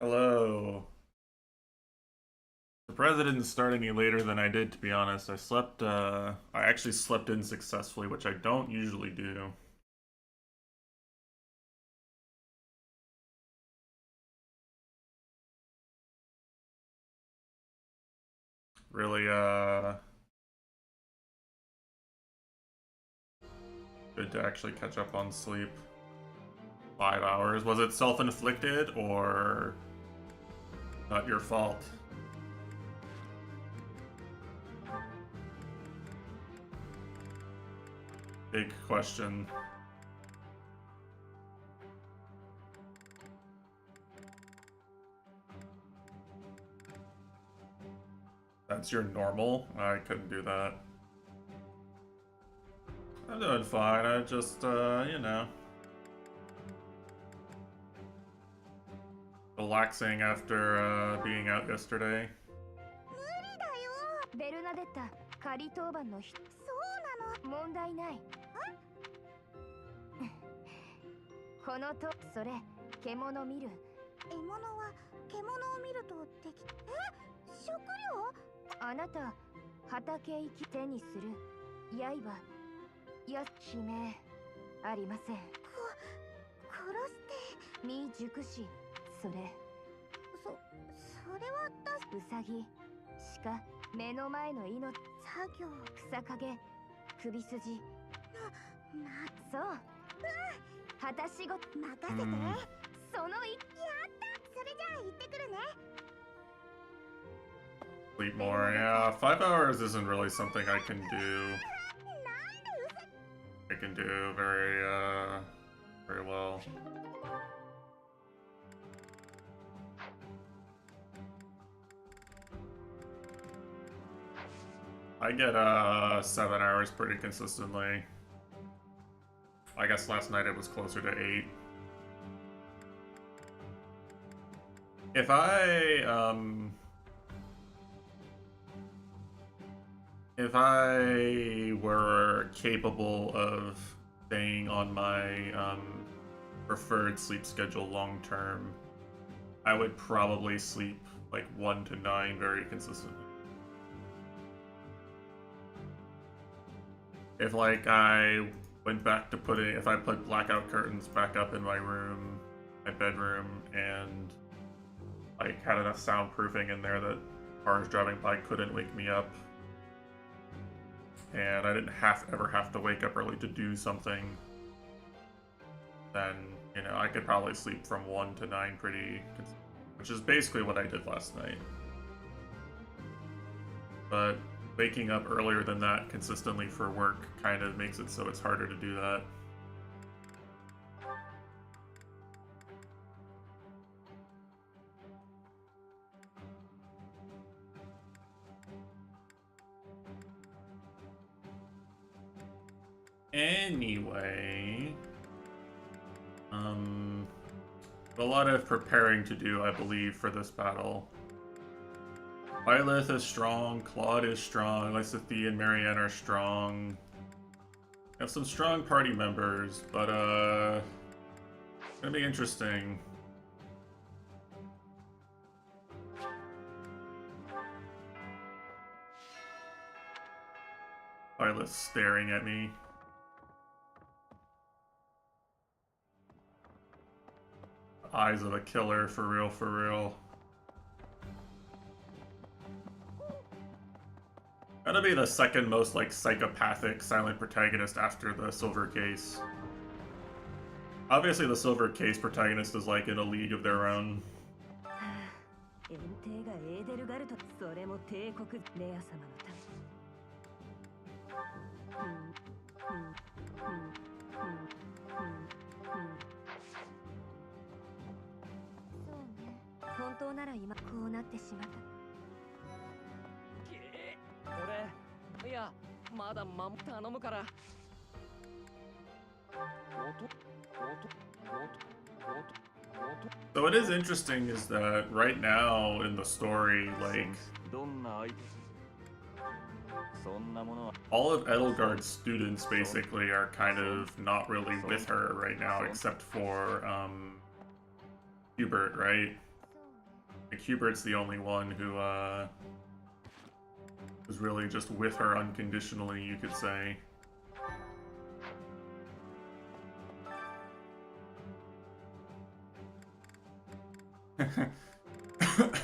Hello. Surprised I didn't start any later than I did, to be honest. I actually slept in successfully, which I don't usually do. Really, good to actually catch up on sleep. 5 hours. Was it self-inflicted or not your fault? Big question. That's your normal? I couldn't do that. I'm doing fine. I just, relaxing after being out yesterday. ベルナデッタ、仮当番の人。そうなの。問題ない。このと、それ、獣見る。獲物は獣を見ると敵。食料？あなた、畑行き手にする。刃。や、悲鳴。ありません。殺して。未熟し。それ。それはウサギ。鹿。目の前の命。作業。草陰。首筋。そう。果たしご。任せて。そのやった。それじゃあ行ってくるね。Sleep more, yeah. 5 hours isn't really something I can do. I can do very well. I get 7 hours pretty consistently. I guess last night it was closer to 8. If I were capable of staying on my preferred sleep schedule long term, I would probably sleep like 1 to 9 very consistently. If like I went back to if I put blackout curtains back up in my room, my bedroom, and like had enough soundproofing in there that cars driving by couldn't wake me up, and I didn't ever have to wake up early to do something, then, you know, I could probably sleep from 1 to 9 which is basically what I did last night. But waking up earlier than that consistently for work kind of makes it so it's harder to do that. Anyway, a lot of preparing to do, I believe, for this battle. Byleth is strong, Claude is strong, Lysithea and Marianne are strong. Have some strong party members, but it's gonna be interesting. Byleth staring at me. Eyes of a killer, for real, for real. Gotta be the second most, like, psychopathic silent protagonist after the Silver Case. Obviously, the Silver Case protagonist is, like, in a league of their own. So what is interesting is that right now in the story, like, all of Edelgard's students basically are kind of not really with her right now, except for Hubert, right? Like, Hubert's the only one who is really just with her unconditionally, you could say.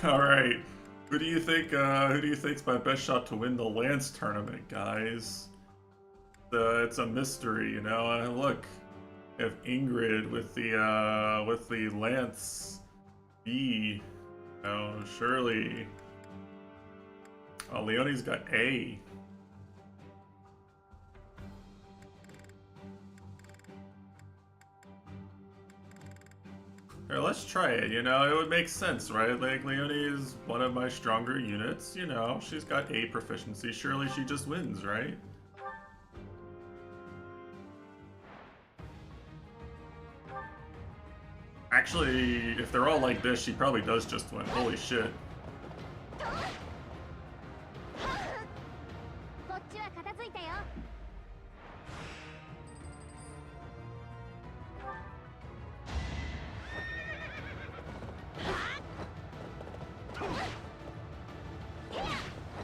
All right, who do you think? Who do you think's my best shot to win the Lance tournament, guys? It's a mystery, you know. Look, if Ingrid with the Lance B, you know, Shirley. Oh, Leonie's got A. Here, let's try it, you know, it would make sense, right? Like, Leonie is one of my stronger units, you know, she's got A proficiency, surely she just wins, right? Actually, if they're all like this, she probably does just win, holy shit.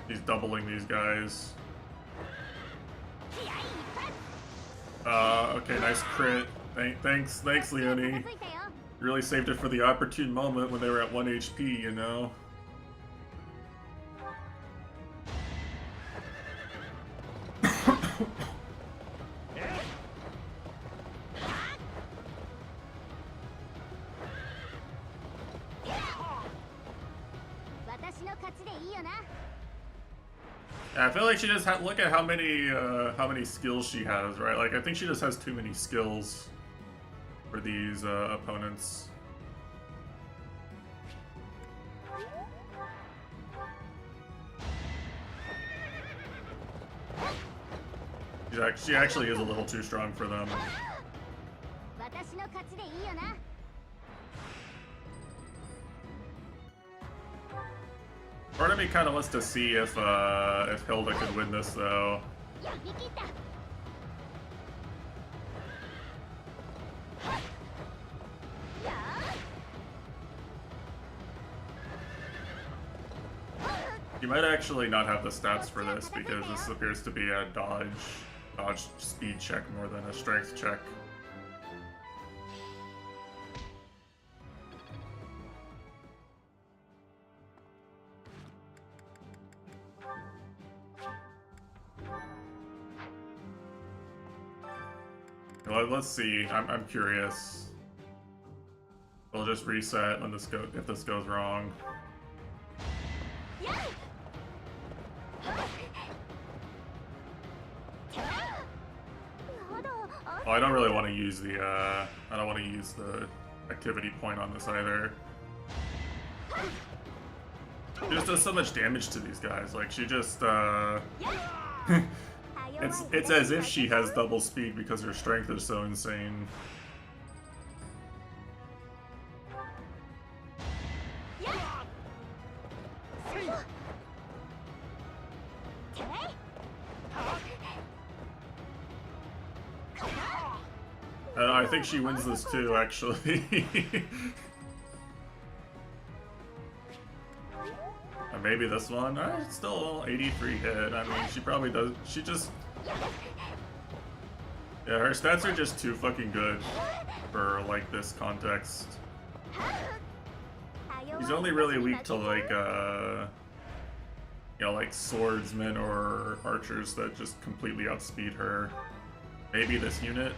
He's doubling these guys. Okay, nice crit. Thanks, Leonie. You really saved it for the opportune moment when they were at 1 HP, you know? Yeah, I feel like she just look at how many skills she has, right? Like, I think she just has too many skills for these opponents. She actually is a little too strong for them. Part of me kind of wants to see if Hilda could win this, though. You might actually not have the stats for this because this appears to be a dodge speed check more than a strength check. Well, let's see. I'm curious. We'll just reset when if this goes wrong. Oh, I don't really want to use the I don't want to use the activity point on this either. She just does so much damage to these guys. Like, she just it's as if she has double speed because her strength is so insane. I think she wins this too, actually. Maybe this one. It's still 83 hit. I mean, she probably does. She just. Yeah, her stats are just too fucking good for, like, this context. He's only really weak to, like, you know, like swordsmen or archers that just completely outspeed her. Maybe this unit.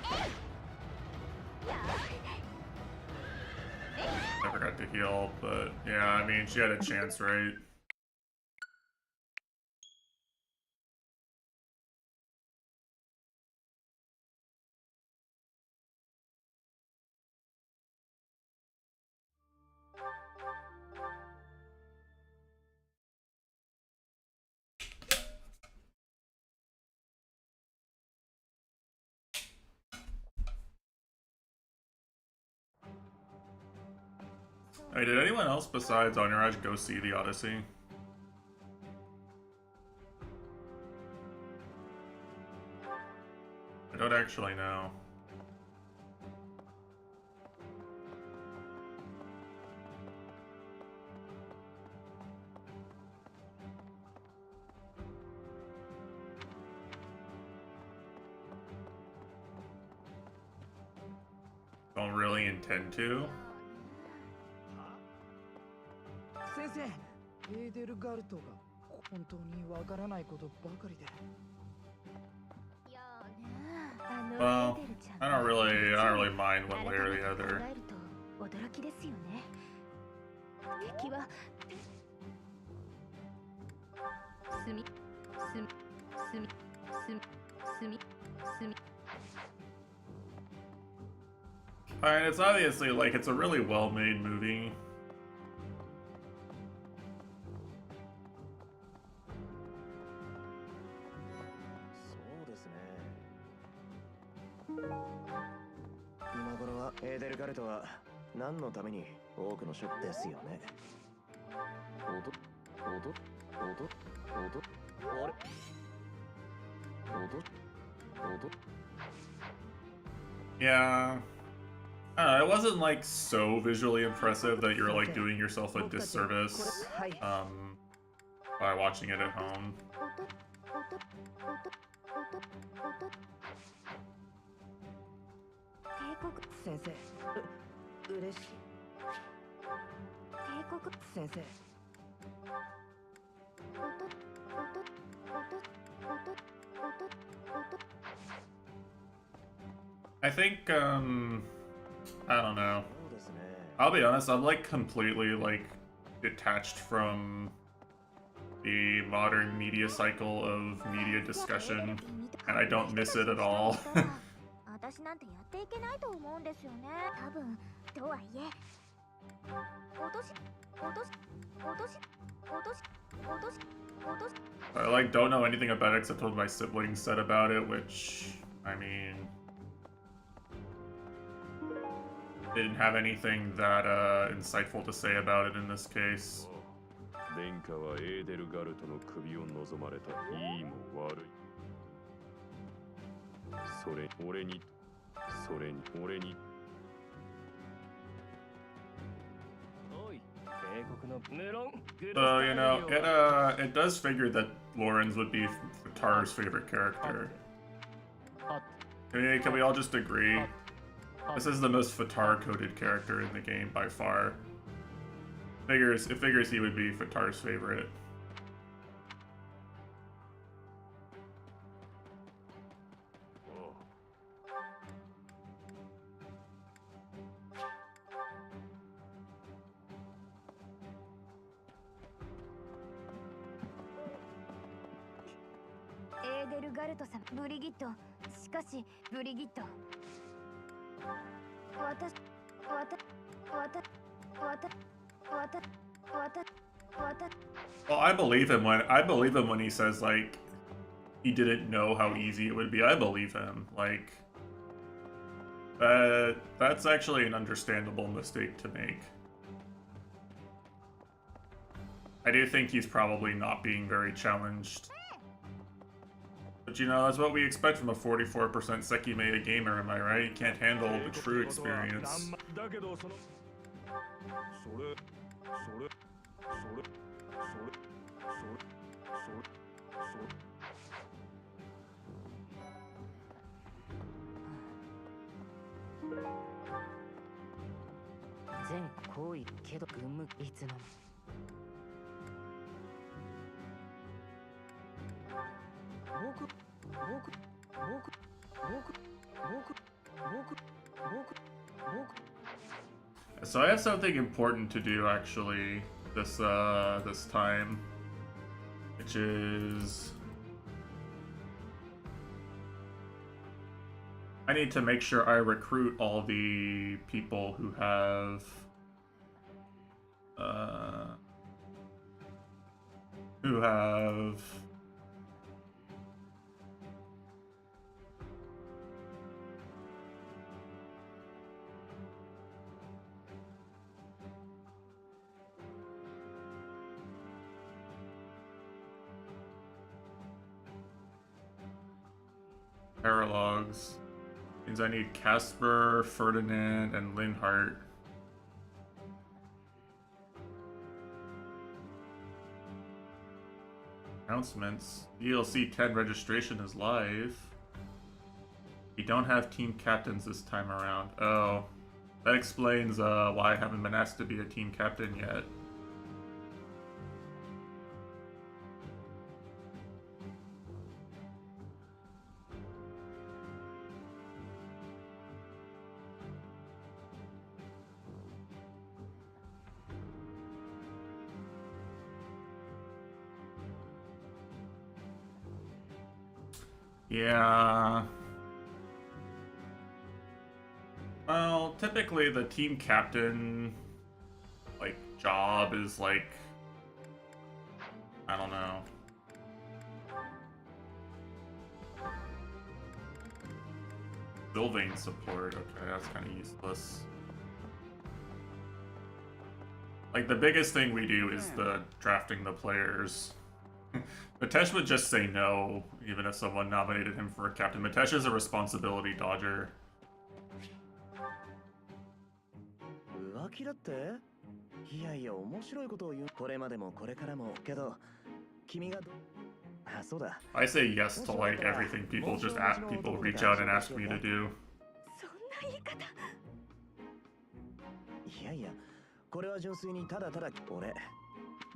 I forgot to heal, but yeah, I mean, she had a chance, right? Hey, did anyone else besides Aniraj go see the Odyssey? I don't actually know. don't really intend to. 先生、エーデルガルトが本当にわからないことばかりで。いやね、Well, エーデルちゃん I don't really mind one way or the 改 other. めて考えると驚きですよね。敵はすみすみすみすみすみすみ I mean, it's obviously like it's a really well-made movie. そうですね。今頃はエーデルガルトは何のために多くのショッですよね。あれ Yeah. I don't know, it wasn't like so visually impressive that you're like doing yourself a disservice by watching it at home. 帝国先生、嬉しい。帝国先生、I think I don't know. そうですね。 I'll be honest, I'm like completely like detached from the modern media cycle of media discussion, and I don't miss it at all. 私なんてやっていけないと思うんですよね。多分とはいえ落とし落とし落とし落とし落とし落とし I like don't know anything about it except what my siblings said about it, which I mean didn't have anything that insightful to say about it in this case. 殿下はエーデルガルトの首を望まれた。いいも悪い。それに。 So, you know, it does figure that Lorenz would be Fatar's favorite character. Can we all just agree? This is the most Fatar-coded character in the game by far. It figures he would be Fatar's favorite. Edelガルトさん、ブリギット。しかし、ブリギット。私。 Well, I believe him when he says like he didn't know how easy it would be. I believe him. Like that's actually an understandable mistake to make. I do think he's probably not being very challenged. But you know, that's what we expect from a 44% Sekimea gamer, am I right? You can't handle the true experience. So I have something important to do actually this time, which is I need to make sure I recruit all the people who have paralogs. Means I need Casper, Ferdinand, and Linhart. Announcements. DLC 10 registration is live. We don't have team captains this time around. Oh. That explains why I haven't been asked to be a team captain yet. Yeah. Well, typically the team captain, like, job is like, I don't know. Building support, okay, that's kind of useless. Like, the biggest thing we do is the drafting the players. Mitesh would just say no, even if someone nominated him for a captain. Mitesh is a responsibility dodger. 浮気だって？いやいや面白いことを言う。これまでもこれからもけど君があ、そうだ。 I say yes to like everything people reach out and ask me to do. そんな言い方。いやいや、これは純粋にただただ俺。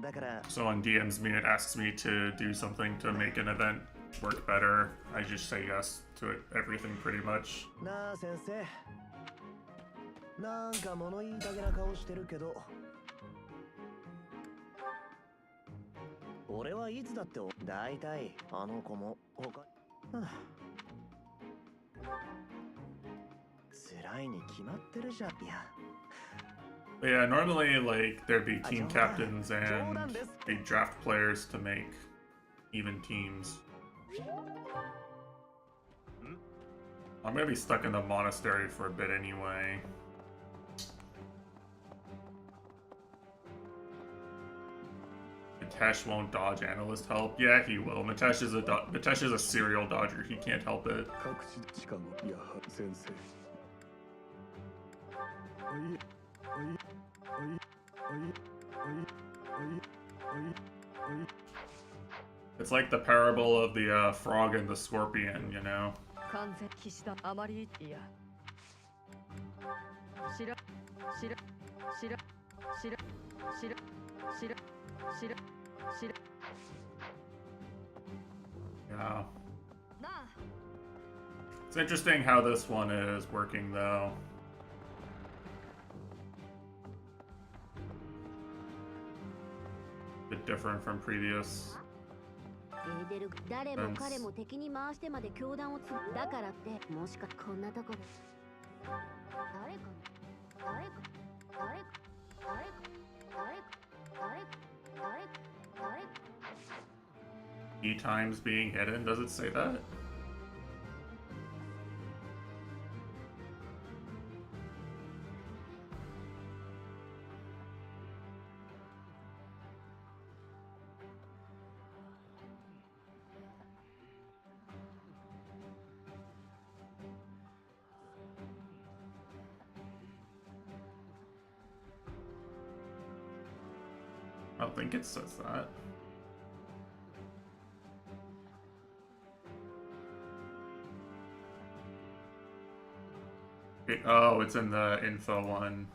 だから。 Someone DMs me and asks me to do something to make an event work better. I just say yes to it, everything pretty much. なあ先生。なんか物言いだけな顔してるけど。俺はいつだって大体あの子も他。辛いに決まってるじゃん。いや。 Yeah, normally like there'd be team captains and they draft players to make even teams. I'm gonna be stuck in the monastery for a bit anyway. Mitesh won't dodge analyst help. Yeah, he will. Mitesh is a serial dodger. He can't help it. It's like the parable of the frog and the scorpion, you know? Yeah. It's interesting how this one is working, though. A bit different from previous. 誰も彼も敵に回してまで教団をつだからってもしかこんなとこで誰か誰か誰か誰か誰か誰か誰か誰か E times being hidden, does it say that? I don't think it says that. Oh, it's in the info one.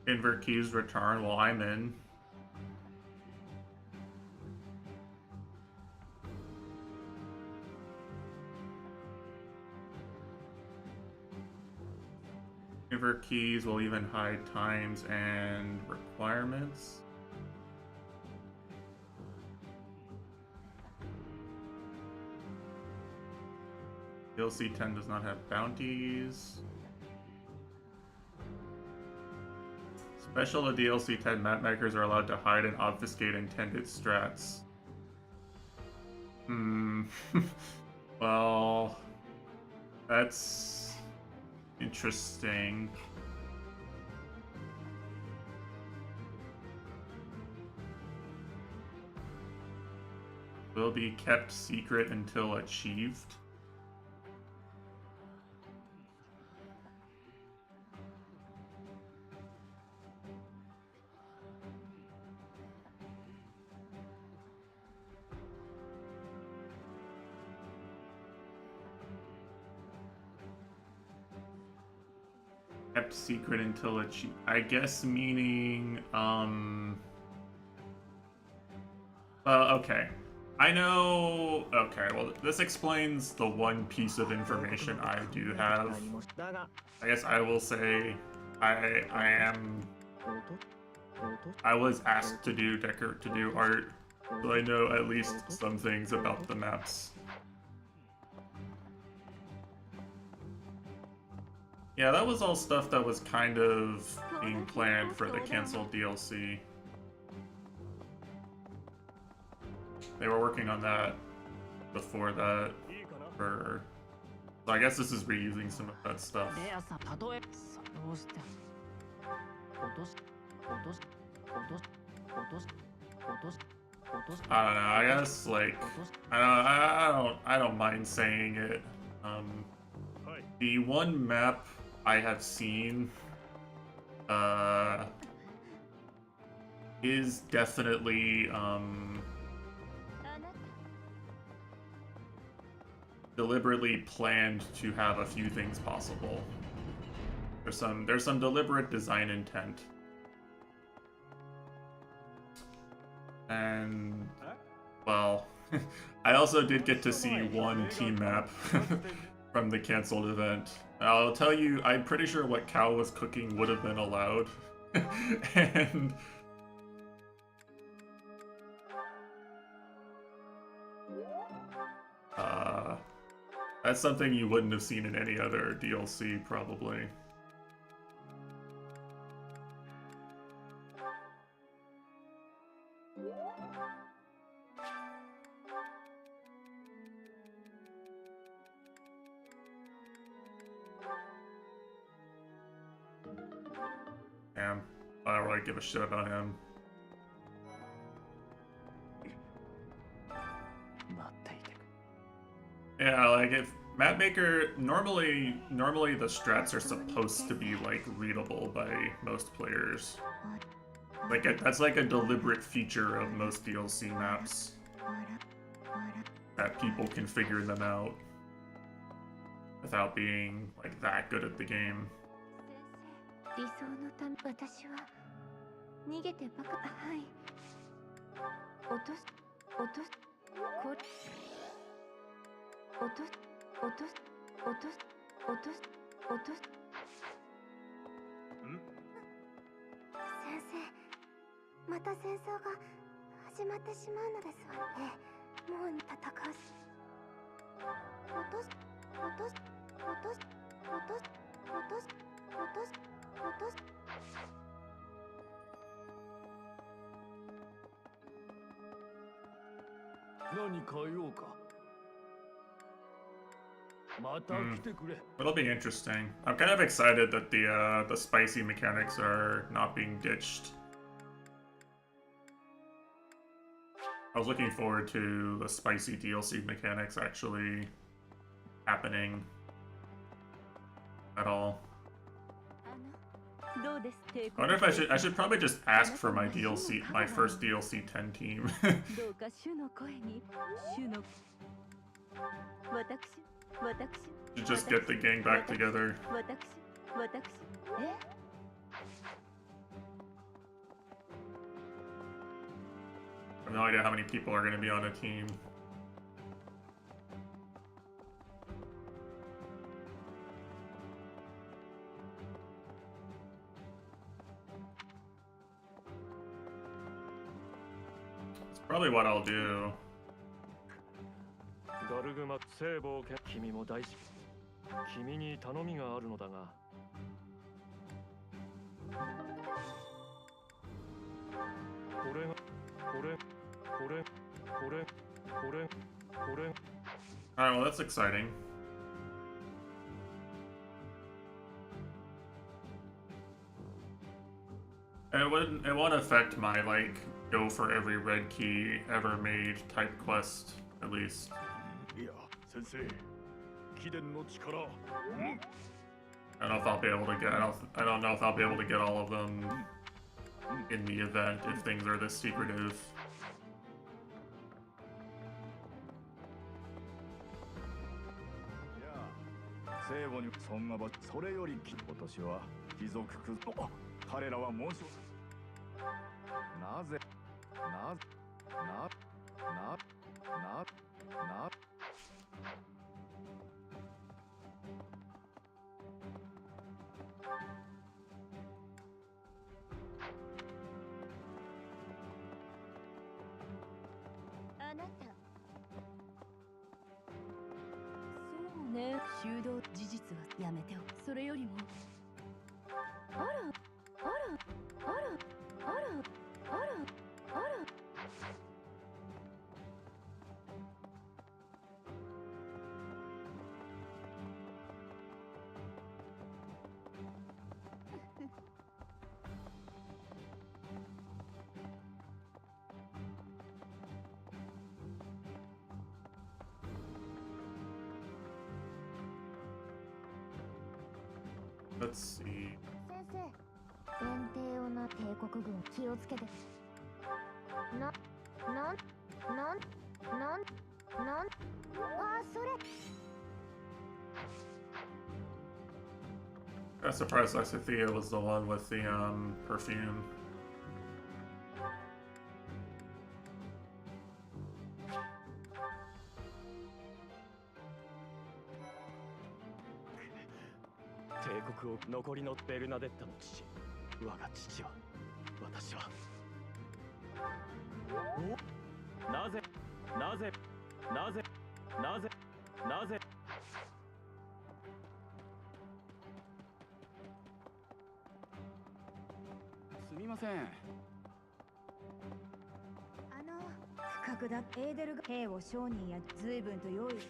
Invert keys return while I'm in. Invert keys will even hide times and requirements. DLC 10 does not have bounties. Special to DLC 10, map makers are allowed to hide and obfuscate intended strats. Well, that's interesting. Will be kept secret until achieved. Kept secret until achieved. I guess meaning, okay. I know. Okay, well, this explains the one piece of information I do have. I guess I will say I was asked to do art, so I know at least some things about the maps. Yeah, that was all stuff that was kind of being planned for the canceled DLC. They were working on that before that for... So I guess this is reusing some of that stuff. I don't know, I guess like I don't mind saying it. The one map I have seen is definitely deliberately planned to have a few things possible. There's some deliberate design intent. And well, I also did get to see one team map from the canceled event. I'll tell you, I'm pretty sure what Cal was cooking would have been allowed. And that's something you wouldn't have seen in any other DLC, probably. Damn, I don't really give a shit about him. Yeah, like if Map Maker, normally the strats are supposed to be like readable by most players. Like that's like a deliberate feature of most DLC maps, that people can figure them out without being like that good at the game. 理想のため私は逃げてばかはい落とすこ落とす落とす先生また戦争が始まってしまうのですわねもう戦うし落とす何か用か It'll be interesting. I'm kind of excited that the spicy mechanics are not being ditched. I was looking forward to the spicy DLC mechanics actually happening at all. I wonder if I should probably just ask for my first DLC 10 team. To just get the gang back together. I have no idea how many people are going to be on a team. That's probably what I'll do. ガルグマ聖母君も大好き君に頼みがあるのだがこれ Alright, well that's exciting. It won't affect my like go for every red key ever made type quest, at least. いや先生貴殿の力 I don't know if I'll be able to get I don't know if I'll be able to get all of them in the event if things are this secretive. 聖母にそんな場それより今年は貴族くあ彼らは申しなぜなあなたそうね、修道事実はやめておく。それよりもあらあらあらあらあらあらLet's see. 先生、遠征をな帝国軍気をつけて。なんあ、それ I'm surprised Lexithea was the one with the perfume.帝国を残りのベルナデッタの父、我が父は、私は。なぜすみません。不覚だ。エーデルが兵を商人や随分と用意し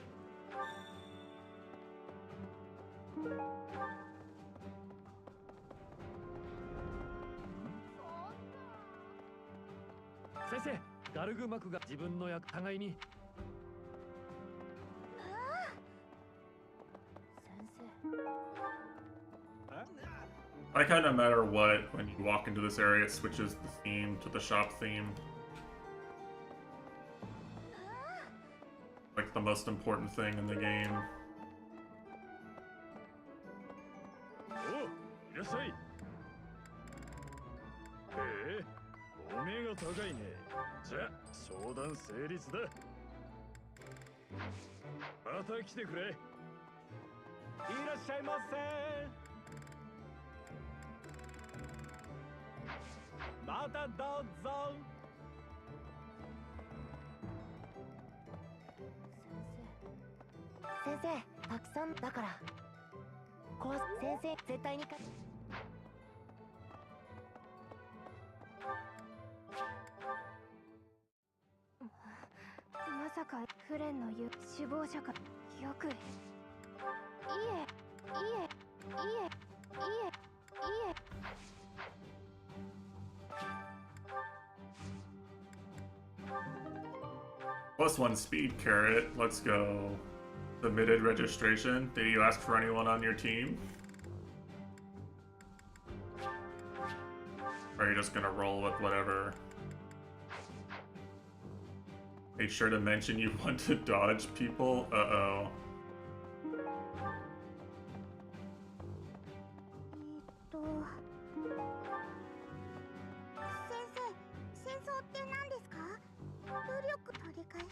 先生、ガルグマクが自分の役互いに。Like how no matter what, when you walk into this area, it switches the theme to the shop theme. Like the most important thing in the game. お、いらっしゃい。お目が高いね。じゃあ商談成立だ。また来てくれ。いらっしゃいませ。またどうぞ。先生、たくさんだから先生絶対にまさかフレンの言う首謀者か。よくいえ +1 speed carrot. Let's go. Submitted registration. Did you ask for anyone on your team? Or are you just gonna roll with whatever? Make sure to mention you want to dodge people. Uh-oh. 戦争って何ですか？武力取り返し。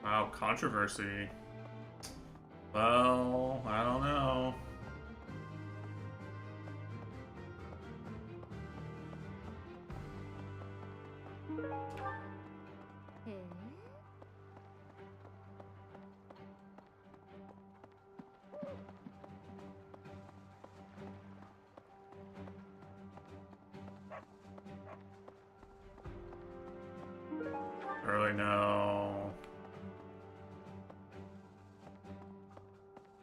Wow, controversy. Well, I don't know. Really no.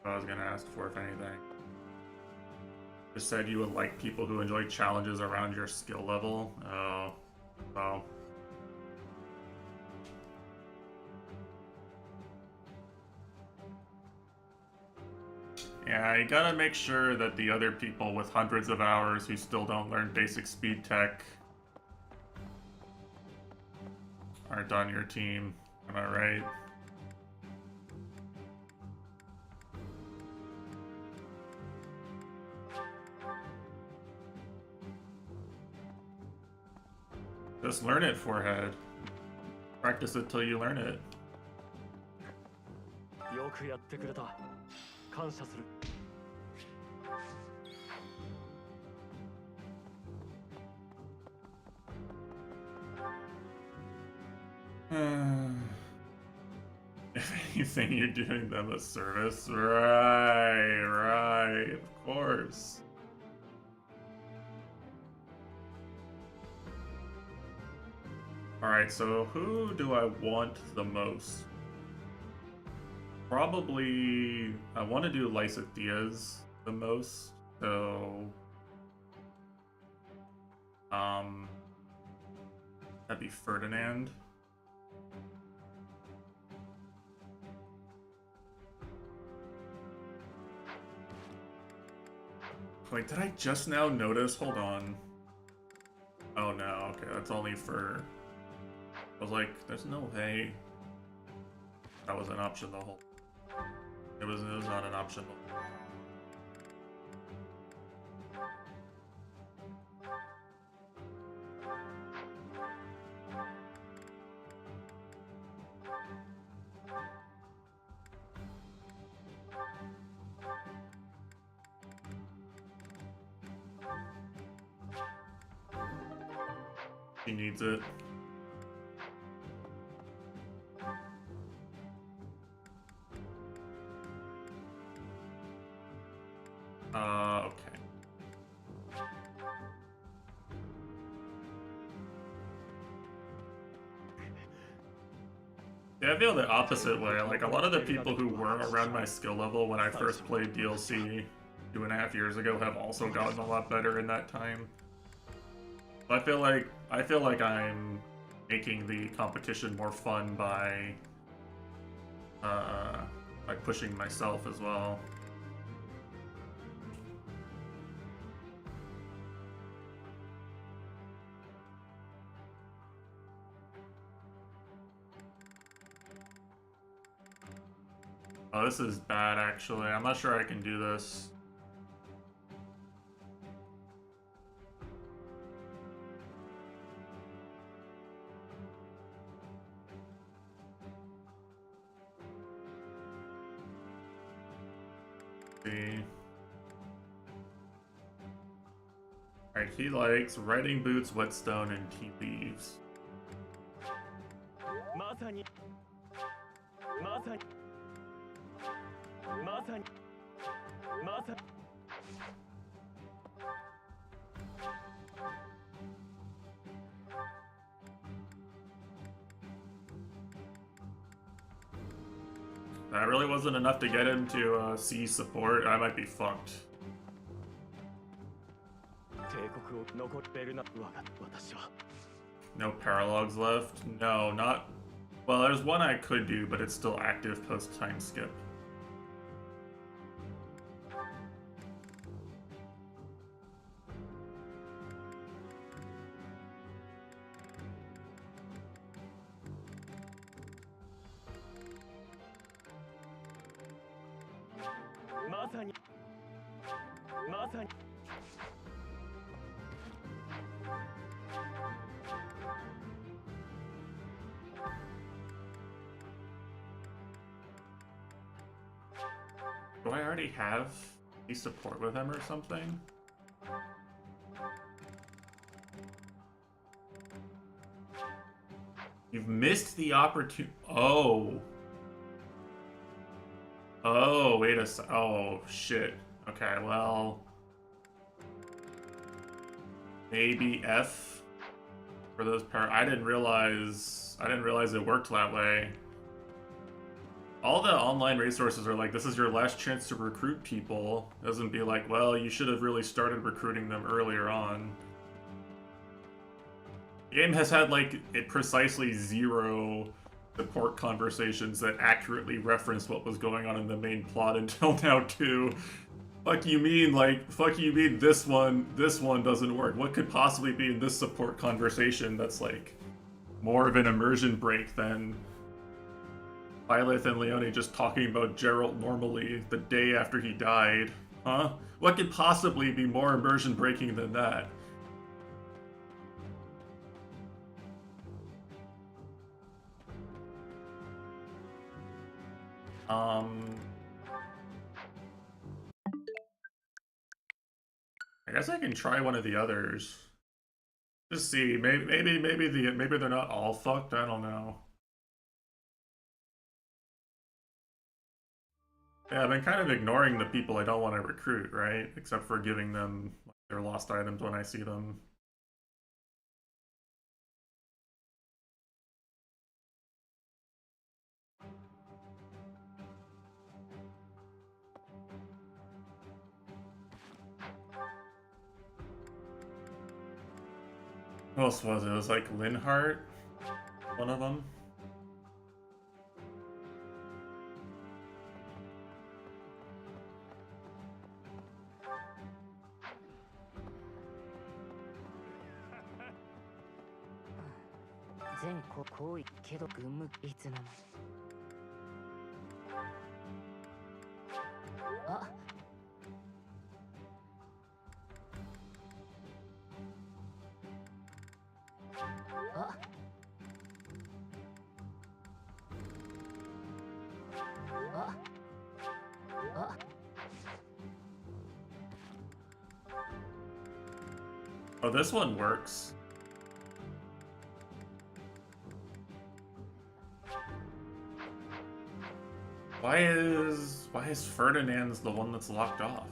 I was gonna ask for, if anything. Just said you would like people who enjoy challenges around your skill level. Oh, well. Yeah, you gotta make sure that the other people with hundreds of hours who still don't learn basic speed tech aren't on your team. Am I right? Just learn it, forehead. Practice it till you learn it. よくやってくれた。感謝する。If anything, you're doing them a service. Right, of course. Alright, so who do I want the most? Probably, I want to do Lysithias the most, so... That'd be Ferdinand. Wait, did I just now notice? Hold on. Oh no, okay, that's only for... I was like, there's no way that was an option the whole... It was not an option the whole... He needs it. Okay. Yeah, I feel the opposite way. Like, a lot of the people who were around my skill level when I first played DLC 2.5 years ago have also gotten a lot better in that time. I feel like I'm making the competition more fun by pushing myself as well. Oh, this is bad actually. I'm not sure I can do this. Alright, he likes riding boots, whetstone, and tea leaves. That really wasn't enough to get him to see support. I might be fucked. No paralogs left? No, not... Well, there's one I could do, but it's still active post-time skip. Do I already have any support with him or something? You've missed the opportunity. Oh. Oh, wait a sec. Oh, shit. Okay, well. Maybe F for those I didn't realize it worked that way. All the online resources are like, this is your last chance to recruit people. It doesn't be like, well, you should have really started recruiting them earlier on. The game has had, like, precisely 0 support conversations that accurately reference what was going on in the main plot until now, too. Fuck you mean, like, fuck you mean this one doesn't work. What could possibly be in this support conversation that's, like, more of an immersion break than Lilith and Leone just talking about Geralt normally the day after he died? Huh? What could possibly be more immersion breaking than that? I guess I can try one of the others. Just see, maybe they're not all fucked. I don't know. Yeah, I've been kind of ignoring the people I don't want to recruit, right? Except for giving them like, their lost items when I see them. Who else was it? It was like Linhart, one of them. Oh, this one works. Why is Ferdinand's the one that's locked off?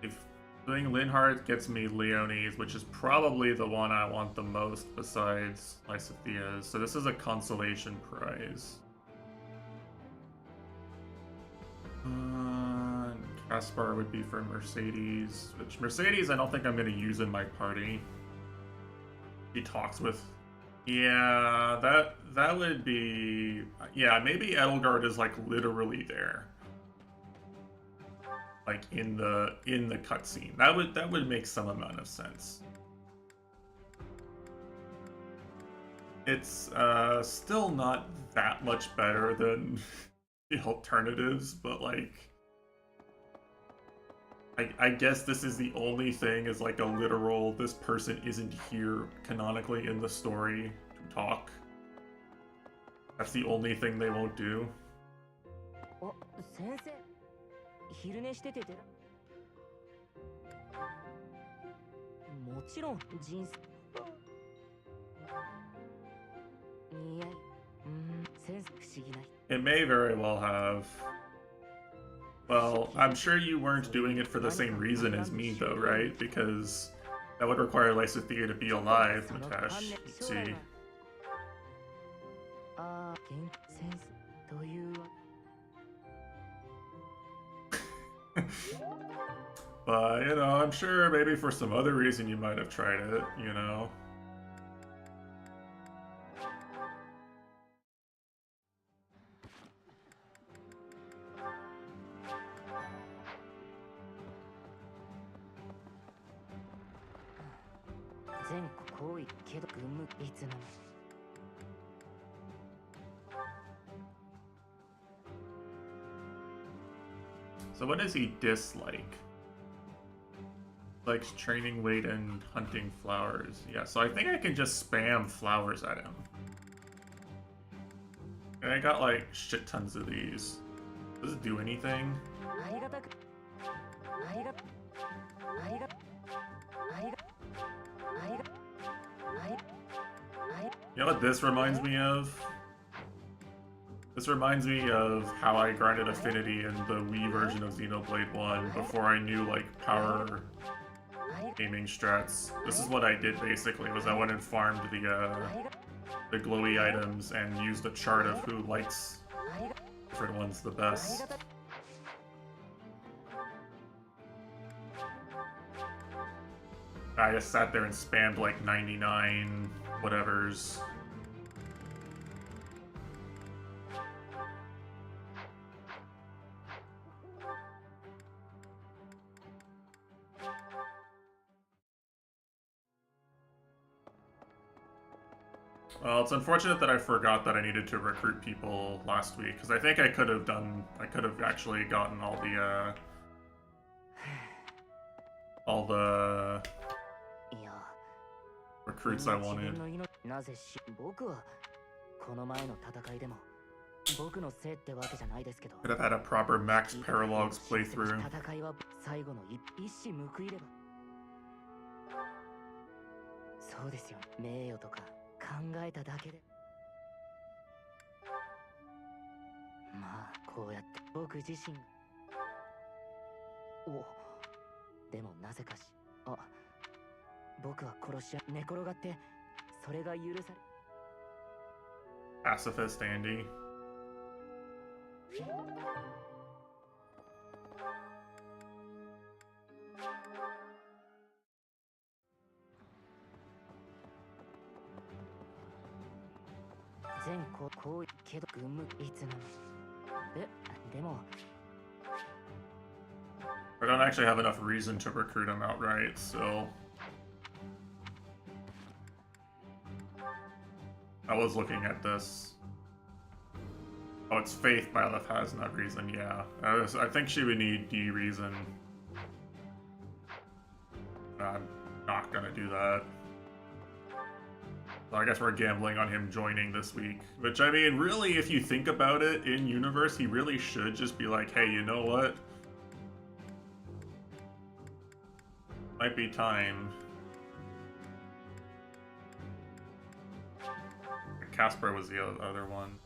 If doing Linhart gets me Leonie's, which is probably the one I want the most besides Lysithea's. So this is a consolation prize. Caspar would be for Mercedes, which Mercedes I don't think I'm going to use in my party. He talks with... Yeah, that would be... Yeah, maybe Edelgard is like literally there. Like in the cutscene. That would make some amount of sense. It's still not that much better than the alternatives, but like... I guess this is the only thing is like a literal, this person isn't here canonically in the story to talk. That's the only thing they won't do. Oh, Sensei. 昼寝しててて。もちろん人生。いや、先生不思議な。It may very well have. Well, I'm sure you weren't doing it for the same reason as me, though, right? Because that would require Lysithea to be alive, Mitesh. Let's see. But, you know, I'm sure maybe for some other reason you might have tried it, you know? So what does he dislike? Likes training weight and hunting flowers. Yeah, so I think I can just spam flowers at him. And I got like shit tons of these. Does it do anything? You know what this reminds me of? This reminds me of how I grinded Affinity in the Wii version of Xenoblade 1 before I knew like power aiming strats. This is what I did basically, was I went and farmed the glowy items and used a chart of who likes different ones the best. I just sat there and spammed like 99 whatevers. Well, it's unfortunate that I forgot that I needed to recruit people last week, because I think I could have actually gotten all the recruits I wanted. この前の戦いでも僕のせいってわけじゃないですけど、 Could have had a proper Max Paralogs playthrough. 戦いは最後の一矢報いれば。そうですよ、名誉とか考えただけで。まあこうやって僕自身が、お、でもなぜか僕は殺し屋寝転がってそれが許され。 Pacifist Andy. 全行為けど軍務いつのでも I don't actually have enough reason to recruit him outright, so I was looking at this. Oh, it's Faith Byleth has enough reason, yeah. I think she would need D reason. I'm not gonna do that. So I guess we're gambling on him joining this week. Which, I mean, really, if you think about it, in universe, he really should just be like, hey, you know what? Might be time. Casper was the other one.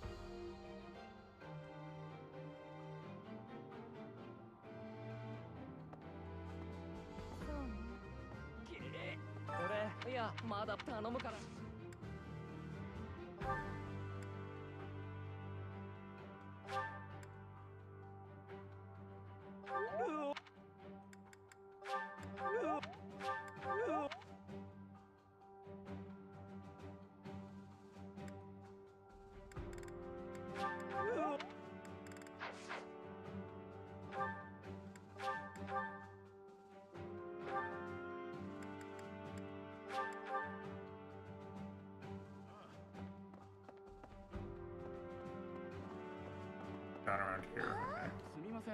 Down around here. Okay. すみません。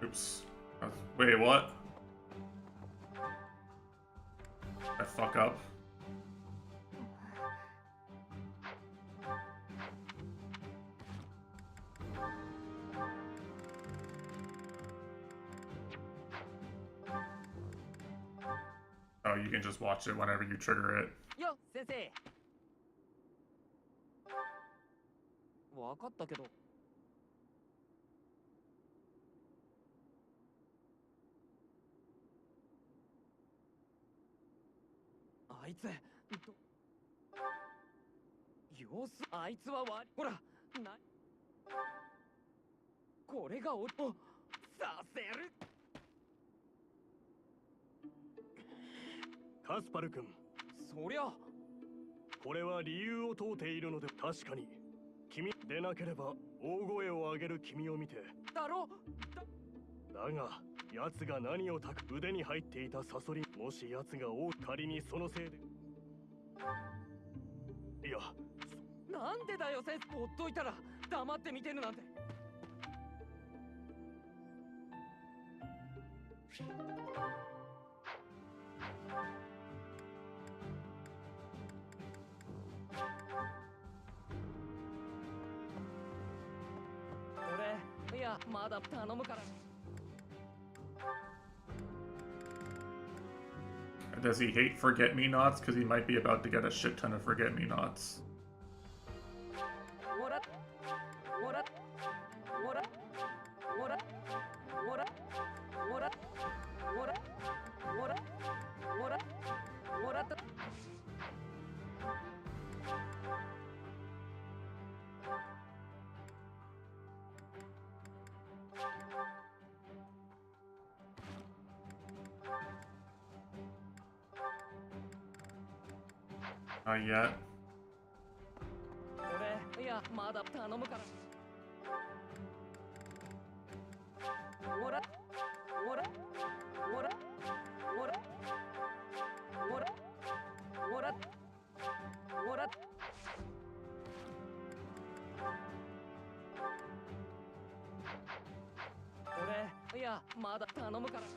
Oops. Wait, what? I fuck up? Oh, you can just watch it whenever you trigger it. よっ先生。わかったけど。あいつ様子、あいつはほらこれがさせる。カスパル君、そりゃこれは理由を問うているので、確かに君でなければ大声を上げる君を見てだろ。だが奴が何を腕に入っていたサソリ、もし奴が仮にそのせいで、いや、なんでだよ先生。ほっといたら黙って見てるなんて。俺、いや、まだ頼むから。Does he hate forget-me-nots? Because he might be about to get a shit ton of forget-me-nots. Not yet. 俺、いや、まだ頼むから。ほら、ほら、ほら、ほら、ほら、ほら、ほら。俺、いや、まだ頼むから。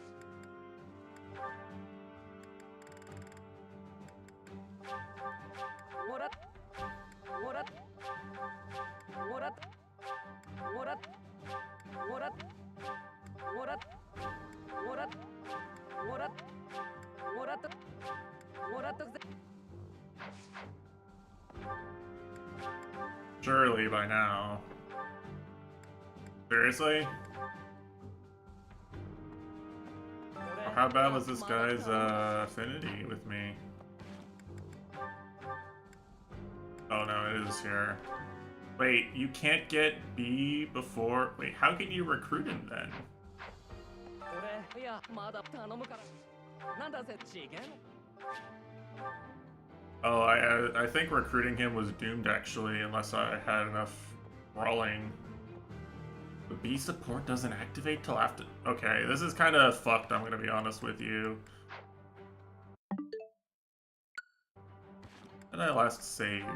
Surely by now. Seriously? How bad was this guy's affinity with me? Oh no, it is here. Wait, you can't get B before... Wait, how can you recruit him then? Oh, I think recruiting him was doomed actually, unless I had enough brawling. The B support doesn't activate till after... Okay, this is kind of fucked, I'm gonna be honest with you. When did I last save?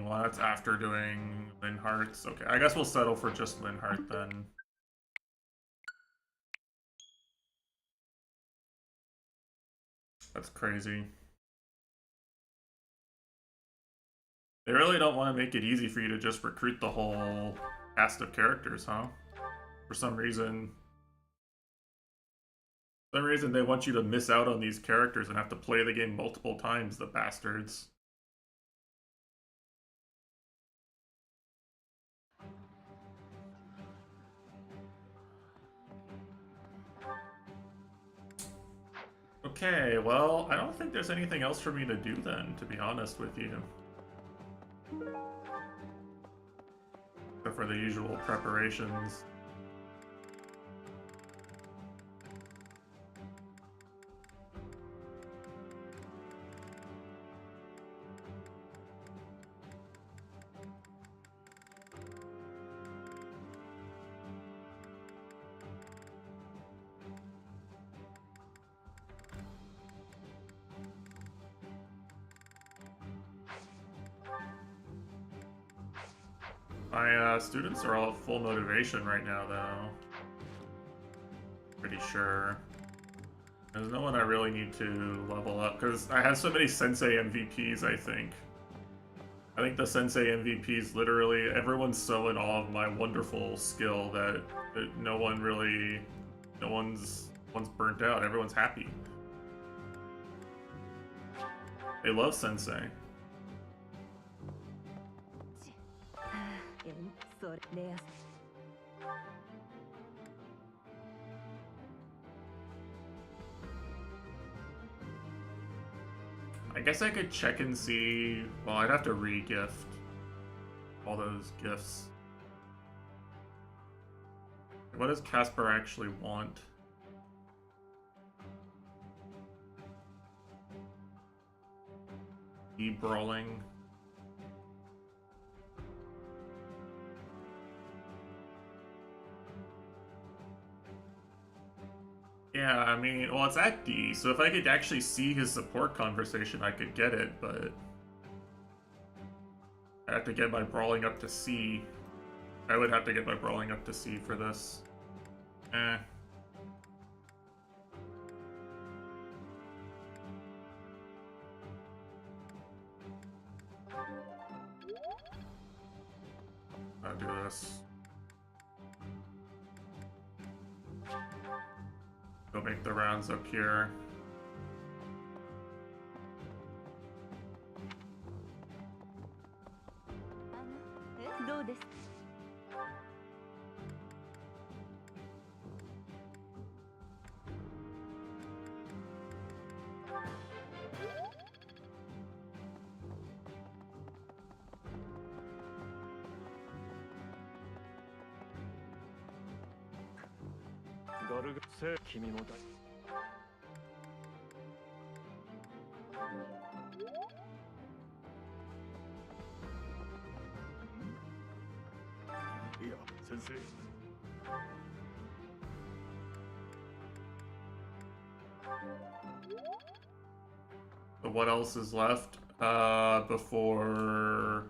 Well, that's after doing Linhardt's. Okay, I guess we'll settle for just Linhardt then. That's crazy. They really don't want to make it easy for you to just recruit the whole cast of characters, huh? For some reason. For some reason they want you to miss out on these characters and have to play the game multiple times, the bastards. Okay, well, I don't think there's anything else for me to do then, to be honest with you. Except for the usual preparations. My students are all at full motivation right now, though. Pretty sure. There's no one I really need to level up, because I have so many Sensei MVPs, I think. I think the Sensei MVPs, literally, everyone's so in awe of my wonderful skill that no one's burnt out, everyone's happy. They love Sensei. I guess I could check and see. Well, I'd have to re-gift all those gifts. What does Casper actually want? E-brawling. Yeah, I mean, well, it's at D, so if I could actually see his support conversation, I could get it, but I have to get my brawling up to C. I would have to get my brawling up to C for this. Eh. I'll do this. Go make the rounds up here. So what else is left before?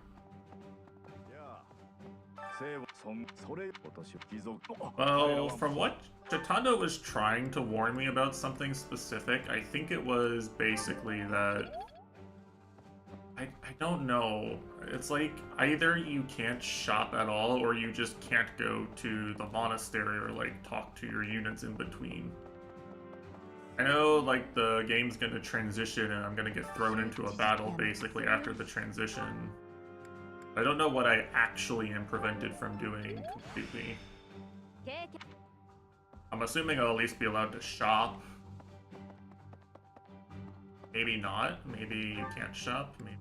Well, from what Chitando was trying to warn me about something specific, I think it was basically that I don't know. It's like either you can't shop at all or you just can't go to the monastery or like talk to your units in between. I know like the game's gonna transition and I'm gonna get thrown into a battle basically after the transition. I don't know what I actually am prevented from doing completely. I'm assuming I'll at least be allowed to shop. Maybe not. Maybe you can't shop. Maybe.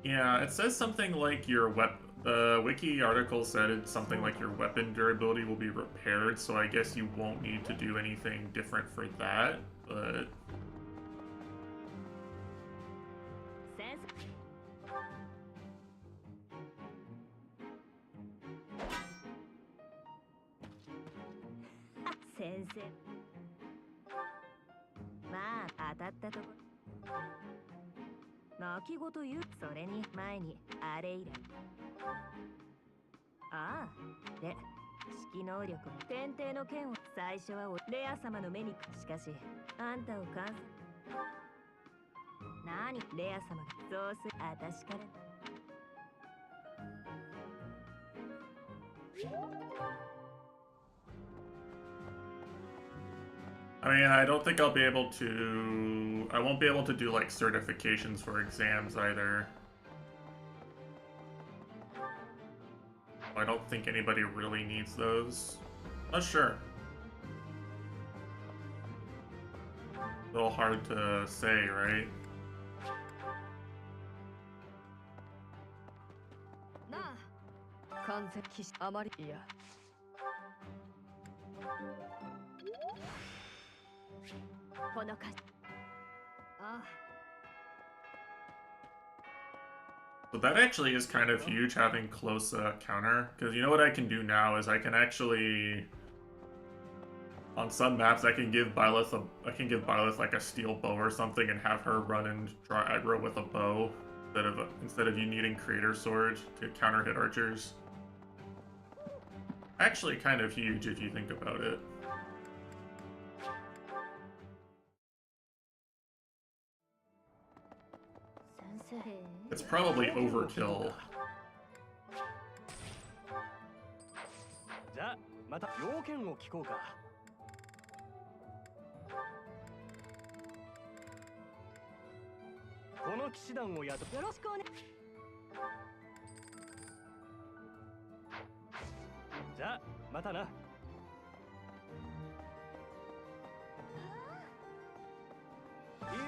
Yeah, it says something like your the wiki article said it's something like your weapon durability will be repaired, so I guess you won't need to do anything different for that, but... Sensei. まあ、当たったとこ。泣き言言う。それに前にあれ以来。ああ。で、指揮能力天帝の剣を最初はレア様の目に。しかしあんたを観察。何レア様がそうする。あたしから。I mean, I don't think I'll be able to... I won't be able to do, like, certifications for exams either. I don't think anybody really needs those. Not sure. A little hard to say, right? So that actually is kind of huge, having close counter, because you know what I can do now is I can actually, on some maps, I can give Byleth like a steel bow or something and have her run and draw aggro with a bow instead of you needing creator sword to counter hit archers. Actually, kind of huge if you think about it. It's probably overkill. じゃあまた要件を聞こうか。この騎士団を雇う。よろしくおね。じゃあまたな。い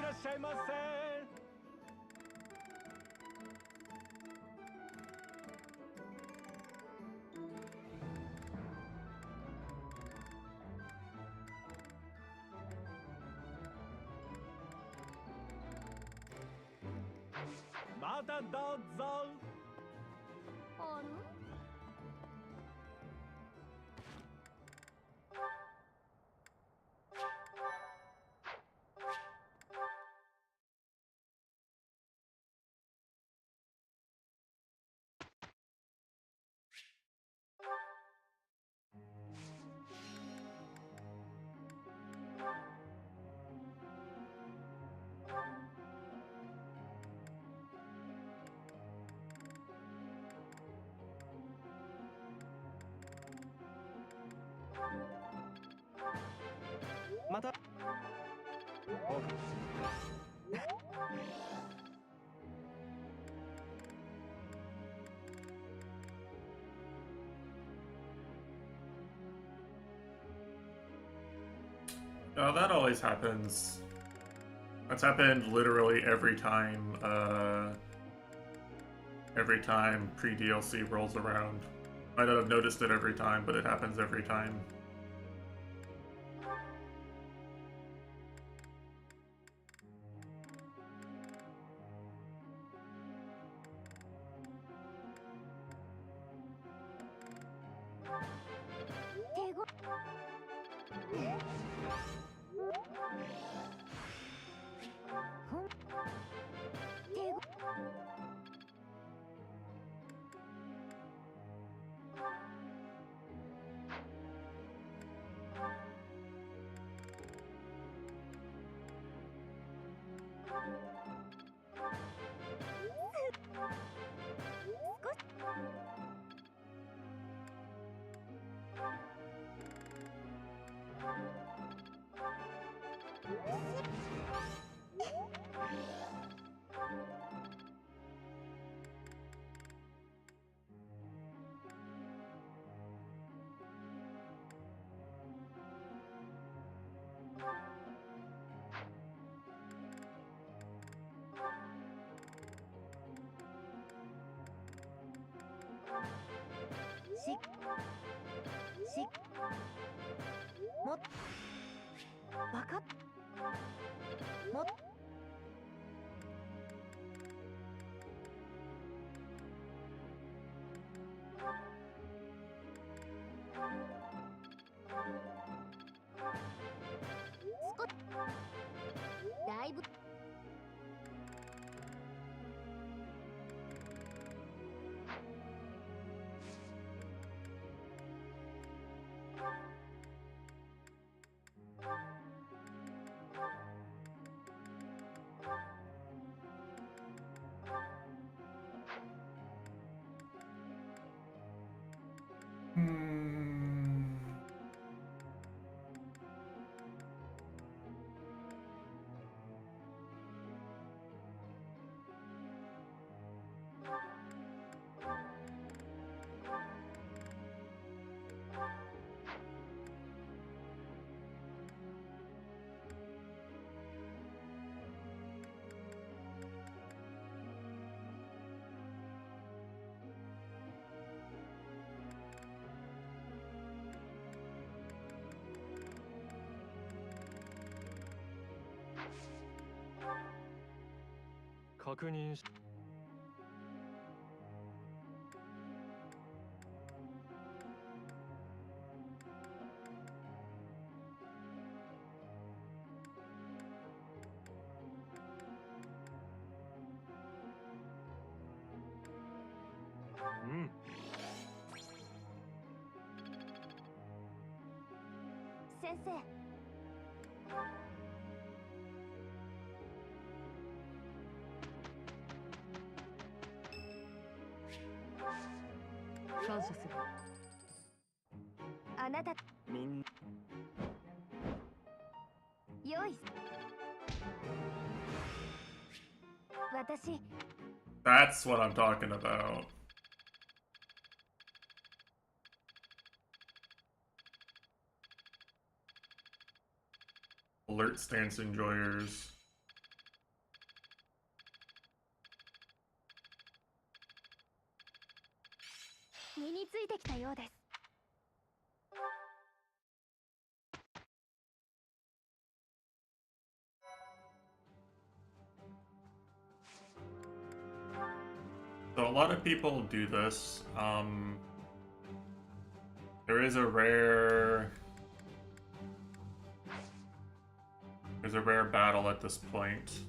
らっしゃいませ。またどうぞ。ある？また。Oh, that always happens. That's happened literally every time pre-DLC rolls around. Might not have noticed it every time, but it happens every time. もっわかっもっだいぶ確認しうん。先生感謝する。あなたみんなよい私 That's what I'm talking about. Alert stance enjoyers. 身についてきたようです So a lot of people do this. There is a rare... There's a rare battle at this point.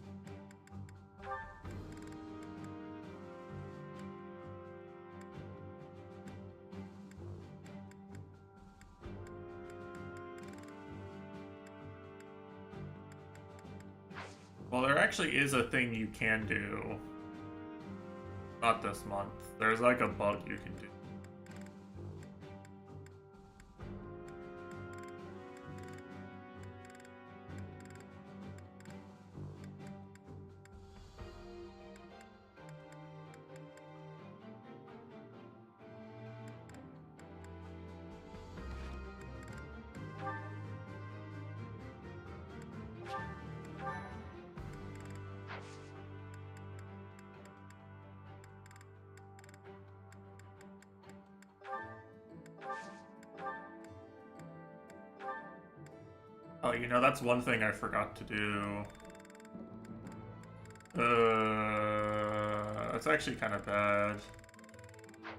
Well, there actually is a thing you can do. Not this month. There's like a bug you can do. Oh, you know, that's one thing I forgot to do. That's actually kind of bad.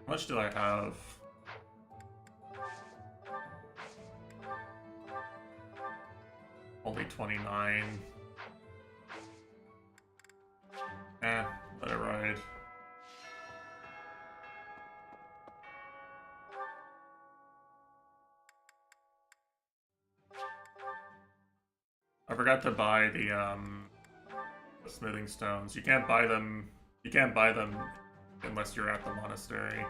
How much do I have? Only 29. Let it ride. I forgot to buy the smithing stones. You can't buy them. You can't buy them unless you're at the monastery.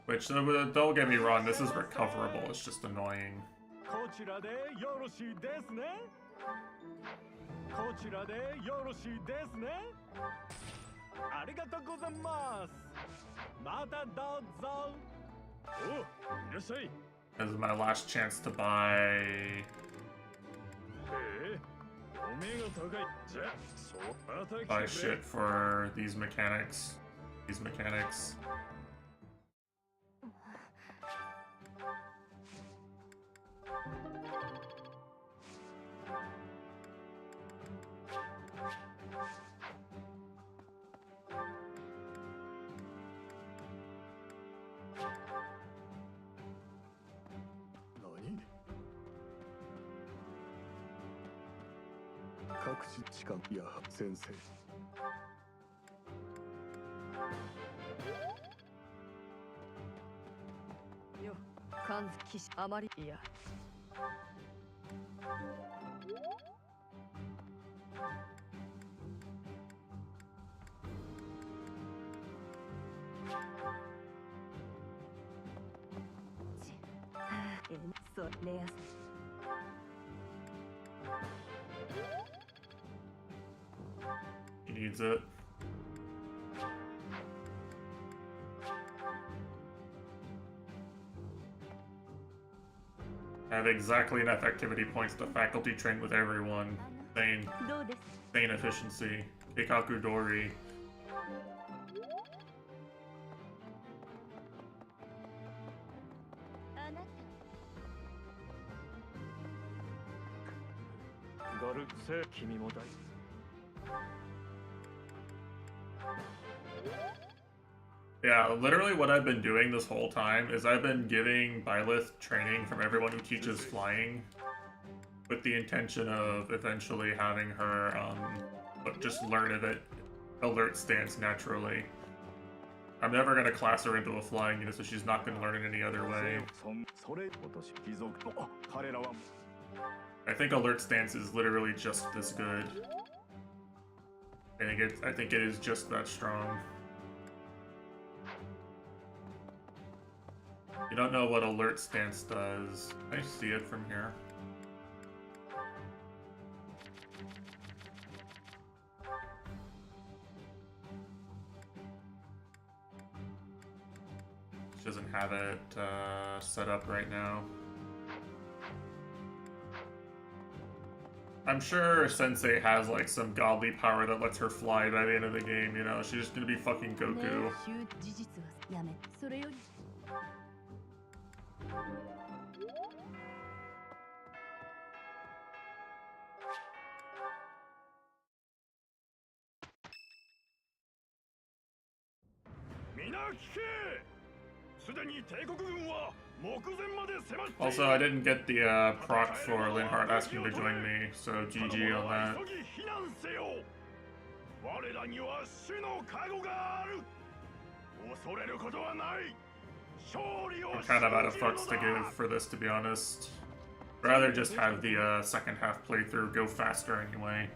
Which, don't get me wrong, this is recoverable, it's just annoying. This is my last chance to buy shit for these mechanics. He needs it. I have exactly enough activity points to faculty train with everyone. Insane efficiency. Keikaku Dori. Yeah, literally what I've been doing this whole time is I've been giving Byleth training from everyone who teaches flying with the intention of eventually having her just learn it alert stance naturally. I'm never going to class her into a flying unit, so she's not going to learn it any other way. I think alert stance is literally just this good. I think it is just that strong. You don't know what alert stance does. Can I see it from here? She doesn't have it set up right now. I'm sure Sensei has like some godly power that lets her fly by the end of the game, you know? She's just gonna be fucking Goku. Also, I didn't get the proc for Linhardt asking to join me, so GG on that. I'm kind of out of fucks to give for this, to be honest. Rather just have the second half playthrough go faster anyway.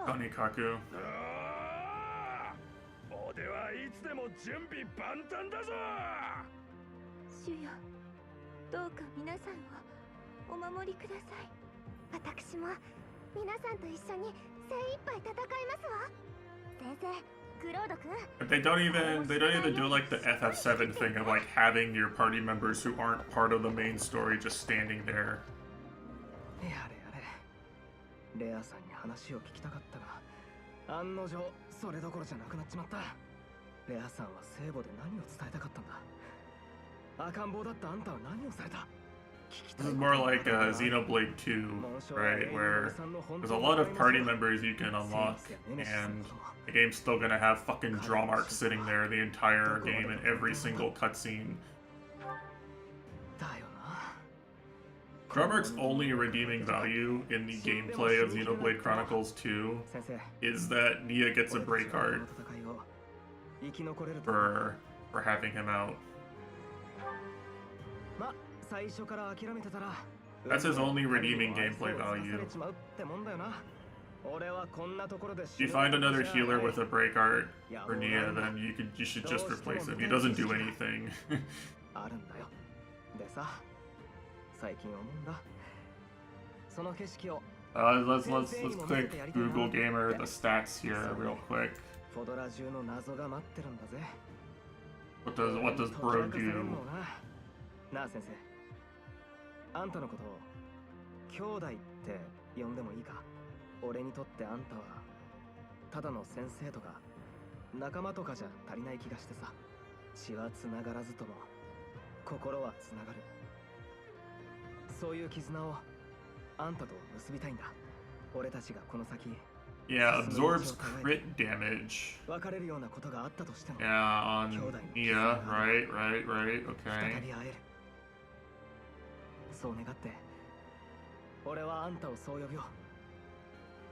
Konikaku. But they don't even do like the FF7 thing of like having your party members who aren't part of the main story just standing there. やれやれ。レアさんに話を聞きたかったが、案の定それどころじゃなくなっちまった。レアさんは聖母で何を伝えたかったんだ。赤ん坊だったあんたは何をされた。 This is more like Xenoblade 2, right? Where there's a lot of party members you can unlock, and the game's still gonna have fucking draw marks sitting there the entire game in every single cutscene. Draw marks' only redeeming value in the gameplay of Xenoblade Chronicles 2 is that Nia gets a break art for having him out. That's his only redeeming gameplay value. If you find another healer with a break art for Nia, then you should just replace him. He doesn't do anything. Let's click Google Gamer the stats here real quick. What does Bro do? なあ先生、あんたのことを兄弟って呼んでもいいか。俺にとってあんたはただの先生とか仲間とかじゃ足りない気がしてさ。血はつながらずとも心はつながる。そういう絆をあんたと結びたいんだ。俺たちがこの先。 Yeah, absorbs crit damage. Yeah, on Nia, right, okay.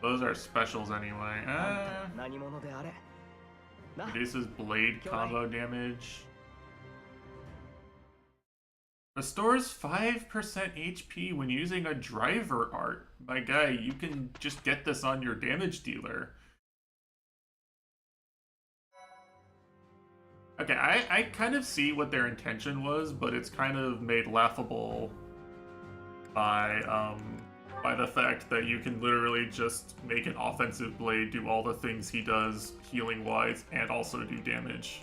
Those are specials anyway. Reduces blade combo damage. Restores 5% HP when using a driver art. My guy, you can just get this on your damage dealer. Okay, I kind of see what their intention was, but it's kind of made laughable by the fact that you can literally just make an offensive blade do all the things he does healing-wise and also do damage.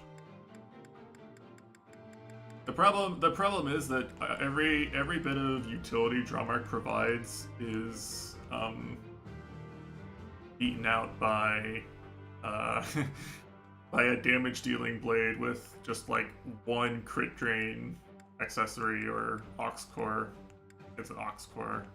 The problem is that every bit of utility Drawmark provides is beaten out by by a damage dealing blade with just like one crit drain accessory or aux core. It's an aux core.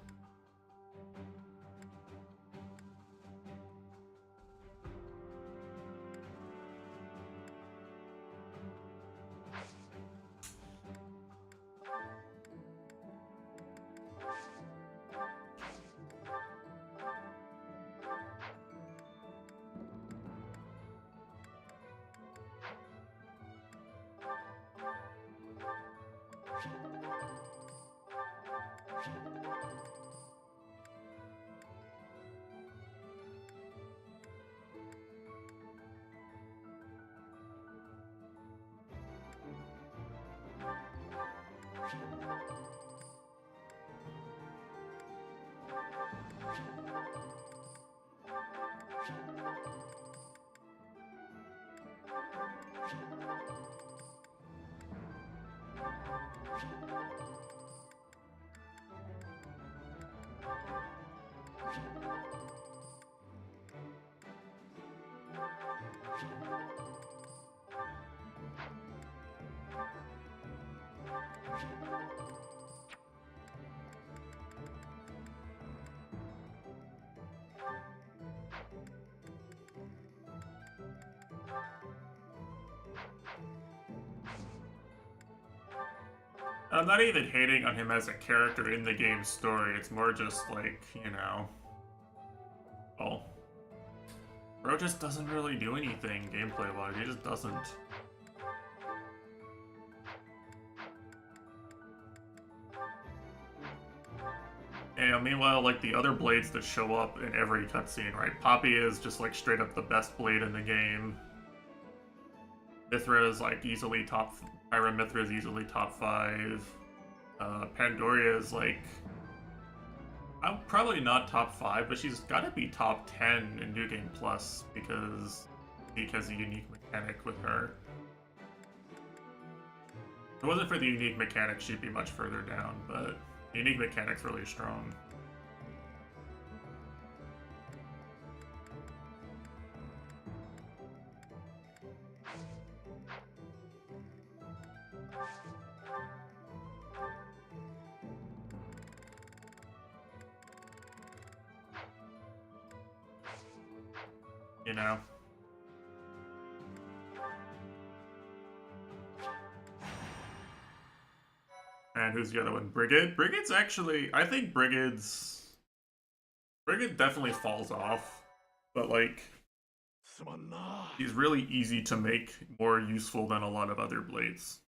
I'm not even hating on him as a character in the game's story, it's more just like, you know... Well... Bro just doesn't really do anything gameplay-wise, he just doesn't. And meanwhile, like, the other blades that show up in every cutscene, right? Poppy is just, like, straight up the best blade in the game. Mithra is, like, easily top... Pyra Mithra is easily top 5. Pandoria is, like... I'm probably not top 5, but she's gotta be top 10 in New Game Plus, because Unique has a unique mechanic with her. If it wasn't for the unique mechanic, she'd be much further down, but the unique mechanic's really strong. You know? And who's the other one? Brigid? Brigid's actually... I think Brigid definitely falls off. But, like... he's really easy to make more useful than a lot of other blades.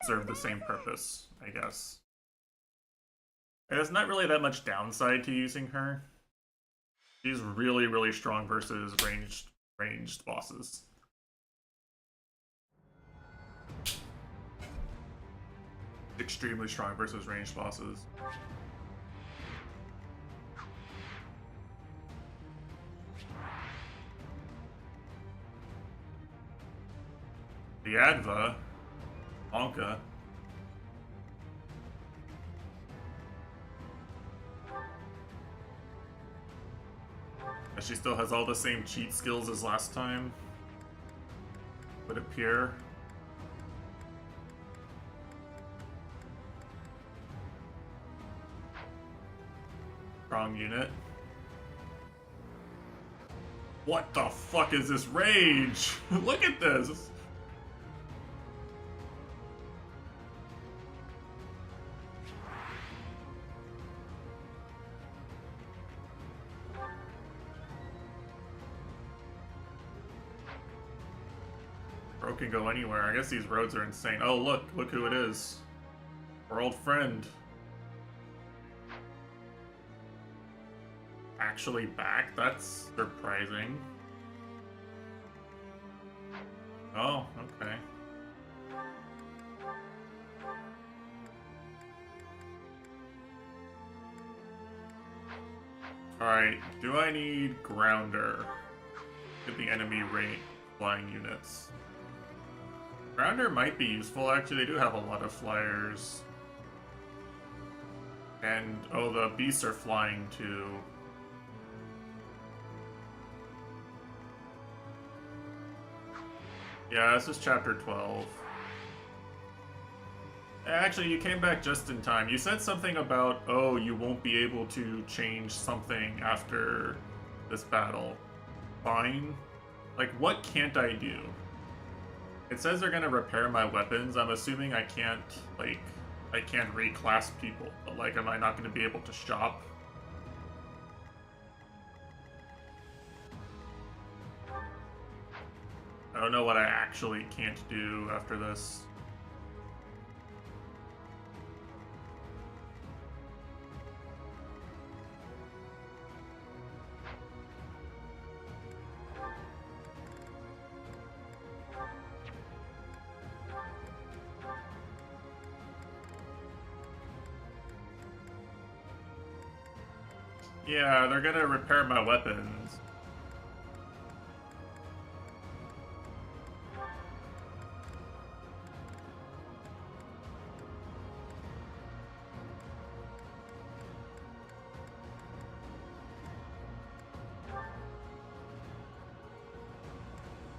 Serve the same purpose, I guess. And there's not really that much downside to using her. She's really, really strong versus ranged bosses. Extremely strong versus ranged bosses. The Adva, Anka. She still has all the same cheat skills as last time. Would appear. Strong unit. What the fuck is this rage? Look at this! Bro can go anywhere. I guess these roads are insane. Oh, look who it is. Our old friend. Actually back? That's surprising. Oh, okay. Alright, do I need Grounder? Get the enemy rate flying units. Grounder might be useful, actually. They do have a lot of flyers. And, oh, the beasts are flying too. Yeah, this is chapter 12. Actually, you came back just in time. You said something about, oh, you won't be able to change something after this battle. Fine. Like, what can't I do? It says they're gonna repair my weapons. I'm assuming I can't, like, I can't reclass people. But, like, am I not gonna be able to shop? I don't know what I actually can't do after this. Yeah, they're gonna repair my weapons.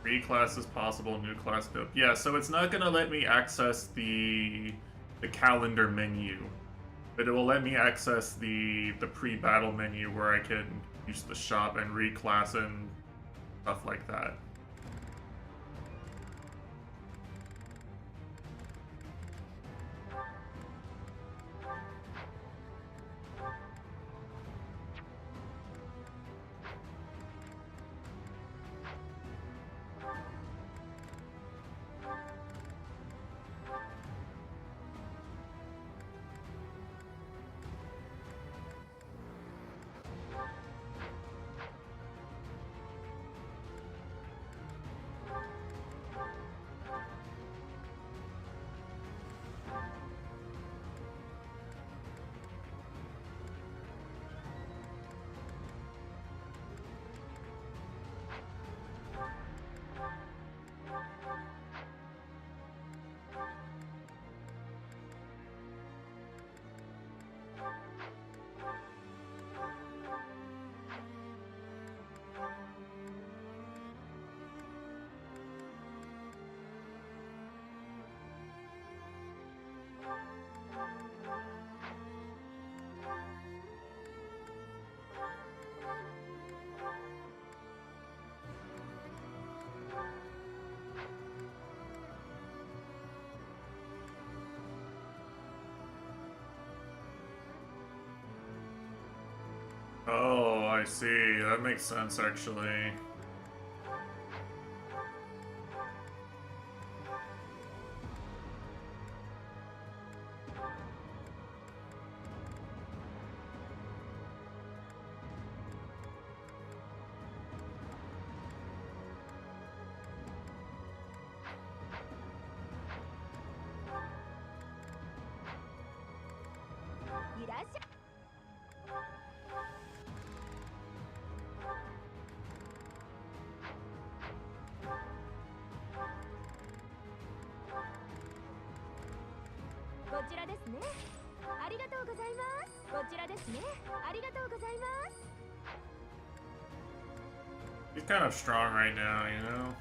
Reclass is possible, new class dope. Yeah, so it's not gonna let me access the calendar menu, but it will let me access the pre-battle menu where I can use the shop and reclass and stuff like that. Oh, I see. That makes sense, actually. He's kind of strong right now, you know?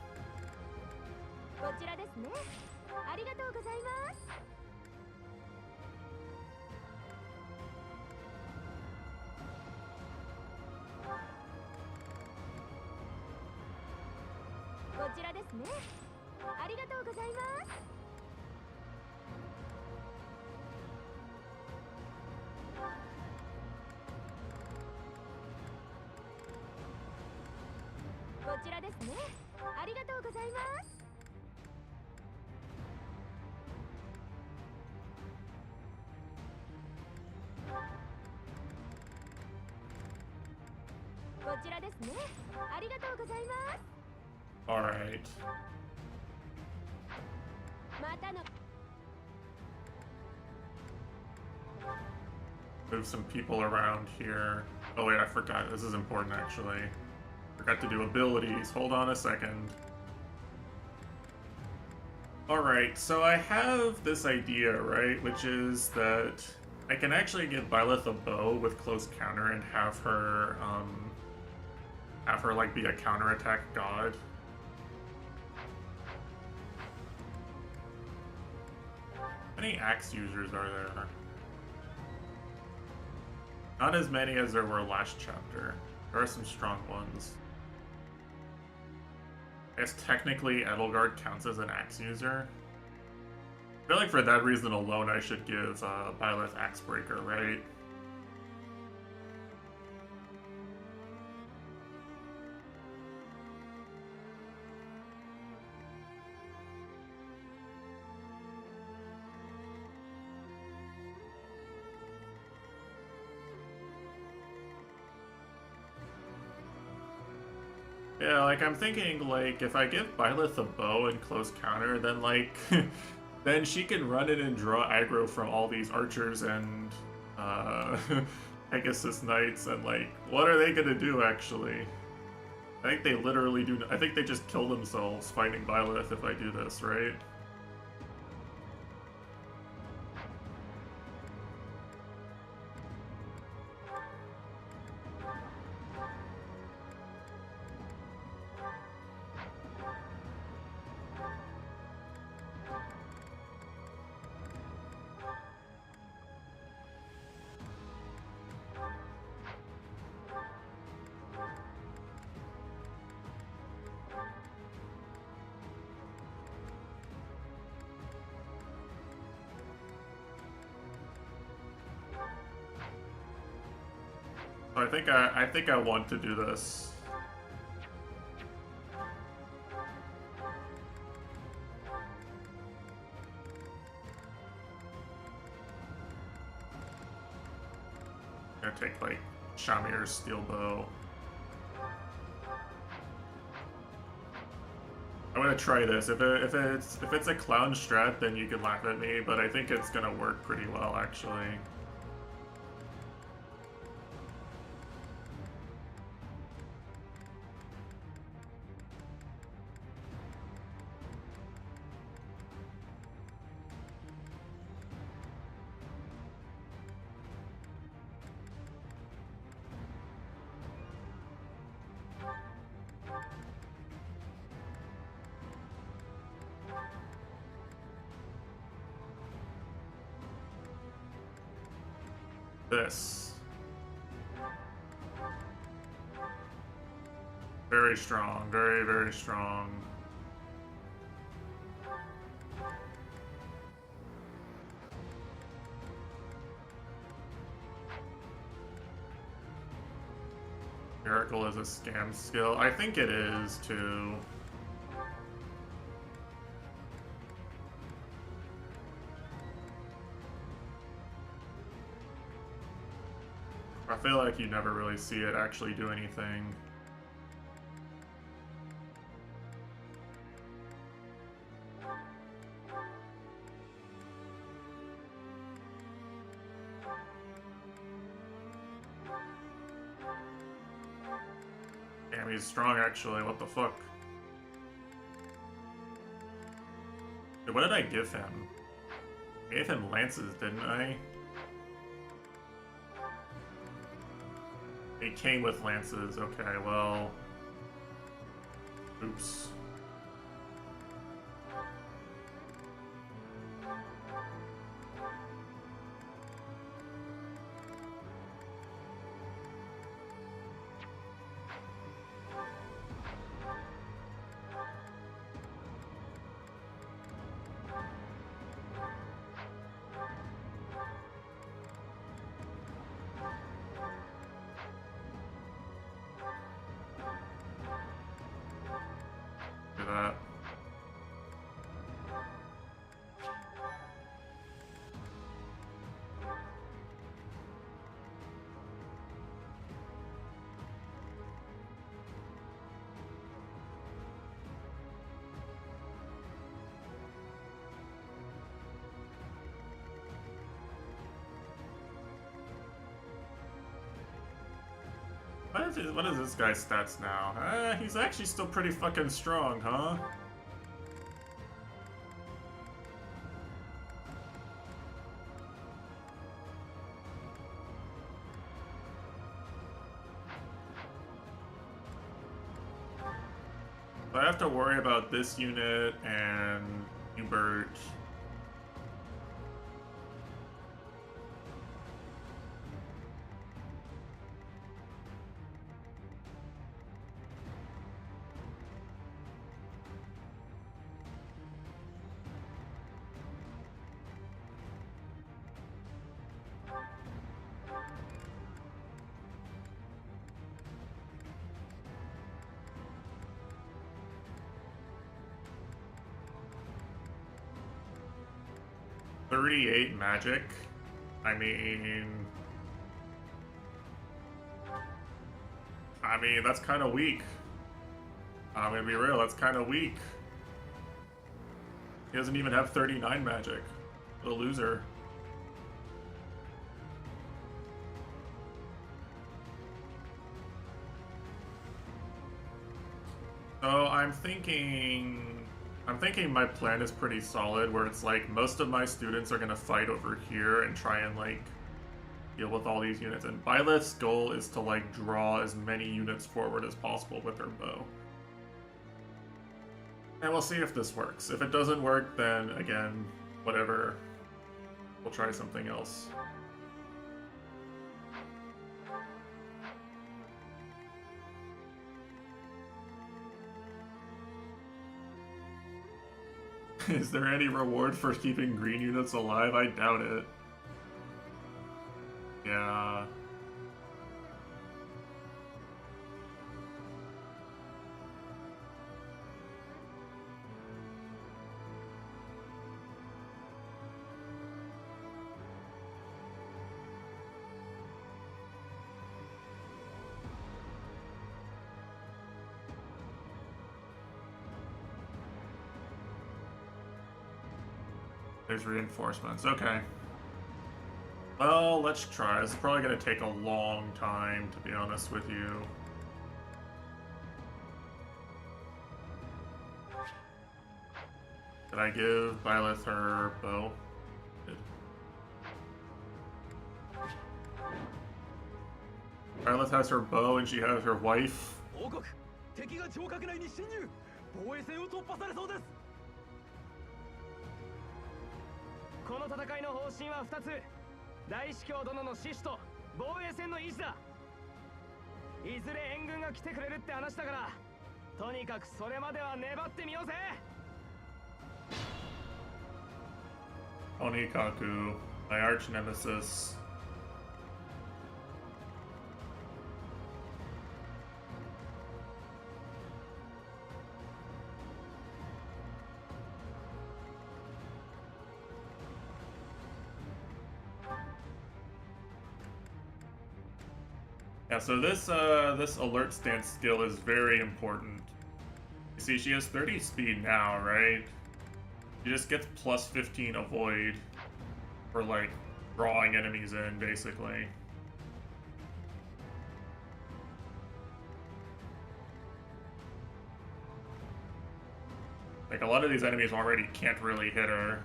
Alright. Move some people around here. Oh wait, I forgot. This is important actually. Forgot to do abilities. Hold on a second. Alright, so I have this idea, right? Which is that I can actually give Byleth a bow with close counter and have her like be a counterattack god. How many axe users are there? Not as many as there were last chapter. There are some strong ones. I guess technically Edelgard counts as an axe user. I feel like for that reason alone I should give Byleth Axebreaker, right? Yeah, like, I'm thinking, like, if I give Byleth a bow and close counter, then, like, then she can run in and draw aggro from all these archers and, Pegasus Knights, and, like, what are they gonna do, actually? I think they literally do. I think they just kill themselves fighting Byleth if I do this, right? I think I want to do this. I'm gonna take like Shamir's steel bow. I'm gonna try this. If it's a clown strat, then you can laugh at me, but I think it's gonna work pretty well actually. This. Very strong, very, very strong. Miracle is a scam skill. I think it is too. I feel like you never really see it actually do anything. Damn, he's strong actually, what the fuck? Dude, what did I give him? I gave him lances, didn't I? It came with lances, okay, well... Oops. Do that. What is this guy's stats now? He's actually still pretty fucking strong, huh? So I have to worry about this unit and Hubert. .38 magic. I mean, that's kind of weak. I'm gonna be real, that's kind of weak. He doesn't even have 39 magic. What a loser. So I'm thinking my plan is pretty solid, where it's like most of my students are gonna fight over here and try and like deal with all these units. And Byleth's goal is to like draw as many units forward as possible with her bow. And we'll see if this works. If it doesn't work, then again, whatever. We'll try something else. Is there any reward for keeping green units alive? I doubt it. Yeah. There's reinforcements, okay. Well, let's try. This is probably going to take a long time, to be honest with you. Did I give Byleth her bow? Good. Byleth has her bow and she has her wife. この戦いの方針は2つ。大司教殿の死守と防衛線の維持だ。いずれ援軍が来てくれるって話だから、とにかくそれまでは粘ってみようぜ。Onikaku, my arch nemesis. Yeah, so this alert stance skill is very important. You see, she has 30 speed now, right? She just gets plus 15 avoid for like drawing enemies in, basically. Like a lot of these enemies already can't really hit her.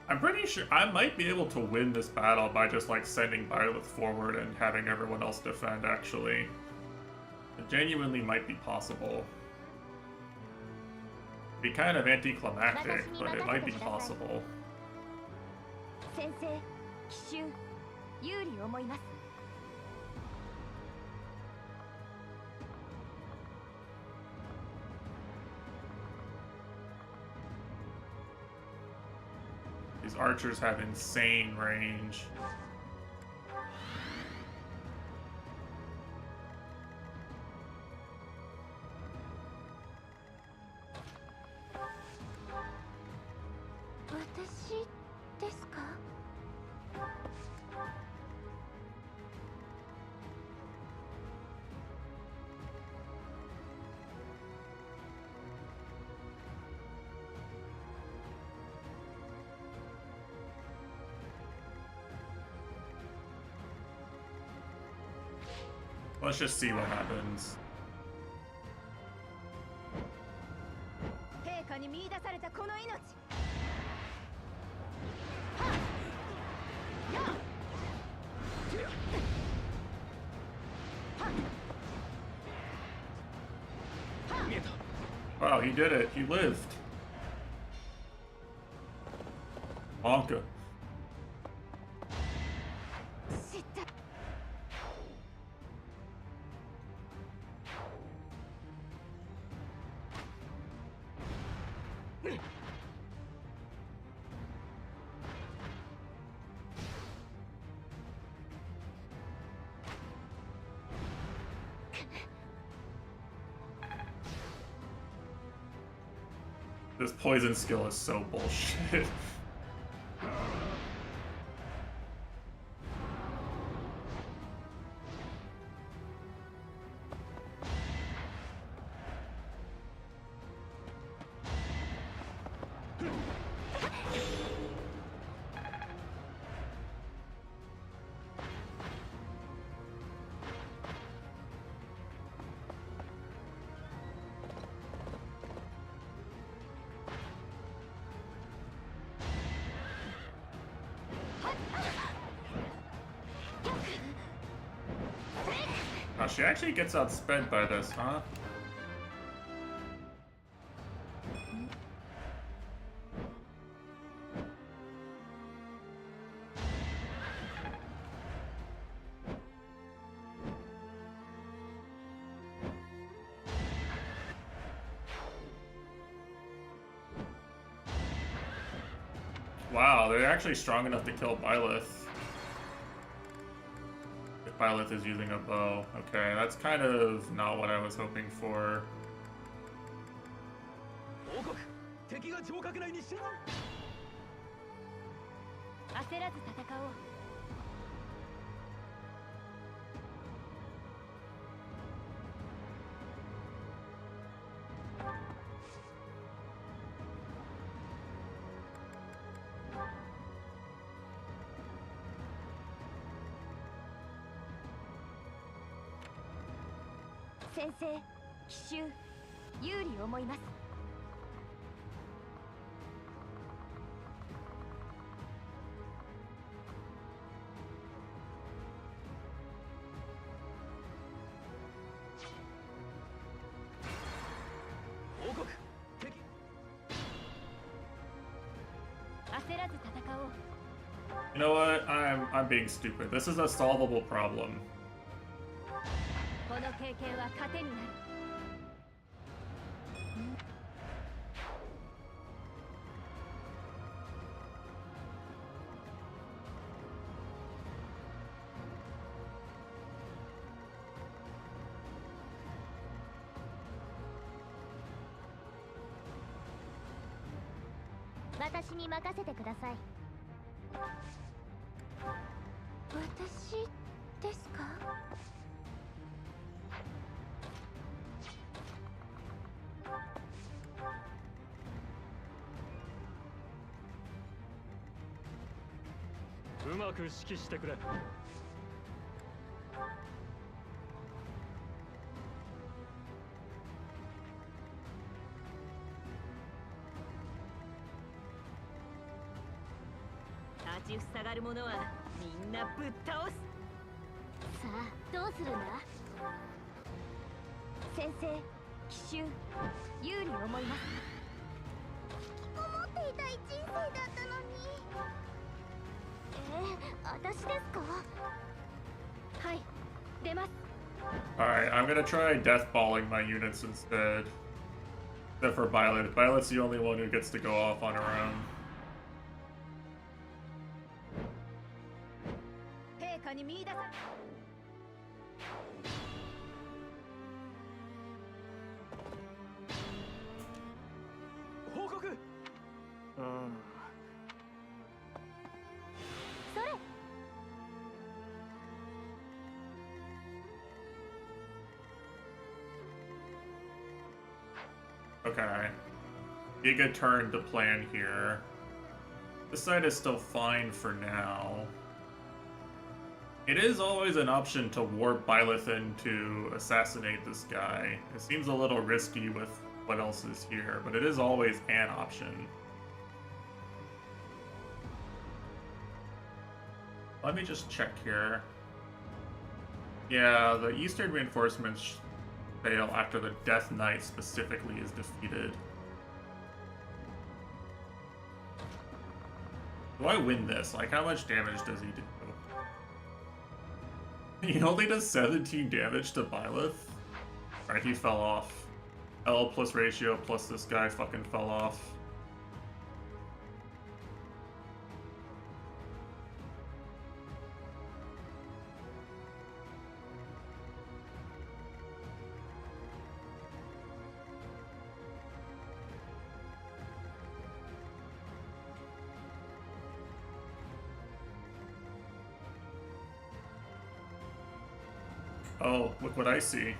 I'm pretty sure I might be able to win this battle by just like sending Byleth forward and having everyone else defend, actually. It genuinely might be possible. Be kind of anticlimactic, but it might be possible. 先生、奇襲、有利思います。 These archers have insane range. Let's just see what happens. 陛下に見出されたこの命。 Wow, he did it. He lived. Bonka. This poison skill is so bullshit. Oh, she actually gets outsped by this, huh? Wow, they're actually strong enough to kill Byleth. If Byleth is using a bow. Okay, that's kind of not what I was hoping for. 報告、敵が城郭内に侵入。焦らず戦おう。先生、奇襲有利思います。報告敵。焦らず戦おう。 You know what? I'm being stupid. This is a solvable problem. この経験は糧になる。私に任せてください。私ですか？うまく指揮してくれ。立ちふさがる者はみんなぶっ倒す。さあ、どうするんだ？先生、奇襲有利思います。引きこもっていたい人生だったのに。私ですか？はい、出ます。 Alright, I'm gonna try deathballing my units instead. Except for Violet. Violet's the only one who gets to go off on her own. 陛下に見出され。報告。それ。Okay. Giga turn to plan here. This side is still fine for now. It is always an option to warp Bylithin to assassinate this guy. It seems a little risky with what else is here, but it is always an option. Let me just check here. Yeah, the Eastern reinforcements fail after the Death Knight specifically is defeated. Do I win this? Like, how much damage does he do? He only does 17 damage to Byleth? Alright, he fell off. L plus ratio plus this guy fucking fell off. Oh, look what I see.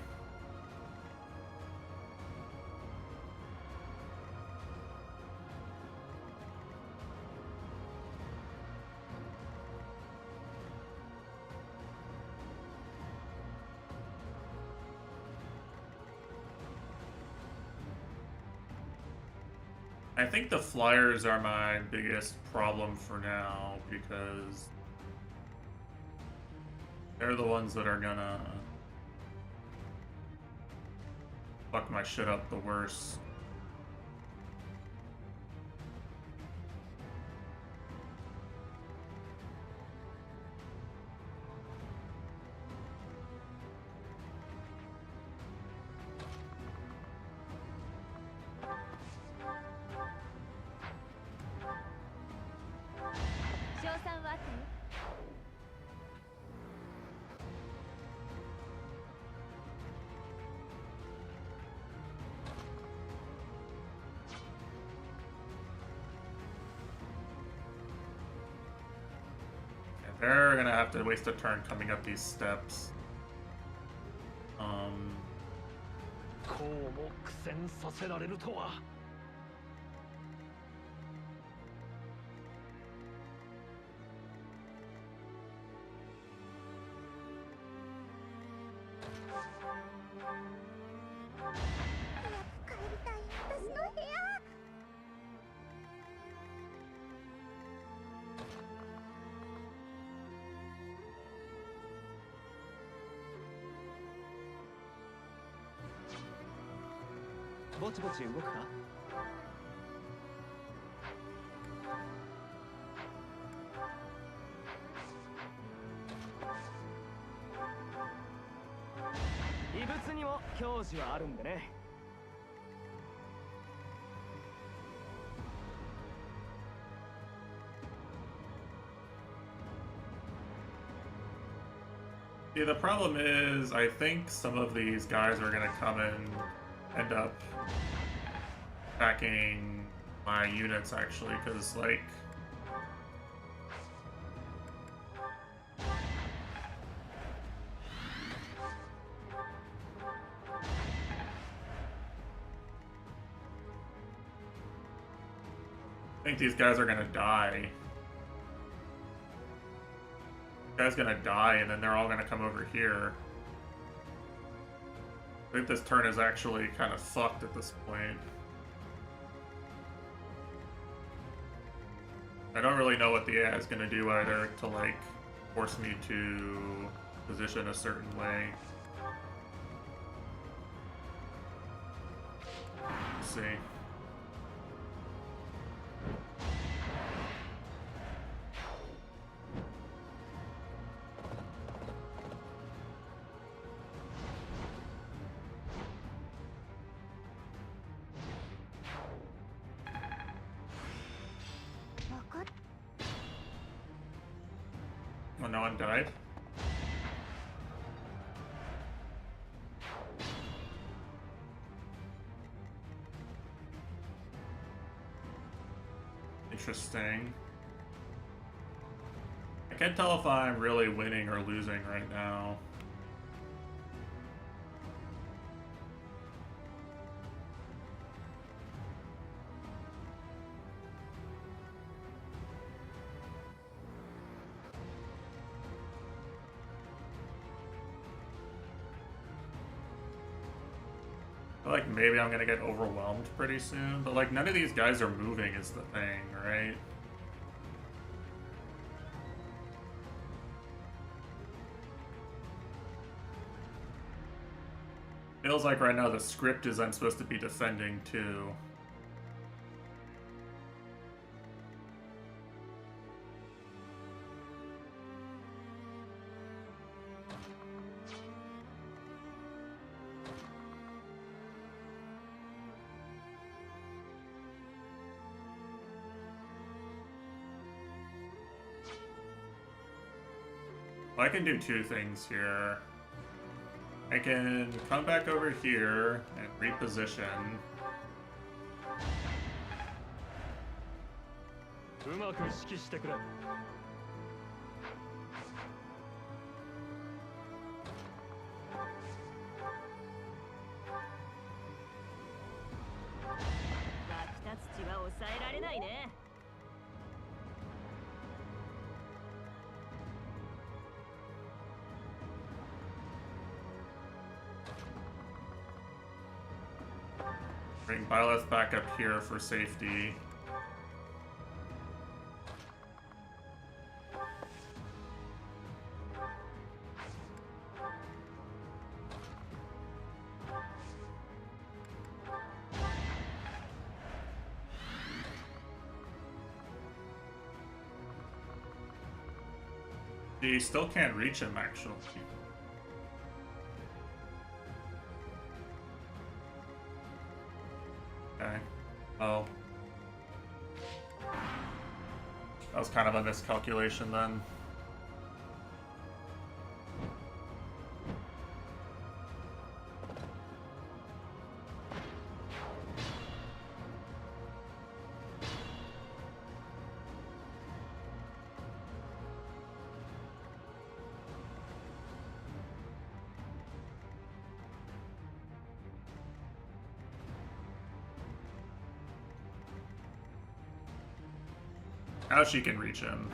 I think the flyers are my biggest problem for now because they're the ones that are gonna fuck my shit up the worst. They're gonna have to waste a turn coming up these steps. こうも苦戦させられるとは。ぼちぼち動くか。異物にも矜持はあるんでね。Yeah, the problem is, I think some of these guys are gonna come and end up attacking my units, actually, because, like... I think these guys are gonna die. Guy's gonna die, and then they're all gonna come over here. I think this turn is actually kind of fucked at this point. I don't really know what the AI is gonna do either to, like, force me to position a certain way. Let's see. Oh, no one died? Interesting. I can't tell if I'm really winning or losing right now. I feel like maybe I'm gonna get overwhelmed pretty soon, but like none of these guys are moving is the thing, right? Feels like right now the script is I'm supposed to be defending too. I can do two things here. I can come back over here and reposition. Bring Byleth back up here for safety. You still can't reach him, actually. Okay. Oh. That was kind of a miscalculation then. Now she can reach him.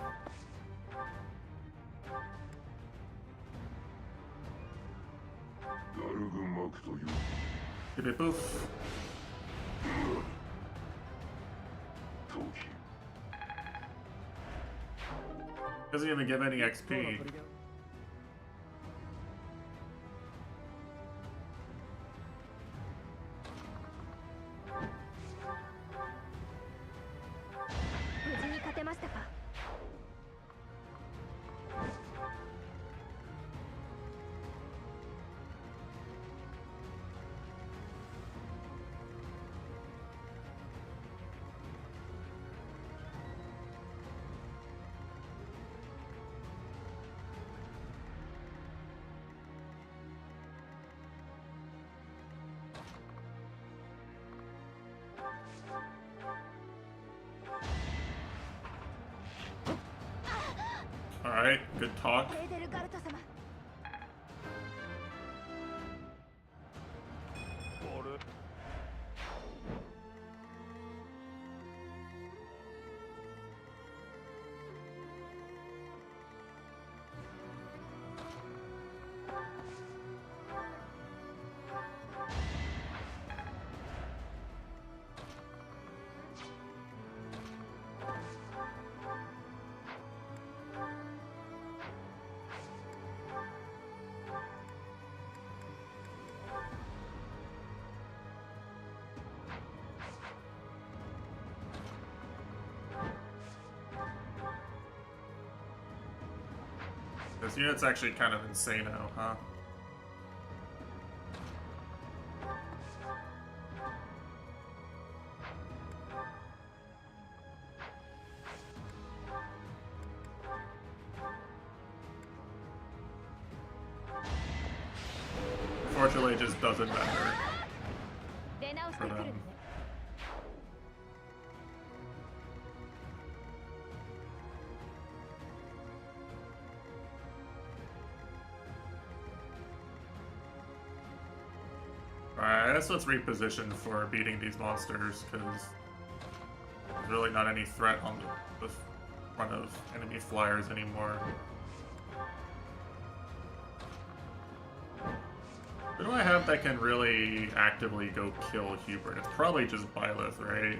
Beep, beep, poof. Doesn't even give any XP. ましたか。 Alright, good talk. エーデルガルト様。 This unit's actually kind of insane now, huh? Unfortunately, it just doesn't matter 出直して for くる them. のね。 Alright, I guess let's reposition for beating these monsters, because there's really not any threat on the front of enemy flyers anymore. Who do I have that can really actively go kill Hubert? It's probably just Byleth, right?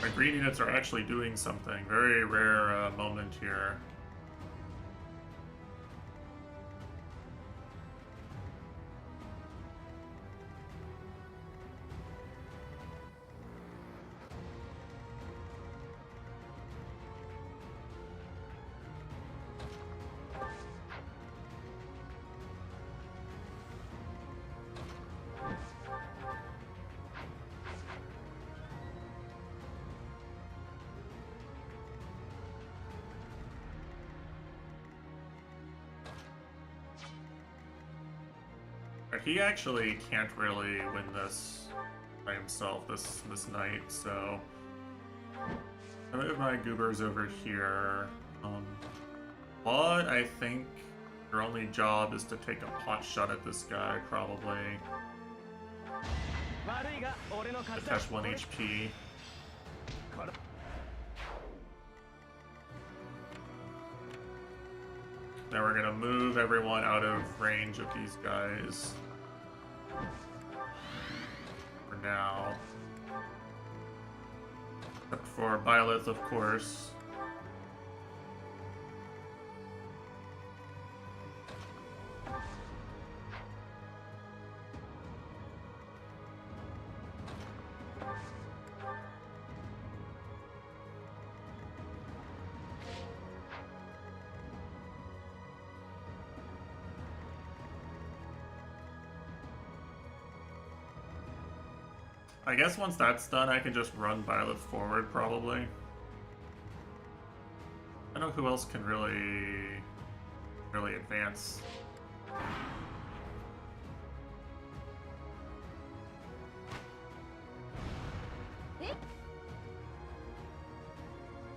My green units are actually doing something. Very rare moment here. He actually can't really win this by himself this night, so I move my goobers over here. Claude, I think your only job is to take a pot shot at this guy, probably. Attach 1 HP. Now we're gonna move everyone out of range of these guys. For now. Except for Byleth, of course. I guess once that's done, I can just run Byleth forward, probably. I don't know who else can really advance.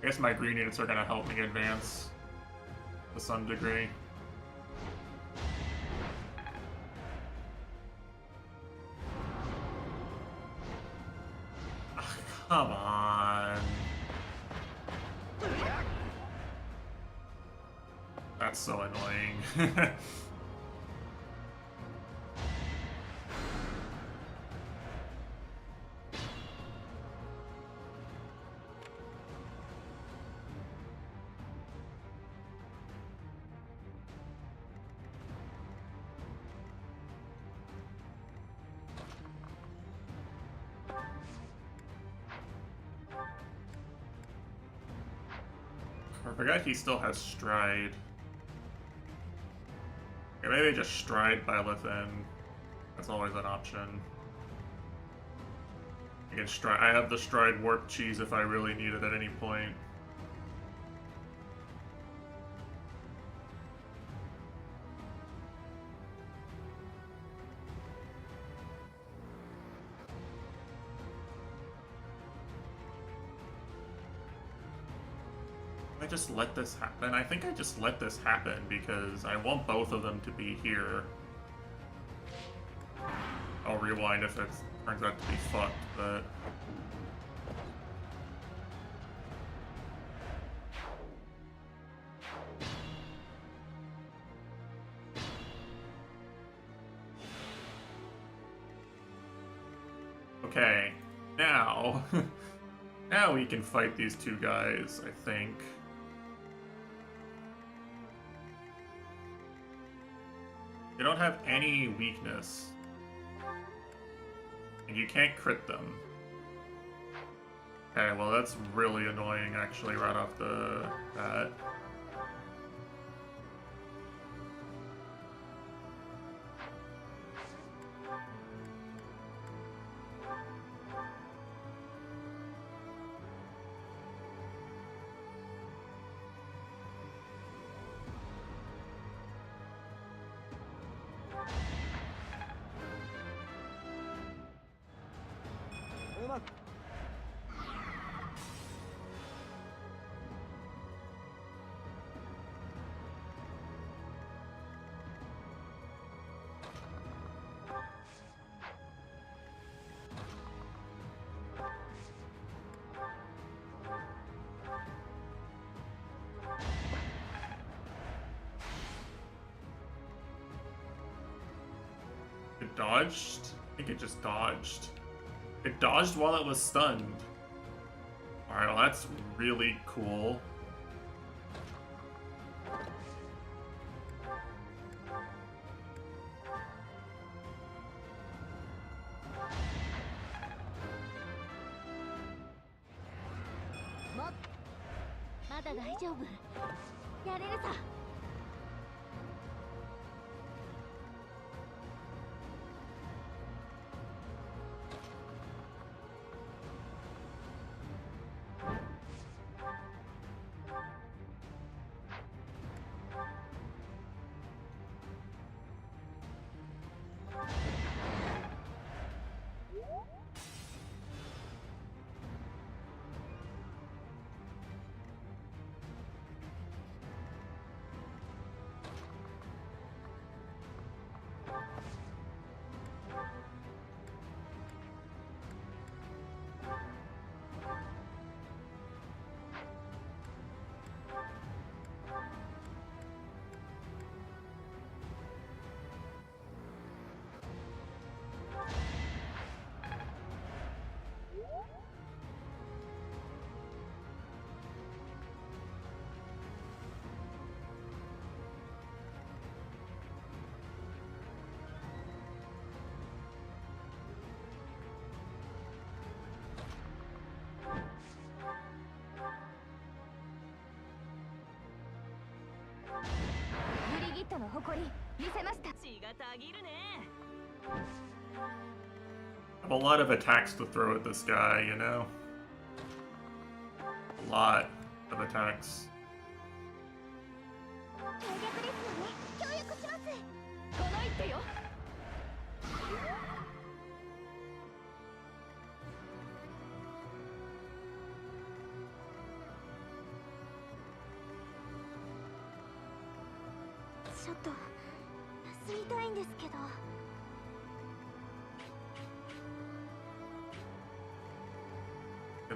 I guess my green units are gonna help me advance to some degree. Come on. That's so annoying. I forgot he still has stride. Okay, maybe just stride Byleth in. That's always an option. I can stride. I have the stride warp cheese if I really need it at any point. I just let this happen. I think I just let this happen because I want both of them to be here. I'll rewind if it turns out to be fucked, but... Okay, now... now we can fight these two guys, I think. They don't have any weakness. And you can't crit them. Okay, well that's really annoying actually right off the bat. It dodged? I think it just dodged. It dodged while it was stunned. Alright, well that's really cool. I have a lot of attacks to throw at this guy, you know? A lot of attacks.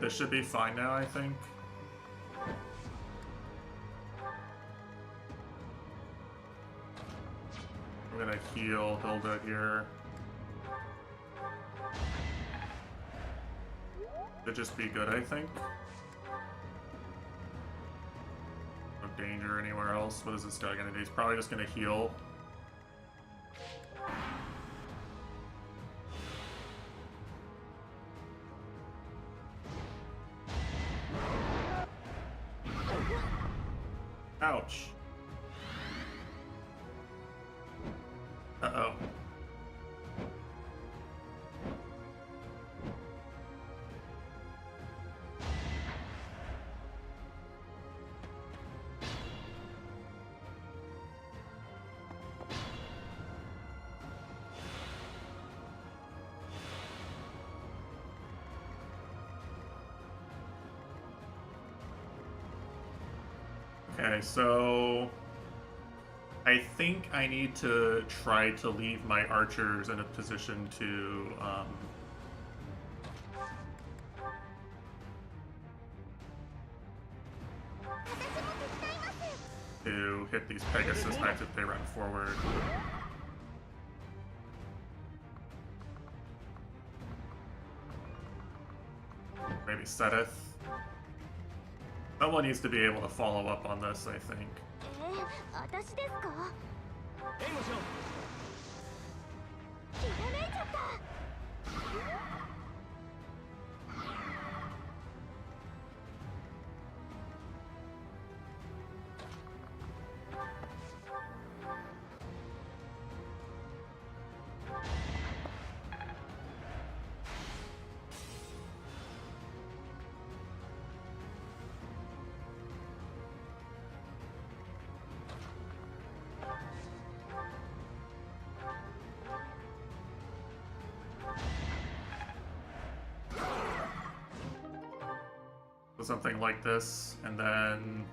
This should be fine now, I think. I'm gonna heal Hilda here. Should just be good, I think. No danger anywhere else. What is this guy gonna do? He's probably just gonna heal. Ouch. Uh-oh. Okay, so I think I need to try to leave my archers in a position to hit these Pegasus knights if they run forward. Maybe Seteth. Someone needs to be able to follow up on this, I think. 私ですか？援護しろ。ひらめいちゃった。So something like this, and then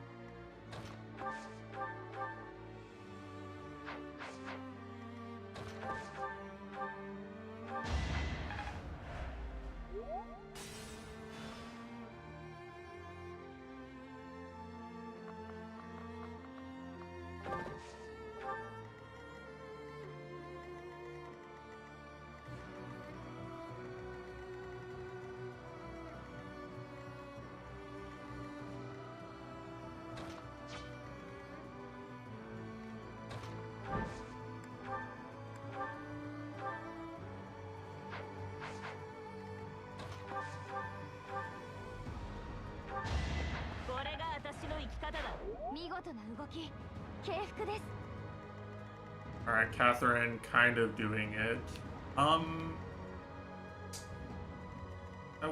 alright, Catherine kind of doing it. I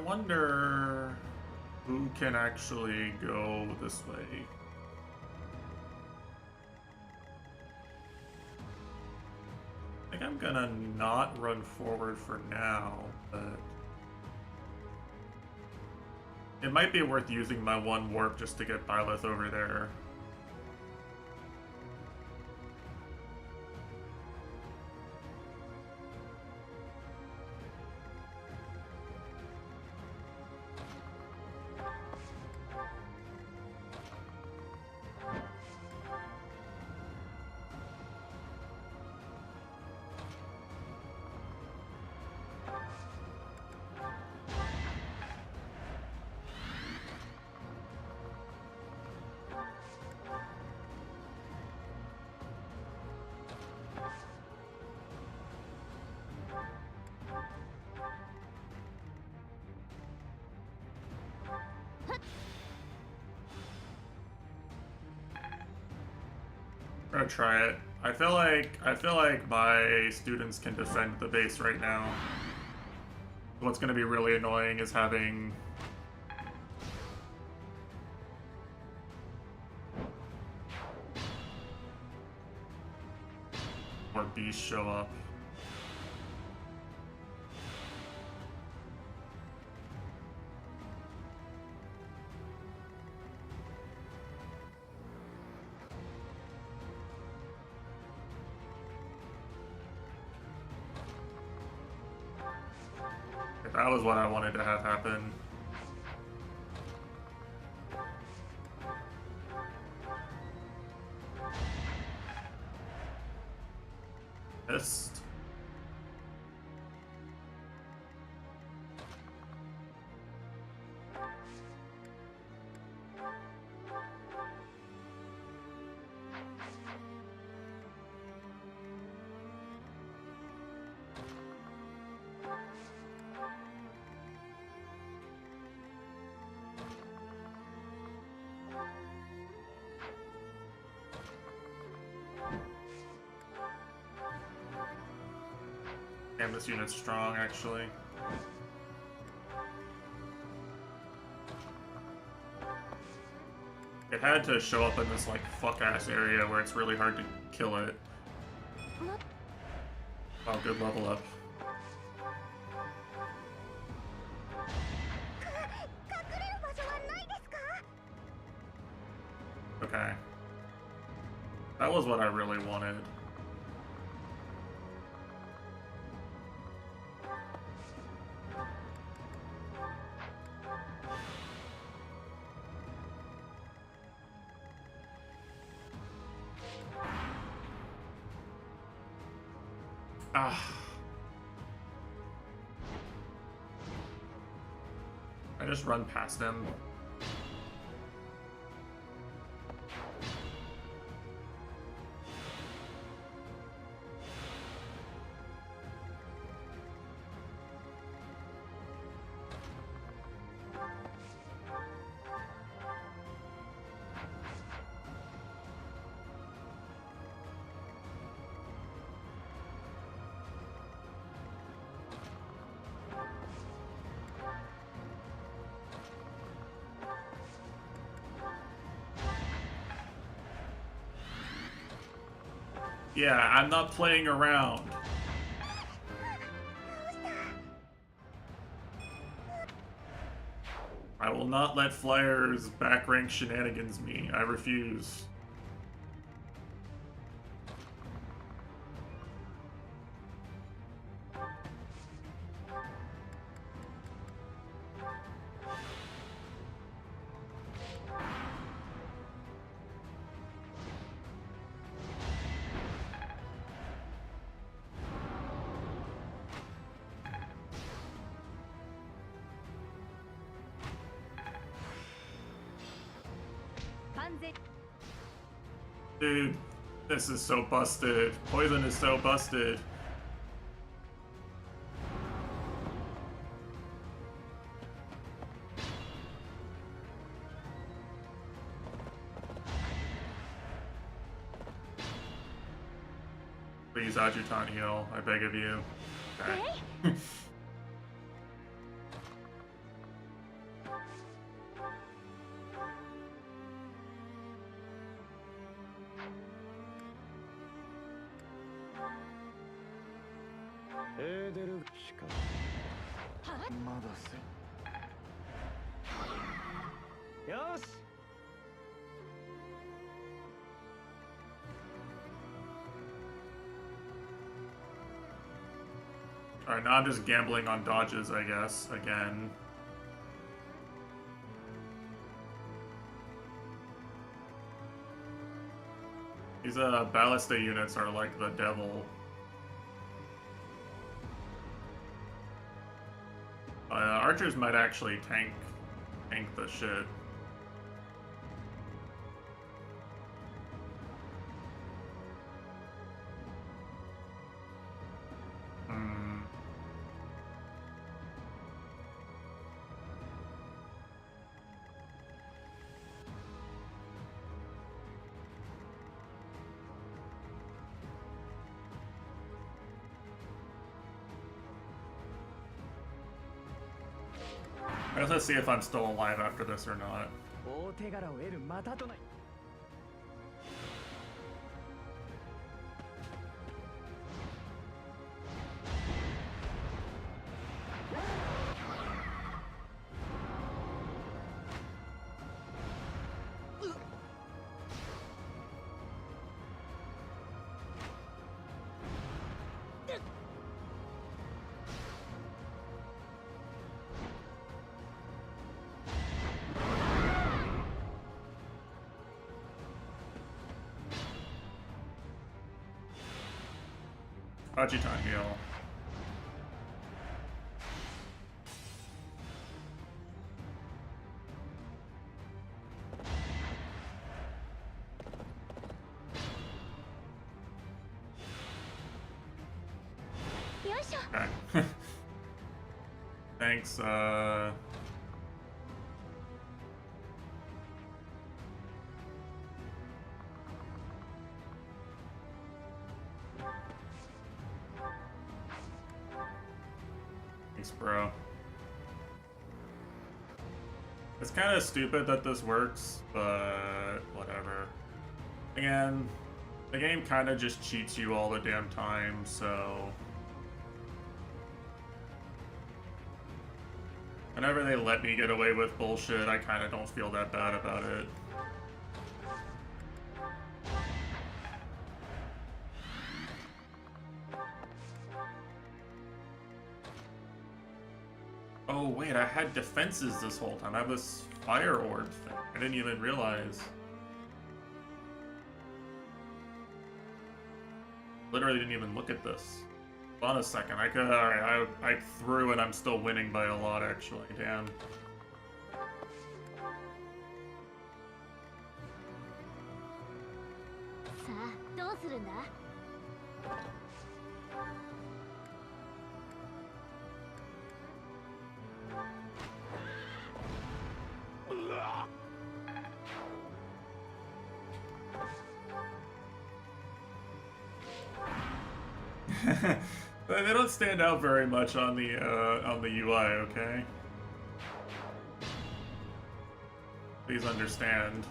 wonder who can actually go this way. I think I'm gonna not run forward for now, but it might be worth using my one warp just to get Byleth over there. I'm gonna try it. I feel like my students can defend the base right now. What's gonna be really annoying is having more beasts show up. That was what I wanted to have happen. Missed. Damn, this unit's strong, actually. It had to show up in this, like, fuck-ass area where it's really hard to kill it. Oh, good level up. Okay. That was what I really wanted. Ah. I just run past him. Yeah, I'm not playing around. I will not let flyers back rank shenanigans me. I refuse. Dude, this is so busted. Poison is so busted. Please, Adjutant heal. I beg of you. Okay. Alright, now I'm just gambling on dodges, I guess, again. These ballista units are like the devil. Archers might actually tank the shit. Let's see if I'm still alive after this or not. Bajitan heal. Okay. Thanks, Thanks, bro. It's kind of stupid that this works, but whatever. Again, the game kind of just cheats you all the damn time, so... Whenever they let me get away with bullshit, I kind of don't feel that bad about it. Oh wait, I had defenses this whole time. I have this fire orb thing. I didn't even realize. Literally didn't even look at this. Hold on a second. I could. Alright, I threw and I'm still winning by a lot actually. Damn. They don't stand out very much on the UI, okay? Please understand.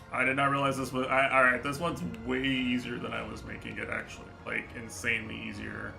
I did not realize this was. Alright, this one's way easier than I was making it, actually. Like, insanely easier.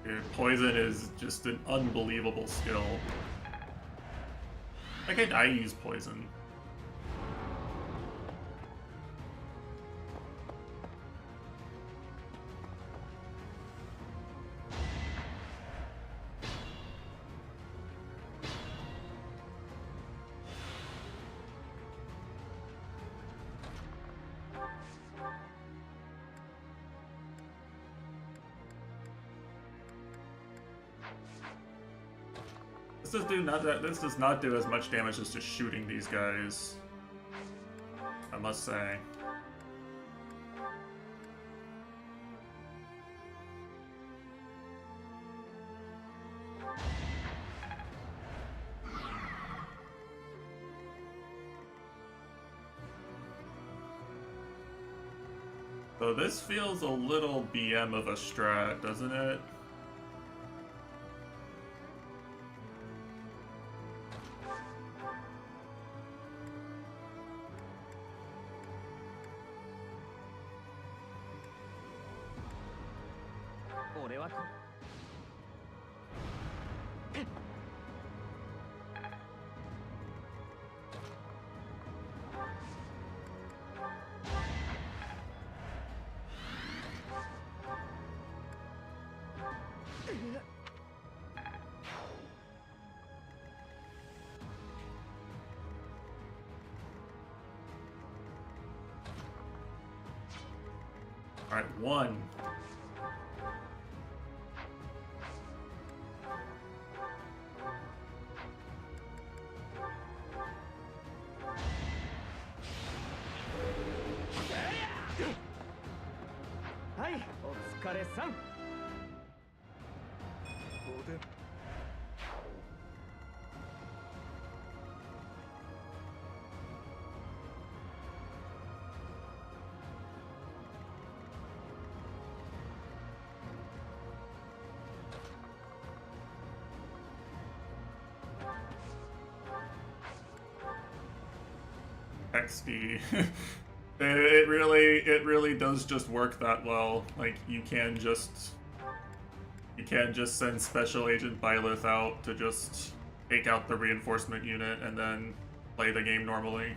Dude, poison is just an unbelievable skill. Why can't I use poison? This does not do as much damage as just shooting these guys, I must say. So this feels a little BM of a strat, doesn't it? Alright, 1.はい、お疲れさん。XD. it really does just work that well. Like you can just send Special Agent Byleth out to just take out the reinforcement unit and then play the game normally.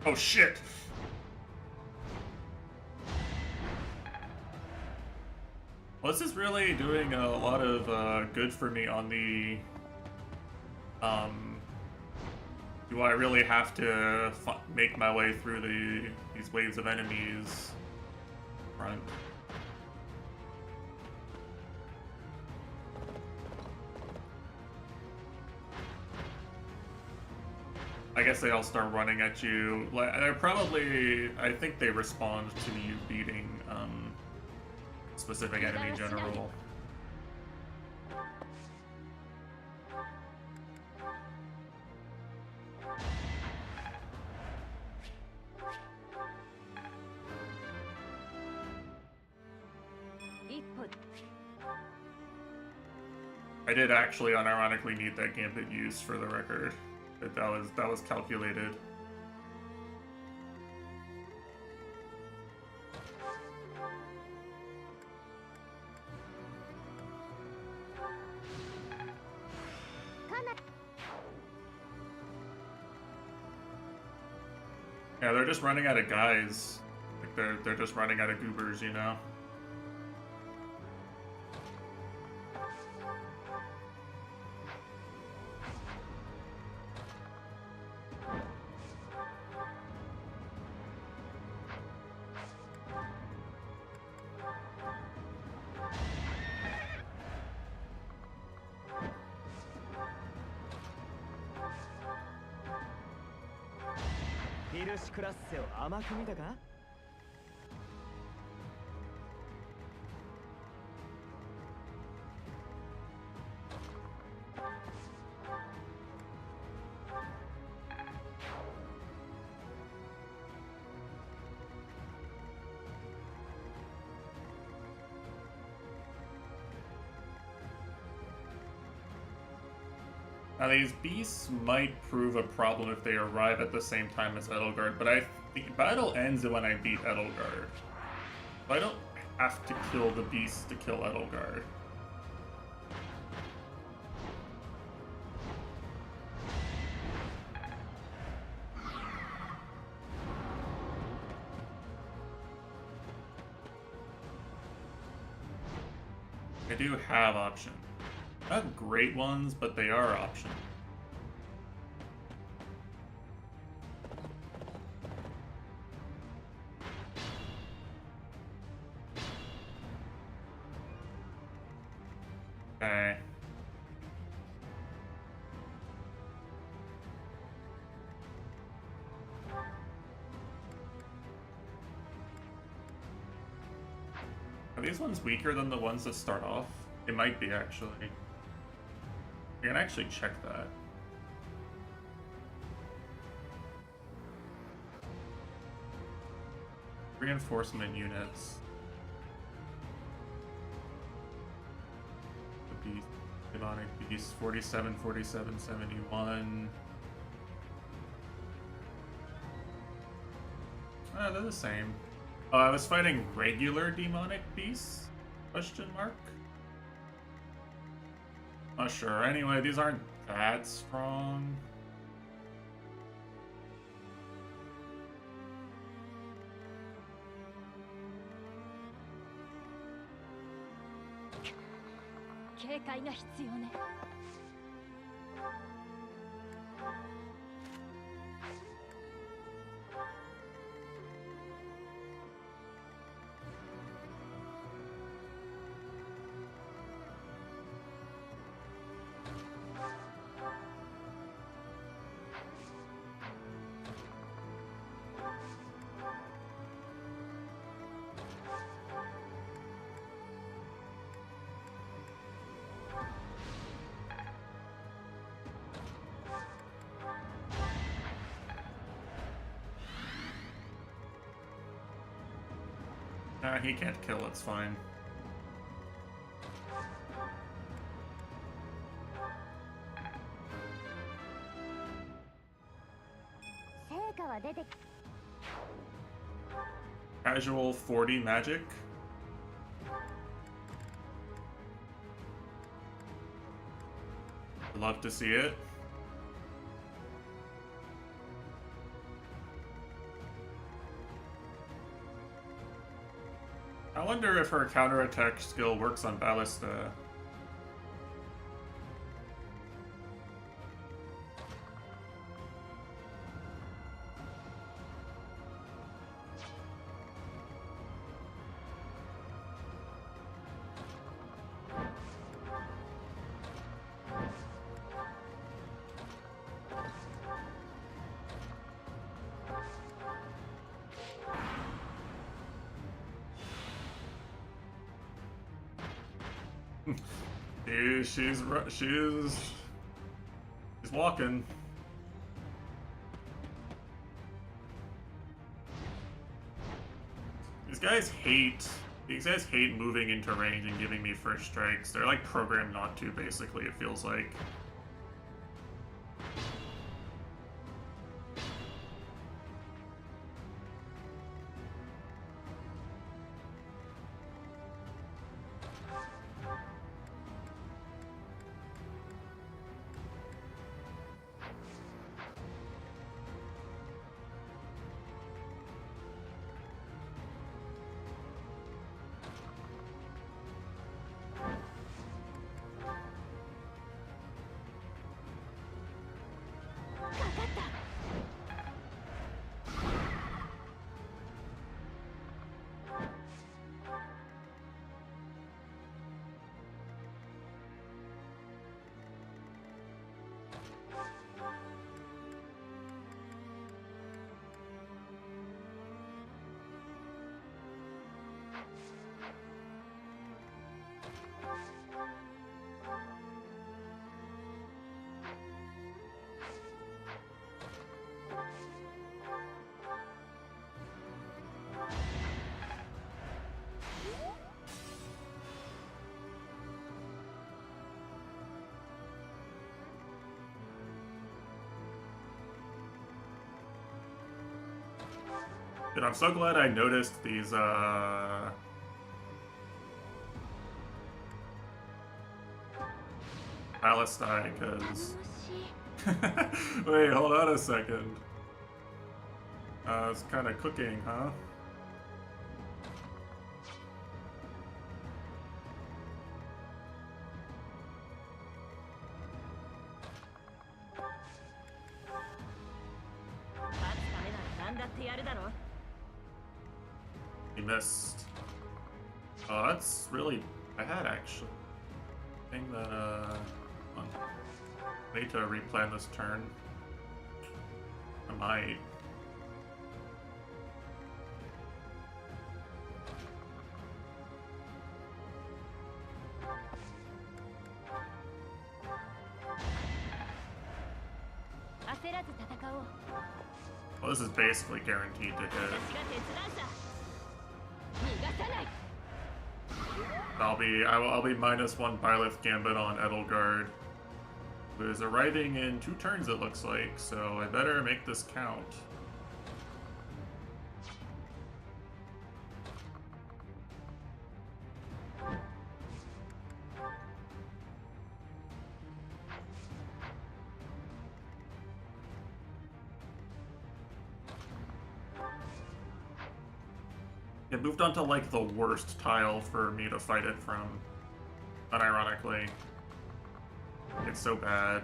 Oh shit! Well, this is really doing a lot of good for me on the do I really have to make my way through these waves of enemies front? I guess they all start running at you. I think they respond to you beating specific enemy general. I did actually unironically need that gambit used for the record. That was calculated. Yeah, they're just running out of guys. Like they're just running out of goobers, you know. Now these beasts might prove a problem if they arrive at the same time as Edelgard, but the battle ends when I beat Edelgard. So I don't have to kill the beasts to kill Edelgard. I do have options. Not great ones, but they are options. Okay. Are these ones weaker than the ones that start off? It might be, actually. You can actually check that. Reinforcement units. The beast, demonic beast, 47, 47, 71. They're the same. Oh, I was fighting regular demonic beasts? Question mark? Not sure. Anyway, these aren't that strong. He can't kill, it's fine. Casual 40 magic. I'd love to see it. I wonder if her counterattack skill works on Ballista. She's walking. These guys hate moving into range and giving me first strikes. They're like programmed not to, basically, it feels like. Dude, I'm so glad I noticed these, Palestine, because... Wait, hold on a second. It's kind of cooking, huh? He missed. Oh, that's really bad, actually. I think that, hold on. I need to replan this turn. I might. Well, this is basically guaranteed to hit. I'll be -1 Byleth Gambit on Edelgard, who is arriving in 2 turns, it looks like, so I better make this count. It moved on to like the worst tile for me to fight it from, unironically. It's so bad.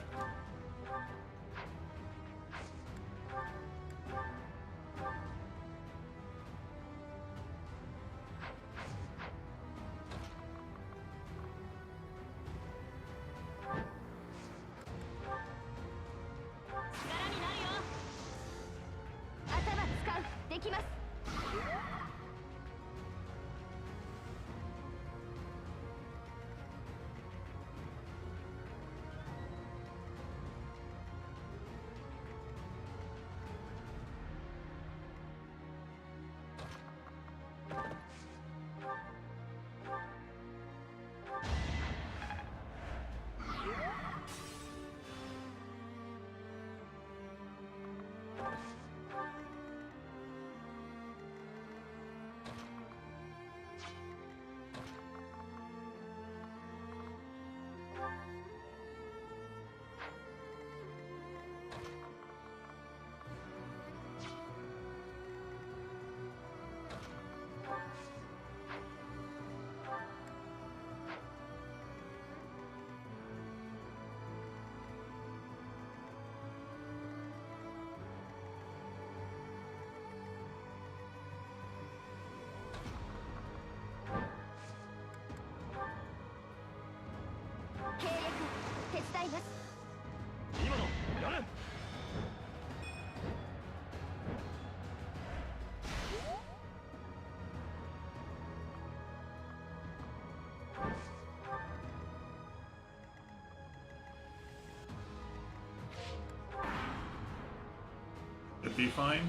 伝います。今のやれ。Should be fine.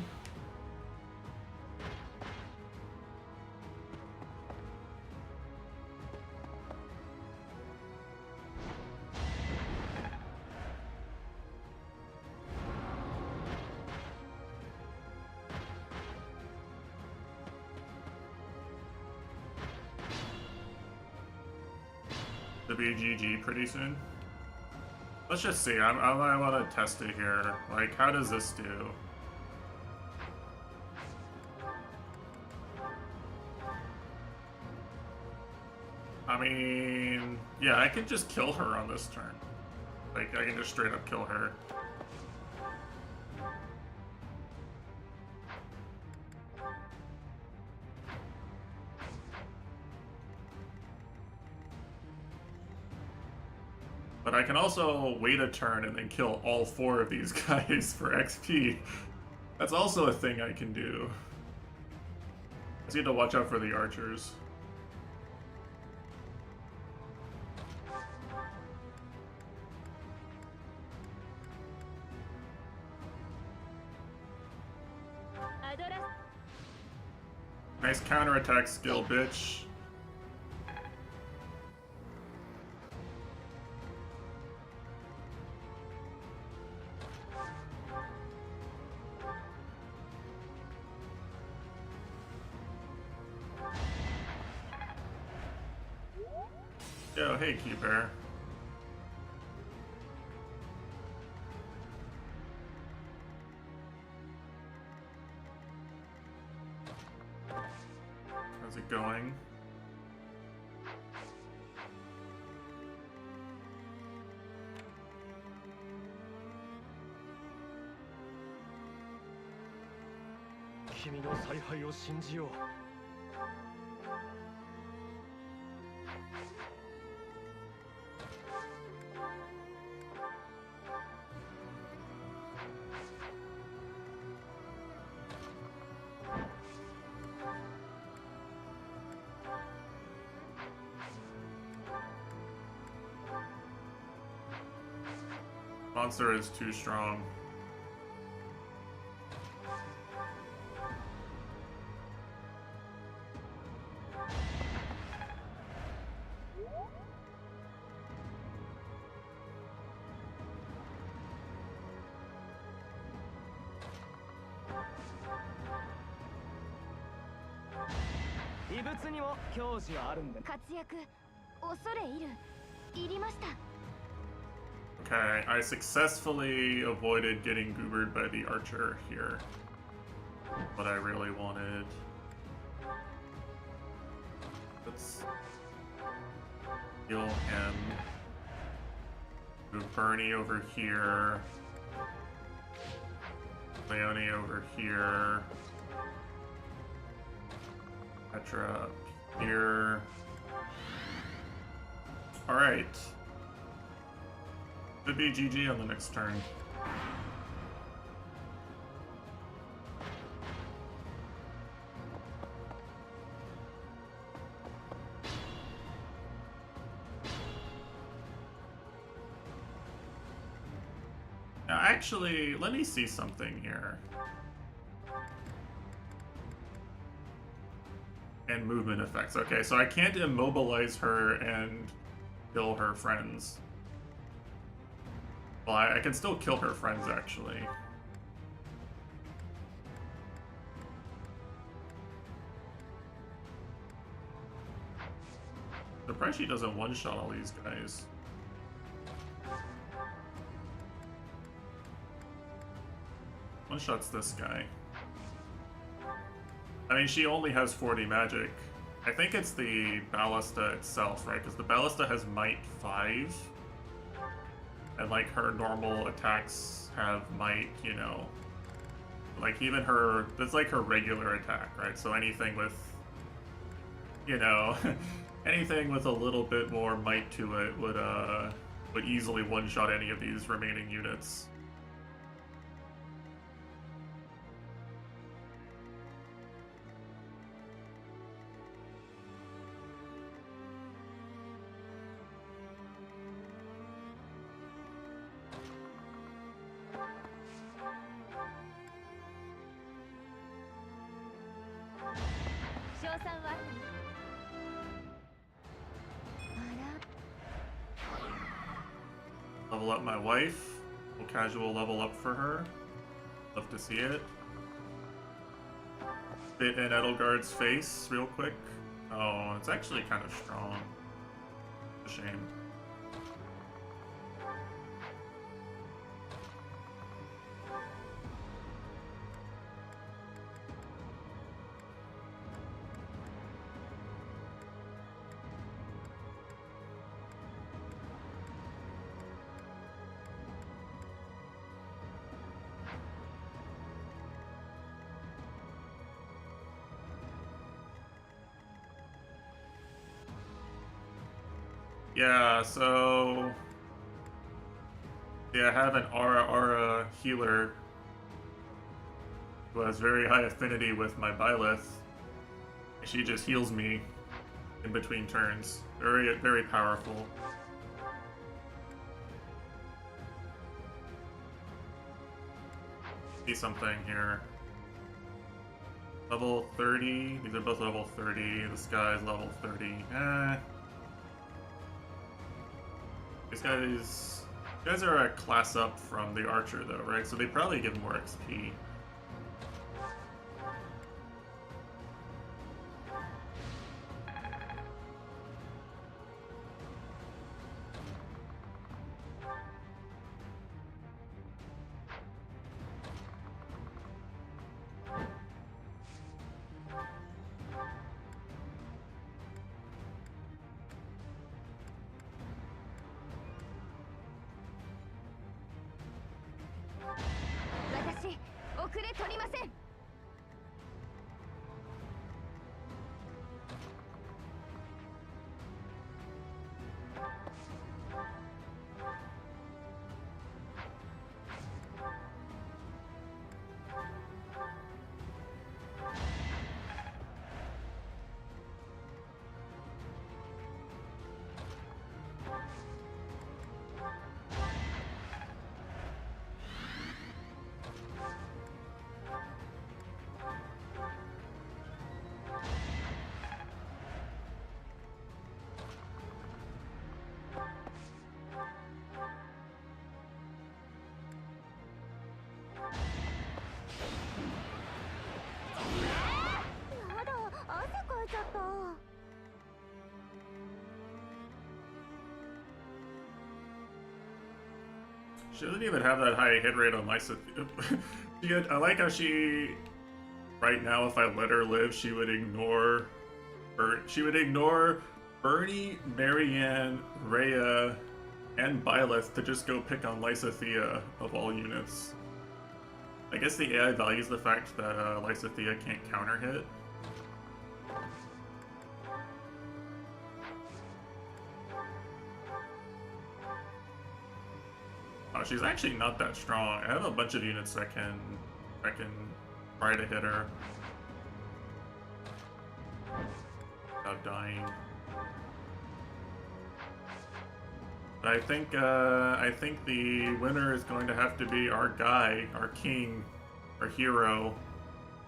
To be GG pretty soon. Let's just see. I want to test it here. Like, how does this do? I mean, yeah, I can just kill her on this turn. Like, I can just straight up kill her. But I can also wait a turn and then kill all 4 of these guys for XP. That's also a thing I can do. I just need to watch out for the archers. Nice counterattack skill, bitch. Yo, hey, Keeper. How's it going?君の采配を信じよう。Monster is too strong. Okay, I successfully avoided getting goobered by the archer here. What I really wanted. Let's heal him. Move Bernie over here. Leone over here. Petra up here. Alright. Should be GG on the next turn. Now, actually, let me see something here. And movement effects. Okay, so I can't immobilize her and kill her friends. Well, I can still kill her friends, actually. Surprised she doesn't one-shot all these guys. One-shots this guy. I mean, she only has 40 magic. I think it's the ballista itself, right? Because the ballista has might 5. And, like, her normal attacks have might, you know. Like, even her... That's, like, her regular attack, right? So anything with... You know... anything with a little bit more might to it would, would easily one-shot any of these remaining units. Level up my wife. We'll casual level up for her. Love to see it. Bit in Edelgard's face real quick. Oh, it's actually kind of strong. A shame. Yeah, so... Yeah, I have an Aura healer who has very high affinity with my Byleth. She just heals me in between turns. Very, very powerful. See something here. Level 30. These are both level 30. This guy's level 30. These guys are a class up from the archer though, right? So they probably give more XP. She doesn't even have that high hit rate on Lysa. I like how she, right now, if I let her live, she would ignore Bernie, Marianne, Rhea, and Byleth to just go pick on Lysithea of all units. I guess the AI values the fact that Lysithea can't counter hit. Oh, she's actually not that strong. I have a bunch of units that can try to hit her without dying. But I think the winner is going to have to be our guy, our king, our hero,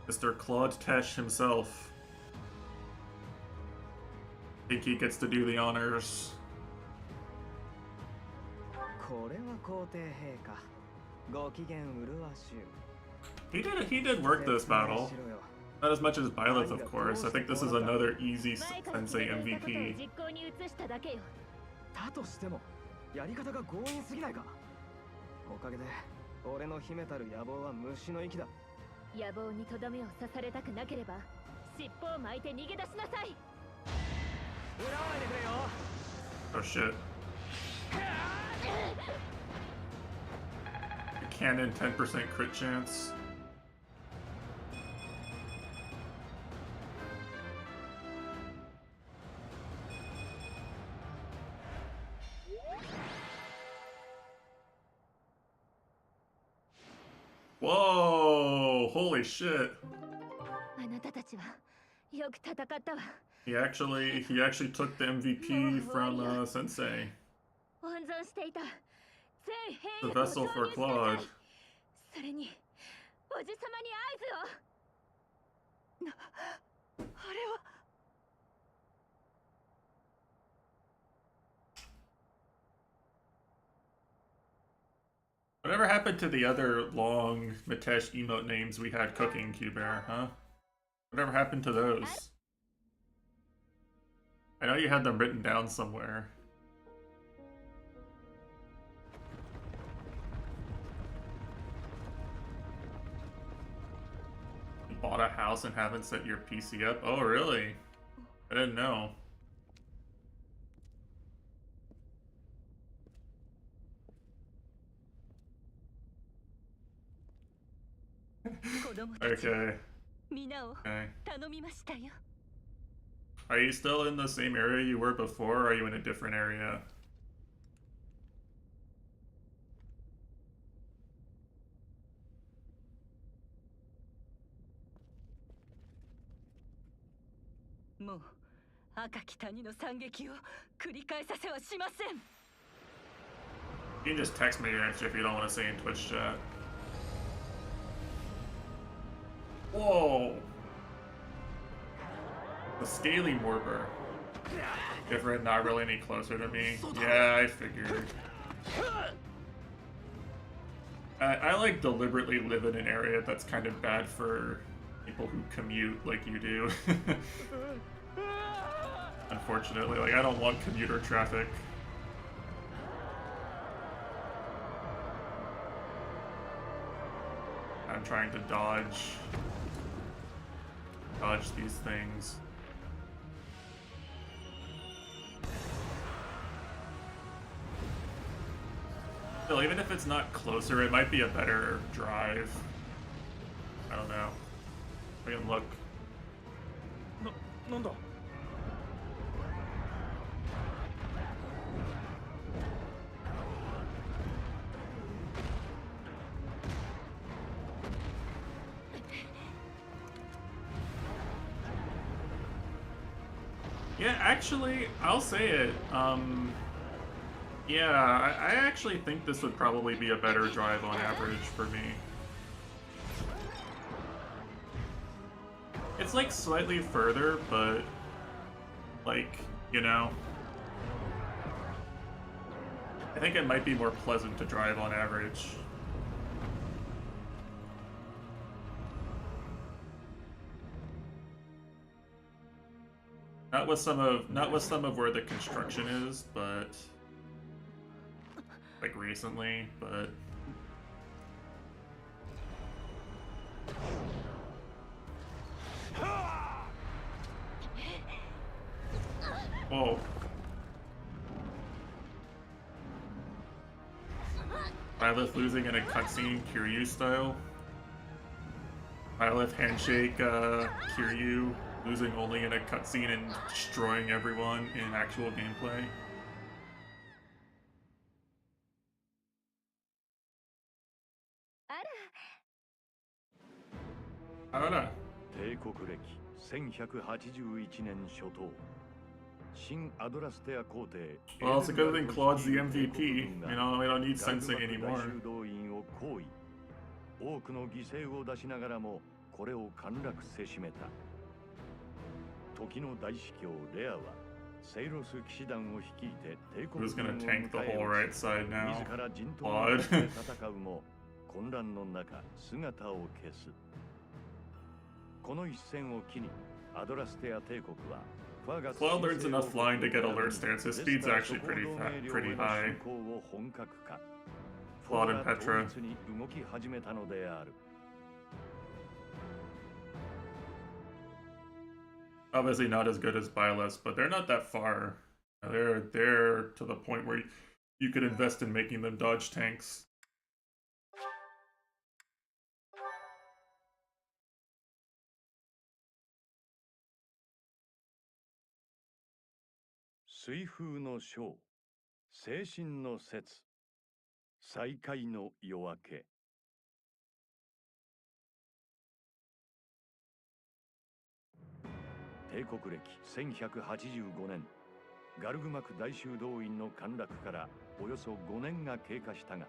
Mr. Claude Tesh himself. I think he gets to do the honors. He did work this battle. Not as much as Byleth, of course. I think this is another easy Sensei MVP. だとしてもやり方が強引すぎないか。おかげで俺の秘めたる野望は虫の息だ。野望にとどめを刺されたくなければ尻尾を巻いて逃げ出しなさい。恨まないでくれよ。 Oh shit. Cannon 10% crit chance. Whoa! Holy shit! あなたたちはよく戦ったわ。 He actually took the MVP from Sensei. 温存していた全 The 兵力を vessel 投 for 入しなさ Claude. い。それにおじさまに合図を。あれは Whatever happened to the other long Mitesh emote names we had cooking, Q-Bear, huh? Whatever happened to those? I know you had them written down somewhere. You bought a house and haven't set your PC up? Oh, really? I didn't know. Okay. Okay. Are you still in the same area you were before, or are you in a different area? You can just text me your answer if you don't want to say in Twitch chat. Whoa! The Scaly Morber. Different, not really any closer to me. Yeah, I figured. I like deliberately live in an area that's kind of bad for people who commute like you do. Unfortunately, like I don't want commuter traffic. I'm trying to dodge these things. Still, even if it's not closer, it might be a better drive. I don't know. We can look. Yeah, actually, I'll say it. Yeah, I actually think this would probably be a better drive on average for me. It's like slightly further, but like, you know, I think it might be more pleasant to drive on average. Not with some of where the construction is, but like recently, but whoa. Byleth losing in a cutscene, Kiryu style. Byleth handshake, Kiryu losing only in a cutscene and destroying everyone in actual gameplay. Ara. 帝国歴1181年初頭新アドラステア皇帝 Well, it's a good thing Claude's the MVP. You know, we don't need Sensei anymore. 大修道院を包囲多くの犠牲を出しながらもこれを陥落せしめた時の大司教レアはセイロス騎士団を率いて帝国 Who's 軍を gonna tank the 迎え whole right side now? 自ら陣頭 Claude. に立って戦うも混乱の中姿を消すこの一戦を機にアドラステア帝国は Claude learns enough flying to get alert stance. His speed's actually pretty high. Claude and Petra. Obviously not as good as Byleth, but they're not that far. They're to the point where you could invest in making them dodge tanks. Suifū no shō, 精神の節、再会の夜明け。帝国歴1185年ガルグマク大修道院の陥落からおよそ5年が経過したが、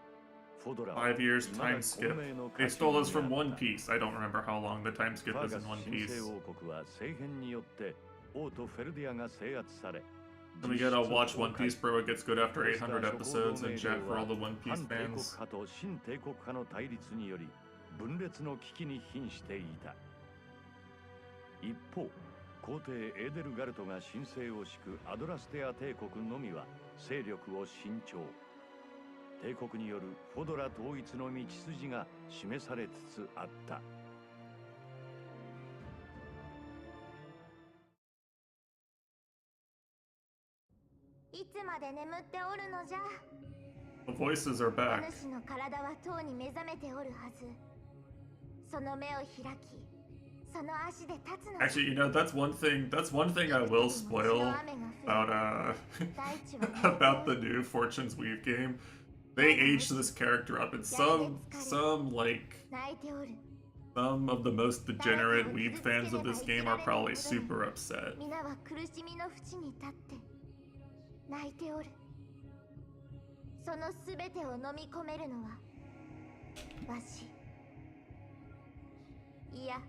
フォドラは 5 years 未だ time skip. 孔明の They 家臣 stole us に from あった One Piece. I don't remember how long the time skip ファー is ガ in ス One 神 Piece. 聖王国は政変によって王とフェルディアが制圧され、 Then we gotta watch One Piece, bro. It gets good after 800 episodes, and chat for all the One Piece 反帝国 fans. 派と新帝国派の対立により分裂の危機に瀕していた。一方、皇帝エーデルガルトが神聖を敷くアドラステア帝国のみは勢力を伸長。帝国によるフォドラ統一の道筋が示されつつあった。いつまで眠っておるのじゃ。 The voices are お back. 主の体はとうに目覚めておるはず。その目を開き、その足で立つの。 Actually, you know, that's one thing. That's one thing I will spoil about about the new Fortune's Weave game. They aged this character up, and some like 泣いておる。 some of the most degenerate Weave fans of this game are probably super upset. 皆は苦しみの淵に立って泣いておる。そのすべてを飲み込めるのはわし。いや、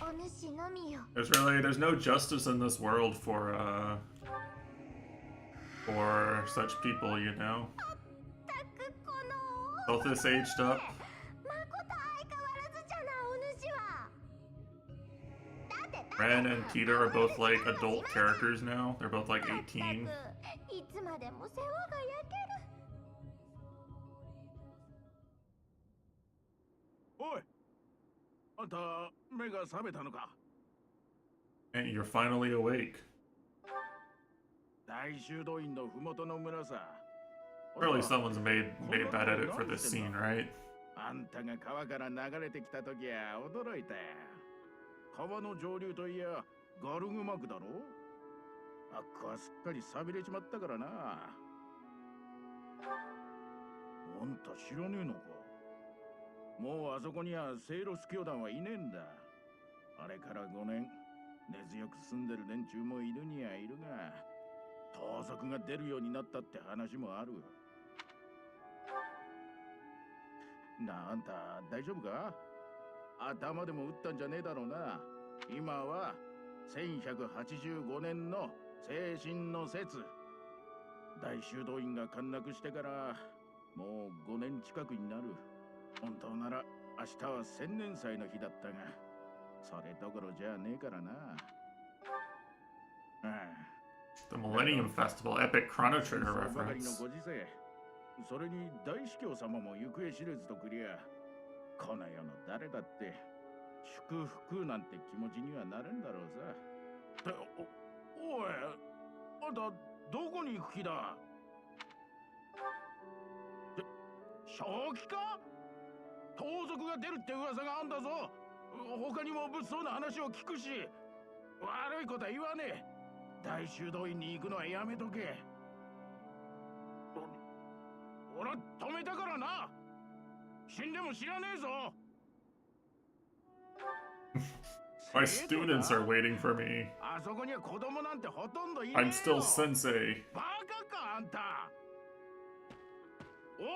お主のみよ。 There's no justice in this world for such people, you know. たくこの Both this aged up. まこと相変わらずじゃな、お主は。だって Ren and Peter are both like adult characters now. They're both like 18. いつまでも世話が焼ける。おい、あんた目が覚めたのか。 And you're finally awake. 大修道院のふもとの村さ。 Surely someone's made that edit for this scene, right? あんたが川から流れてきた時は驚いたよ。川の上流といやガルグマクだろ。あっこはすっかり錆びれちまったからな。あんた知らねえのか。もうあそこにはセイロス教団はいねえんだ。あれから5年、根強く住んでる連中もいるにはいるが、盗賊が出るようになったって話もある。なあ、あんた大丈夫か？頭でも打ったんじゃねえだろうな。今は1185年の精神の節。大修道院が陥落してからもう5年近くになる。本当なら明日は千年祭の日だったが、それどころじゃねえからな。The Millennium Festival, epic Chrono Trigger ばかりの reference. ご時世。それに大司教様も行方知れずとくりゃ、この世の誰だって祝福なんて気持ちにはなれんだろうさ。おい、あんたどこに行く気だ？正気か？盗賊が出るって噂があんだぞ。他にも物騒な話を聞くし、悪いことは言わねえ。大修道院に行くのはやめとけ。俺は止めたからな。死んでも知らねえぞ。My students are waiting for me. あそこには子供なんてほとんどいねえよ。 I'm still sensei. バカかあんた。おい。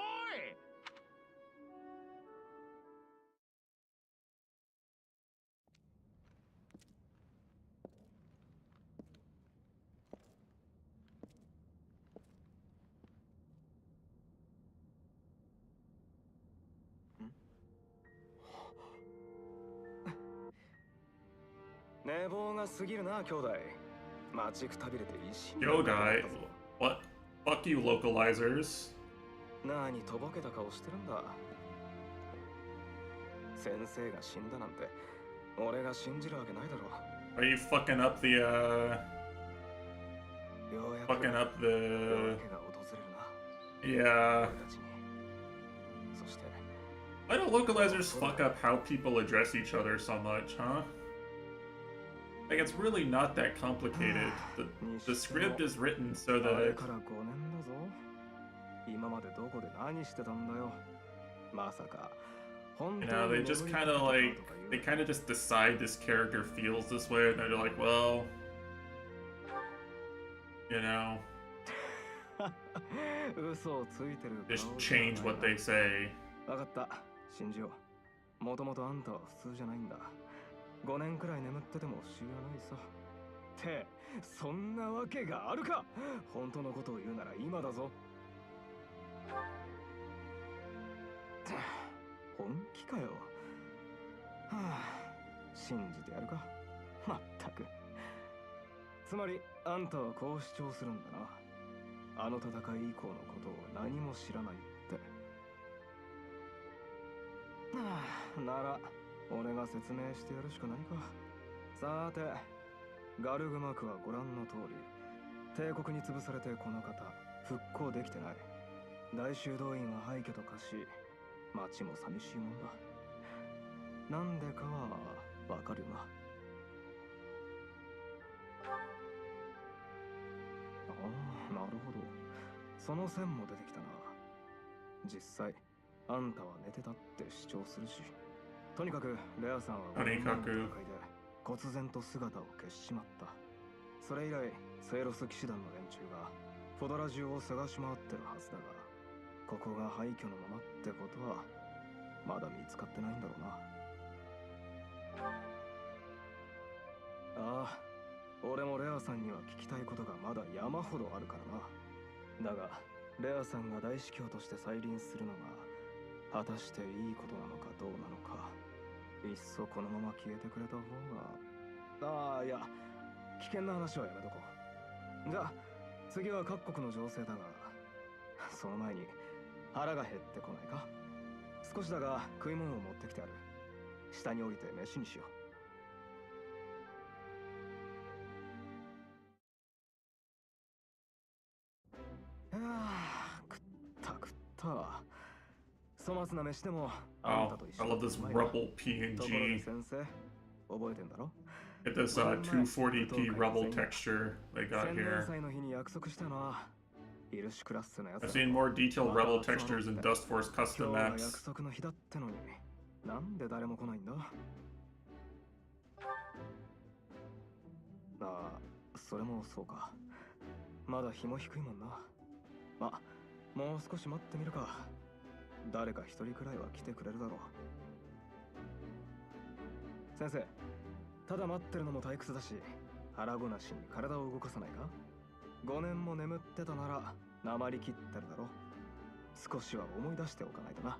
寝坊が過ぎるな、兄弟。待ちくたびれて一心 Yo, guy. What? Fuck you, localizers. 何とぼけた顔してるんだ。先生が死んだなんて俺が信じるわけないだろ。 Are you fucking up the, ようやく fucking up 夜 the... 明けが訪れるな。 Yeah. 俺たちに。そして Why do localizers fuck up how people address each other so much, huh? Like, it's really not that complicated. The script is written so あれ that... から5年だぞ。今までどこで何してたんだよ。まさか You know, they just kind of like, they kind of just decide this character feels this way, and they're like, well, you know, just change what they say. 分かった、信じよう。もともとあんたは普通じゃないんだ。5年くらい眠ってても不思議はないさ。って、そんなわけがあるか。本当のことを言うなら今だぞ。本気かよ。はあ、信じてやるか。まったく。つまりあんたはこう主張するんだな。あの戦い以降のことを何も知らないって。はあ、なら俺が説明してやるしかないか。さて、ガルグマクはご覧の通り帝国に潰されてこの方復興できてない。大修道院は廃墟と化し、町も寂しいもんだ。なんでかはわかるよな。ああ、なるほど。その線も出てきたな。実際あんたは寝てたって主張するし、とにかくレアさんはとにかく戦いで忽然と姿を消しちまった。それ以来セイロス騎士団の連中がフォドラ中を探し回ってるはずだが、ここが廃墟のままってことはまだ見つかってないんだろうな。ああ、俺もレアさんには聞きたいことがまだ山ほどあるからな。だがレアさんが大司教として再臨するのが果たしていいことなのかどうなのか、いっそこのまま消えてくれた方が。ああ、いや、危険な話はやめとこう。じゃあ次は各国の情勢だが、その前に腹が減ってこないか。少しだが食い物を持ってきてある。下に降りて飯にしよう。食った食った。粗末な飯でもあんたと一緒 I love this Rebel ところで PNG. 先生、覚えてんだろ。 Get this 240p Rebel texture they got 宣伝 here. 祭の日に約束したのはイルシュクラッスのやつ I've だ。 seen more detailed Rebel textures in Dust Force 今 custom 日は maps. 約束の日だってのに、なんで誰も来ないんだ。ああ、それもそうか。まだ日も低いもんな。ま、もう少し待ってみるか。誰か一人くらいは来てくれるだろう。先生、ただ待ってるのも退屈だし、腹ごなしに体を動かさないか。5年も眠ってたなら鉛切ってるだろ。少しは思い出しておかないとな。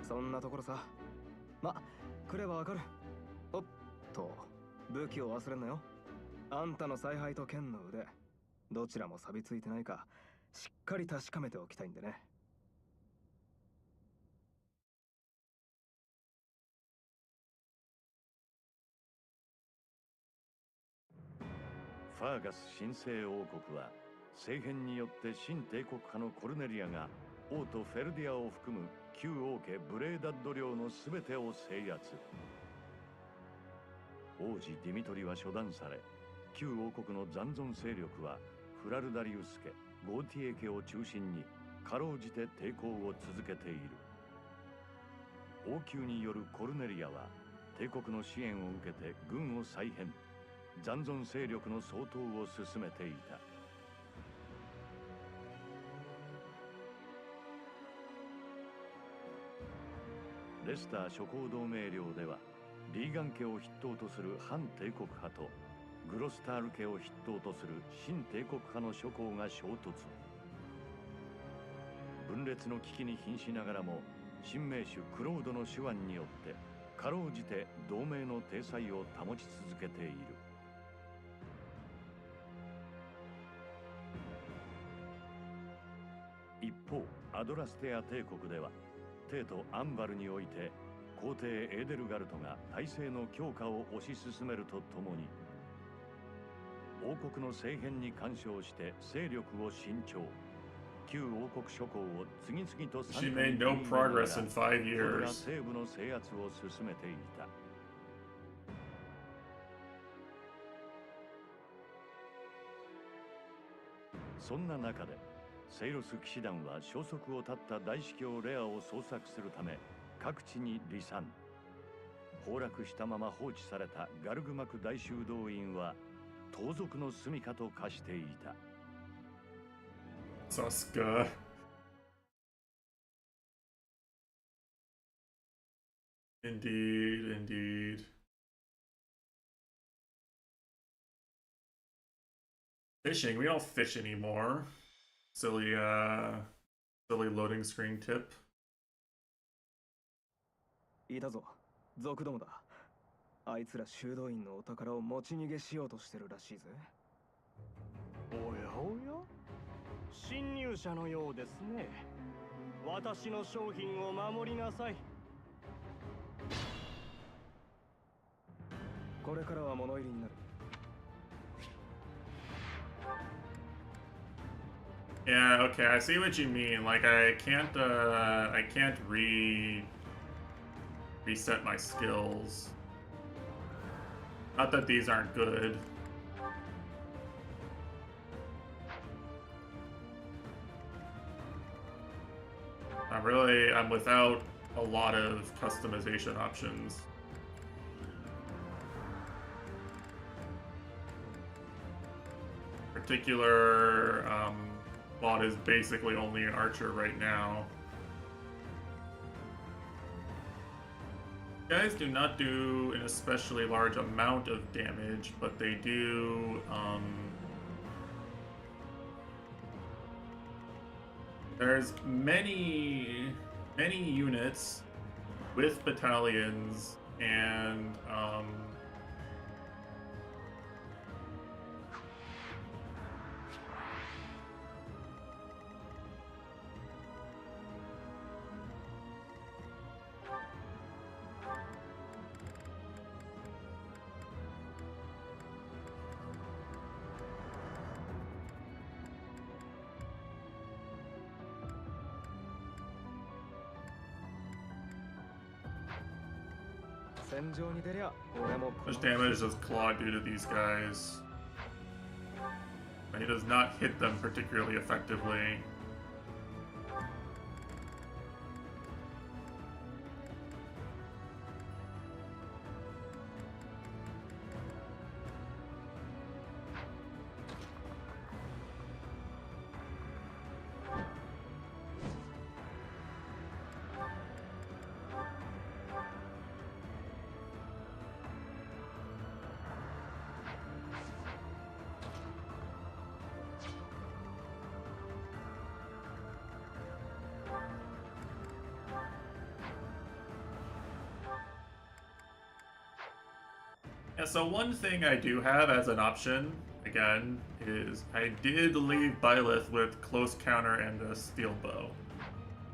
そんなところさ。ま、来ればわかる。おっと、武器を忘れんなよ。あんたの采配と剣の腕、どちらも錆びついてないかしっかり確かめておきたいんでね。ファーガス神聖王国は政変によって新帝国派のコルネリアが王都フェルディアを含む旧王家ブレーダッド領の全てを制圧。王子ディミトリは処断され、旧王国の残存勢力はフラルダリウス家、ゴーティエ家を中心にかろうじて抵抗を続けている。王宮によるコルネリアは帝国の支援を受けて軍を再編、残存勢力の掃討を進めていた。レスター諸侯同盟領ではリーガン家を筆頭とする反帝国派とグロスタール家を筆頭とする新帝国派の諸侯が衝突。分裂の危機に瀕しながらも新名手クロードの手腕によってかろうじて同盟の体裁を保ち続けている。一方、アドラステア帝国では帝都アンバルにおいて皇帝エーデルガルトが体制の強化を推し進めるとともに、王国の政変に干渉して勢力を伸長、旧王国諸侯を次々と She made no progress in 5 years. 西部の制圧を進めていた。そんな中でセイロス騎士団は消息を絶った大司教レアを捜索するため各地に離散。崩落したまま放置されたガルグマク大修道院は盗賊の住処と化していた。Saska. Indeed, indeed. Fishing, we don't fish anymore. Silly loading screen tip. いたぞ、族どもだ。あいつら修道院のお宝を持ち逃げしようとしてるらしいぜ。おやおや、侵入者のようですね。私の商品を守りなさい。これからは物入りになる。Yeah, okay, I see what you mean. Like I can't reset my skills. Not that these aren't good. I'm without a lot of customization options. Particular mod is basically only an archer right now. Guys do not do an especially large amount of damage, but they do there's many units with battalions and how much damage does Claw do to these guys? And he does not hit them particularly effectively. Yeah, so one thing I do have as an option, again, is I did leave Byleth with close counter and a steel bow.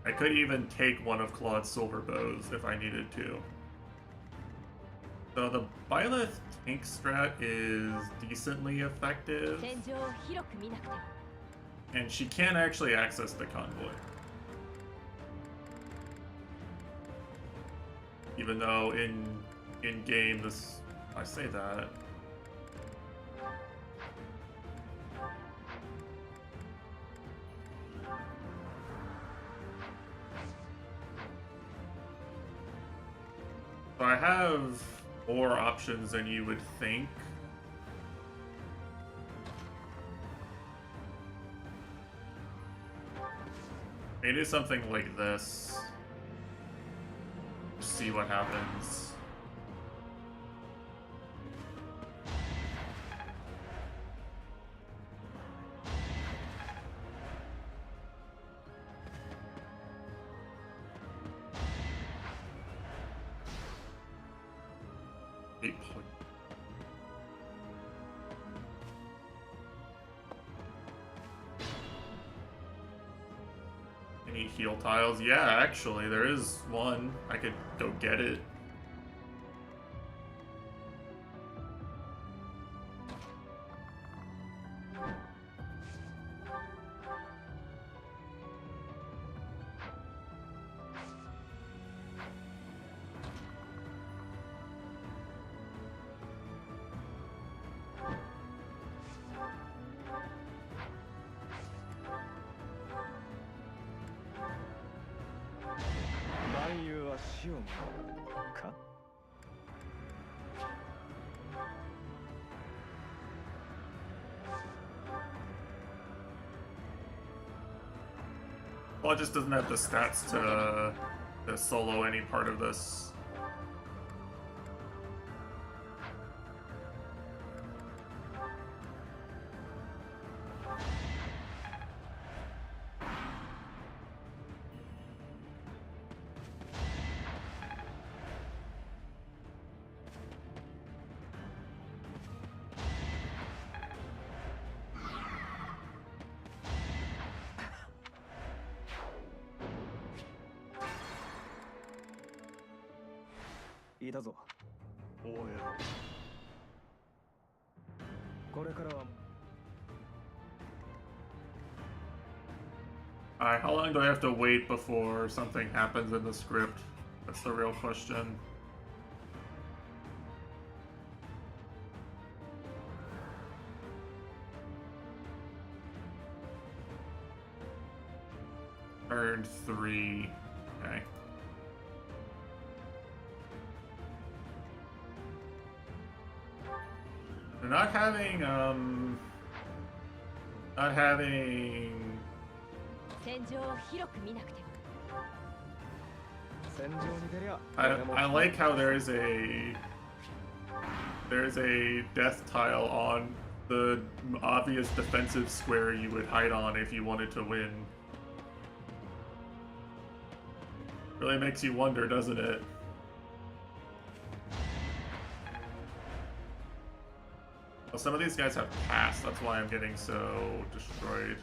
I could even take one of Claude's silver bows if I needed to. So the Byleth tank strat is decently effective. And she can actually access the convoy. Even though in game this I say that. So I have more options than you would think. Maybe something like this. See what happens. Any heal tiles? Yeah, actually, there is one. I could go get it. か？ Well, it just doesn't have the stats to solo any part of this.いたぞ。おや。これからは Alright, how long do I have to wait before something happens in the script? That's the real question. Turn 3. Okay. They're not having, not having... 戦場を広く見なくても I like how there's a death tile on the obvious defensive square you would hide on if you wanted to win. Really makes you wonder, doesn't it? Well, some of these guys have passed, that's why I'm getting so destroyed.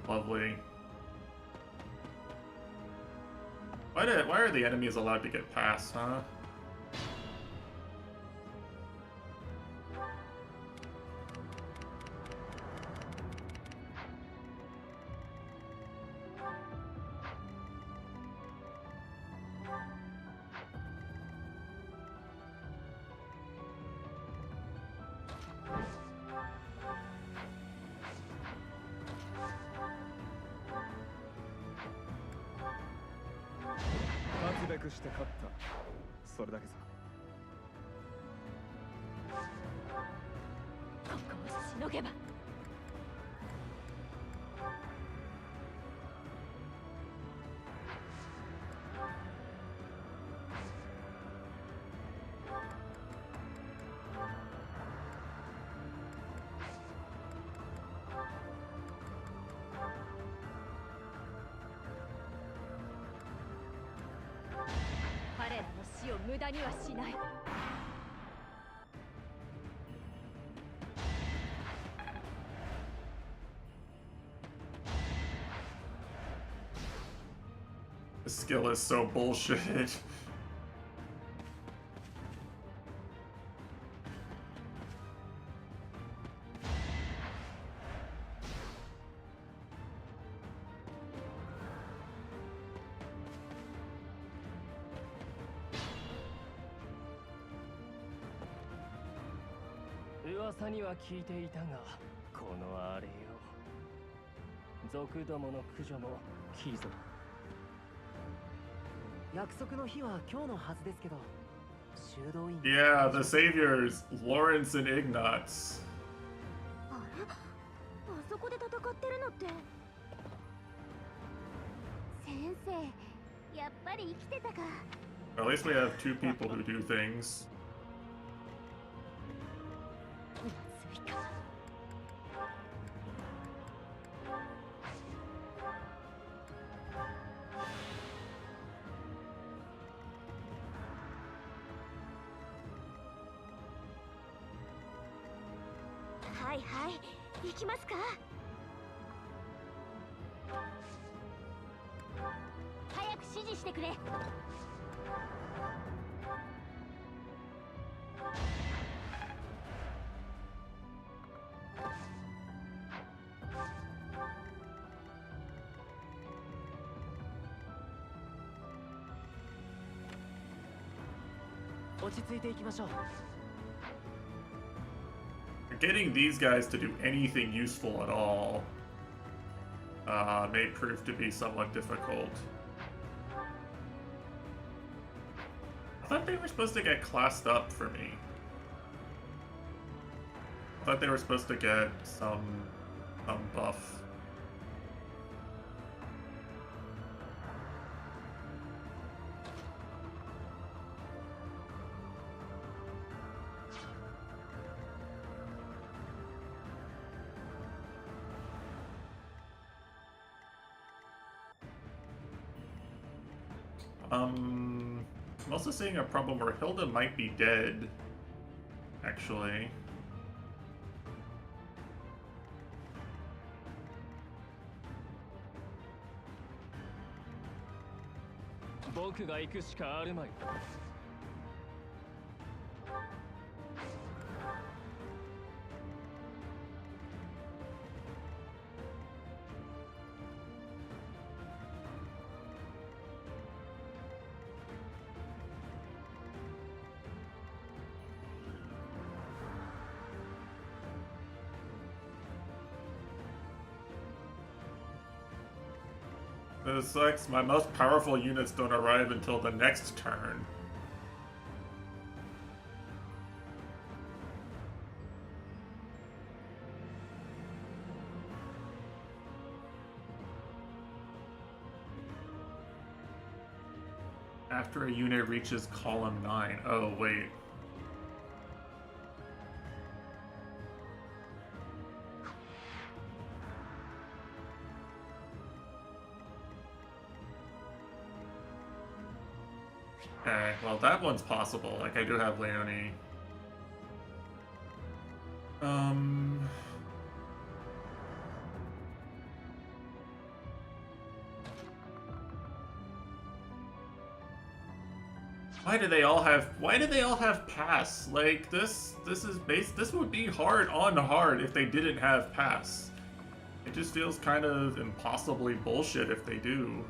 Lovely. Why are the enemies allowed to get past, huh? The skill is so bullshit.噂には聞いていたが、このあれよ。族どもの駆除も貴族。約束の日は今日のはずですけど、修道院。Yeah, the saviors, Lawrence and Ignatz. あれ、あそこで戦ってるのって。先生、やっぱり生きてたか。At least we have two people who do things. Getting these guys to do anything useful at all may prove to be somewhat difficult. I thought they were supposed to get classed up for me. I thought they were supposed to get some buff. I'm also seeing a problem where Hilda might be dead, actually. This sucks. My most powerful units don't arrive until the next turn. After a unit reaches column 9. Oh, wait. Okay, well that one's possible. Like, I do have Leonie. Why do they all have pass? Like, this would be hard on hard if they didn't have pass. It just feels kind of impossibly bullshit if they do.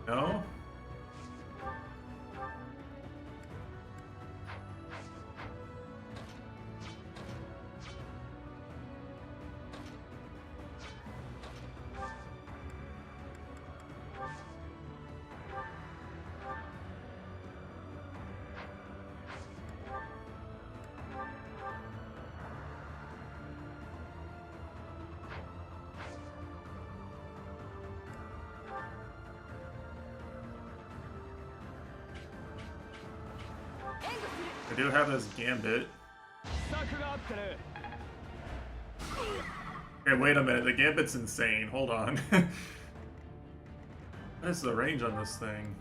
No? I do have this Gambit. Okay, wait a minute. The Gambit's insane. Hold on. What is the range on this thing?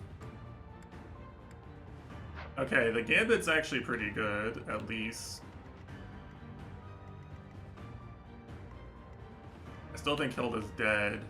Okay, the Gambit's actually pretty good, at least. I still think Hilda's dead.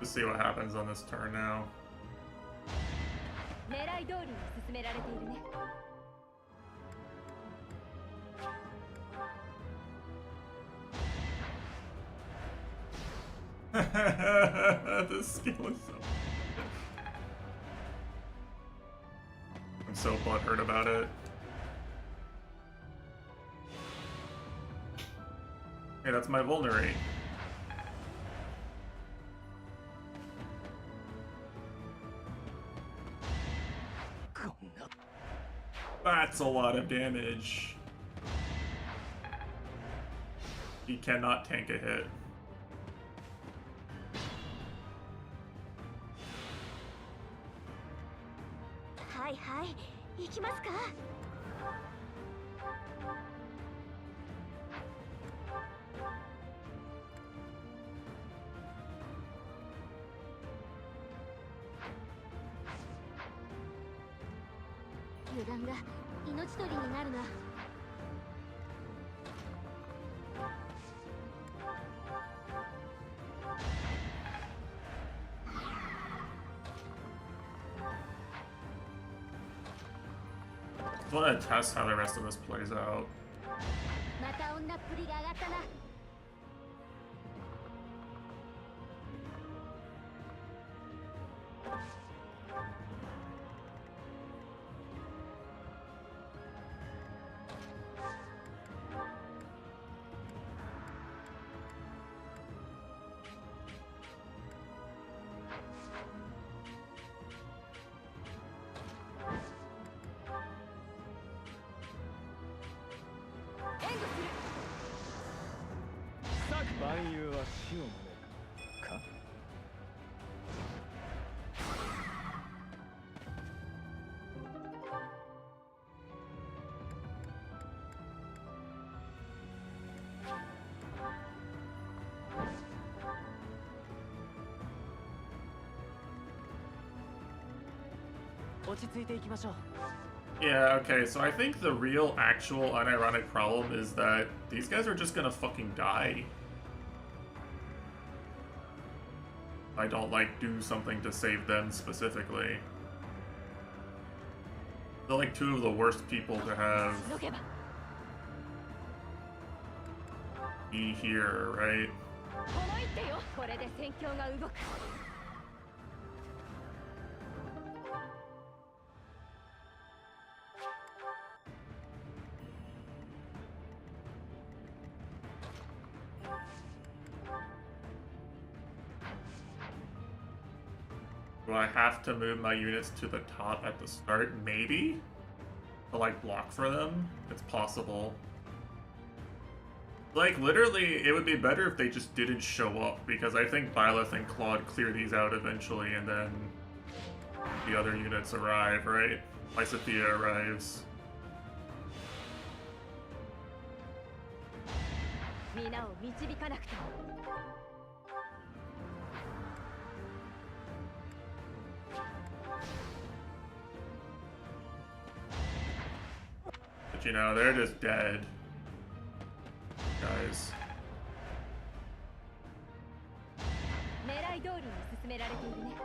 Let's see what happens on this turn now. This skill is so... I'm so butthurt about it. Hey, that's my vulnerate. That's a lot of damage. He cannot tank a hit. 油断が命取りになるな。I want to test how the rest of this plays out. また女っぷりが上がったな。万有は死を招くか。落ち着いていきましょう。 Yeah, okay, so I think the real, actual, unironic problem is that these guys are just gonna fucking die. I don't, like, do something to save them specifically. They're like two of the worst people to have be here, right? この一手よ。これで戦況が動く。 Do I have to move my units to the top at the start? Maybe? To, like, block for them? It's possible. Like, literally, it would be better if they just didn't show up, because I think Byleth and Claude clear these out eventually, and then the other units arrive, right? Lysithea arrives. 皆を導かなくても。 But you know, they're just dead. Guys. 狙い通りに進められているね。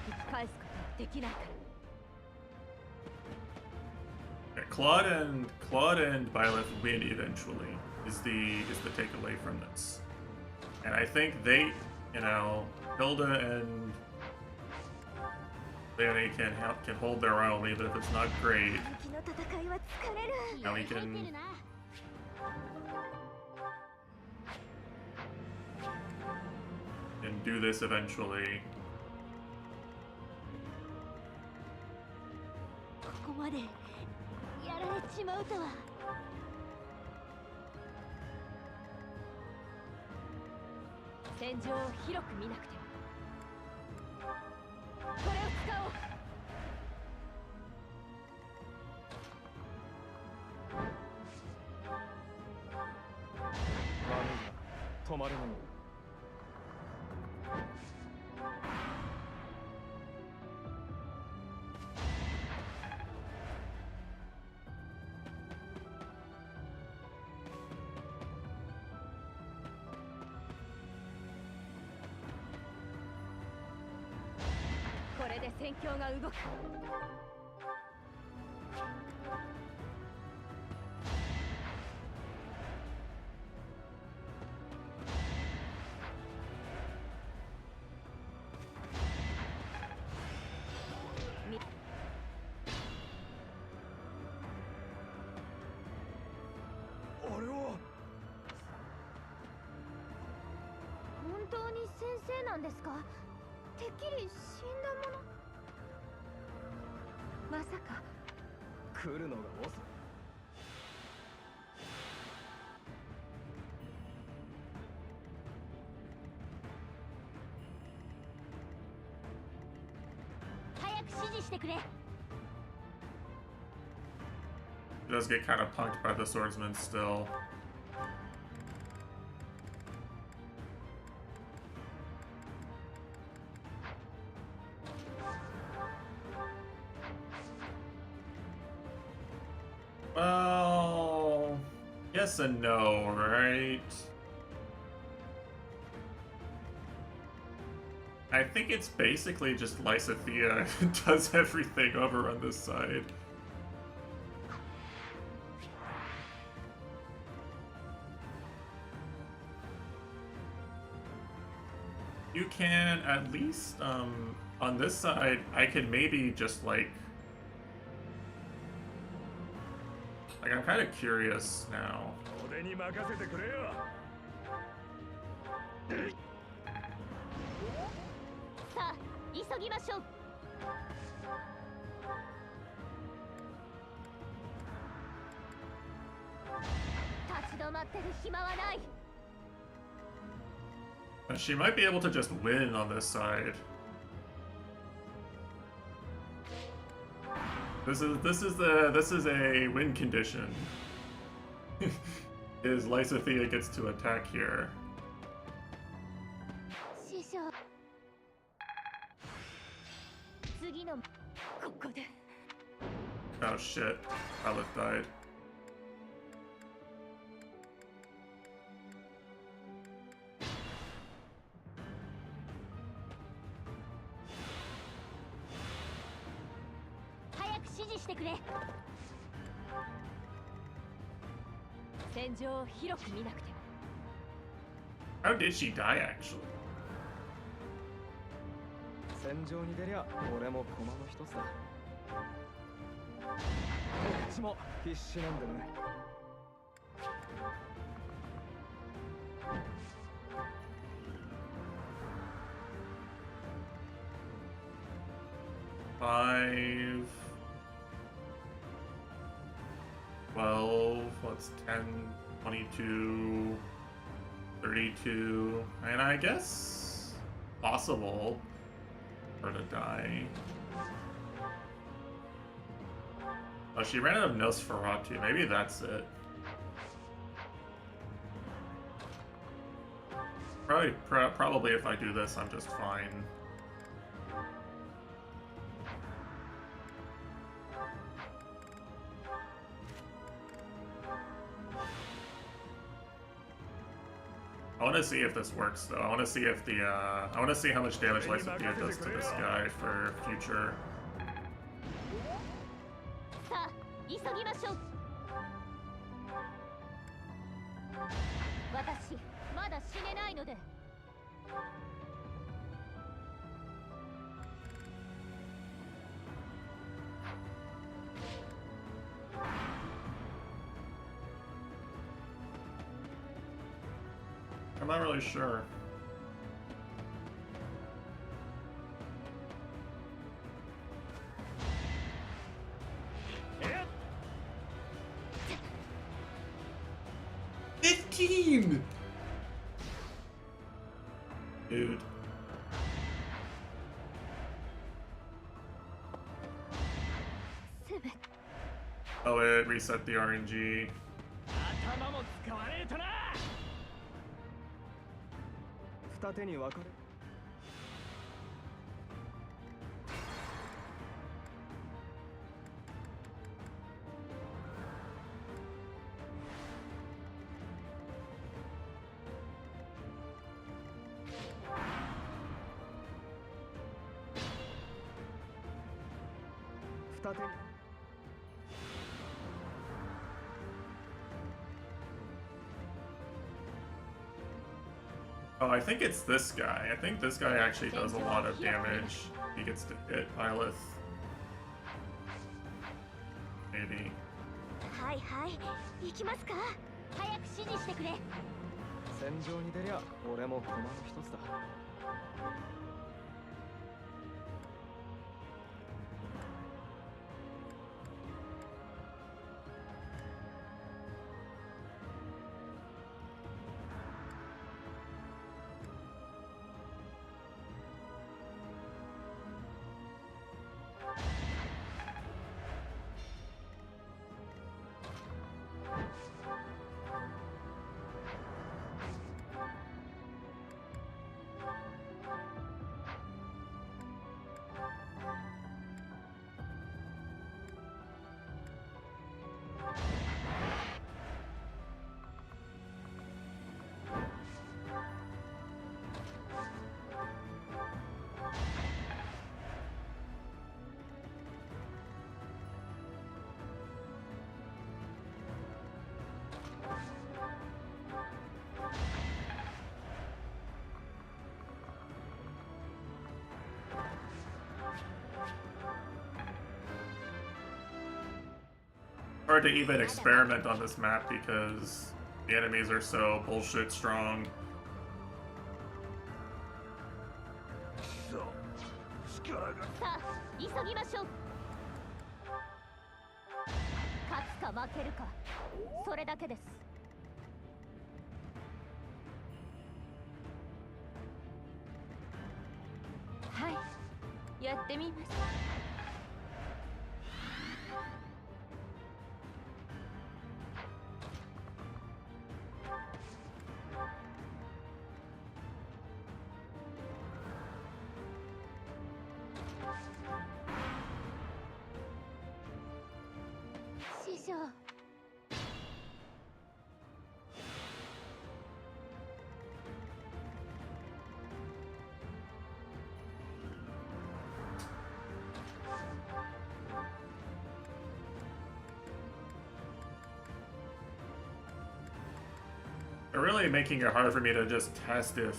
引き返すことはできないから。 Yeah, Claude and Byleth win eventually. Is the takeaway from this, and I think they, you know, Hilda and Leonie can hold their own, even if it's not great. 敵の戦いは疲れる。 Now we can do this eventually. ここまでやられちまうとは。戦場を広く見なくても。これを使おう。 止まるのも。 これで戦況が動く。 本当に先生なんですか？てっきり死んだもの。まさか来るのが遅い。早く指示してくれ。He does get kind of punked by the swordsman still. Well, yes and no, right? I think it's basically just Lysithea does everything over on this side. You can at least, on this side, I can maybe just like I'm kind of curious now. 俺に任せてくれよ。さあ急ぎましょう。立ち止まってる暇はない。 She might be able to just win on this side. This is a win condition. Is Lysithea gets to attack here. 師匠。次のここで。 Oh shit, Aleph died. How did she die actually? 戦場に出りゃ俺も駒の一つだ。こっちも必死なんでね。5, 12, what's 10, 22, 32, and I guess possible for her to die. Oh, she ran out of Nosferatu. Maybe that's it. Probably if I do this, I'm just fine. I want to see if this works though. I want to see if the I want to see how much damage Lysithea does to this guy for future. さあ急ぎましょう。私まだ死ねないので。 I'm not really sure. $15! Dude. Oh, it reset the RNG. 二手に分かれ。二手に。 Oh, I think it's this guy. I think this guy actually does a lot of damage. He gets to hit Byleth. Maybe. はいはい、行きますか。早く指示してくれ。戦場に出りゃ俺も駒の一つだ。hard to even experiment on this map because the enemies are so bullshit strong. さあ急ぎましょう。勝つか負けるか、それだけです。はい、やってみます。師匠。They're really making it hard for me to just test if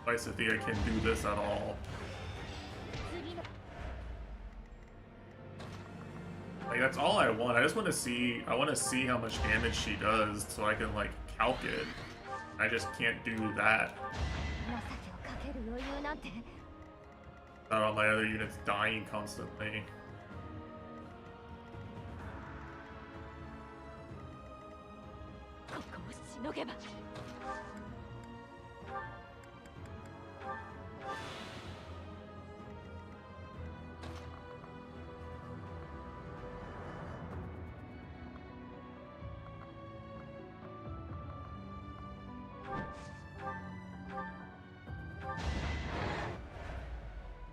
fe3h can do this at all. Like, that's all I want. I just want to see, I want to see how much damage she does so I can, like, calc it. I just can't do that. All my other units dying constantly.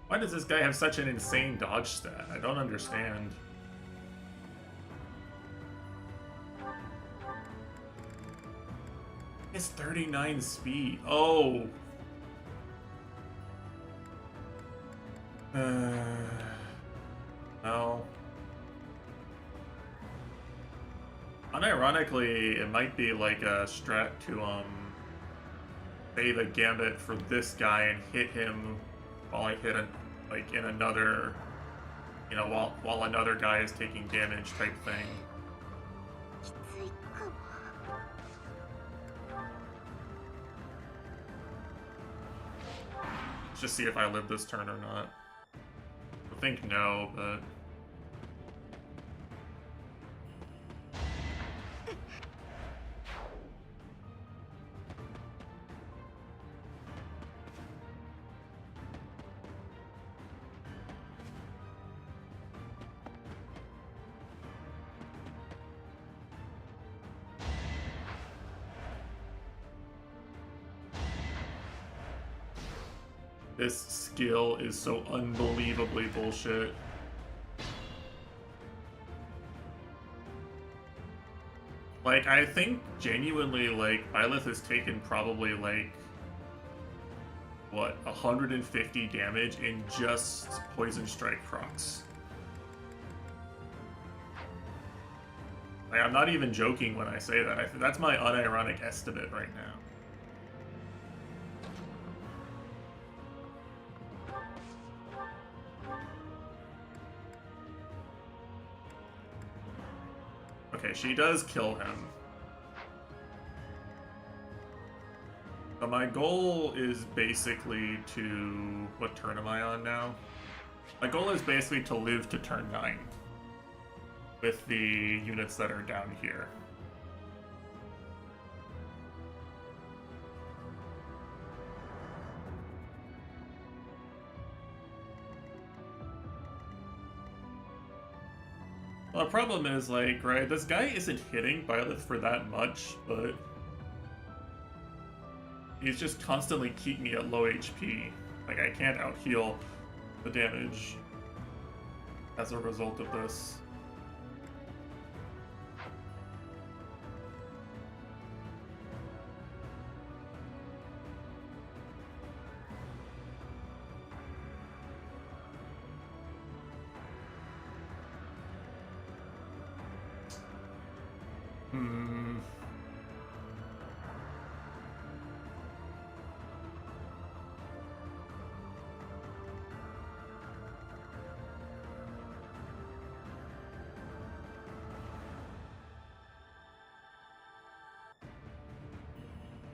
Why does this guy have such an insane dodge stat? I don't understand. It's 39 speed. Oh. No. Unironically, it might be like a strat to save a gambit for this guy and hit him while I hit like in another, you know, while another guy is taking damage type thing. Let's just see if I live this turn or not. I think no, but this skill is so unbelievably bullshit. Like, I think genuinely, like, Byleth has taken probably, like, what, 150 damage in just Poison Strike procs. Like, I'm not even joking when I say that. That's my unironic estimate right now. Okay, she does kill him. So my goal is basically to... What turn am I on now? My goal is basically to live to turn 9 with the units that are down here. Well, the problem is, like, right, this guy isn't hitting Byleth for that much, but he's just constantly keeping me at low HP. Like, I can't out-heal the damage as a result of this.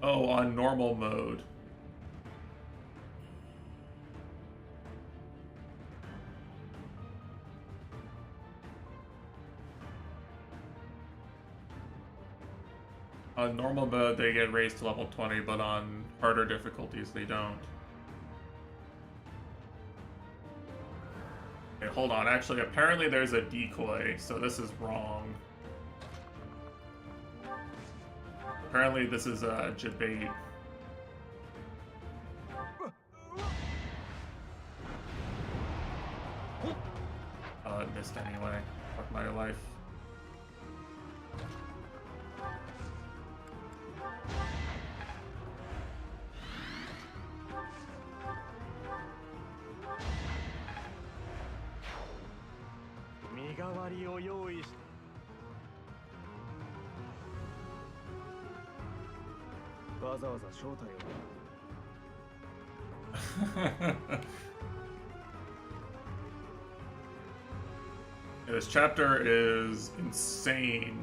Oh, on normal mode. On normal mode, they get raised to level 20, but on harder difficulties, they don't. Okay, hold on. Actually, apparently there's a decoy, so this is wrong. Apparently this is a debate. I missed anyway. Fuck my life. This chapter is insane.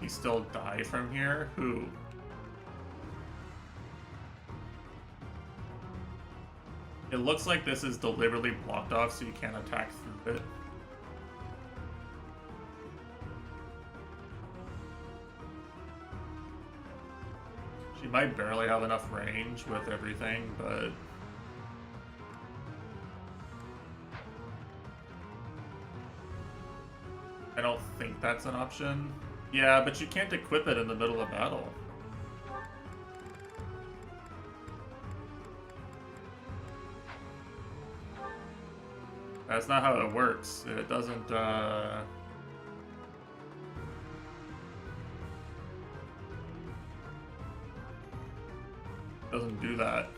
He still die from here? Who? It looks like this is deliberately blocked off so you can't attack through it. She might barely have enough range with everything, but... I don't think that's an option. Yeah, but you can't equip it in the middle of battle. That's not how it works. It doesn't, doesn't do that.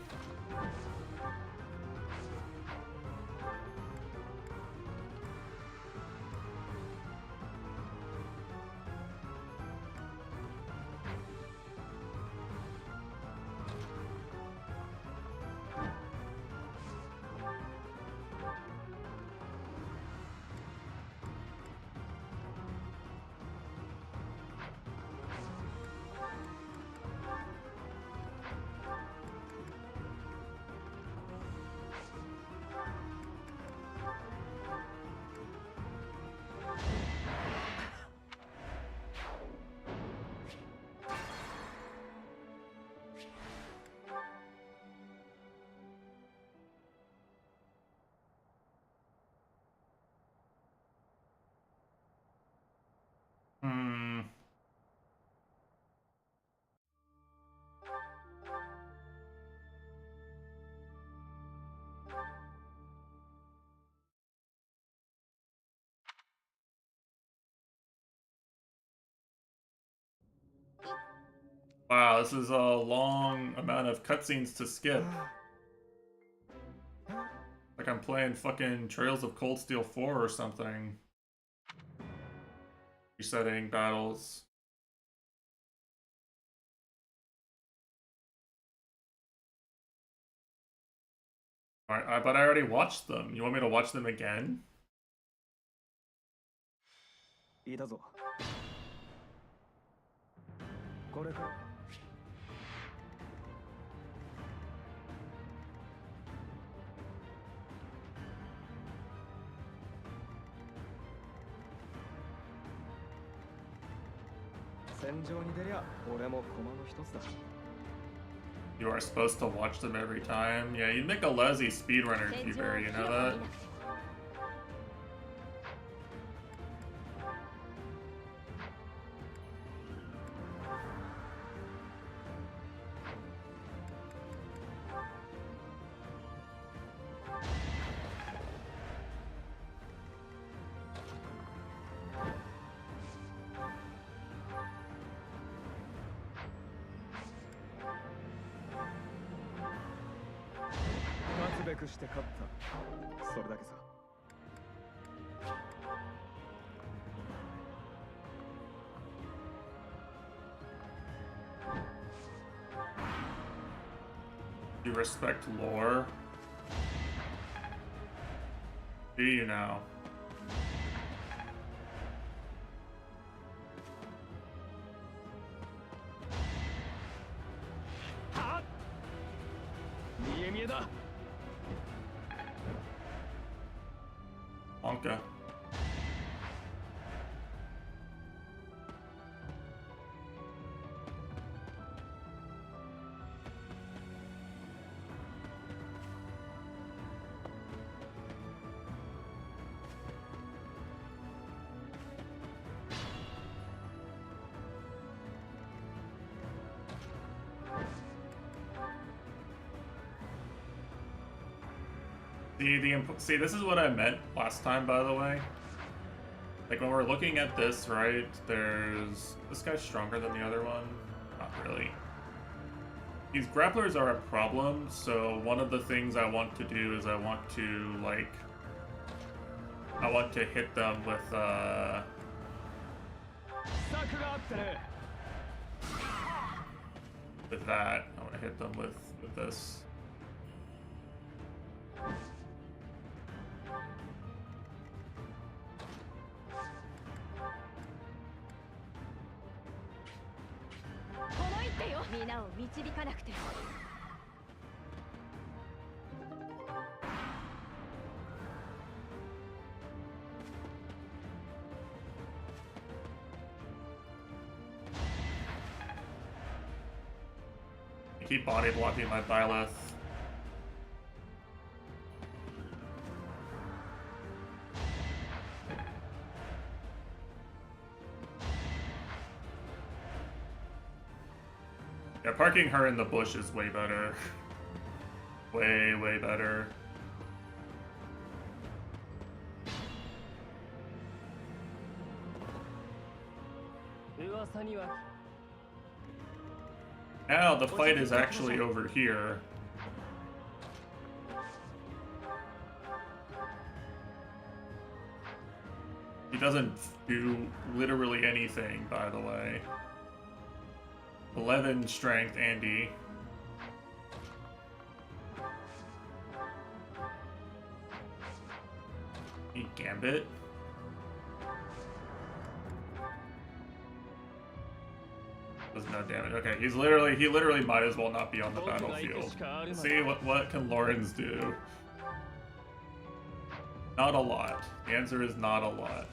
Wow, this is a long amount of cutscenes to skip. Like I'm playing fucking Trails of Cold Steel 4 or something. Resetting battles. Alright, but I already watched them. You want me to watch them again? いたぞ。これか。戦場に出りゃ俺も駒の一つだ。You are supposed to watch them every time? Yeah, you'd make a lousy speedrunner, Fever, you know that? べくして勝った。それだけさ。You respect lore? Do you now? Honka. See, this is what I meant last time, by the way. Like, when we're looking at this, right, there's... This guy's stronger than the other one? Not really. These grapplers are a problem, so one of the things I want to do is I want to, like... I want to hit them with, with that. I want to hit them with this. Keep body blocking my Byleth. Yeah, parking her in the bush is way better. Way better. Now the fight is actually over here. He doesn't do literally anything, by the way. 11 strength, Andy. Gambit. Does no damage. Okay, he literally might as well not be on the battlefield. See, what can Lawrence do? Not a lot. The answer is not a lot.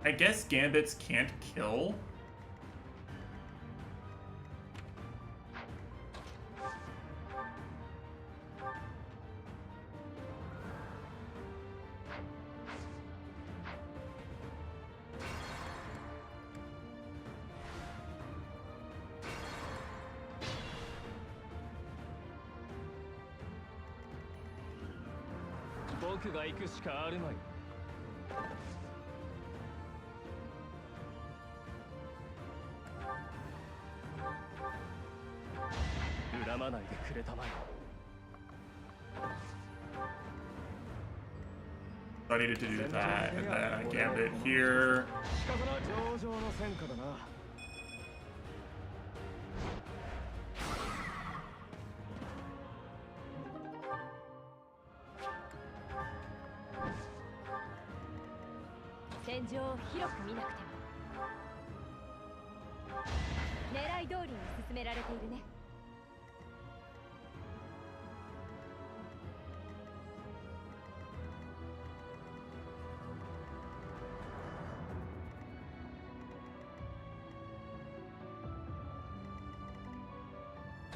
I guess Gambits can't kill. I needed to do that, and then I Gambit here. 狙い通りに進められているね。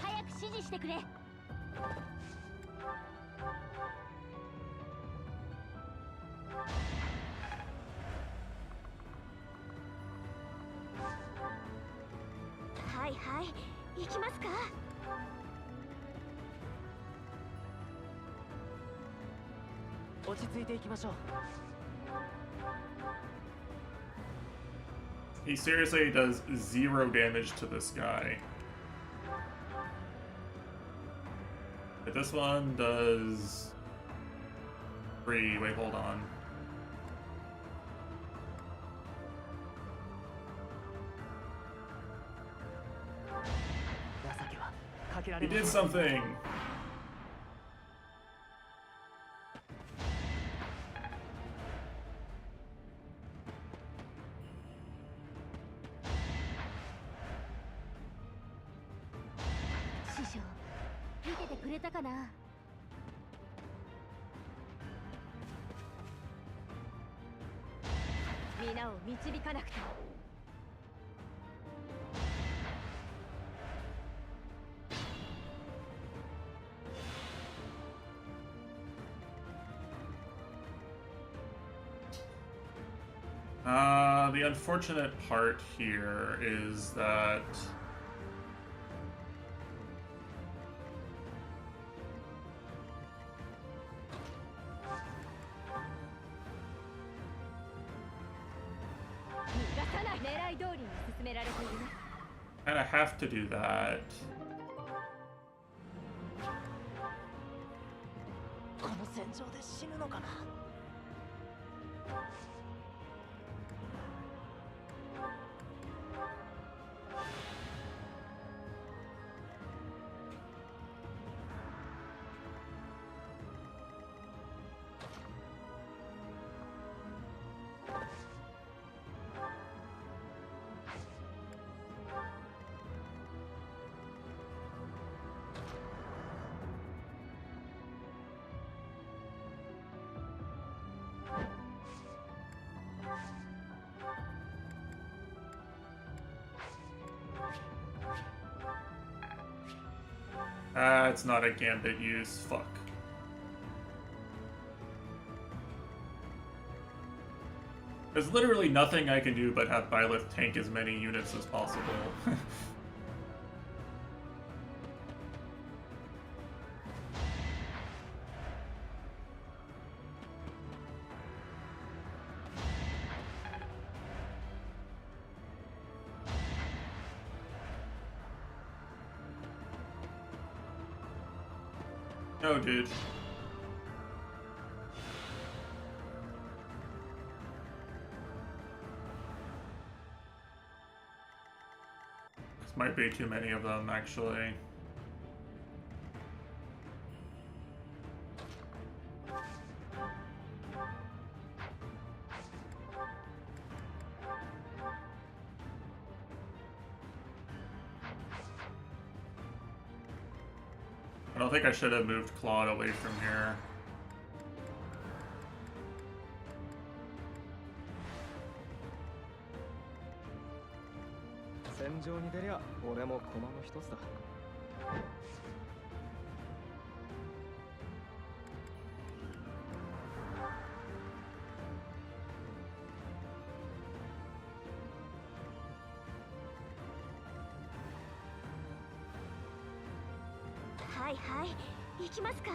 早く指示してくれ。はいはい、行きますか。落ち着いていきましょう。 He seriously does 0 damage to this guy. But this one does 3. Wait, hold on. He did something! Shisho, 見ててくれたかな。皆を導かなくても。The unfortunate part here is that kind of have to do that. この戦場で死ぬのかな。It's not a gambit use. Fuck. There's literally nothing I can do but have Byleth tank as many units as possible. No, dude. This might be too many of them, actually. I don't think I should have moved Claude away from here. 戦場に出りゃ俺も駒の一つだ。はいはい、行きますか。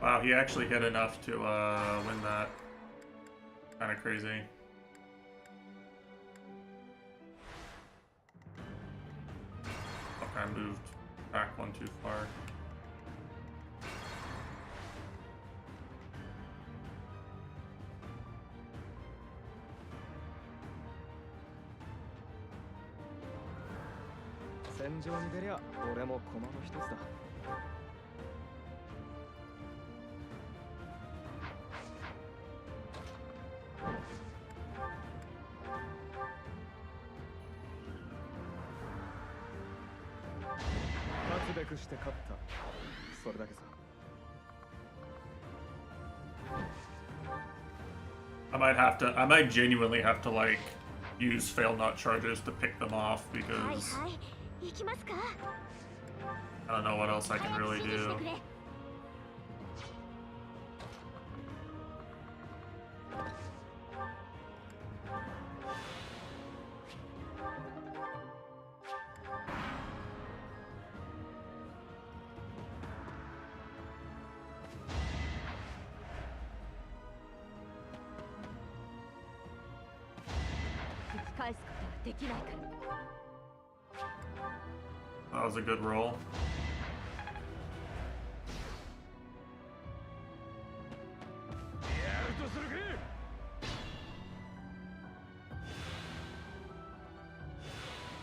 Wow, he actually hit enough to win that. Kind of crazy. Okay, I moved back one too far. I might genuinely have to like use fail not charges to pick them off because I don't know what else I can really do. That was a good roll.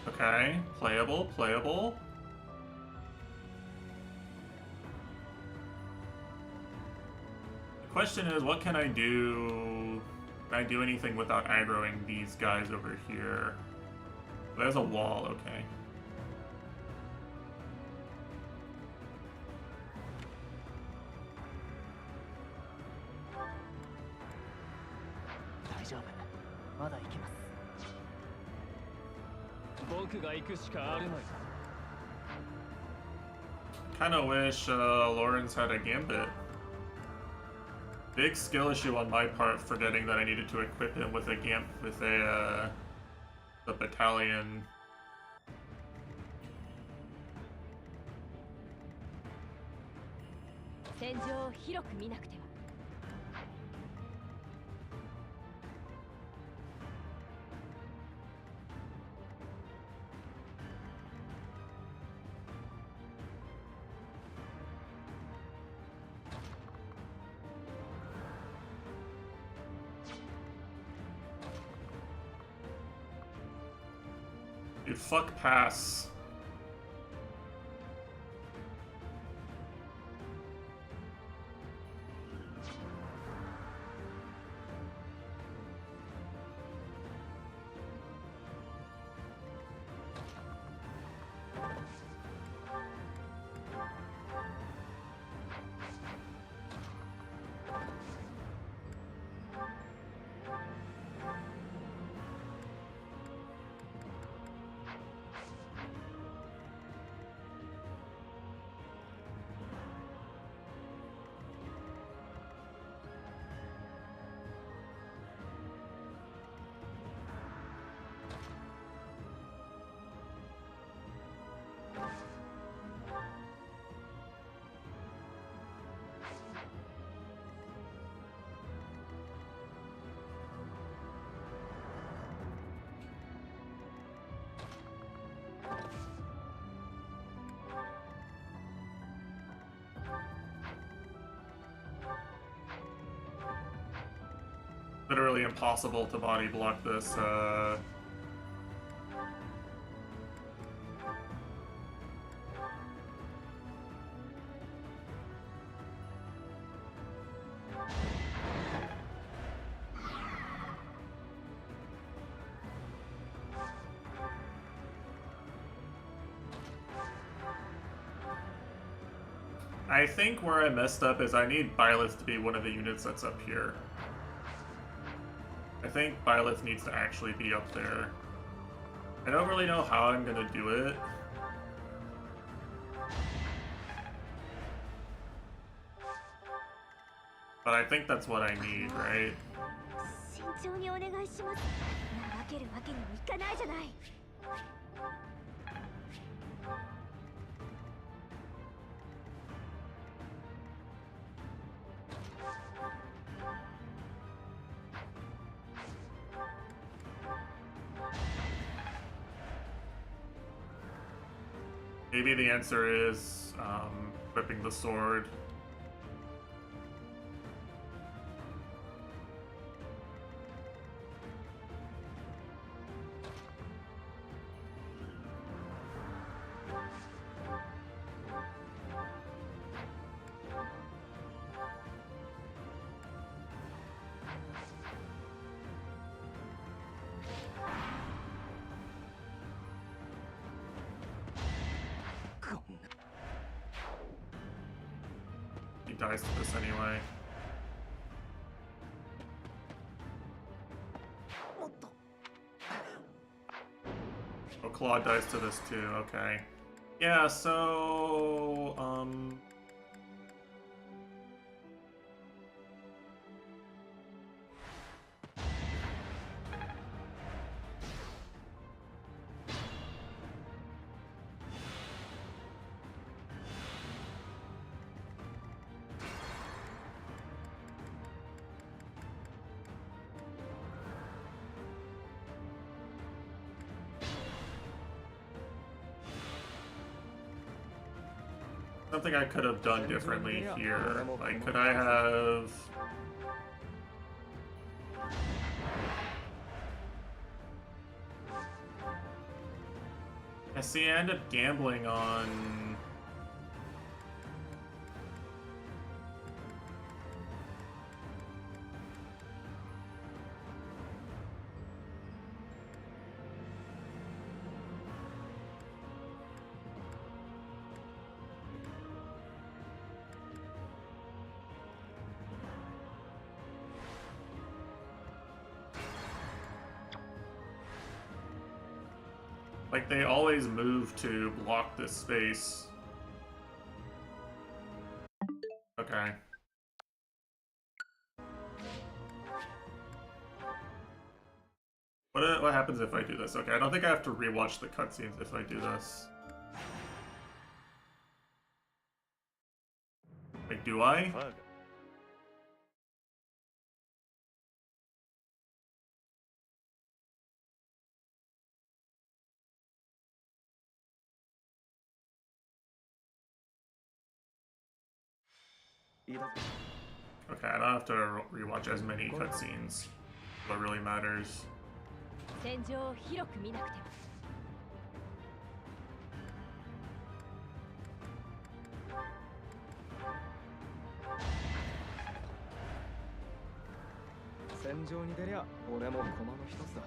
Okay, playable, playable. The question is, what can I do? Can I do anything without aggroing these guys over here? There's a wall, okay. Kinda wish Lawrence had a gambit. Big skill issue on my part, forgetting that I needed to equip him with a battalion. Dude, fuck pass. Literally impossible to body block this. I think where I messed up is I need Byleth to be one of the units that's up here. I think Byleth needs to actually be up there. I don't really know how I'm gonna do it. But I think that's what I need, right? Maybe the answer is whipping the sword. He dies to this anyway. Oh, Claude dies to this too, okay. Yeah, so something I could have done differently here. Like, could I have... I see, I end up gambling on... Like, they always move to block this space. Okay. What happens if I do this? Okay, I don't think I have to rewatch the cutscenes if I do this. Like, do I? Fuck. いいだぞ Okay, I don't have to rewatch as many cutscenes. What really matters. 戦場を広く見なくては。戦場に出りゃ俺も駒の一つだ。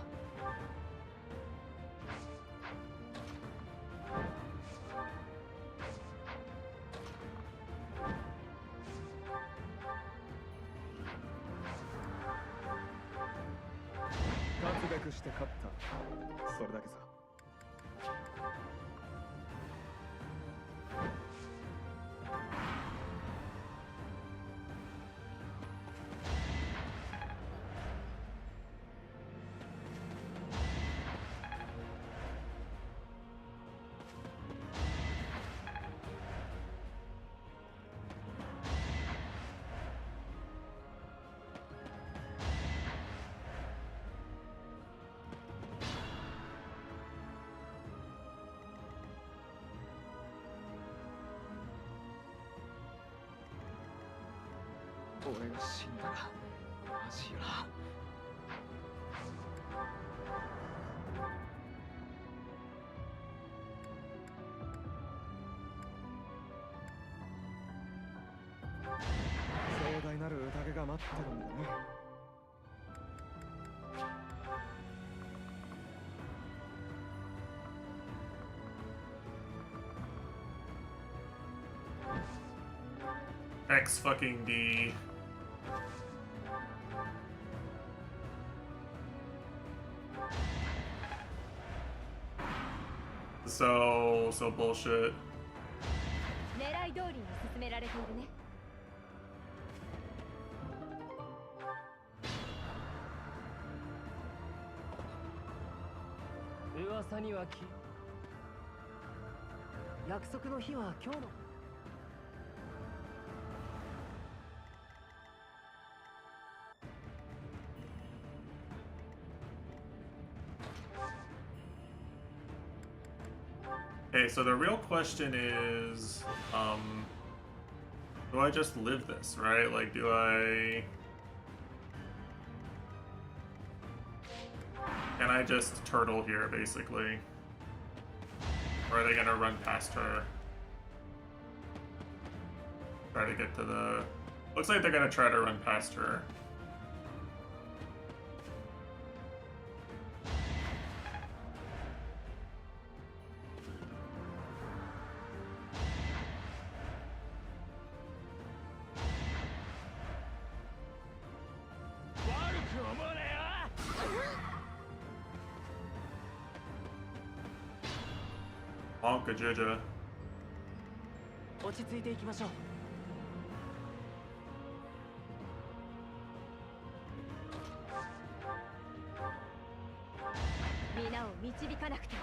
勝つべくして勝った。それだけさ。俺が死んだらマジやな。壮大なる宴が待ってるんだね。X fucking D. So bullshit. 狙い通りに進められているね。噂には約束の日は今日の。Okay, so the real question is, do I just live this, right? Like, do I... Can I just turtle here, basically? Or are they gonna run past her? Try to get to the... Looks like they're gonna try to run past her. Bonka Jija. 落ち着いていきましょう。皆を導かなくては。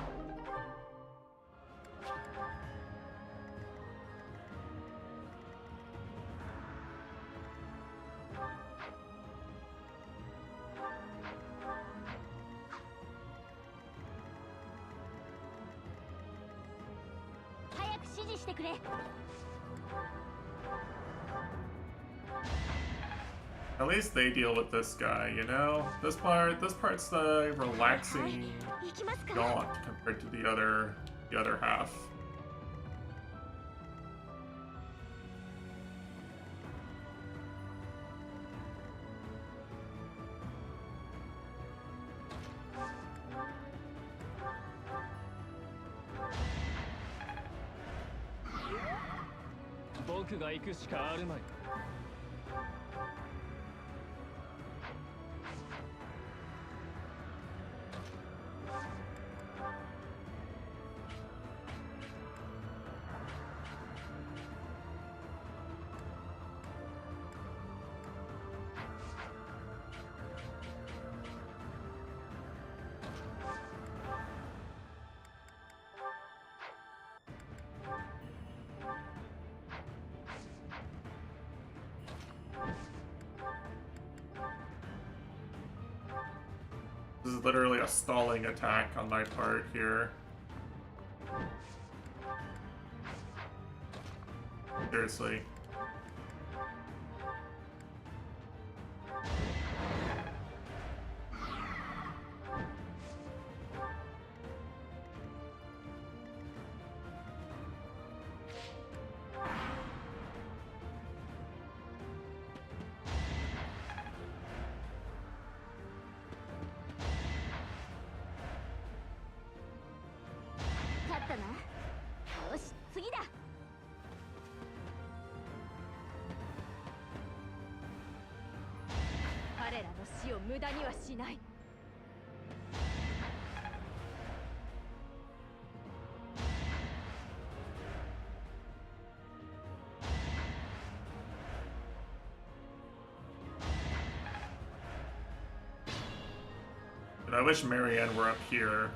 早く指示してくれ。 At least they deal with this guy, you know? This part's the relaxing jaunt compared to the other half.僕が行くしかあるまい。 This is literally a stalling attack on my part here. Seriously. I wish Marianne were up here.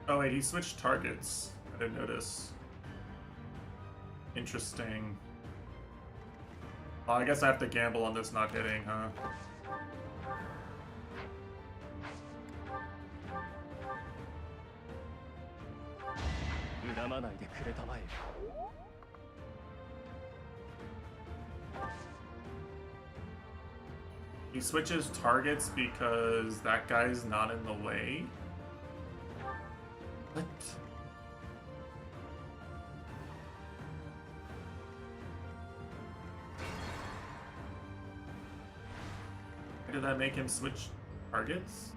Oh wait, he switched targets. I didn't notice. Interesting. Well, I guess I have to gamble on this not hitting, huh? 恨まないでくれたまえ。He switches targets because that guy's not in the way? What? Why did that make him switch targets?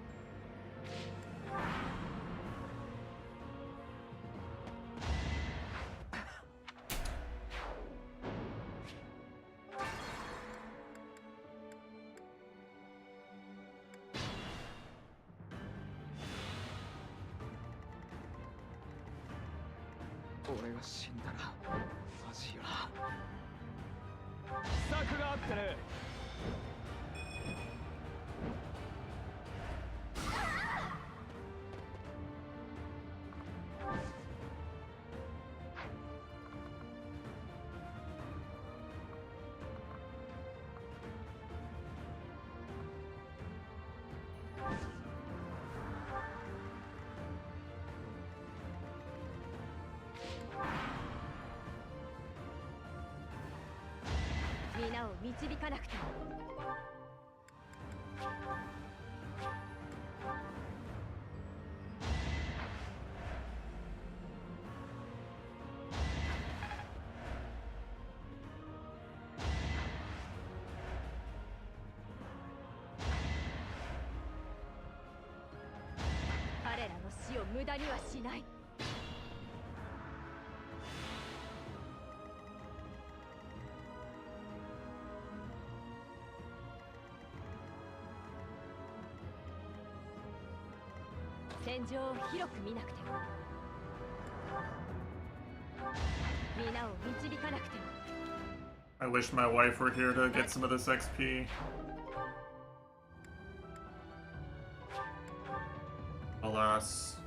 皆を導かなくても。彼らの死を無駄にはしない。戦場を広く見なくても、皆を導かなくても。I wish my wife were here to get some of this XP. Alas. Let's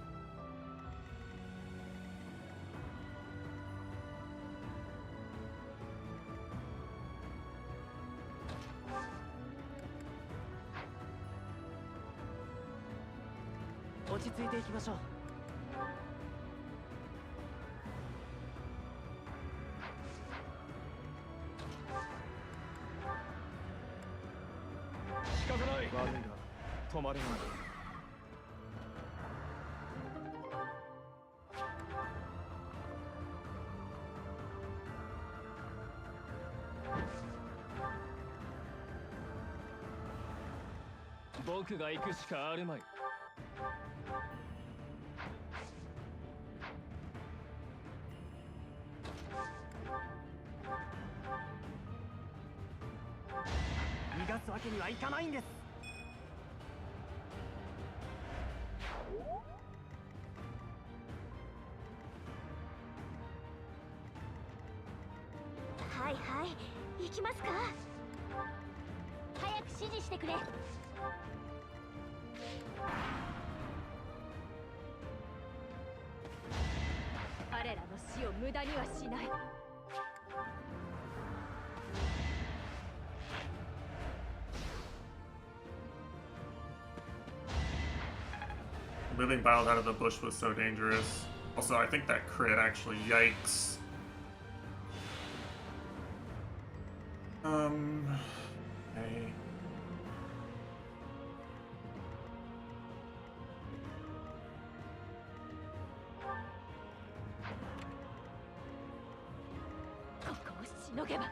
落ち着いていきましょう。仕方ない。悪いが止まれない。僕が行くしかあるまい。逃がすわけにはいかないんです。はいはい、行きますか。早く指示してくれ。彼らの死を無駄にはしない。Moving Wild out of the bush was so dangerous. Also, I think that crit actually, yikes. Okay.ここをしのげば。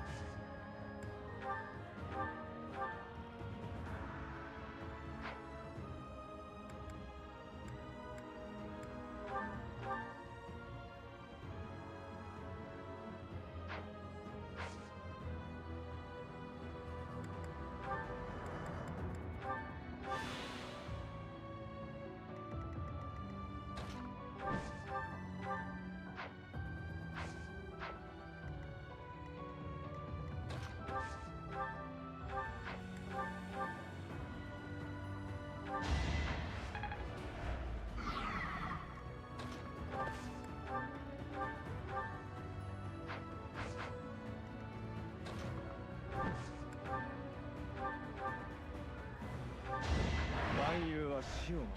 万有は死を守る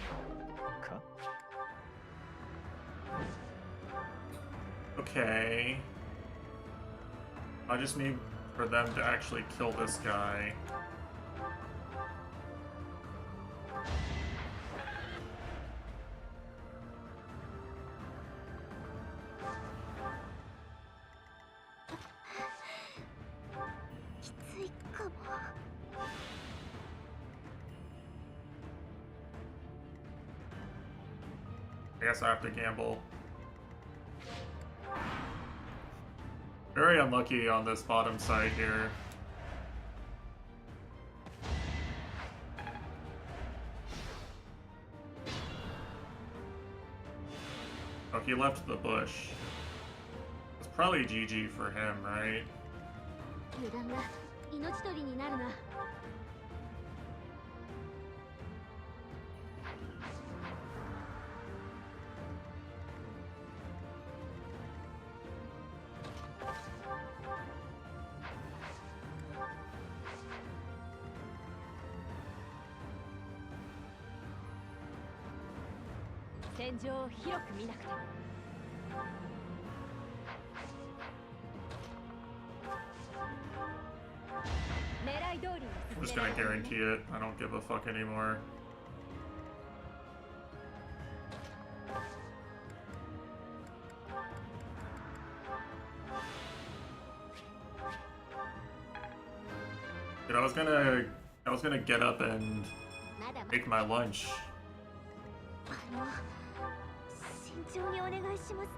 か。okay. I just need for them to actually kill this guy. I guess I have to gamble. Very unlucky on this bottom side here. Oh, he left the bush. It's probably GG for him, right? 油断が命取りになるな。戦場を広く見なくても。狙い通りに I'm just gonna guarantee it. I don't give a fuck anymore. Dude, I was gonna get up and make my lunch. 慎重にお願いします。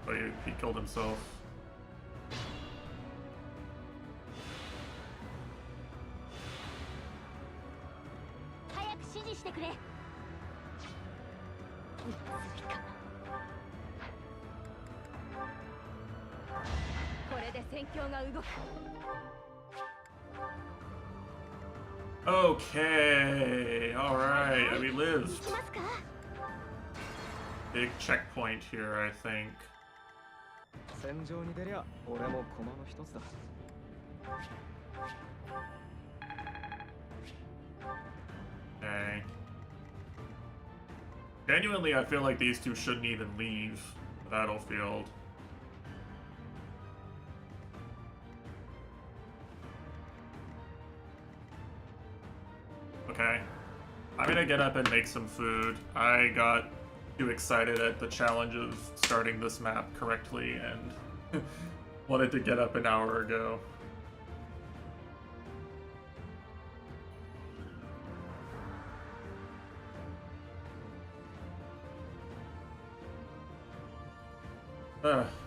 But he killed himself. Okay, alright, and we lived. Big checkpoint here, I think. 戦場に出りゃ俺も駒の一つだ。Okay. Genuinely, I feel like these two shouldn't even leave the battlefield. Okay. I'm gonna get up and make some food. I got too excited at the challenge of starting this map correctly and wanted to get up an hour ago.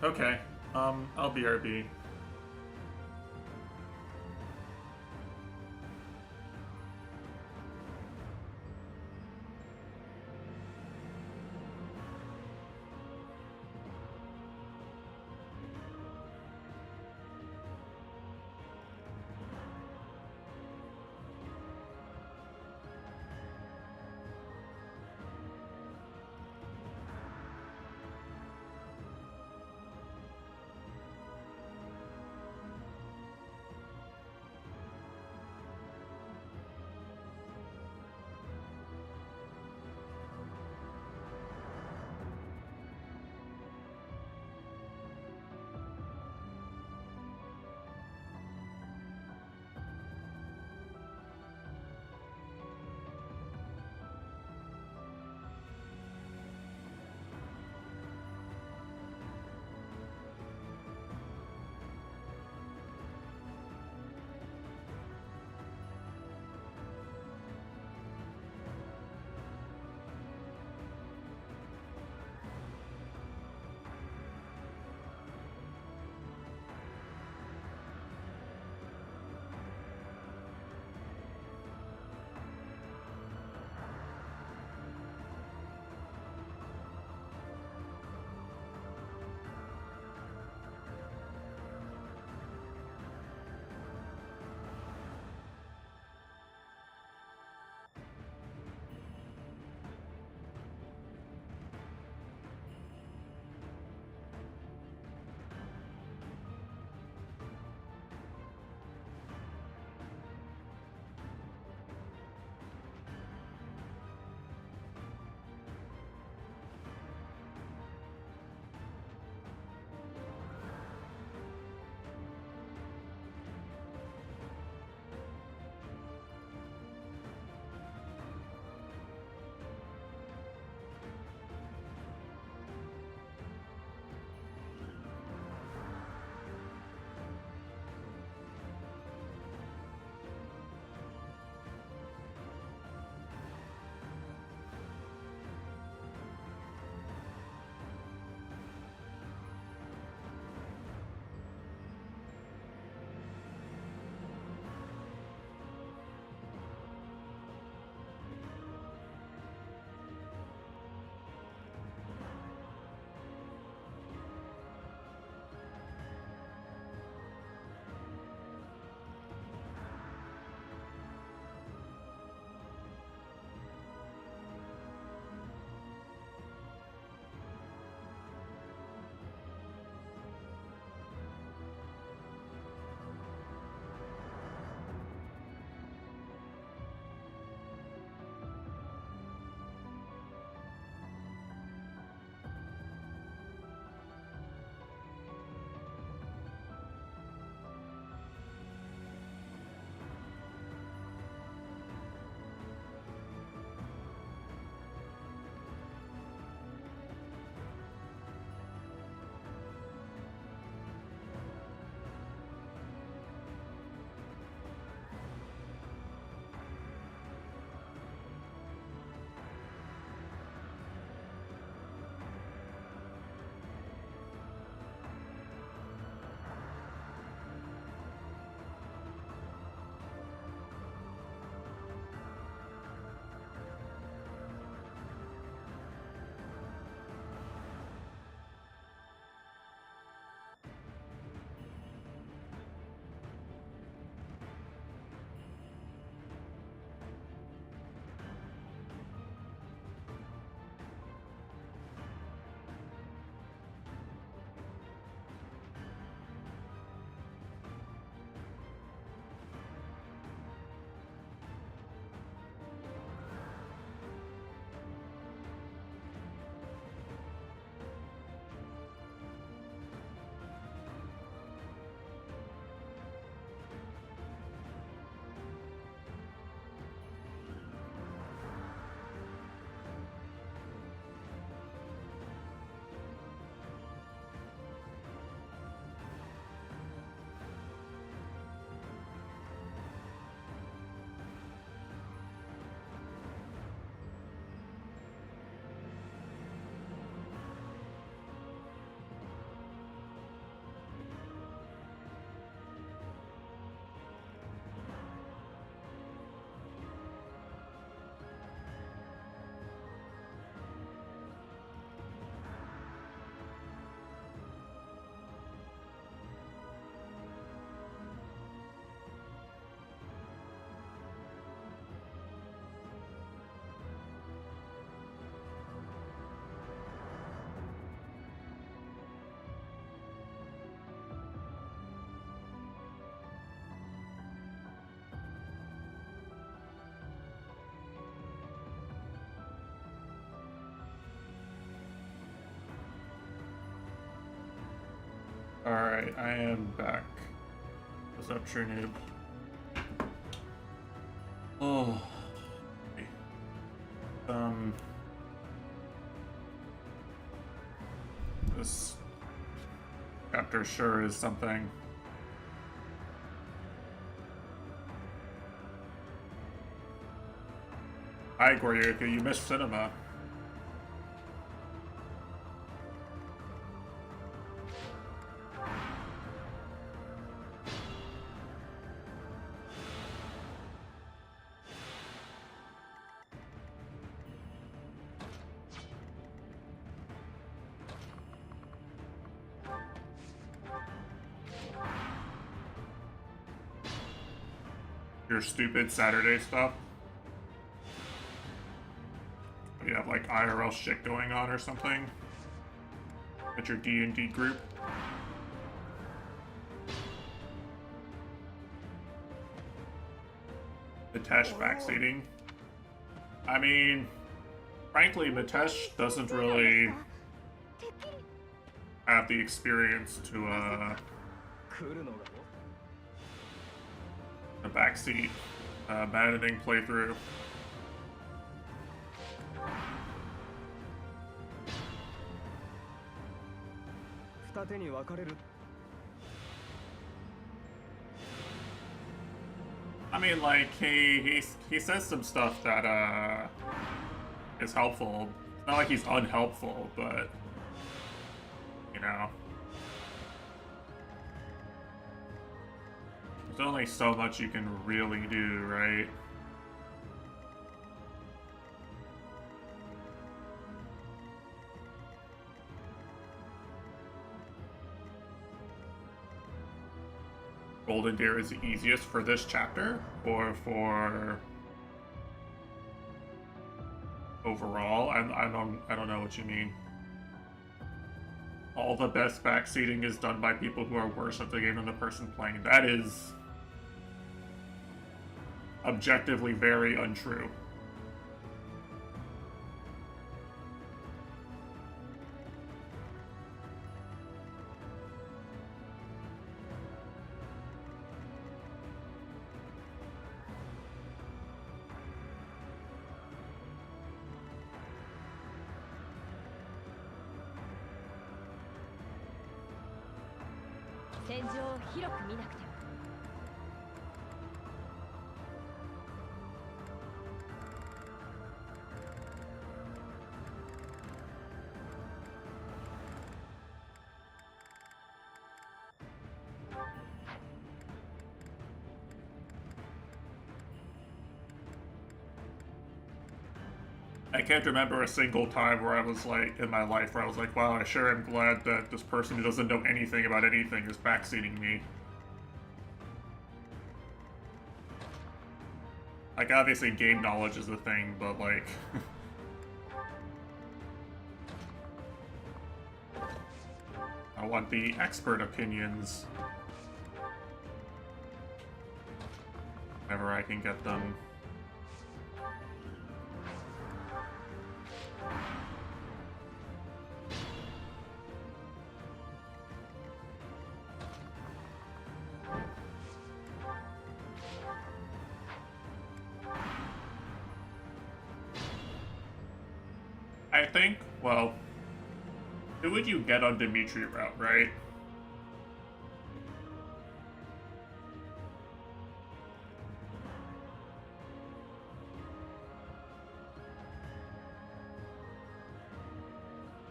Okay. I'll BRB. Alright, I am back. What's up, True Noob? Oh. This chapter sure is something. Hi, Goryuka, you missed cinema. Your stupid Saturday stuff. You have like IRL shit going on or something at your D&D group. Mitesh backseating. I mean, frankly, Mitesh doesn't really have the experience to a backseat maddening playthrough. I mean, like, he says some stuff that is helpful. It's not like he's unhelpful, but you know, there's only so much you can really do, right? Golden Deer is the easiest for this chapter, or for overall? I don't know what you mean. All the best backseating is done by people who are worse at the game than the person playing. That is objectively very untrue. I can't remember a single time where I was like, in my life, where I was like, wow, I sure am glad that this person who doesn't know anything about anything is backseating me. Like, obviously game knowledge is a thing, but like... I want the expert opinions. Whenever I can get them. I think, well, who would you get on Dimitri route, right?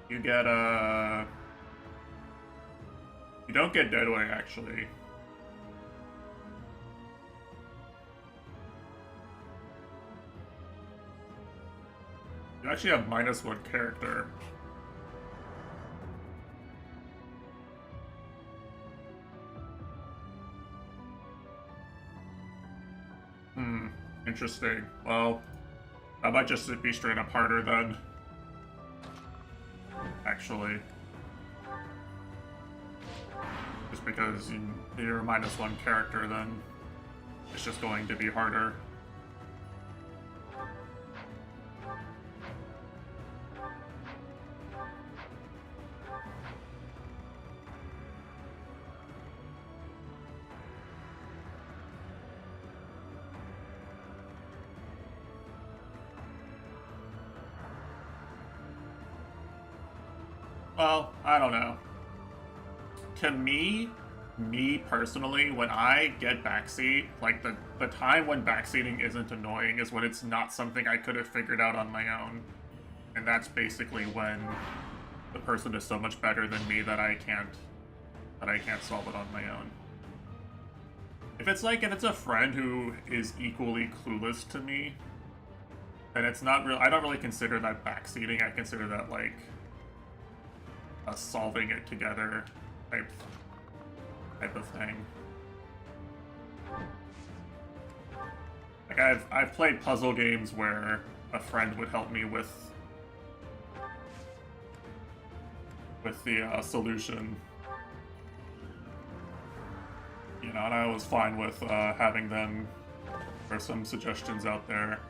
You get, you don't get Deadway, actually. You actually have -1 character. Interesting. Well, that might just be straight up harder then. Actually. Just because you're a -1 character, then it's just going to be harder. Well, I don't know. To me personally, when I get backseat, like the time when backseating isn't annoying is when it's not something I could have figured out on my own. And that's basically when the person is so much better than me that I can't solve it on my own. If it's a friend who is equally clueless to me, then it's not real. I don't really consider that backseating. I consider that like a solving it together type of thing. Like I've played puzzle games where a friend would help me with the solution. You know, and I was fine with having them for some suggestions out there.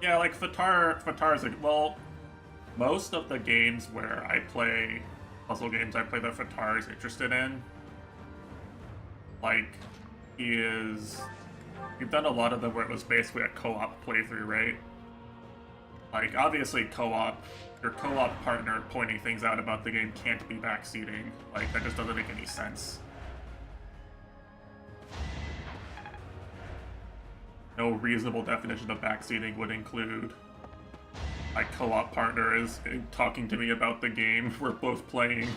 Yeah, like fe3h's like, well, most of the games where I play puzzle games, I play that fe3h is interested in. Like, you've done a lot of them where it was basically a co-op playthrough, right? Like, obviously your co-op partner pointing things out about the game can't be backseating. Like, that just doesn't make any sense. No reasonable definition of backseating would include my co-op partner is talking to me about the game we're both playing.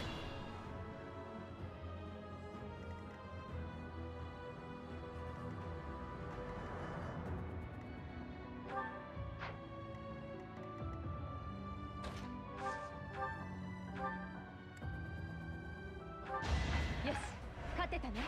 Yes, 勝てたね。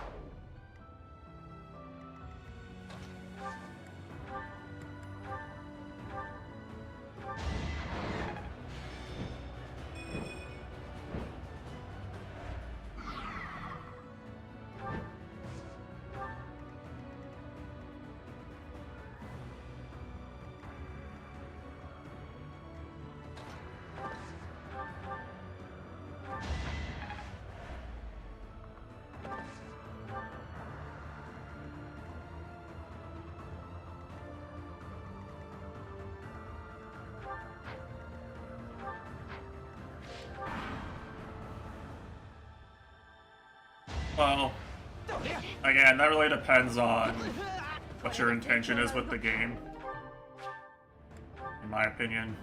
Well, again, that really depends on what your intention is with the game, in my opinion.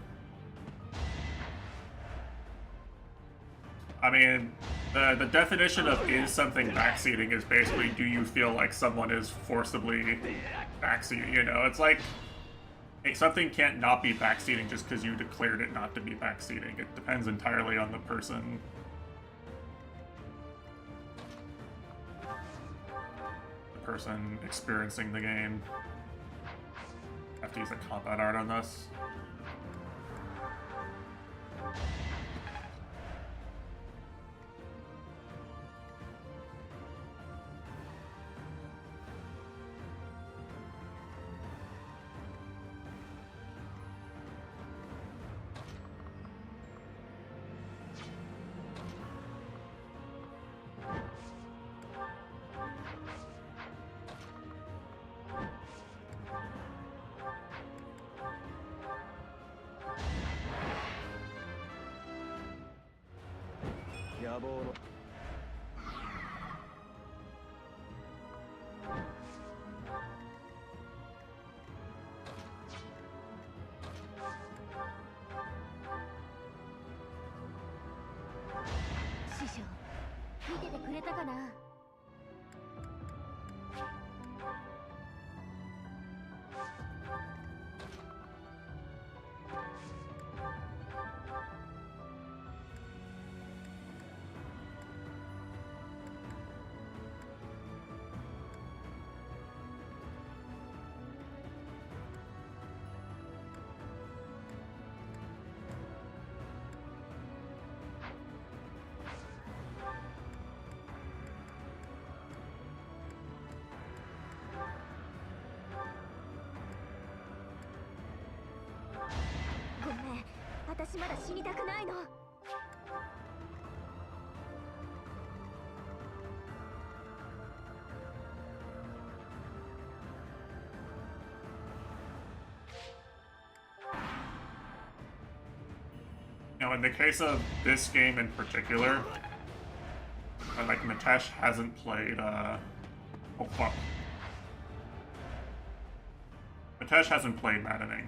I mean, the definition of is something backseating is basically, do you feel like someone is forcibly backseating, you know? It's like, hey, something can't not be backseating just because you declared it not to be backseating. It depends entirely on the person. Person experiencing the game. I have to use a combat art on this.師匠、見ててくれたかな。ごめん、私まだ死にたくないの。Now, in the case of this game in particular, like Mitesh hasn't played, oh fuck. Mitesh hasn't played maddening.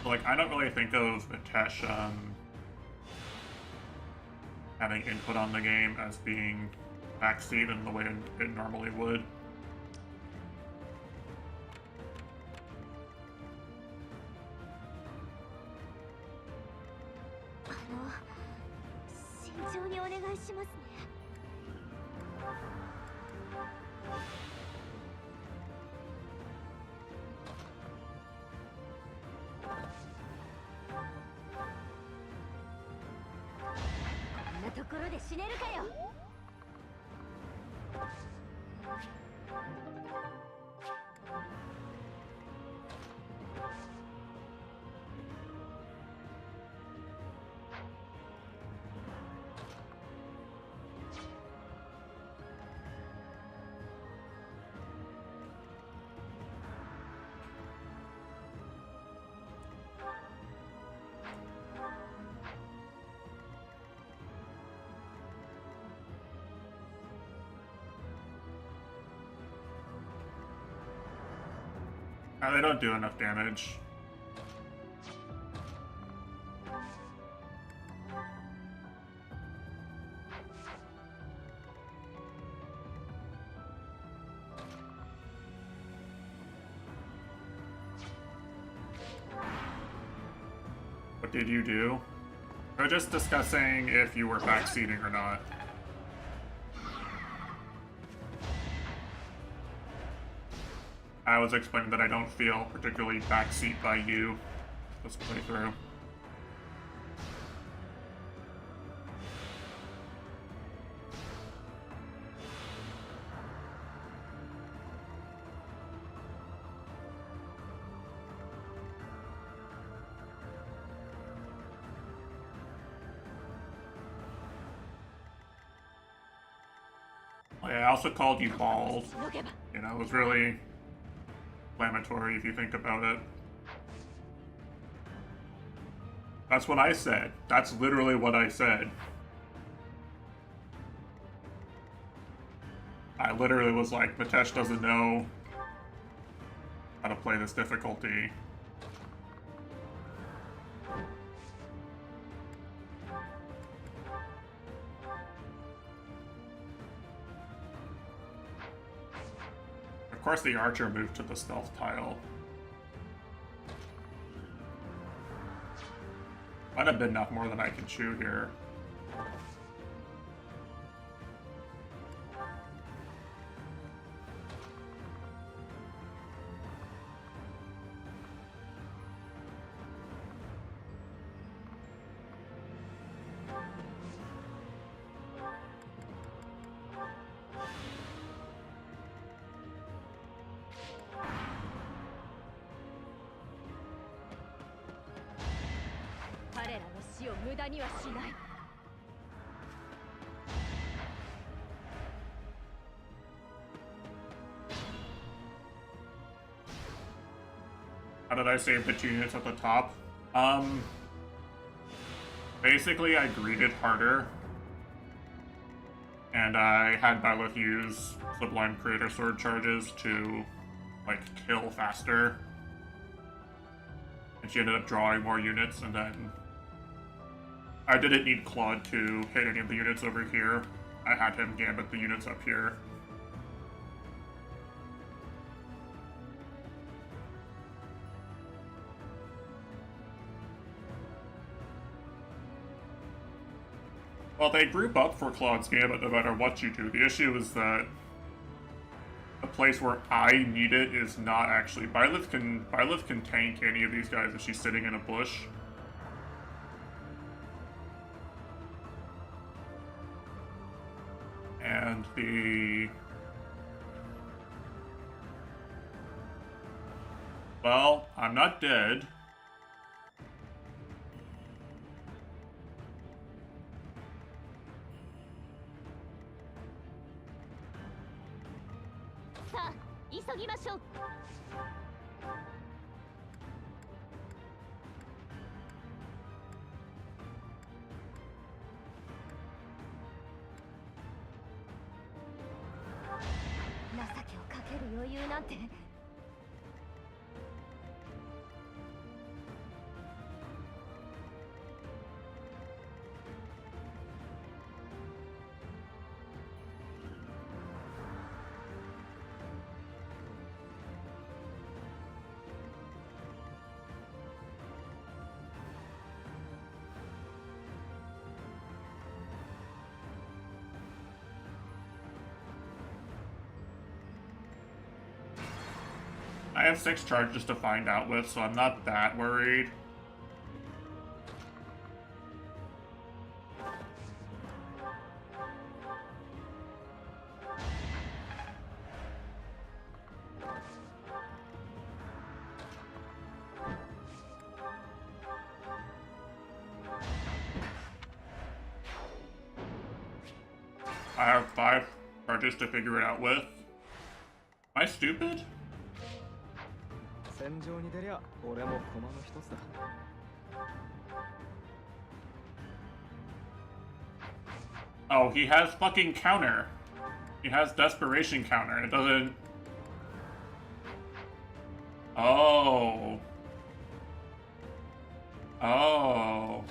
So, like, I don't really think of Mitesh, having input on the game as being backseat in the way it normally would. They don't do enough damage. What did you do? We're just discussing if you were backseating or not. I was explaining that I don't feel particularly backseat by you this playthrough. I also called you bald. You know, it was really inflammatory if you think about it. That's what I said. That's literally what I said. I literally was like, Mitesh doesn't know how to play this difficulty. Of course the archer moved to the stealth tile. Might have been enough more than I can chew here. How did I save the 2 units at the top? Basically I greeted harder. And I had Byleth use Sublime Creator Sword charges to, like, kill faster. And she ended up drawing more units, and then I didn't need Claude to hit any of the units over here. I had him gambit the units up here. Well, they group up for Claude's gambit no matter what you do. The issue is that the place where I need it is not actually... Byleth can tank any of these guys if she's sitting in a bush. And the... Well, I'm not dead. けをかける余裕なんて。I have 6 charges to find out with, so I'm not that worried. I have 5 charges to figure it out with. Am I stupid? 戦場に出りゃ俺も駒の一つだ。Oh, he has fucking counter. He has desperation counter. It doesn't... Oh. Oh.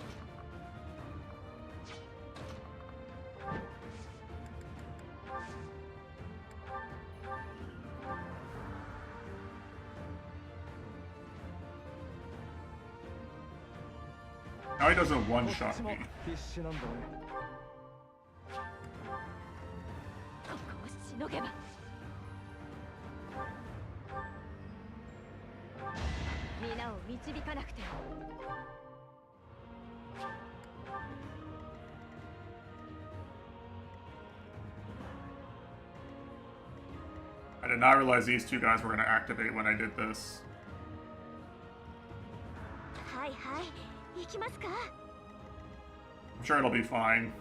Now he doesn't one-shot me. 必死なんだね。ここをしのげば。皆を導かなくては。I did not realize these 2 guys were going to activate when I did this. はいはい、行きますか。 I'm sure it'll be fine.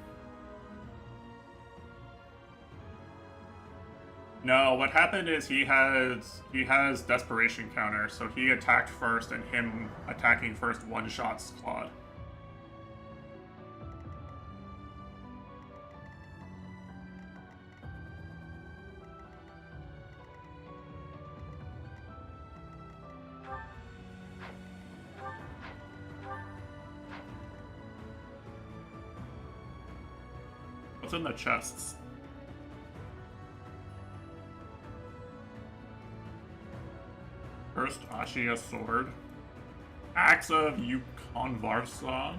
No, what happened is he has desperation counter, so he attacked first, and him attacking first one-shots Claude. What's in the chests? First, Ashiya sword. Axe of Yukon Varsan.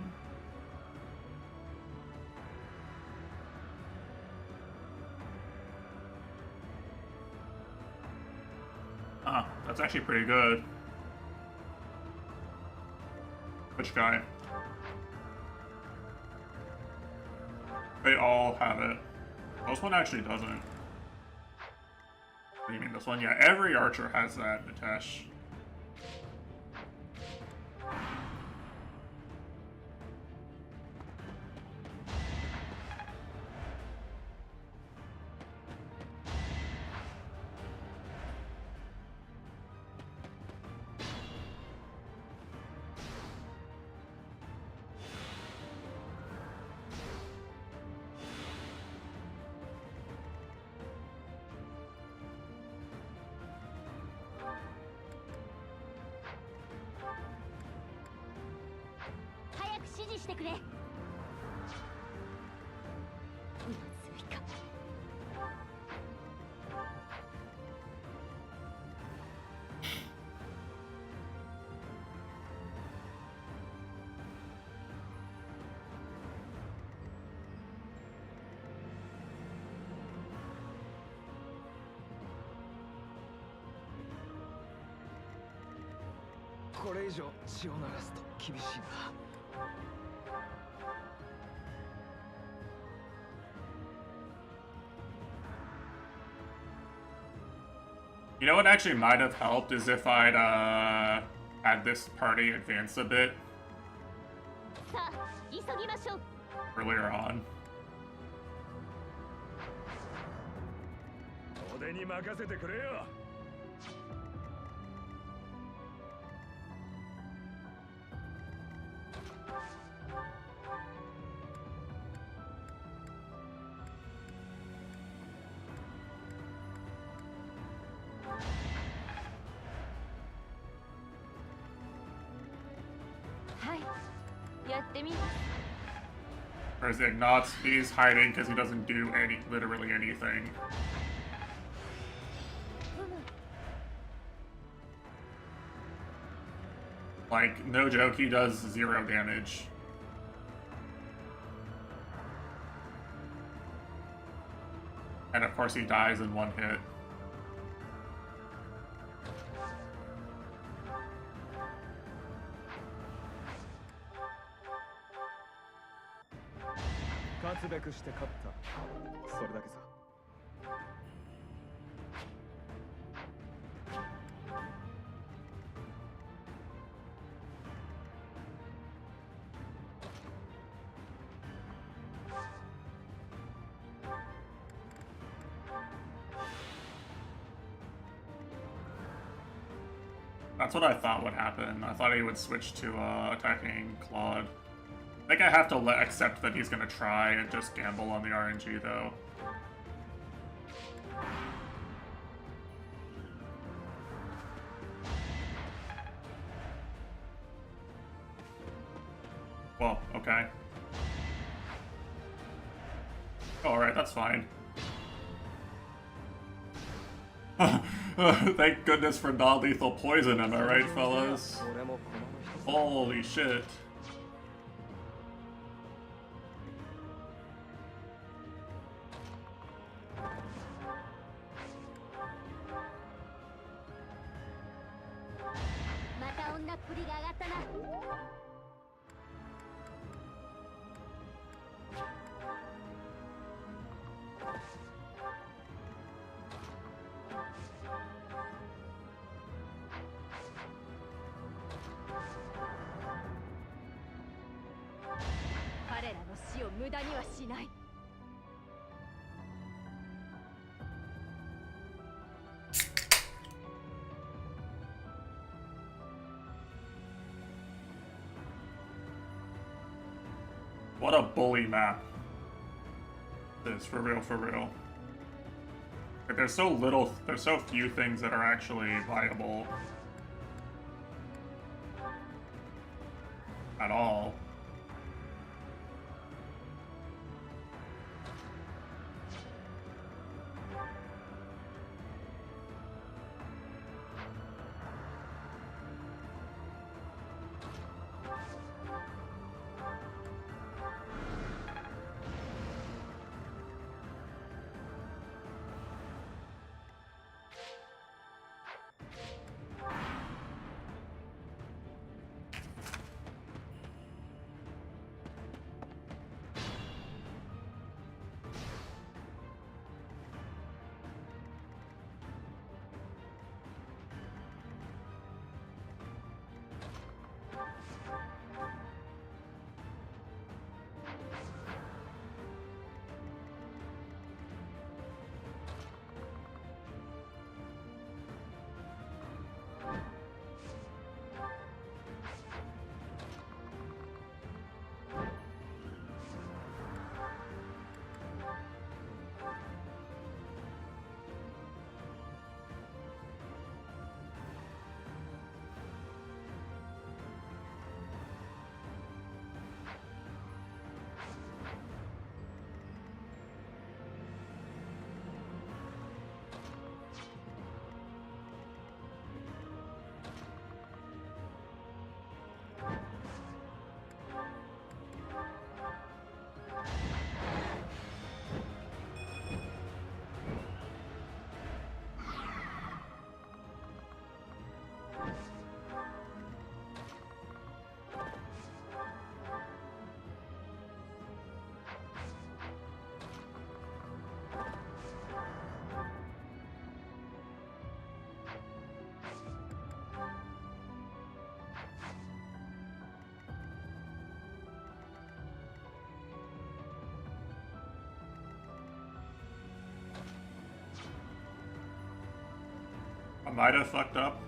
Ah, that's actually pretty good. Which guy? They all have it. This one actually doesn't. What do you mean this one? Yeah, every archer has that, Nitesh. You know what actually might have helped is if I'd had this party advance a bit earlier on. 俺に任せてくれよ。Whereas Ignatz, he's hiding because he doesn't do literally anything. Like, no joke, he does 0 damage. And of course he dies in 1 hit. That's what I thought would happen. I thought he would switch to attacking Claude. I think I have to accept that he's gonna try and just gamble on the RNG though. Well, okay. Oh, alright, that's fine. Thank goodness for non-lethal poison, am I right, fellas? Holy shit. What a bully map. This, for real, for real. Like, there's so few things that are actually viable. At all. I might have fucked up.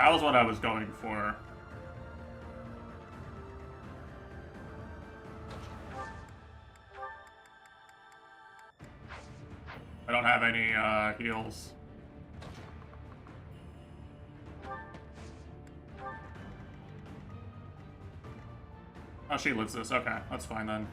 That was what I was going for. I don't have any heals. Oh, she lives this. Okay, that's fine then.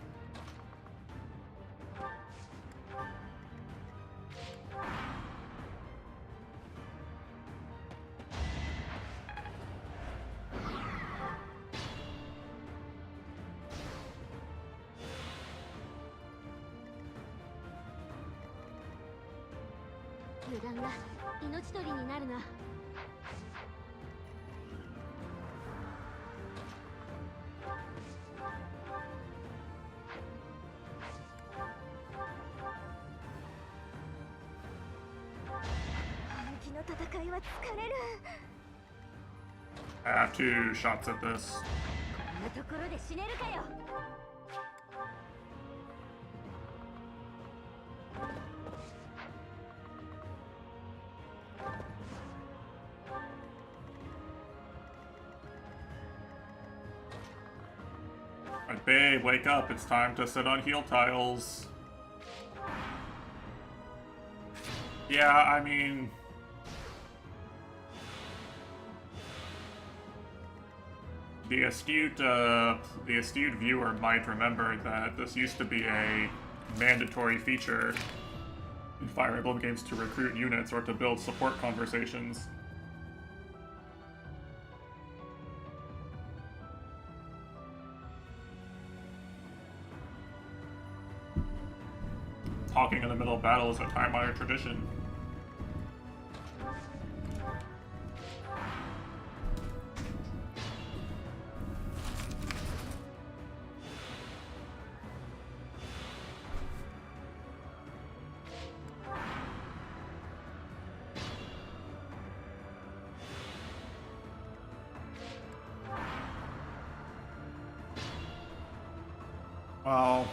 I have 2 shots at this. Alright, babe, wake up. It's time to sit on heal tiles. Yeah, I mean... The astute viewer might remember that this used to be a mandatory feature in Fire Emblem games to recruit units or to build support conversations. Talking in the middle of battle is a time-honored tradition. Well...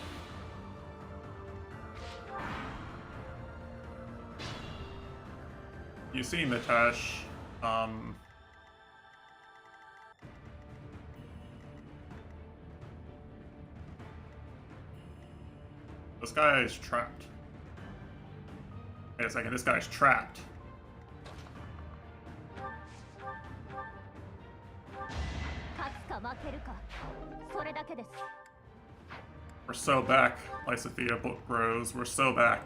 You see, Mitesh, this guy is trapped. Wait a second, this guy's trapped. We're so back, Lysithea Book Bros. We're so back.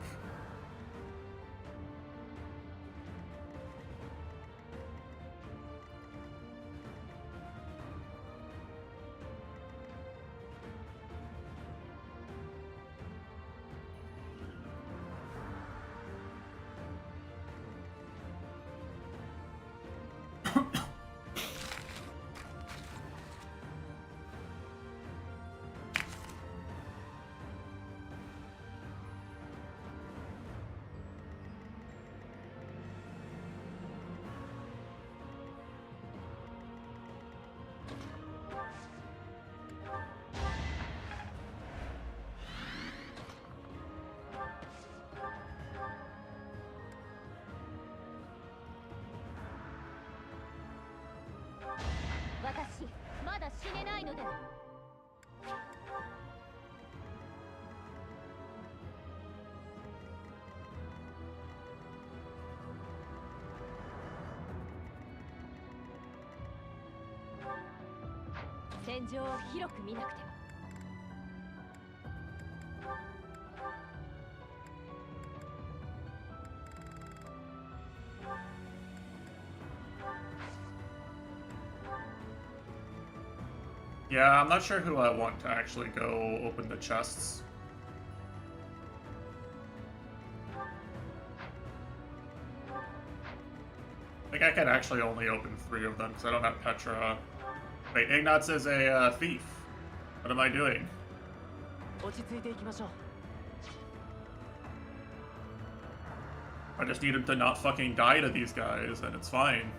Yeah, I'm not sure who I want to actually go open the chests. I think I can actually only open 3 of them because I don't have Petra. Wait, Ignatz is a thief. What am I doing? I just need him to not fucking die to these guys, and it's fine.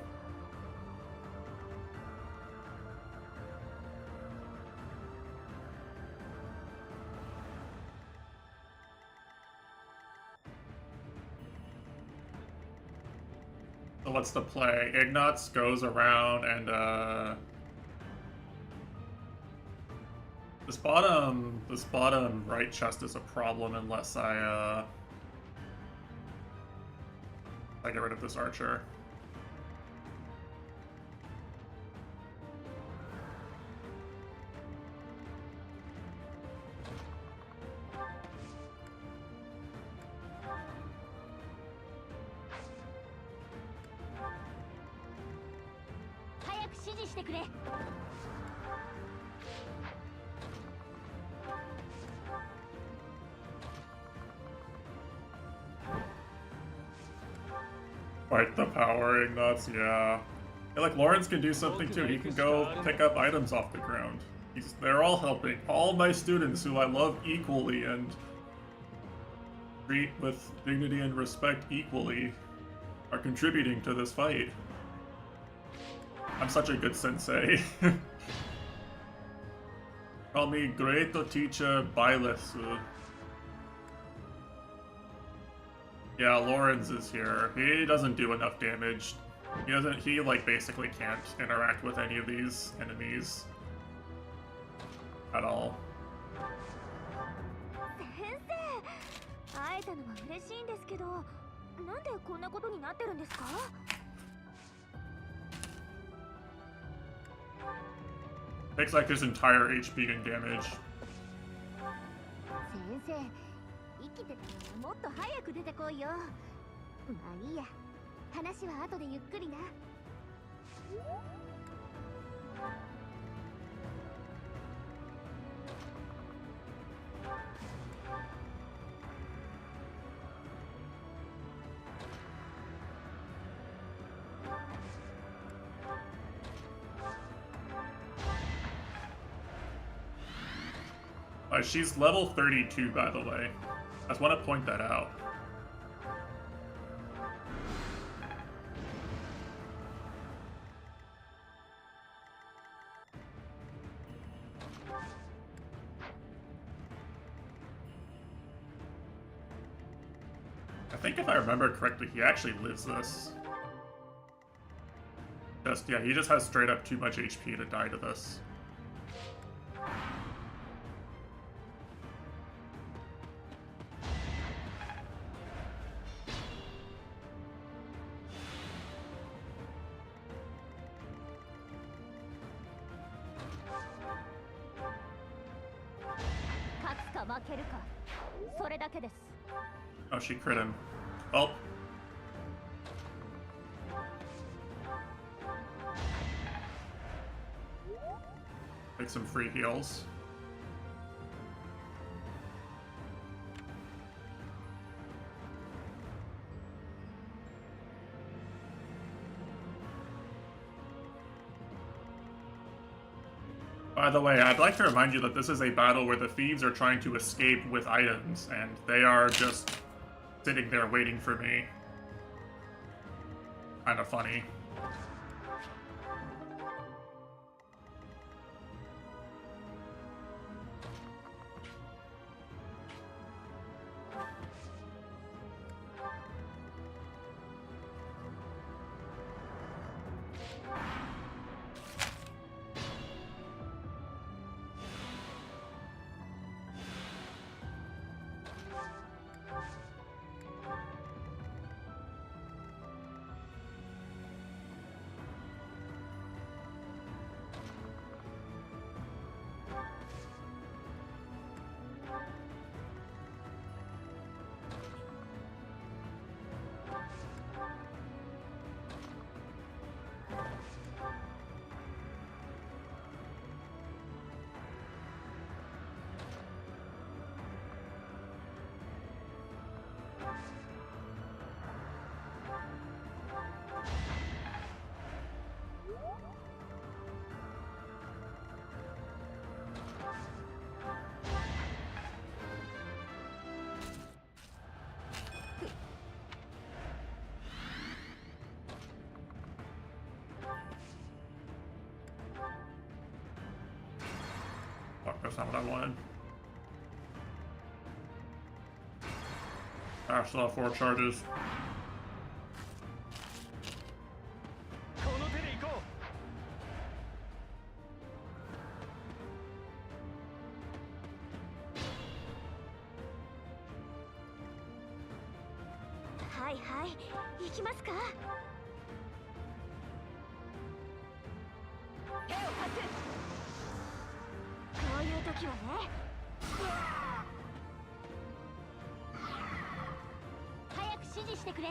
So what's the play? Ignatz goes around and this bottom right chest is a problem unless I get rid of this archer. Fight the power, Ignatz, yeah. Yeah, like, Lawrence can do something too. He can go pick up items off the ground. They're all helping. All my students who I love equally and treat with dignity and respect equally are contributing to this fight. I'm such a good sensei. Call me Great Teacher bleh. Yeah, Lawrence is here. He doesn't do enough damage. He like basically can't interact with any of these enemies at all. 先生、会えたのは嬉しいんですけど、なんでこんなことになってるんですか? Takes like his entire HP and damage. 先生、生きてたらもっと早く出てこいよ。まあいいや。話は後でゆっくりな。She's level 32, by the way. I just want to point that out. I think if I remember correctly, he actually lives this. Yeah, he just has straight up too much HP to die to this. Oh, she crit him. Oh. Take some free heals. By the way, I'd like to remind you that this is a battle where the thieves are trying to escape with items, and they are just sitting there waiting for me. Kinda funny. Fuck, that's not what I wanted. I still have 4 charges. い行きますか。手を貸す。こういう時はね。早く指示してくれ。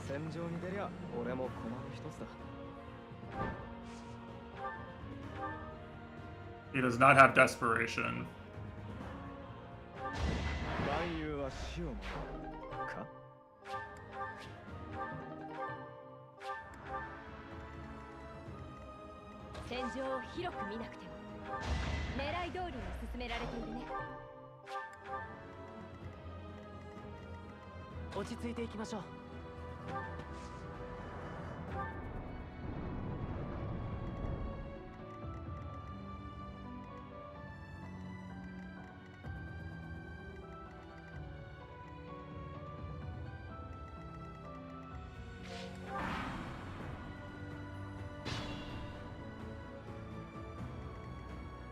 戦場に出りゃ俺も駒の一つだ。 He does not have desperation. 万有は死を守るか。戦場を広く見なくても狙い通りに進められているね。落ち着いていきましょう。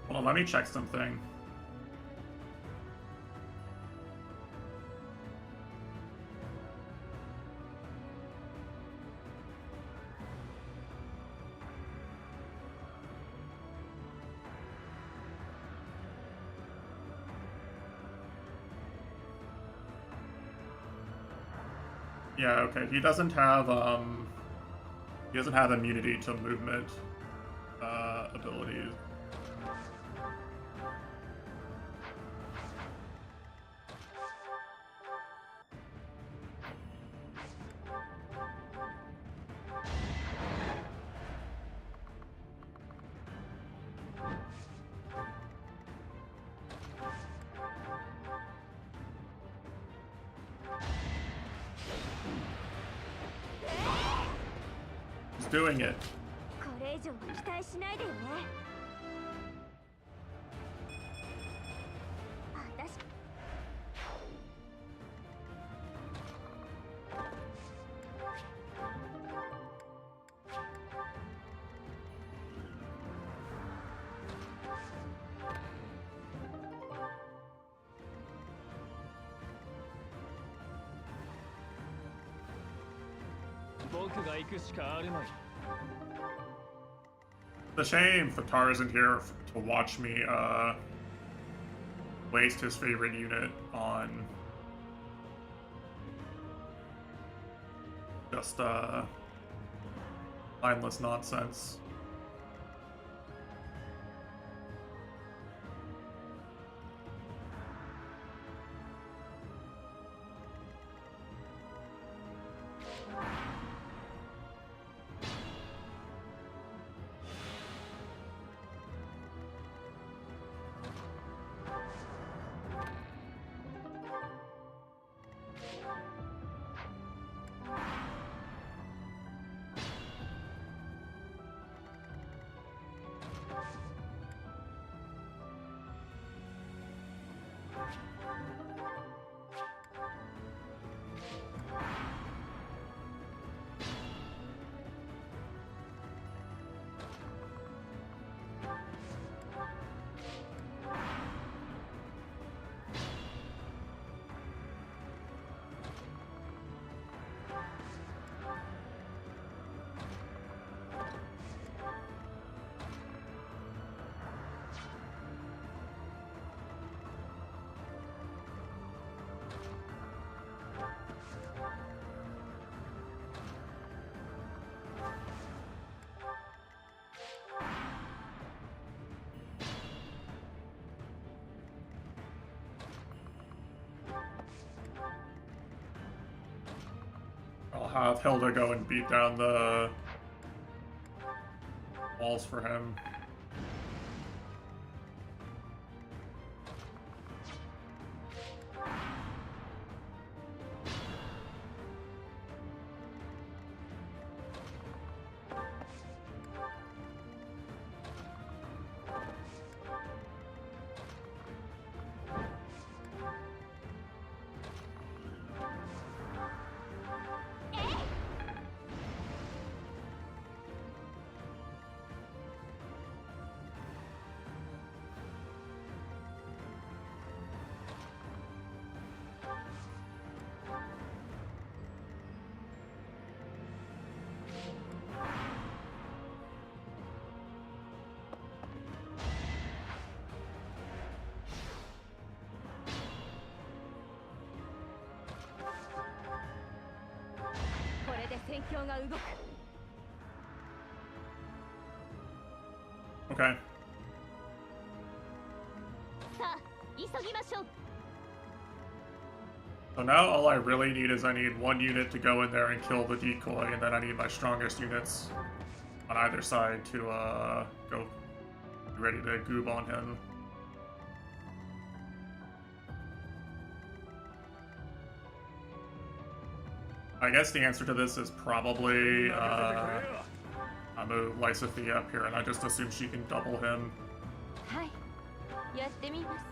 Well, let me check something. Yeah, okay. He doesn't have immunity to movement abilities. He's doing it. これ以上は期待しないでよね。私僕が行くしかあるまい。 It's a shame fe3h isn't here to watch me waste his favorite unit on just mindless nonsense. I'll have Hilda go and beat down the walls for him. 戦況が動く。 Okay. さあ急ぎましょう。 So now all I really need is I need one unit to go in there and kill the decoy, and then I need my strongest units on either side to go be ready to goob on him. I guess the answer to this is probably I move Lysithea up here and I just assume she can double him. はい、やってみます。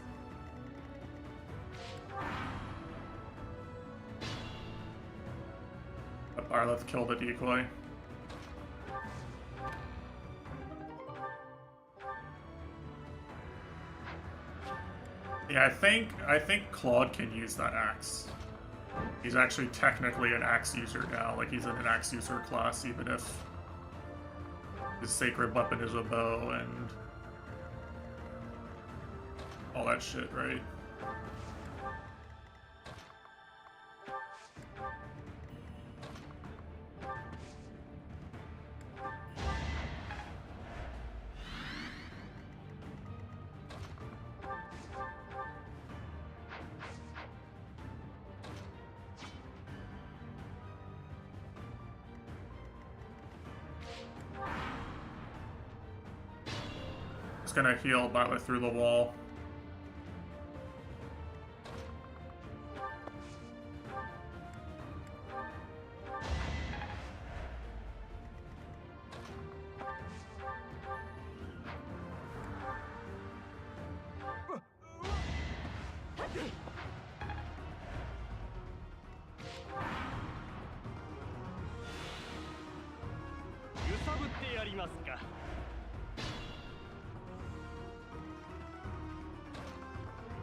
Alright, let's kill the decoy. Yeah, I think Claude can use that axe. He's actually technically an axe user now, like he's in an axe user class, even if his sacred weapon is a bow and all that shit, right? Just gonna heal Butler through the wall.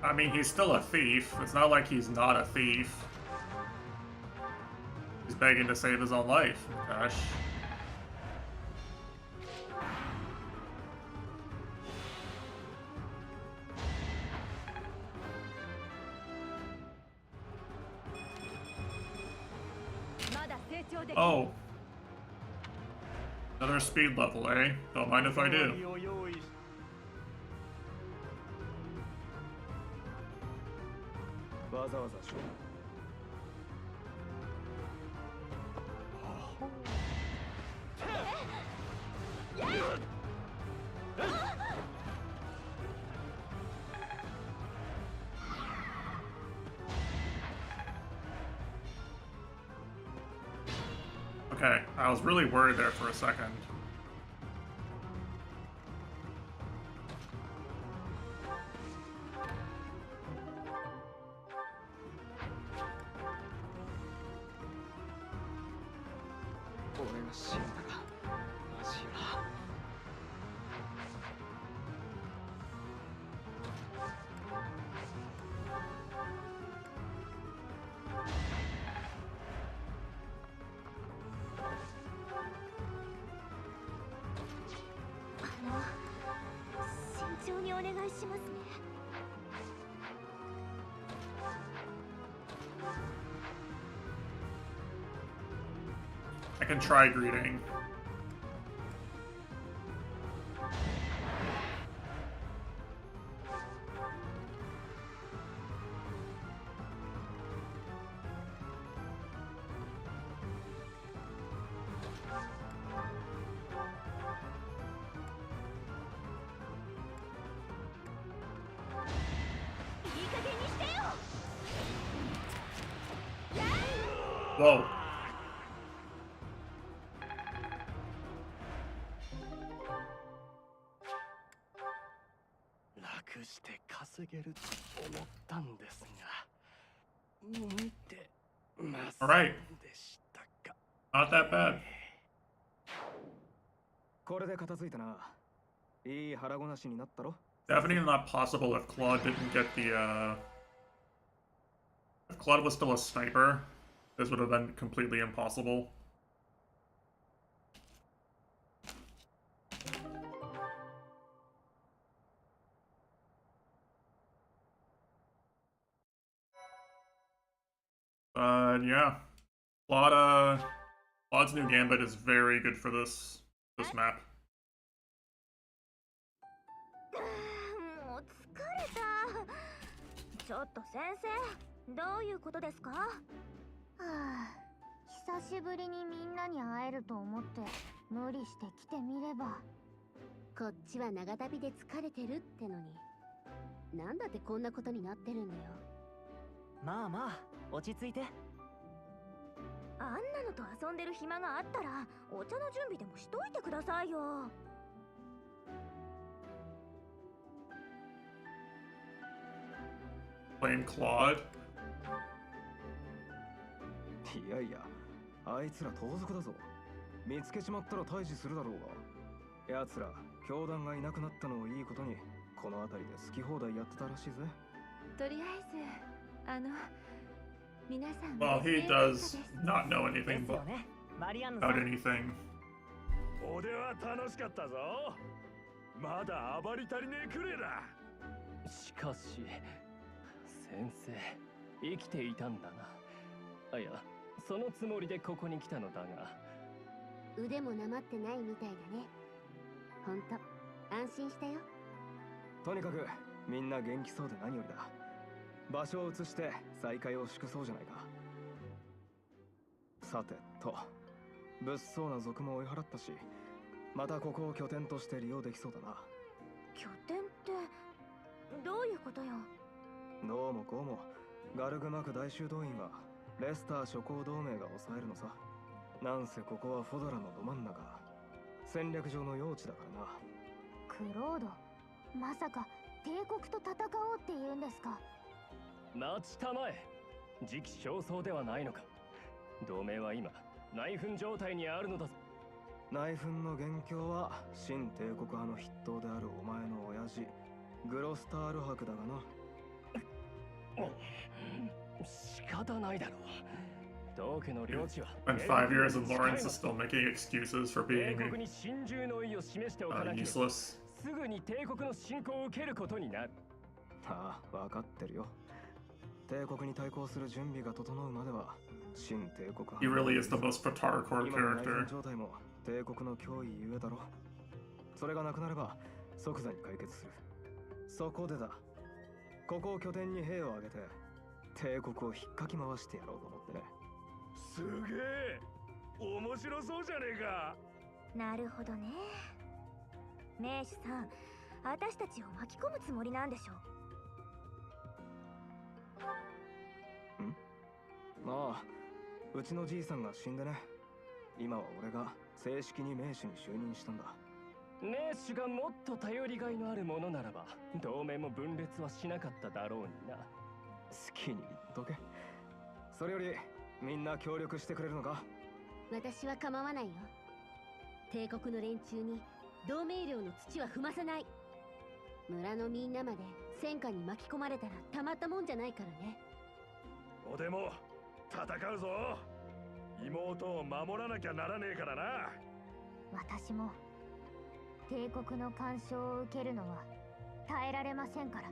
I mean, he's still a thief. It's not like he's not a thief. He's begging to save his own life. Gosh. Oh. Another speed level, eh? Don't mind if I do. Okay, I was really worried there for a second. I can try greeting. Whoa. All right. Not that bad. Definitely not possible if Claude didn't get the, if Claude was still a sniper, this would have been completely impossible. Yeah. Claude, Claude's new gambit is very good for this map. もう疲れた。ちょっと先生、どういうことですか？はあ、久しぶりにみんなに会えると思って無理して来てみれば。こっちは長旅で疲れてるってのに、なんだってこんなことになってるんだよ。まあまあ、落ち着いて。あんなのと遊んでる暇があったらお茶の準備でもしといてくださいよ。Playing Claude. いやいや、あいつら盗賊だぞ。見つけちまったら退治するだろうが。奴ら教団がいなくなったのをいいことにこの辺りで好き放題やってたらしいぜ。とりあえず皆さん Well, he does not know で anything すよ about ね、マリアンヌさん。 anything. 俺は楽しかったぞ。まだ暴り足りねえくれだ。しかし先生生きていたんだな。いや、そのつもりでここに来たのだが。腕もなまってないみたいだね。ほんと安心したよ。とにかくみんな元気そうで何よりだ。場所を移して再会を祝そうじゃないか。さてと、物騒な賊も追い払ったし、またここを拠点として利用できそうだな。拠点ってどういうことよ？どうもこうもガルグマク大修道院はレスター諸侯同盟が抑えるのさ。なんせここはフォドラのど真ん中、戦略上の用地だからな。クロード、まさか帝国と戦おうって言うんですか？待ちたまえ。時期尚早ではないのか。同盟は今内紛状態にあるのだぞ。内紛の元凶は新帝国派の筆頭であるお前の親父グロスタール伯だがな。仕方ないだろう。同家の領地は And 5 years and Lawrence is still making excuses for 帝 being 国に心中の意を示しておかなければ useless. すぐに帝国の侵攻を受けることになる。ああ、分かってるよ。帝国に対抗する準備が整うまでは新帝国派 He really is the most Patar core 今の内戦 character. 状態も帝国の脅威ゆえだろ。それがなくなれば即座に解決する。そこでだ、ここを拠点に兵を挙げて帝国を引っかき回してやろうと思ってね。すげえ面白そうじゃねえか。なるほどね。名手さん、私たちを巻き込むつもりなんでしょ？ああ、うちのじいさんが死んでね。今は俺が正式に名手に就任したんだ。名手がもっと頼りがいのあるものならば同盟も分裂はしなかっただろうにな。好きに言っとけ。それよりみんな協力してくれるのか？私は構わないよ。帝国の連中に同盟領の土は踏ませない。村のみんなまで戦火に巻き込まれたらたまったもんじゃないからね。おでも戦うぞ。妹を守らなきゃならねえからな。私も帝国の干渉を受けるのは耐えられませんから。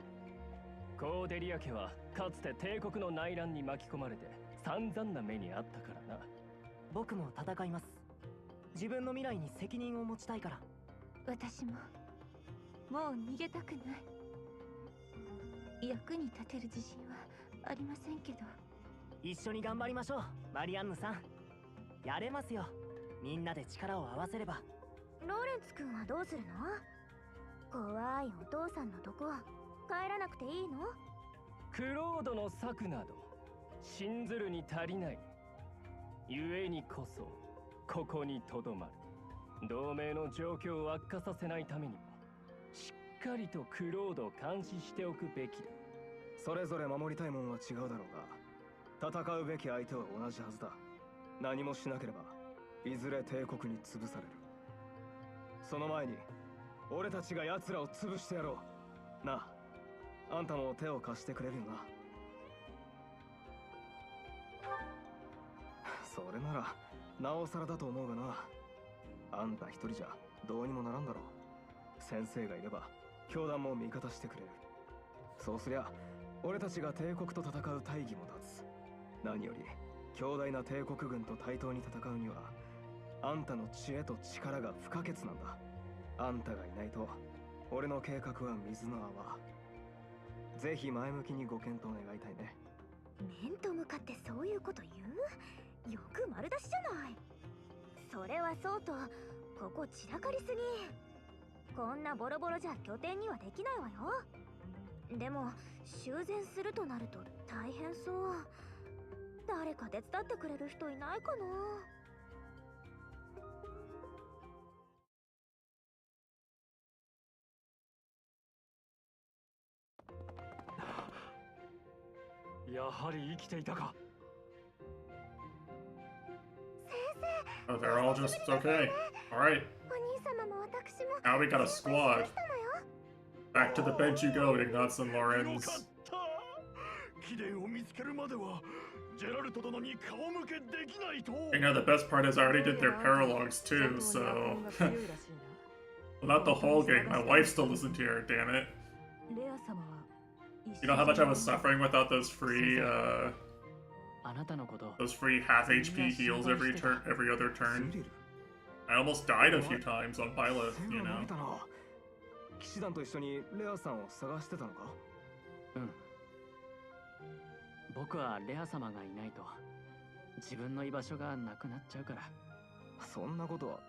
コーデリア家はかつて帝国の内乱に巻き込まれて散々な目にあったからな。僕も戦います。自分の未来に責任を持ちたいから。私ももう逃げたくない。役に立てる自信はありませんけど。一緒に頑張りましょう、マリアンヌさん。やれますよ。みんなで力を合わせれば。ローレンツ君はどうするの？怖いお父さんのとこ帰らなくていいの？クロードの策など信ずるに足りない。故にこそここにとどまる。同盟の状況を悪化させないためにもしっかりとクロードを監視しておくべきだ。それぞれ守りたいもんは違うだろうが、戦うべき相手は同じはずだ。何もしなければいずれ帝国に潰される。その前に俺たちが奴らを潰してやろう。なあ、あんたも手を貸してくれるよな。それならなおさらだと思うがな。あんた一人じゃどうにもならんだろう。先生がいれば教団も味方してくれる。そうすりゃ俺たちが帝国と戦う大義も立つ。何より強大な帝国軍と対等に戦うにはあんたの知恵と力が不可欠なんだ。あんたがいないと俺の計画は水の泡。ぜひ前向きにご検討願いたいね。面と向かってそういうこと言う？よく丸出しじゃない。それはそうと、ここ散らかりすぎ。こんなボロボロじゃ拠点にはできないわよ。でも修繕するとなると大変そう。誰か手伝ってくれる人いないかな。やはり生きていたか。 Oh, they're all just okay. Alright. お兄様も私も Now we got a squad. Back to the bench you go, Ignatz and よ Lorenz. かった。貴殿を見つけるまではジェラルト殿に顔向けできないと。 You know, the best part is I already did their paralogs too, so... Well, not the whole gang, my wife still listened to her, damn it. You know how much I was suffering without those free, あなたのこと those free half HP heals every other turn? I almost died a few times on Byleth, you know? 騎士団と一緒にレアさんを探してたのか？うん。僕はレア様がいないと自分の居場所がなくなっちゃうから。そんなことは。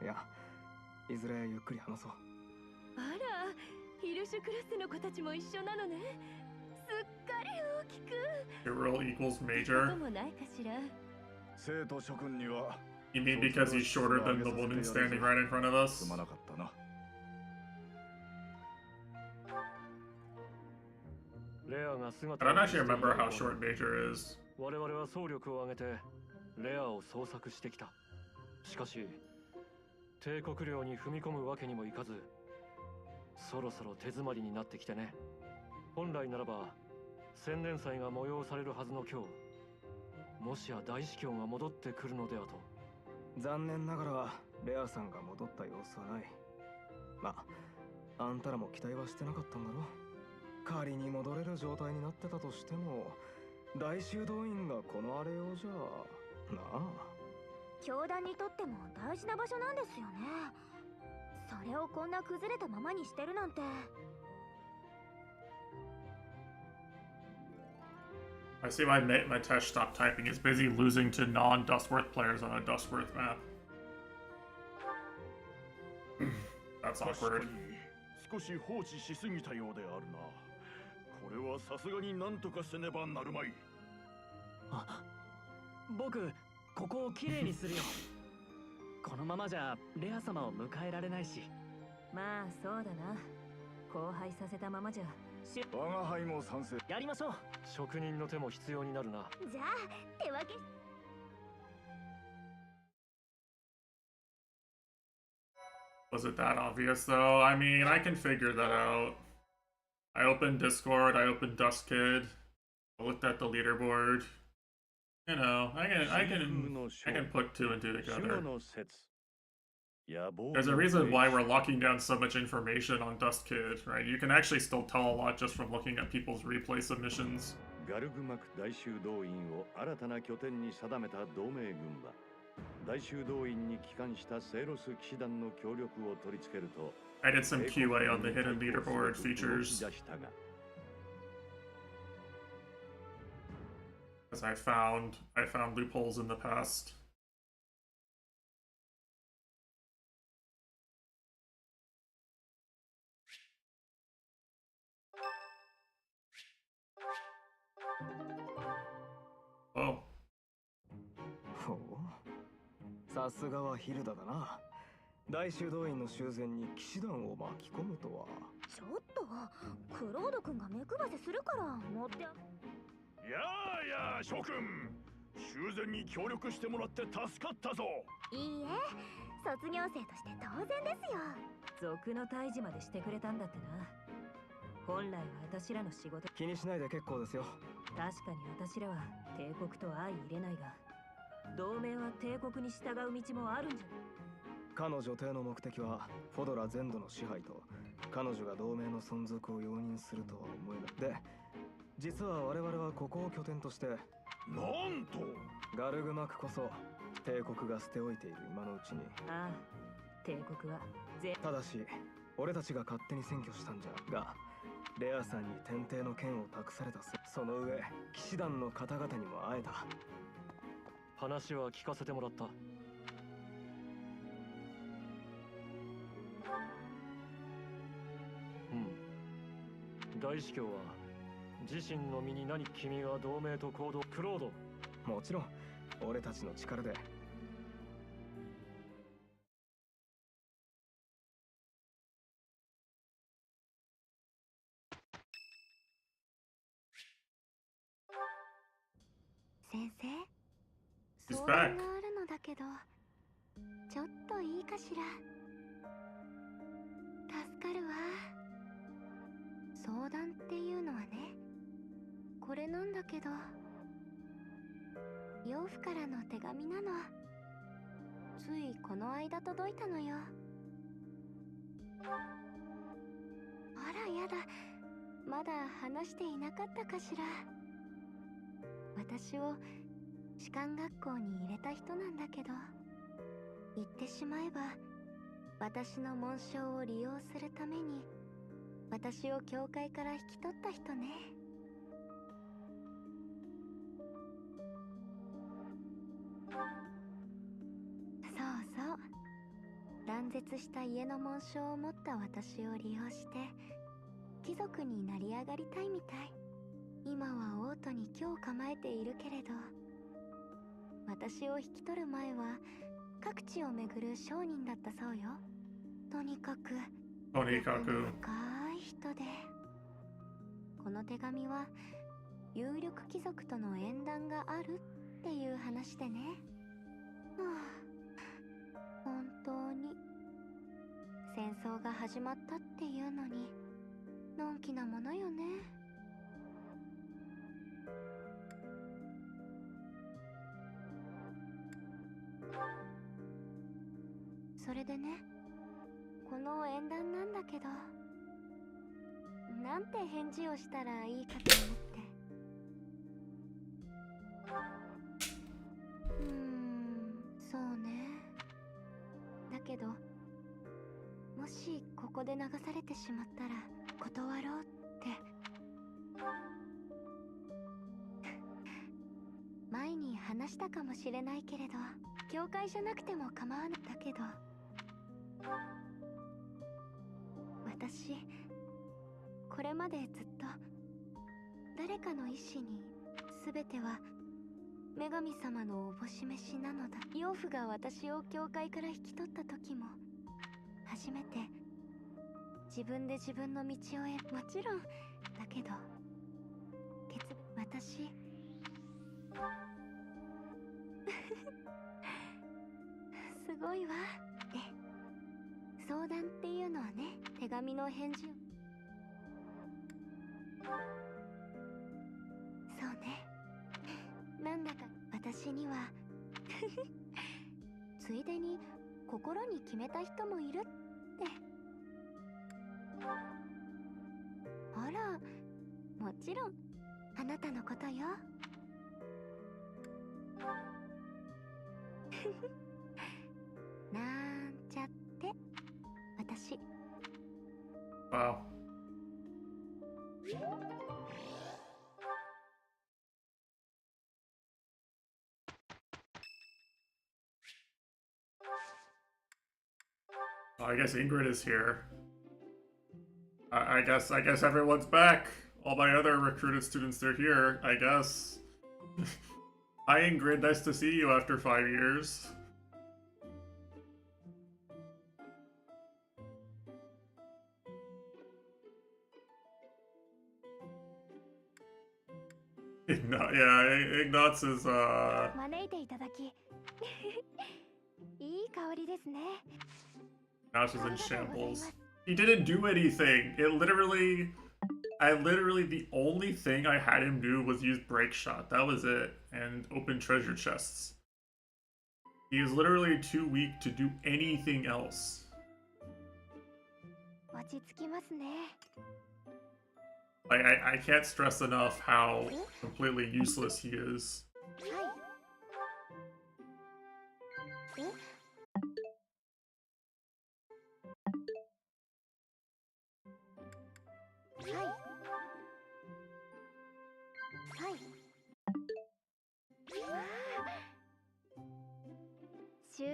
いや、いずれゆっくり話そう。あら、ヒルシュクラスの子たちも一緒なのね。すっかり大きく。Hero equals major? こともないかしら。生徒諸君には You mean because he's shorter than the woman standing right in front of us? すまなかったな。レアが姿 I don't actually remember how short Major is. 我々は総力を挙げてレアを捜索してきた。しかし帝国領に踏み込むわけにもいかず、そろそろ手詰まりになってきてね。本来ならば千年祭が催されるはずの今日、もしや大司教が戻ってくるのではと。残念ながらレアさんが戻った様子はない。まあ、あんたらも期待はしてなかったんだろ。仮に戻れる状態になってたとしても、大修道院がこのあれをじゃあなあ。教団にとっても大事な場所なんですよね。それをこんな崩れたままにしてるなんて。I see why Matesh stopped typing. He's busy losing to non-Dustworth players on a Dustworth map. That's awkward. 少し放置しすぎたようであるな。これはさすがになんとかせねばなるまい。あ、僕ここをきれいにするよ。このままじゃレア様を迎えられないし。まあそうだな。荒廃させたままじゃ。我が輩も賛成。やりましょう。職人の手も必要になるな。じゃあ手分け。Was it that obvious though? I mean, I can figure that out. I opened Discord, I opened Dustkid, I looked at the leaderboard. You know, I can put two and two together. There's a reason why we're locking down so much information on Dustkid, right? You can actually still tell a lot just from looking at people's replay submissions. ガルグマク大修道院を新たな拠点に定めた同盟軍は大修道院に帰還したセイロス騎士団の協力を取り付けると I did some QA on the hidden leaderboard features. Because I found loopholes in the past. Oh. ほう。さすがはヒルダだな。大修道院の修繕に騎士団を巻き込むとは。ちょっとクロード君が目配せするから持って。やあやあ諸君、修繕に協力してもらって助かったぞ。いいえ、卒業生として当然ですよ。族の退治までしてくれたんだってな。本来は私らの仕事。気にしないで結構ですよ。確かに私らは帝国と相入れないが、同盟は帝国に従う道もあるんじゃ。彼女邸の目的はフォドラ全土の支配と彼女が同盟の存続を容認するとは思えない。で、実は我々はここを拠点としてなんとガルグマクこそ帝国が捨ておいている今のうちに。ああ、帝国はただし俺たちが勝手に占拠したんじゃが、レアさんに天帝の剣を託された。その上騎士団の方々にも会えた。話は聞かせてもらった。大司教は自身の身に何君が同盟と行動。クロード、もちろん俺たちの力で。先生、 He's 相 back. 談があるのだけど、ちょっといいかしら。助かるわ。相談っていうのはね、これなんだけど、養父からの手紙なの。ついこの間届いたのよ。あらやだ、まだ話していなかったかしら。私を士官学校に入れた人なんだけど、言ってしまえば私の紋章を利用するために私を教会から引き取った人ね。そうそう、断絶した家の紋章を持った私を利用して貴族になり上がりたいみたい。今は王都に居を構えているけれど、私を引き取る前は各地を巡る商人だったそうよ。とにかくとにかく深い人で、この手紙は有力貴族との縁談があるっていう話でね。はあ、本当に戦争が始まったっていうのにのんきなものよね。それでね、この縁談なんだけど、なんて返事をしたらいいかと思って。そうね。だけど、もしここで流されてしまったら断ろうって。前に話したかもしれないけれど、教会じゃなくても構わないんだけど、私これまでずっと誰かの意志に全ては女神様のおぼし召しなのだ。養父が私を教会から引き取った時も初めて自分で自分の道をもちろんだけど私すごいわ。で、相談っていうのはね、手紙の返事を。そうね、なんだか私にはついでに心に決めた人もいるって。あら、もちろんあなたのことよ。なんちゃって私。 Wow. I guess Ingrid is here. I guess everyone's back. All my other recruited students, they're here, I guess. Hi Ingrid, nice to see you after 5 years. Yeah, Ignatz is 招いていただきいい香りですね。 Nash is in shambles. He didn't do anything. The only thing I had him do was use break shot. That was it. And open treasure chests. He is literally too weak to do anything else. 落ち着きますね。 I can't stress enough how completely useless he is. はい。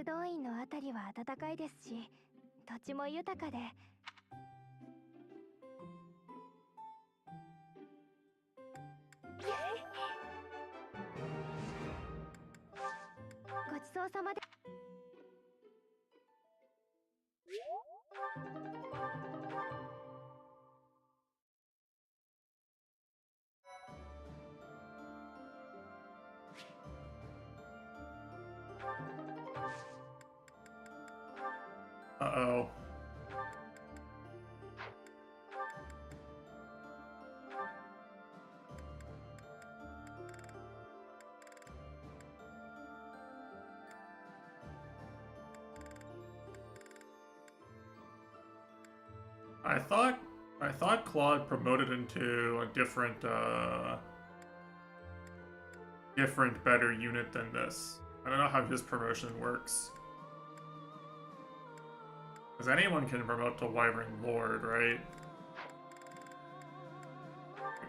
修道院のあたりは暖かいですし、土地も豊かで。ごちそうさまで。Uh-oh. I thought Claude promoted into a different better unit than this. I don't know how his promotion works. Because anyone can promote to Wyvern Lord, right?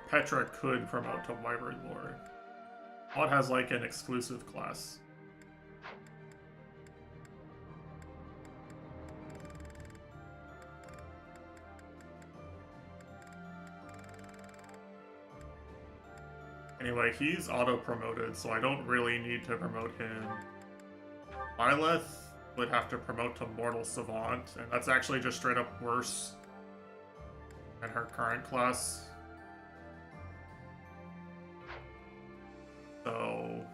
Petra could promote to Wyvern Lord. Claude has like an exclusive class. Anyway, he's auto-promoted, so I don't really need to promote him. Lilith would have to promote to Mortal Savant, and that's actually just straight up worse than her current class. So...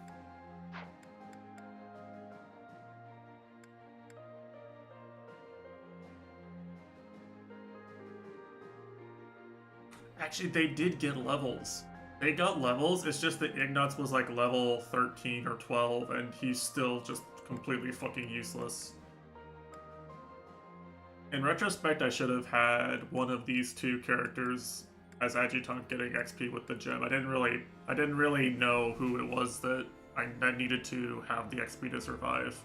Actually, they did get levels. They got levels, it's just that Ignatz was like level 13 or 12, and he's still just completely fucking useless. In retrospect, I should have had one of these two characters as adjutant getting XP with the gem. I didn't really know who it was that needed to have the XP to survive.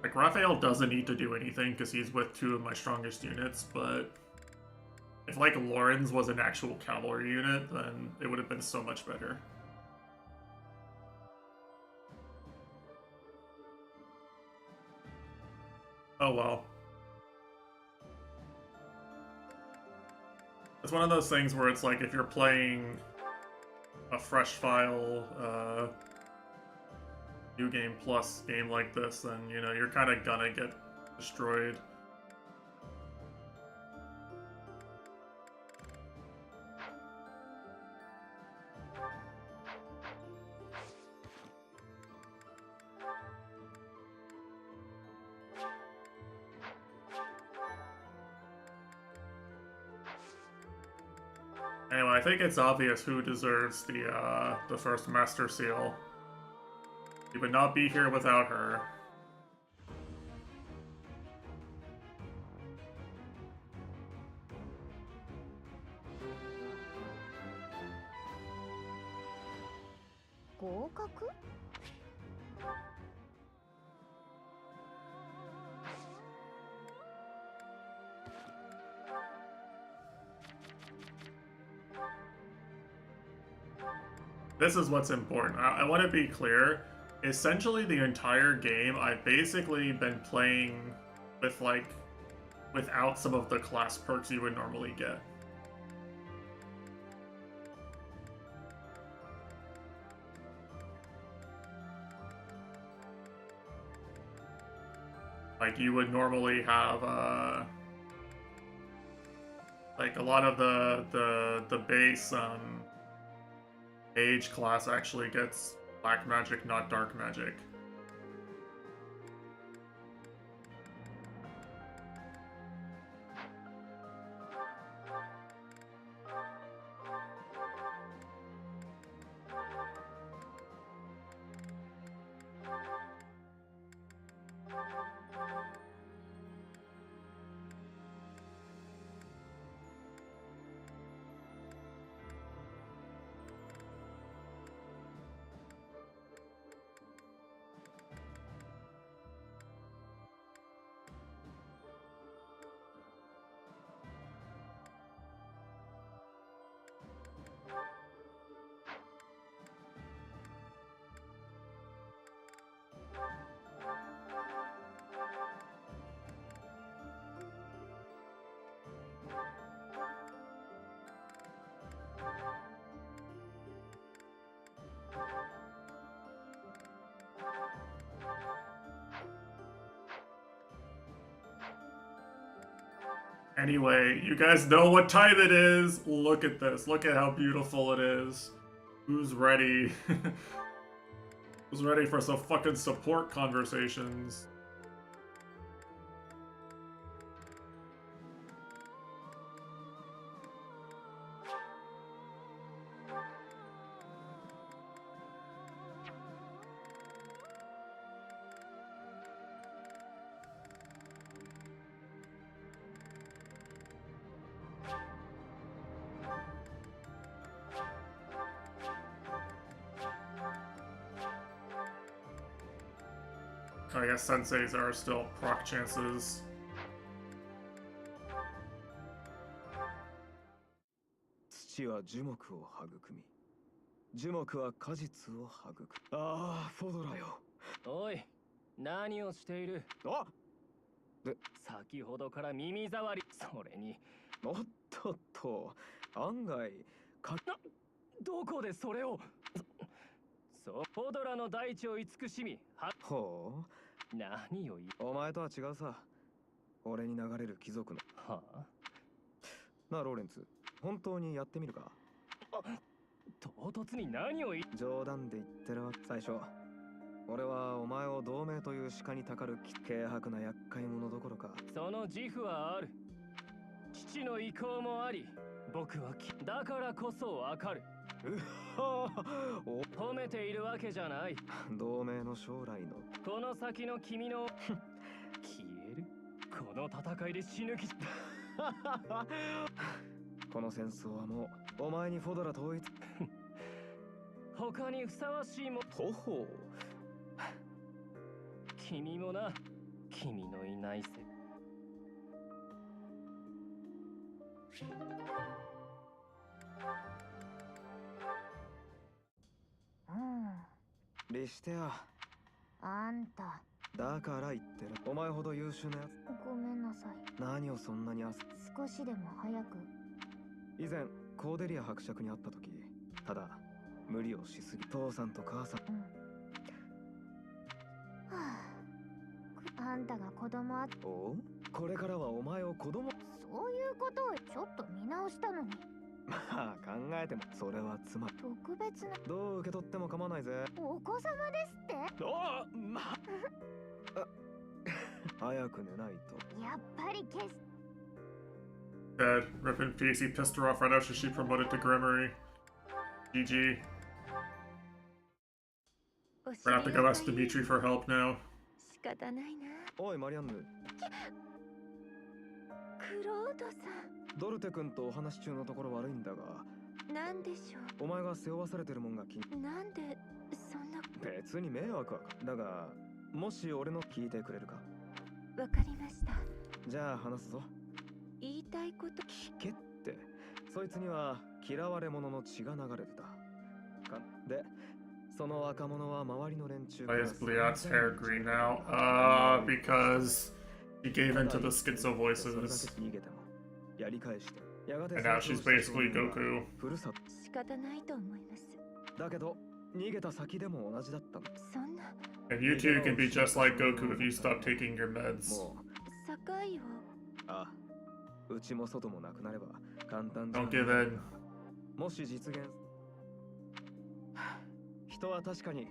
Like, Raphael doesn't need to do anything because he's with two of my strongest units, but if, like, Lorenz was an actual cavalry unit, then it would have been so much better. Oh well. It's one of those things where it's like, if you're playing a fresh file, New Game Plus game like this, then, you know, you're kind of gonna get destroyed. Anyway, I think it's obvious who deserves the first Master Seal. He would not be here without her. This is what's important. I want to be clear. Essentially, the entire game, I've basically been playing with, like, without some of the class perks you would normally get. Like, you would normally have, like, a lot of the base, Mage class actually gets black magic, not dark magic. Anyway, you guys know what time it is. Look at this. Look at how beautiful it is. Who's ready? Who's ready for some fucking support conversations? I guess senseis are still proc chances. 土は樹木を育み、樹木は果実を育む。ああ、フォドラよ。おい、何をしている？あで、先ほどから耳障り。それに、おっとっと、案外、どこでそれを？そう、フォドラの大地を慈しみ、ほう。何を言う？お前とは違うさ。俺に流れる貴族の。はあ？なあ、ローレンツ、本当にやってみるか？唐突に何を言う？冗談で言ってるわ。最初、俺はお前を同盟という鹿にたかる軽薄な厄介者どころか。その自負はある。父の意向もあり、僕はだからこそわかる。褒めているわけじゃない。同盟の将来のこの先の君の消えるこの戦いで死ぬ気この戦争はもうお前にフォドラ統一他にふさわしいもほほう君もな、君のいないせ律してや。あんた。だから言ってる。お前ほど優秀なやつ。ごめんなさい。何をそんなに少しでも早く。以前コーデリア伯爵に会った時、ただ無理をしすぎ。父さんと母さん。はあ、あんたが子供あお？これからはお前を子供。そういうことをちょっと見直したのに。まあ考えてもそれはつまり特別な。どう受け取っても構わないぜ。お子様ですって？あ早く寝ないと。やっぱり消す。Dead. Rip in peace. He pissed her off right after she promoted to Grimory. GG. We're gonna have to go ask Dimitri for help now. 仕方ないな。おいマリアンヌ。クロードさドルテ君とお話し中のところ悪いんだが。なんでしょお前が背負わされてるもんが気に。なんでそんな。別に迷惑はだが、もし俺の聞いてくれるか。わかりました。じゃあ話すぞ。言いたいこと聞けって。そいつには嫌われ者の血が流れてた。で、その若者は周りの連中。Why is Bliat's hair green now? Because he gave in to the schizo voices. 逃げてもやり返して。And now she's basically Goku. 仕方ないと思います。だけど逃げた先でも同じだったの。そんな。And you two can be just like Goku if you stop taking your meds. 境を。あ、うちも外もなくなれば簡単じゃ。 Don't give in. もし実現。人は確かに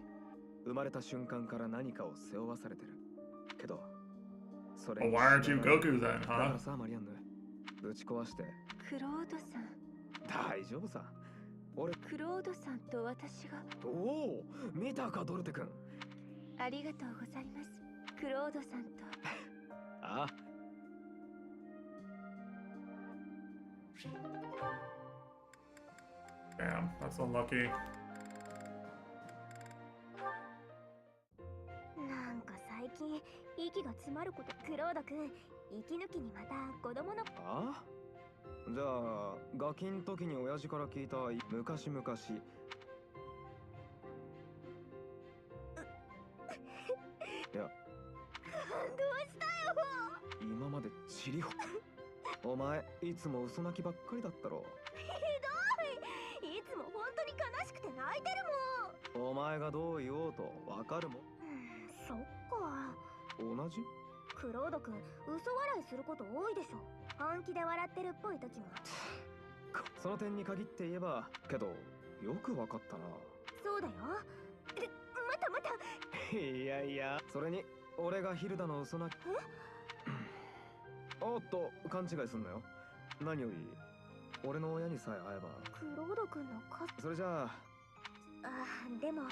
生まれた瞬間から何かを背負わされてる。けど、それ。Well, why aren't you Goku then, だから huh? さ、マリアンヌ、ぶち壊して。クロードさん。大丈夫さ。俺。クロードさんと私が。おお、見たかドルテ君。ありがとうございます。クロードさんと。ああ。Damn, that's unlucky. なんか最近息が詰まること。クロード君、息抜きにまた子供の。ああ。じゃあガキん時に親父から聞いた昔々。感動いや。したよ。今までチリホ。お前いつも嘘泣きばっかりだったろ。ひどい。いてるもん。お前がどう言おうとわかるもん。そっか。同じ？クロード君、嘘笑いすること多いでしょ。本気で笑ってるっぽい時も。その点に限って言えば、けどよくわかったな。そうだよ。またまた。いやいや、それに俺がヒルダの嘘なき。おっと、勘違いすんなよ。何より俺の親にさえ会えば。クロード君のそれじゃあ。でも。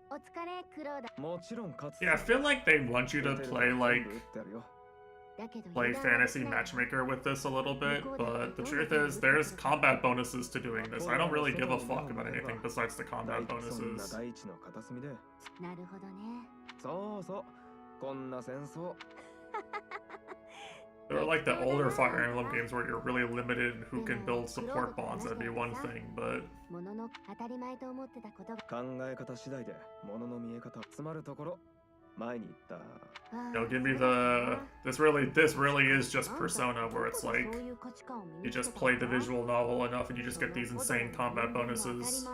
お疲れ、クローダ。もちろん勝つ。Yeah, I feel like they want you to play fantasy matchmaker with this a little bit, but the truth is there's combat bonuses to doing this. I don't really give a fuck about anything besides the combat bonuses. なるほどね。そうそう、こんな戦争。They're like the older Fire Emblem games where you're really limited in who can build support bonds. That'd be one thing, but ものの当たり前と思ってたことが。考え方次第で物の見え方詰まるところ。前に言った。give me the this really is just Persona, where it's like you just play the visual novel enough and you just get these insane combat bonuses.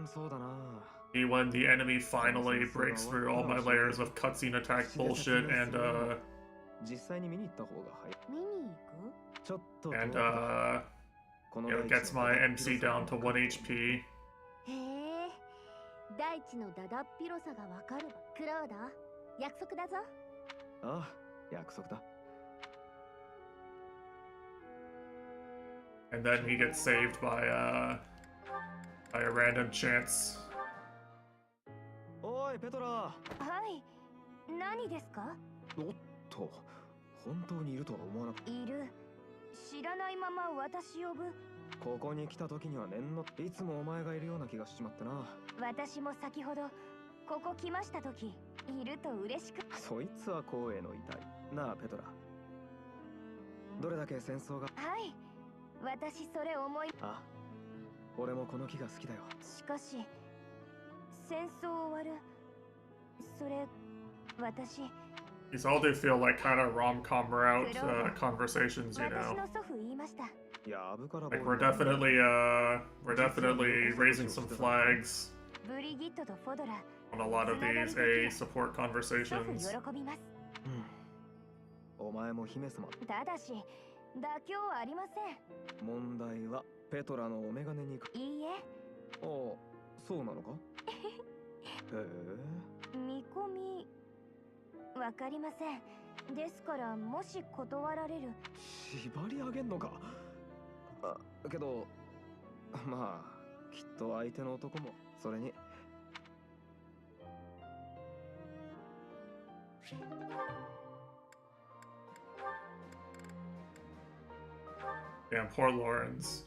そうだな。When the enemy finally breaks through all my layers of cutscene attack bullshit and gets my MC down to 1 HP. 大地のだだっ広さがわかるわ。クロード、約束だぞ。ああ、約束だ。And then he gets saved by a random chance. おい、ペトラ。はい、何ですか？おっと、本当にいるとは思わなかった。いる。知らないまま私呼ぶ。ここに来た時には念のいつもお前がいるような気がしちまってな。私も先ほどここ来ました時いると嬉しく。そいつは光栄の遺体なあ、ペトラ。どれだけ戦争が。はい、私それ思い。あ、俺もこの木が好きだよ。しかし戦争終わる。それ私。These all do feel like kind of rom-com route conversations, you know. 私の祖父言いました。Like we're definitely raising some flags on a lot of these A support conversations. お前も姫様。ただし妥協はありません。問題はペトラのお眼鏡に。いいえ。ああ、そうなのか。へえ。見込みわかりません。ですからもし断られる。縛り上げんのか。けどまあきっと相手の男もそれに。Damn, poor Lawrence.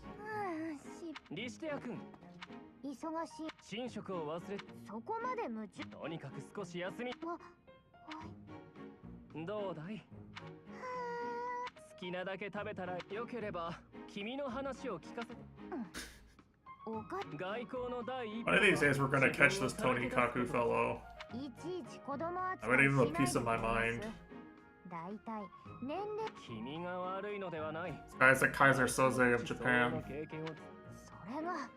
リシテア君、忙しい。寝食を忘れ。そこまで夢中。とにかく少し休み。どうだい？好きなだけ食べたらよければ君の話を聞かせて。外交の第一歩。One of these days we're gonna catch this Tony Kaku fellow. I would even have a piece of my mind. 大体年齢。君が悪いのではない。This guy's the Kaiser Soze of Japan. それが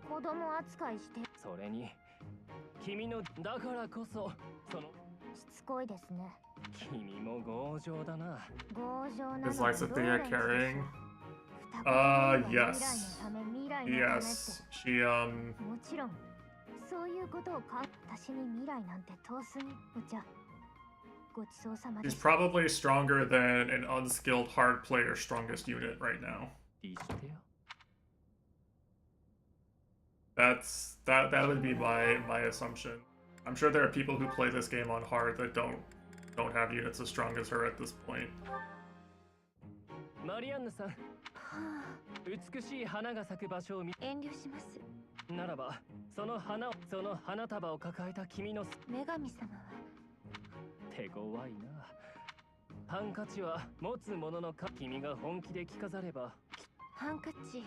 子供扱いして。それに君のだからこそその。しつこいですね。君も強情だな。強情なの。Is Lysathea carrying? Yes. Yes. She もちろんそういうことを私に未来なんて遠すぎ。お茶。ごちそうさまです。She's probably stronger than an unskilled hard player strongest unit right now. That would be my assumption. I'm sure there are people who play this game on hard that don't have units as strong as her at this point. マリアンヌさん、美しい花が咲く場所を見。遠慮します。ならばその花束を抱えた君の女神様は手強いな。ハンカチは持つもののか。君が本気で着飾れば。ハンカチ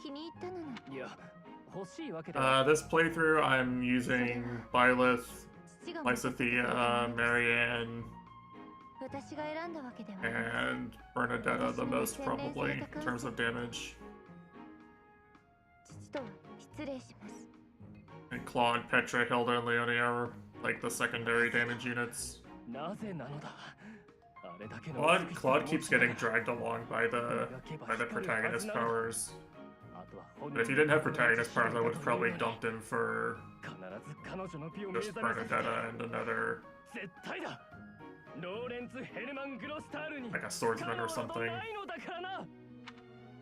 気に入ったの。いや、欲しいわけでは This playthrough, I'm using Byleth, Lysithea, Marianne, 私が選んだわけではない。 and Bernadetta the most probably in terms of damage. 父とは失礼します。 And Claude, Petra, Hilda, and Leonie are like the secondary damage units. なぜなのだ。あれだけの Claude keeps getting dragged along by the protagonist powers. But if he didn't have protagonist powers, I would have probably dumped him for 必ず彼女の美を目 just 覚めさせて Bernadetta and another 絶対だ。ローレンツ・ヘルマン・グロスタールに like a swordsman or 勝 something. ないのだからな。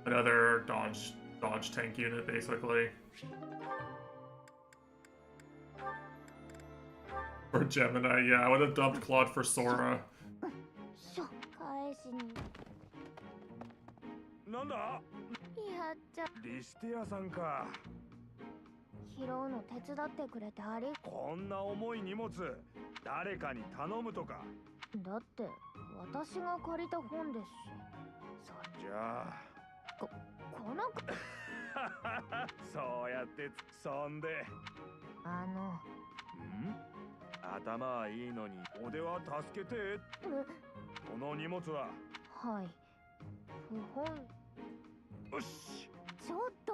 Another dodge tank unit basically. For Gemini, yeah, I would have dumped Claude for Sora. 返しに。なんだやっちゃ。リスティアさんか。拾うの手伝ってくれてあり。こんな重い荷物誰かに頼むとか。だって私が借りた本ですし。じゃあこの子そうやってそんでん頭はいいのに俺は助けて。この荷物ははい不本。よし。ちょっと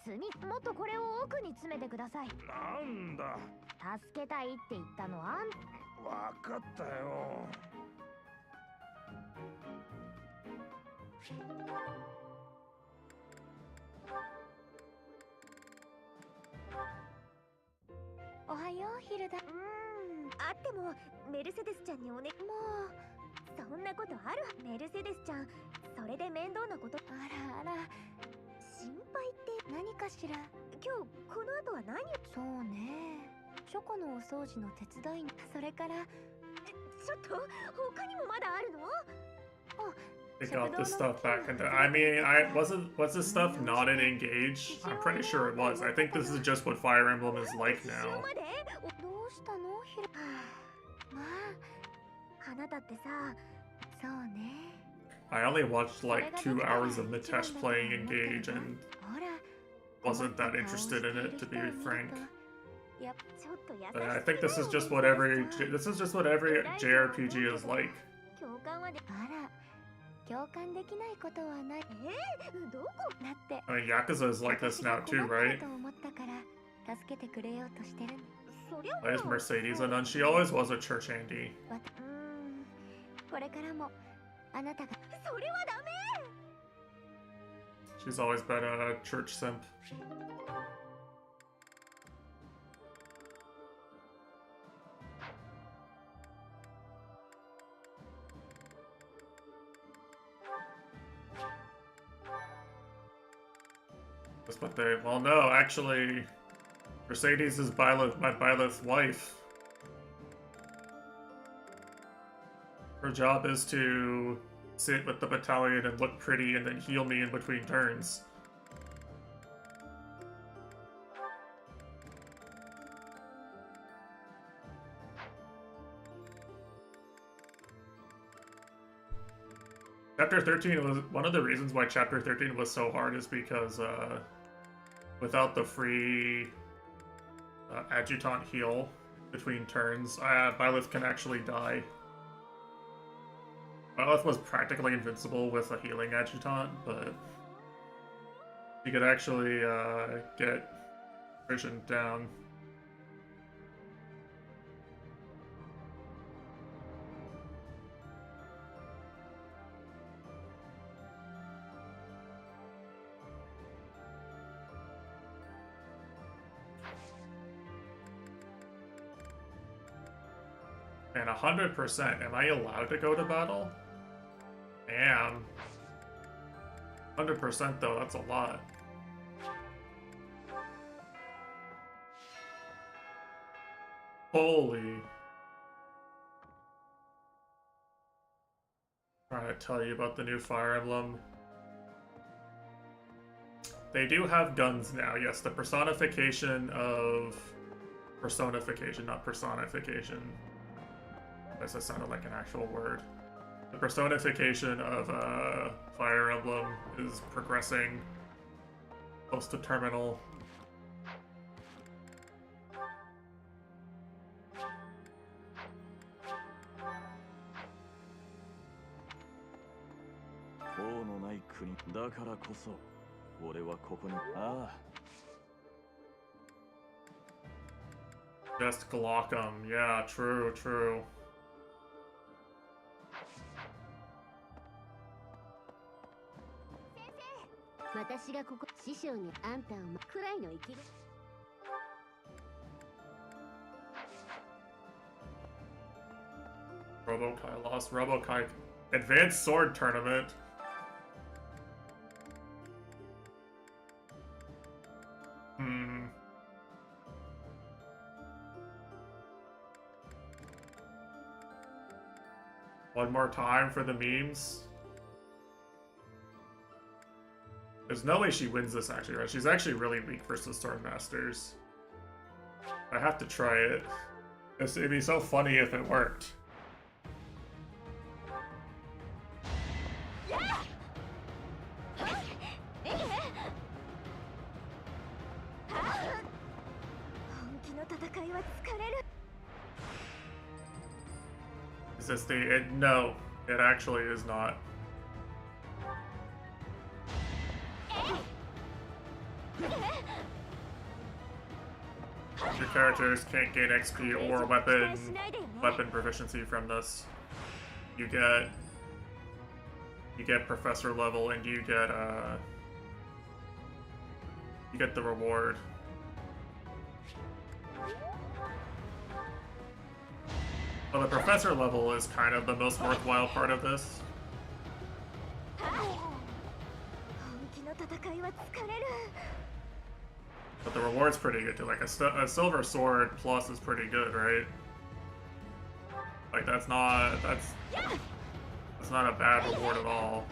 次もっとこれを奥に詰めてください。なんだ助けたいって言ったのはわかったよ。おはようヒルダ。あってもメルセデスちゃんにもうそんなことある。メルセデスちゃんそれで面倒なこと。あら心配って何かしら。今日この後は何。そうね、チョコのお掃除の手伝い。それからちょっと他にもまだあるの。 They got this stuff back into. I mean, was this stuff not in Engage? I'm pretty sure it was. I think this is just what Fire Emblem is like now. どうしたのヒル。まああなたってさ。そうね。 I only watched like 2 hours of Mitesh playing Engage and wasn't that interested in it, to be frank. But I think this is just what every JRPG is like. 共感できないことはない。どこだって。 I mean, Yakuza is like this now too, right? と思ったから助けてくれようとしてる。Why is Mercedes a nun? She always was a church handy. これからもあなたが。それはダメ。 She's always been a church simp. But well, no, actually, Mercedes is my Byleth's wife. Her job is to sit with the battalion and look pretty and then heal me in between turns. Chapter 13 was one of the reasons why Chapter 13 was so hard is because without the free adjutant heal between turns, Byleth can actually die. Byleth was practically invincible with a healing adjutant, but he could actually get vision down. And 100%, am I allowed to go to battle? Damn. 100% though, that's a lot. Holy. Trying to tell you about the new Fire Emblem. They do have guns now, yes, the personification of... Personification, not personification. This sounded like an actual word. The personification of Fire Emblem is progressing close to terminal. 国だからこそ俺はここにああ Just Glock 'em. Yeah, true, true. 私がここ師匠にあんたをくらいの生きる Robo-Kai lost. Robo-Kai Advanced Sword Tournament. One more time for the memes. There's no way she wins this actually, right? She's actually really weak versus Swordmasters. I have to try it. It'd be so funny if it worked. Is this the... no, it actually is not. Your characters can't gain XP or weapon proficiency from this. You get professor level and you get the reward. Well, the professor level is kind of the most worthwhile part of this. But the reward's pretty good too. Like a silver sword plus is pretty good, right? Like that's not a bad reward at all.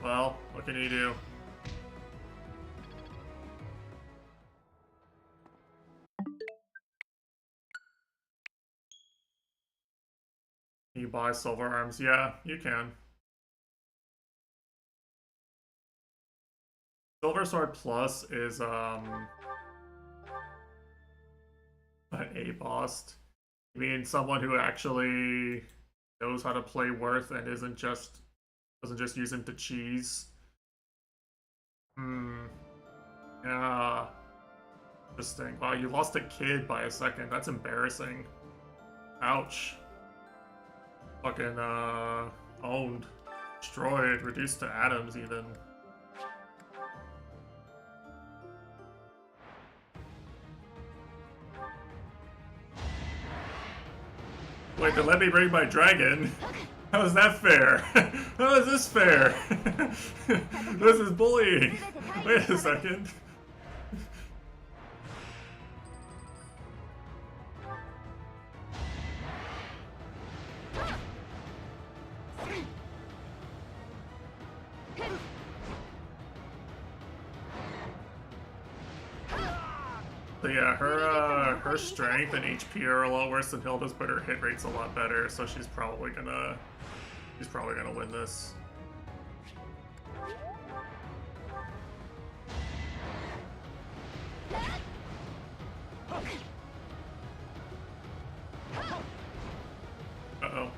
Well, what can you do? Can you buy silver arms? Yeah, you can. Silver Sword Plus is an A boss. You mean someone who actually knows how to play Worth and doesn't just use him to cheese? Yeah. Interesting. Wow, you lost a kid by a second. That's embarrassing. Ouch. Fucking owned. Destroyed. Reduced to atoms even. Wait, then let me bring my dragon. How is that fair? How is this fair? This is bullying. Wait a second. So yeah, her strength and HP are a lot worse than Hilda's, but her hit rate's a lot better, so she's probably gonna win this. Uh-oh.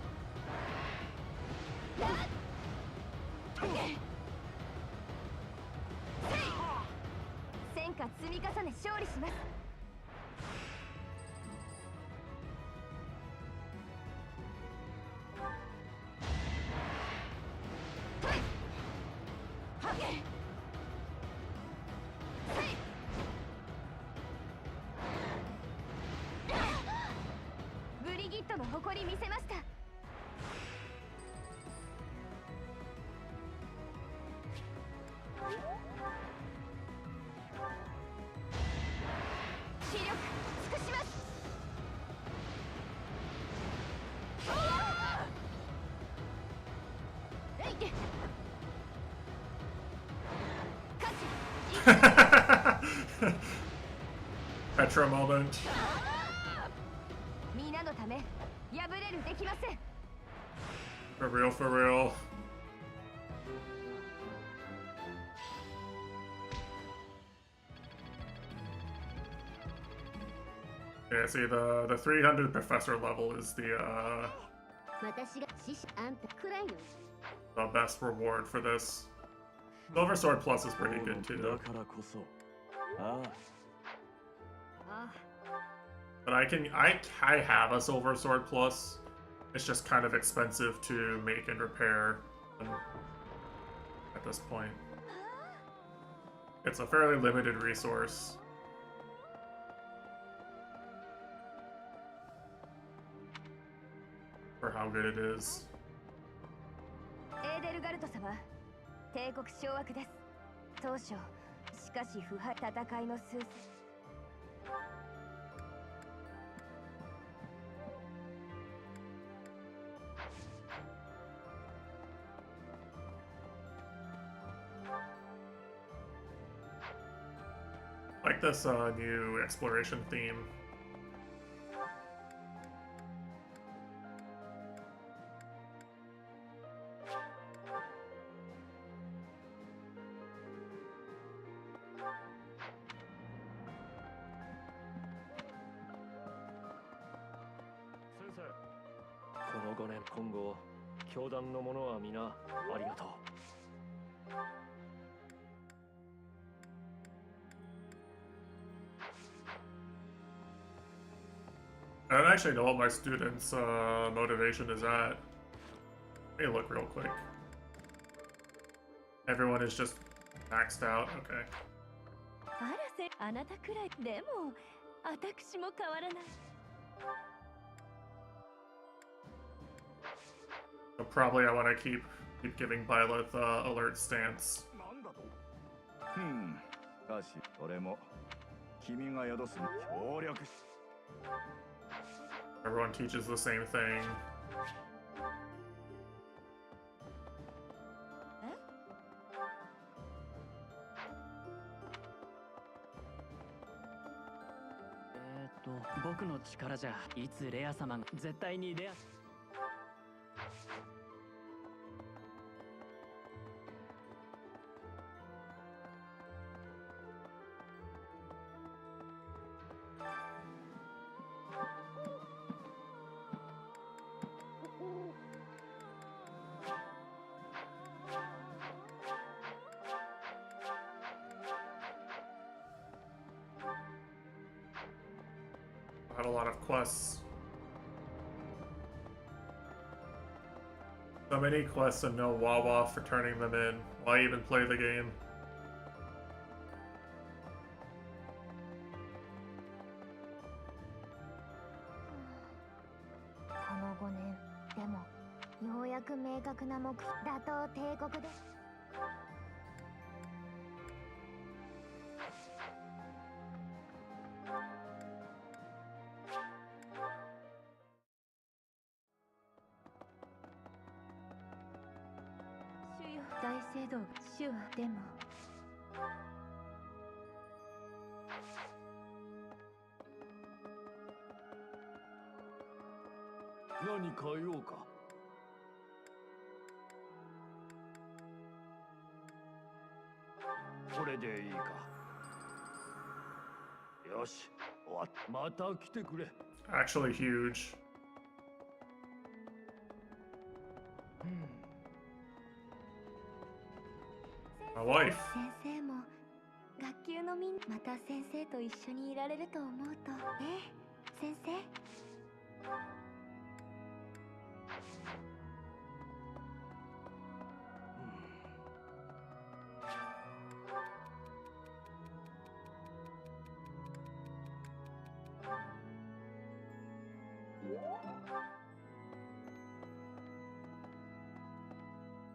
Petra moment. For real, for real. Yeah, see, the 300 professor level is the best reward for this. Silver Sword Plus is pretty good too. But I have a Silver Sword Plus. It's just kind of expensive to make and repair at this point. It's a fairly limited resource. For how good it is. エーデルガルト様、帝国掌握です。当初、しかし不敗戦いの数。Like this new exploration theme. Sensei, この5年今後教団の者は皆ありがとう。I don't actually know what my students' motivation is at. Let me look real quick. Everyone is just maxed out. Okay. あらせ、あなたくらいでも私も変わらない。So probably I want to keep giving Byleth alert stance. しかしそれも君が宿す協力。 Everyone teaches the same thing. Eh? 僕の力じゃいつレア様が絶対にレア。I have a lot of quests. So many quests and no Wawa for turning them in. Why even play the game? この5年でもようやく明確な目標打倒帝国で。主よ、大聖堂、主はでも。何か用か。これでいいか。よし、終わった。また来てくれ。Actually huge. My wife. 先生も学級のみんなまた先生と一緒にいられると思うと、先生。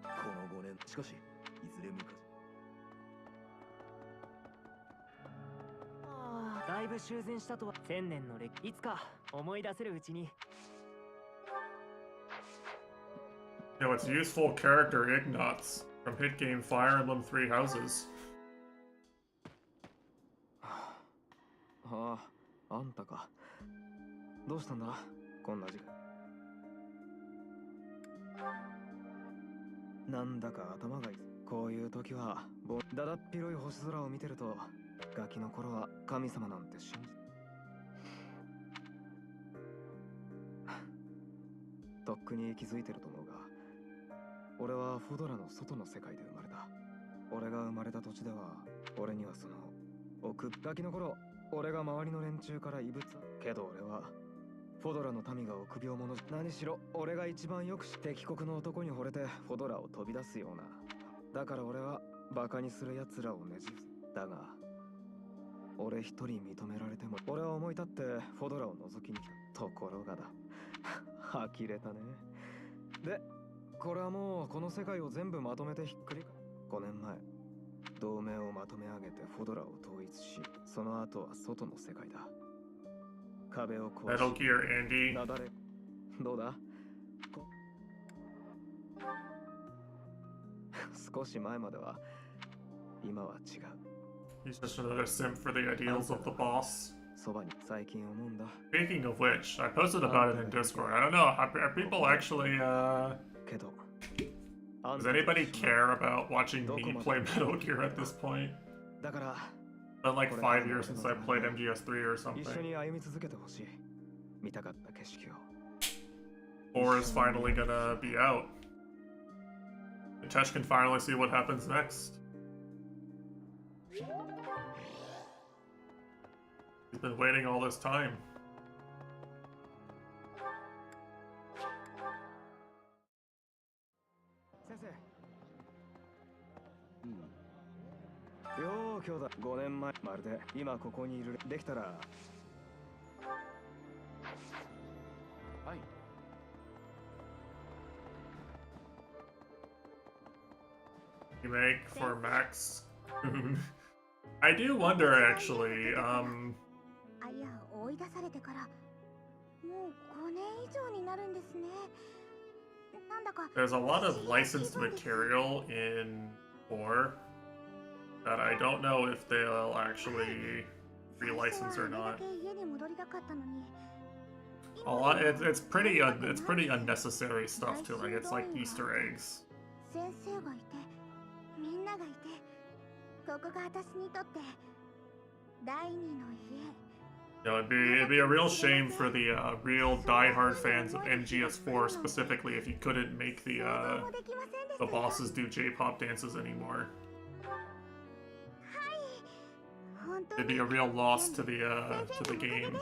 この5年、しかし、いずれ昔。だいぶ修繕したとは1000年の歴史。いつか思い出せるうちに。You know, it's useful character Ignots from hit game Fire Emblem Three Houses. ああ、あんたか。どうしたんだこんな時間。なんだか頭がいい。こういう時はだだっ広い星空を見てると、ガキの頃は神様なんて信じとっくに気づいてると思うが、俺はフォドラの外の世界で生まれた。俺が生まれた土地では、俺にはそのガキの頃、俺が周りの連中から異物けど、俺はフォドラの民が臆病者。何しろ俺が一番よく知って敵国の男に惚れてフォドラを飛び出すような。だから俺はバカにする奴らをねじ伏せ。だが俺一人認められても、俺は思い立ってフォドラを覗きに来た。ところがだ呆れたね。でこれはもうこの世界を全部まとめてひっくり5年前同盟をまとめ上げてフォドラを統一し、その後は外の世界だ。壁を壊し Metal Gear Andy. なだれどうだ少し前までは、今は違う。 He's just another simp for the ideals of the boss. そばに最近思うんだ。 Speaking of which, I posted about it in Discord. I don't know, are people actually, けど does anybody care about watching me play Metal Gear at this point? だから It's been like 5 years since I played MGS3 or 一緒 something. に歩み続けてほしい。見たかった景色を。 4 is finally gonna be out. And Tesh can finally see what happens next. He's been waiting all this time. 先生。よう兄弟、5年前まるで今ここにいる。できたら。はい。Remake for Max. I do wonder actually, あ、いや、追い出されてからもう5年以上になるんですね。なんだか there's a lot of licensed material in 4 that I don't know if they'll actually relicense or not. A lot, it's pretty unnecessary stuff too. Like it's like Easter eggs. 先生がいて、みんながいて、ここが私にとって第二の家。 You know, it'd be a real shame for the real diehard fans of MGS4 specifically if you couldn't make the bosses do J-pop dances anymore. It'd be a real loss to the game.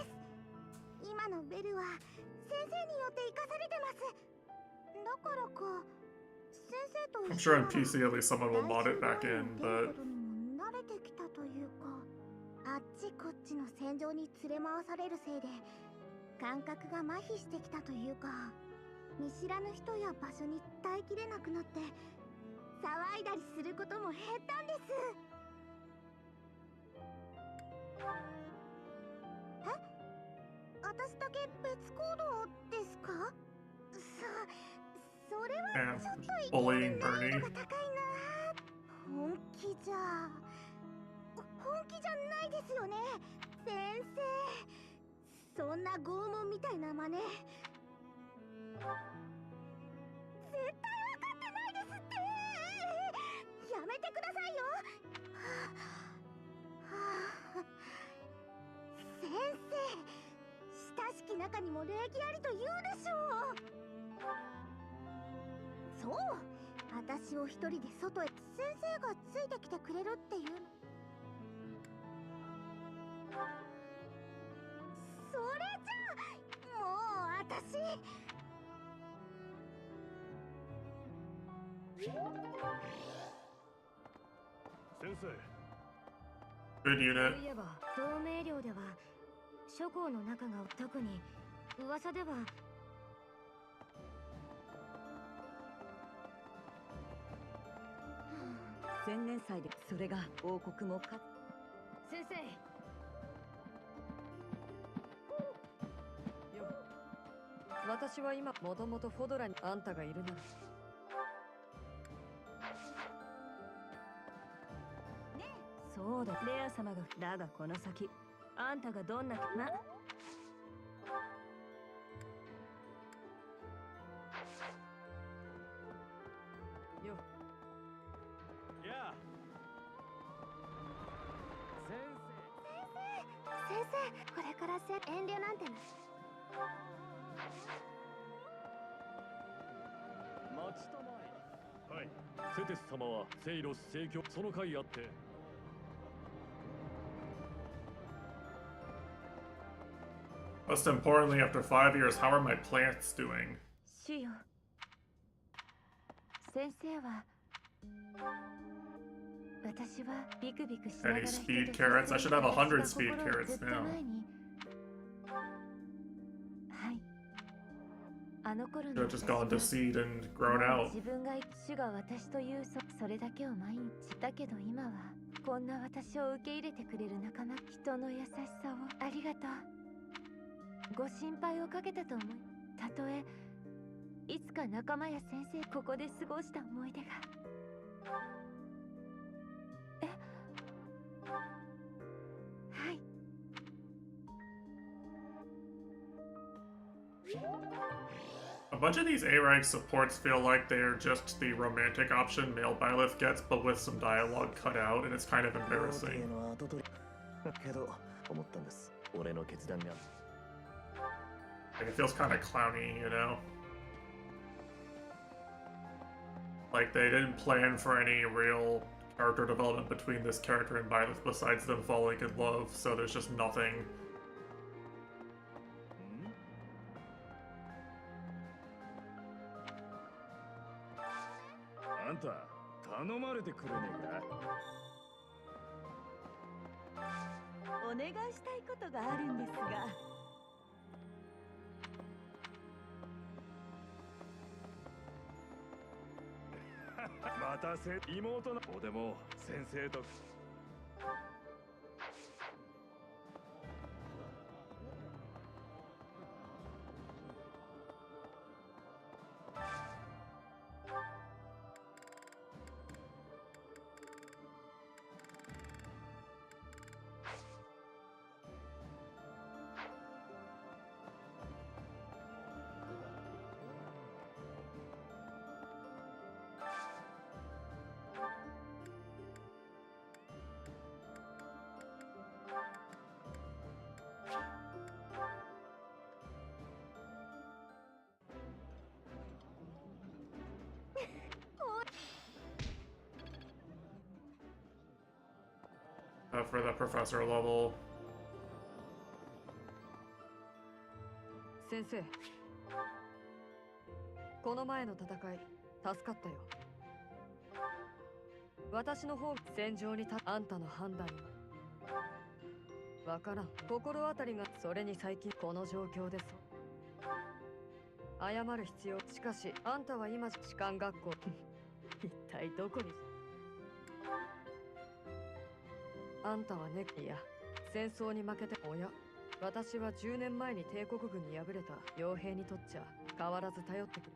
I'm sure on PC at least someone will mod it back in, but あっちこっちの戦場に連れ回されるせいで感覚が麻痺してきたというか、見知らぬ人や場所に耐えきれなくなって騒いだりすることも減ったんです。え？私だけ別行動ですか？それはちょっと言って難易度が高いな。本気じゃないですよね、先生。そんな拷問みたいな真似絶対分かってないですって。やめてくださいよ。先生、親しき中にも礼儀ありと言うでしょう。そう、私を一人で外へ。先生がついてきてくれるっていうの。それじゃもう私。先生。Good unit. そういえば同盟領では諸侯の仲が特に噂では。千年祭でそれが王国もか。先生。私は今もともとフォドラにあんたがいるなら。そうだ、レア様が。だがこの先あんたがどんなからせ遠慮なんてな。待ちたまえ。はい。セテス様はセイロス聖教その回あって。Most importantly, after 5 years, how are my plants doing? 主よ、先生は私はビクビクしながら Any speed carrots? I should have 100 speed carrots now. はい。あの頃 Should の have just gone to 私 seed and grown は out. 自分が主が私というそれだけを毎日だけど今はこんな私を受け入れてくれる仲間人の優しさをありがとう。ご心配をかけたと思い、たとえいつか仲間や先生ここで過ごした思い出が。はい。A bunch of these A-rank supports feel like they're just the romantic option male Byleth gets, but with some dialogue cut out, and it's kind of embarrassing. けど思ったんです。俺の決断が。Like, it feels kind of clowny, you know? Like, they didn't plan for any real character development between this character and Byleth besides them falling in love, so there's just nothing. あんた頼まれてくれねえか。お願いしたいことがあるんですが。待たせ妹の子でも先生と。For the professor level. 先生、この前の戦い助かったよ。私の方戦場にあんたの判断にわからん。心当たりがそれに最近この状況です謝る必要。しかしあんたは今士官学校一体どこに。あんたはね、いや戦争に負けておや。私は10年前に帝国軍に敗れた傭兵にとっちゃ変わらず頼ってくる。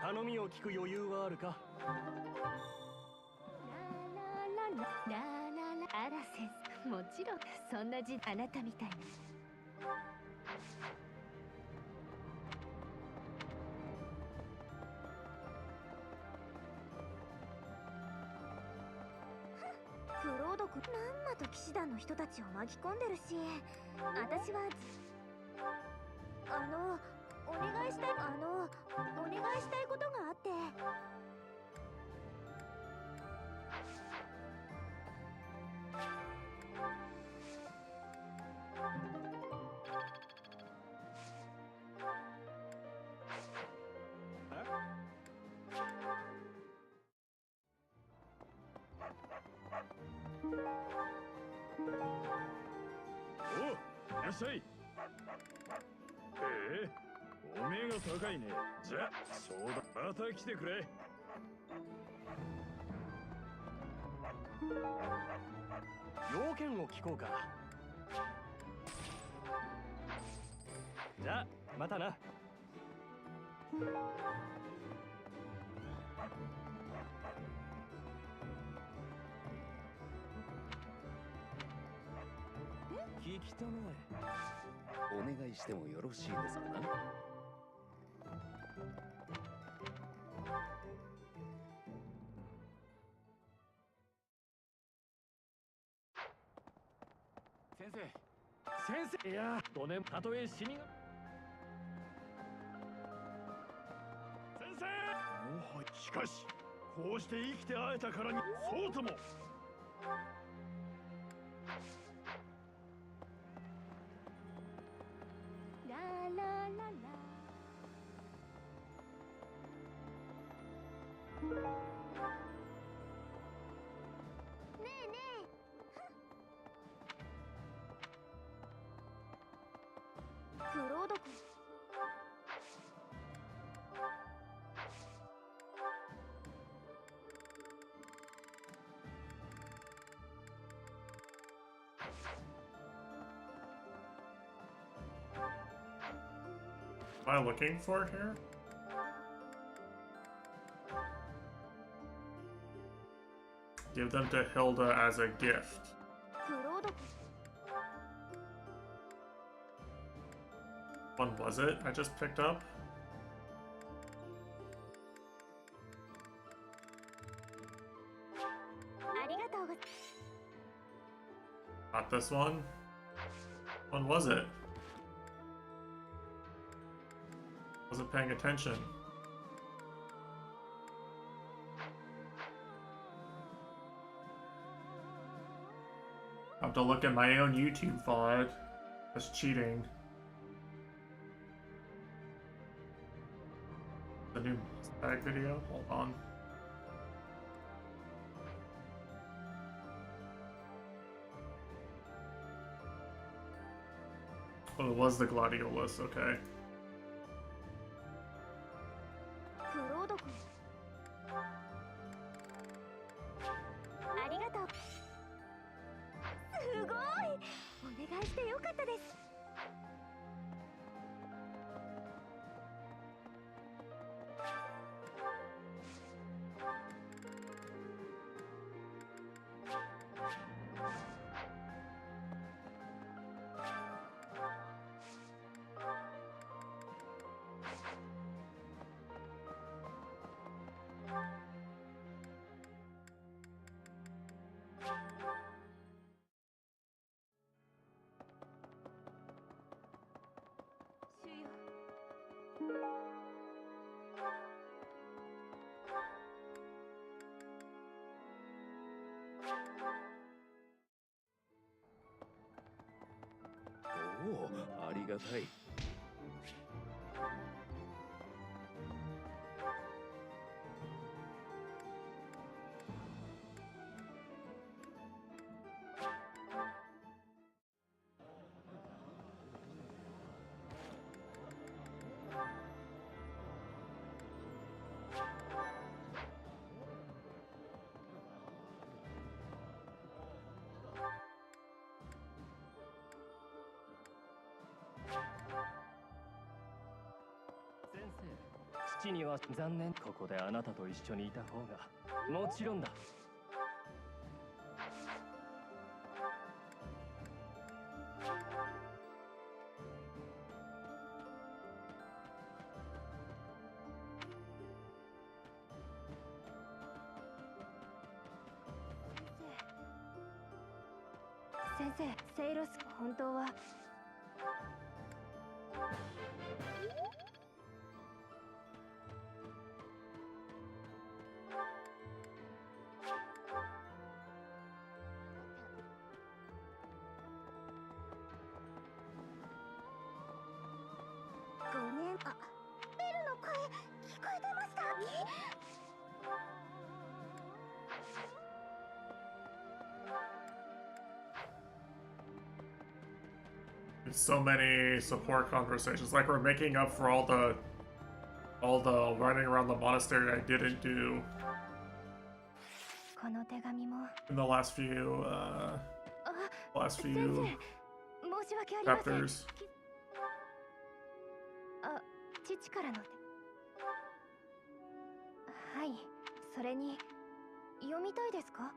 頼みを聞く余裕はあるか。あら先生、もちろんそんなあなたみたいな。クロード君まんまと騎士団の人たちを巻き込んでるし、私はお願いしたいことがあって。おう、いらっしゃい。おめえが高いね。じゃあそうだ、また来てくれ。要件を聞こうか。じゃあまたな。聞きたまお願いしてもよろしいですかな。先生いや5年たとえ死にが先生しかしこうして生きて会えたからにそうともララララねえねえクロード君Am I looking for here? Give them to Hilda as a gift. クロード君 One was it I just picked up? Not this one? When was it? Wasn't paying attention. I have to look at my own YouTube VOD. That's cheating. The new tag video? Hold on. Oh, it was the Gladiolus, okay. クロード君ありがとうすごいお願いしてよかったですおお、ありがたい。父には残念。ここであなたと一緒にいた方がもちろんだ。先生セイロス本当はごめんあベルの声聞こえてましたIt's so many support conversations. Like we're making up for all the running around the monastery I didn't do この手紙も in the last few 先生申し訳ありません chapters. あ父からの手はいそれに読みたいですか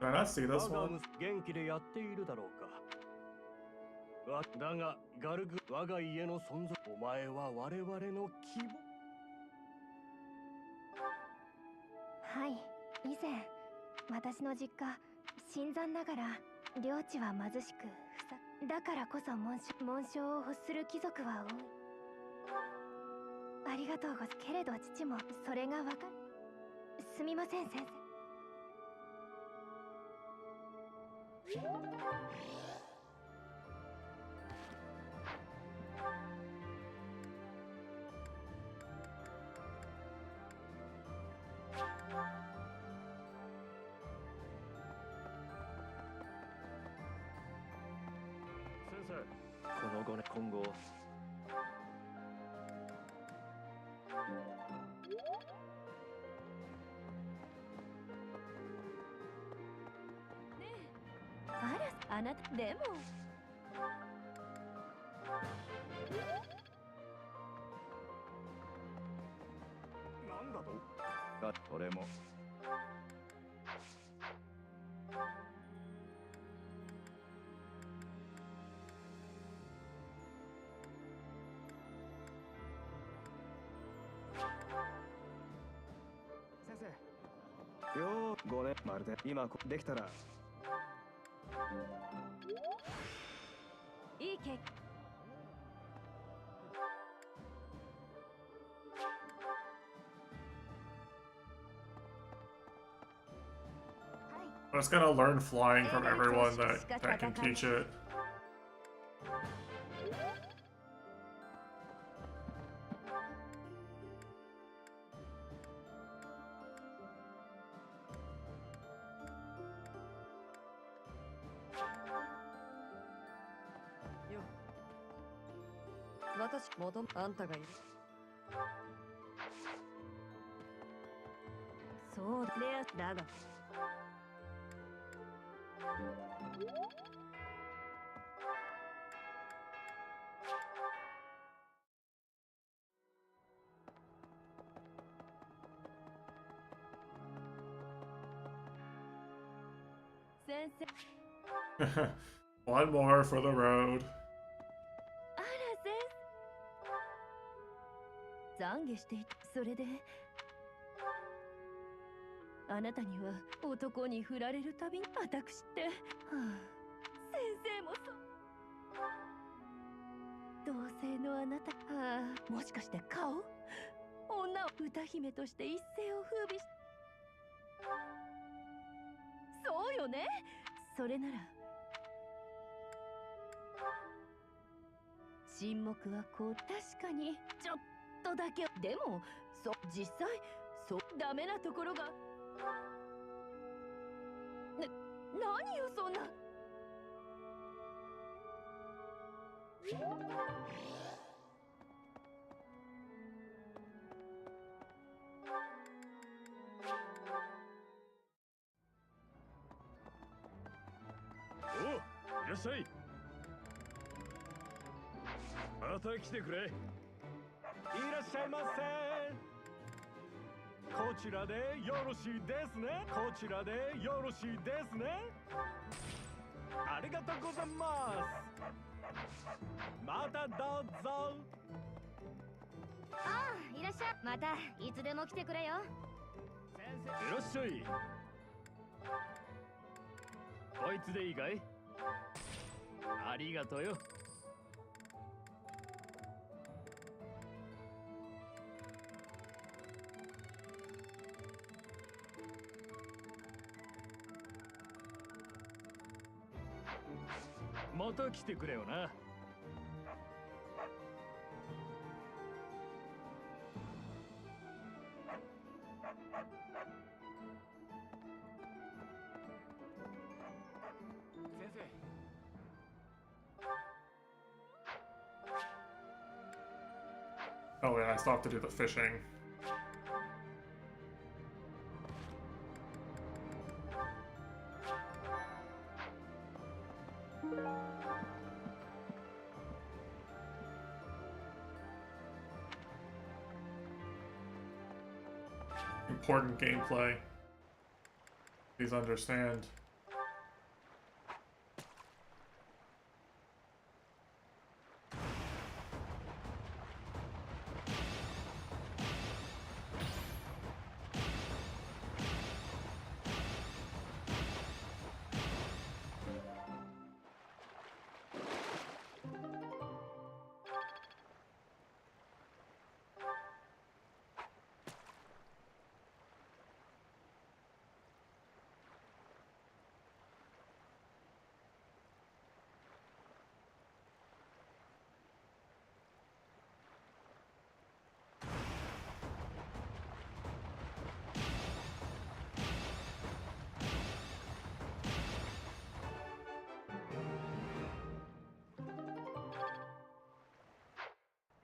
Did I not see this 我が one? 元気でやっているだろうか。だがガルグ我が家の存在、お前は我々の希望。はい、以前私の実家新参ながら領地は貧しくだからこそ紋章を欲する貴族は多い。ありがとうございます。けれど父もそれがわかる。すみません先生。この5年今後あら、あなたでもなんだと。それも先生よー5年まるで今できたらいい結果。I was gonna learn flying from everyone that can teach it.よ私もとあんたがいる。そうレアだが先生 One more for the road. あら先生懺悔していた。それであなたには男に振られるたびに私って、はあ、先生もそう同性のあなた、はあ、もしかして顔女を歌姫として一世を風靡しそうよね。それなら沈黙はこう確かにちょっとだけでも実際そうダメなところが何よそんな。おう、いらっしゃい。また来てくれ。いらっしゃいませ。こちらでよろしいですね。こちらでよろしいですね。ありがとうございます。またどうぞ。ああ、いらっしゃい。またいつでも来てくれよ。いらっしゃい。こいつでいいかい？ありがとうよ。また来てくれよな。先生。Oh yeah, I still have to do the fishing. Important gameplay. Please understand.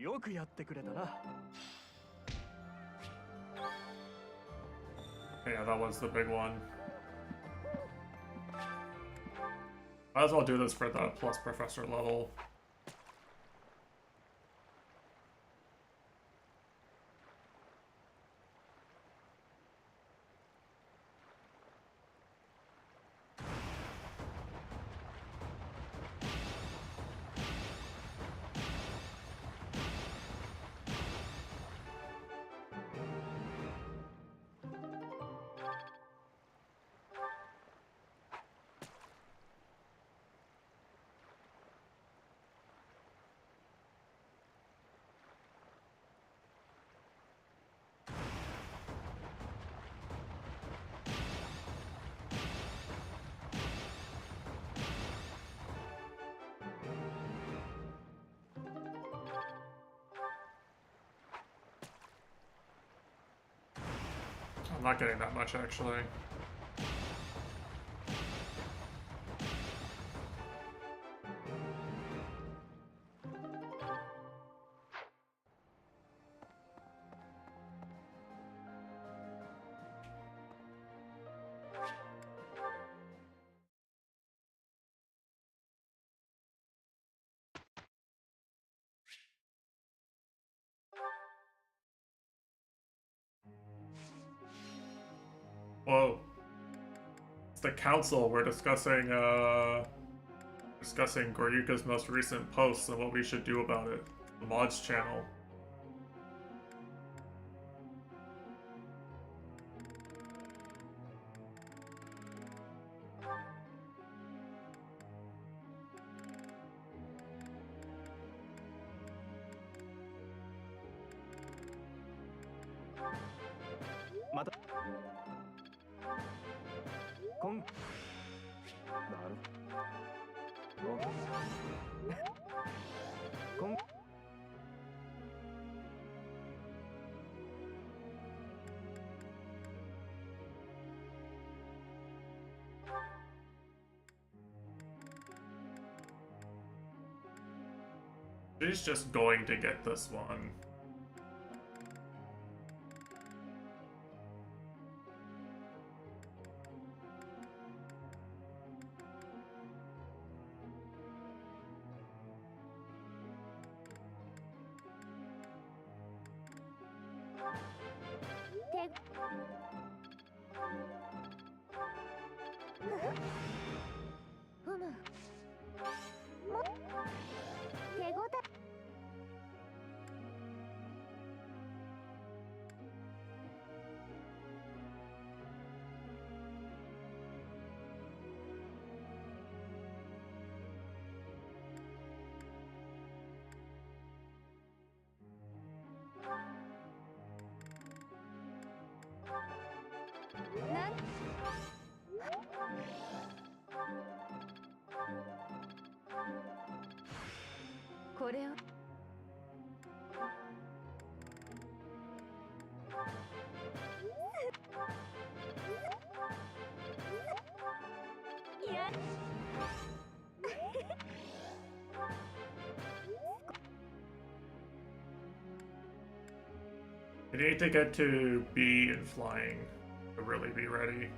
よくやってくれたな。 Yeah, that was the big one. Might as well do this for the plus professor level. I'm not getting that much, actually. Whoa. It's the council. We're discussing Goryuka's most recent posts and what we should do about it. The mods channel. She's just going to get this one. I need to get to B in flying to really be ready.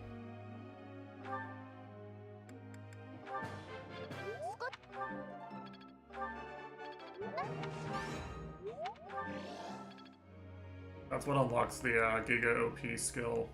That's what unlocks the Giga OP skill.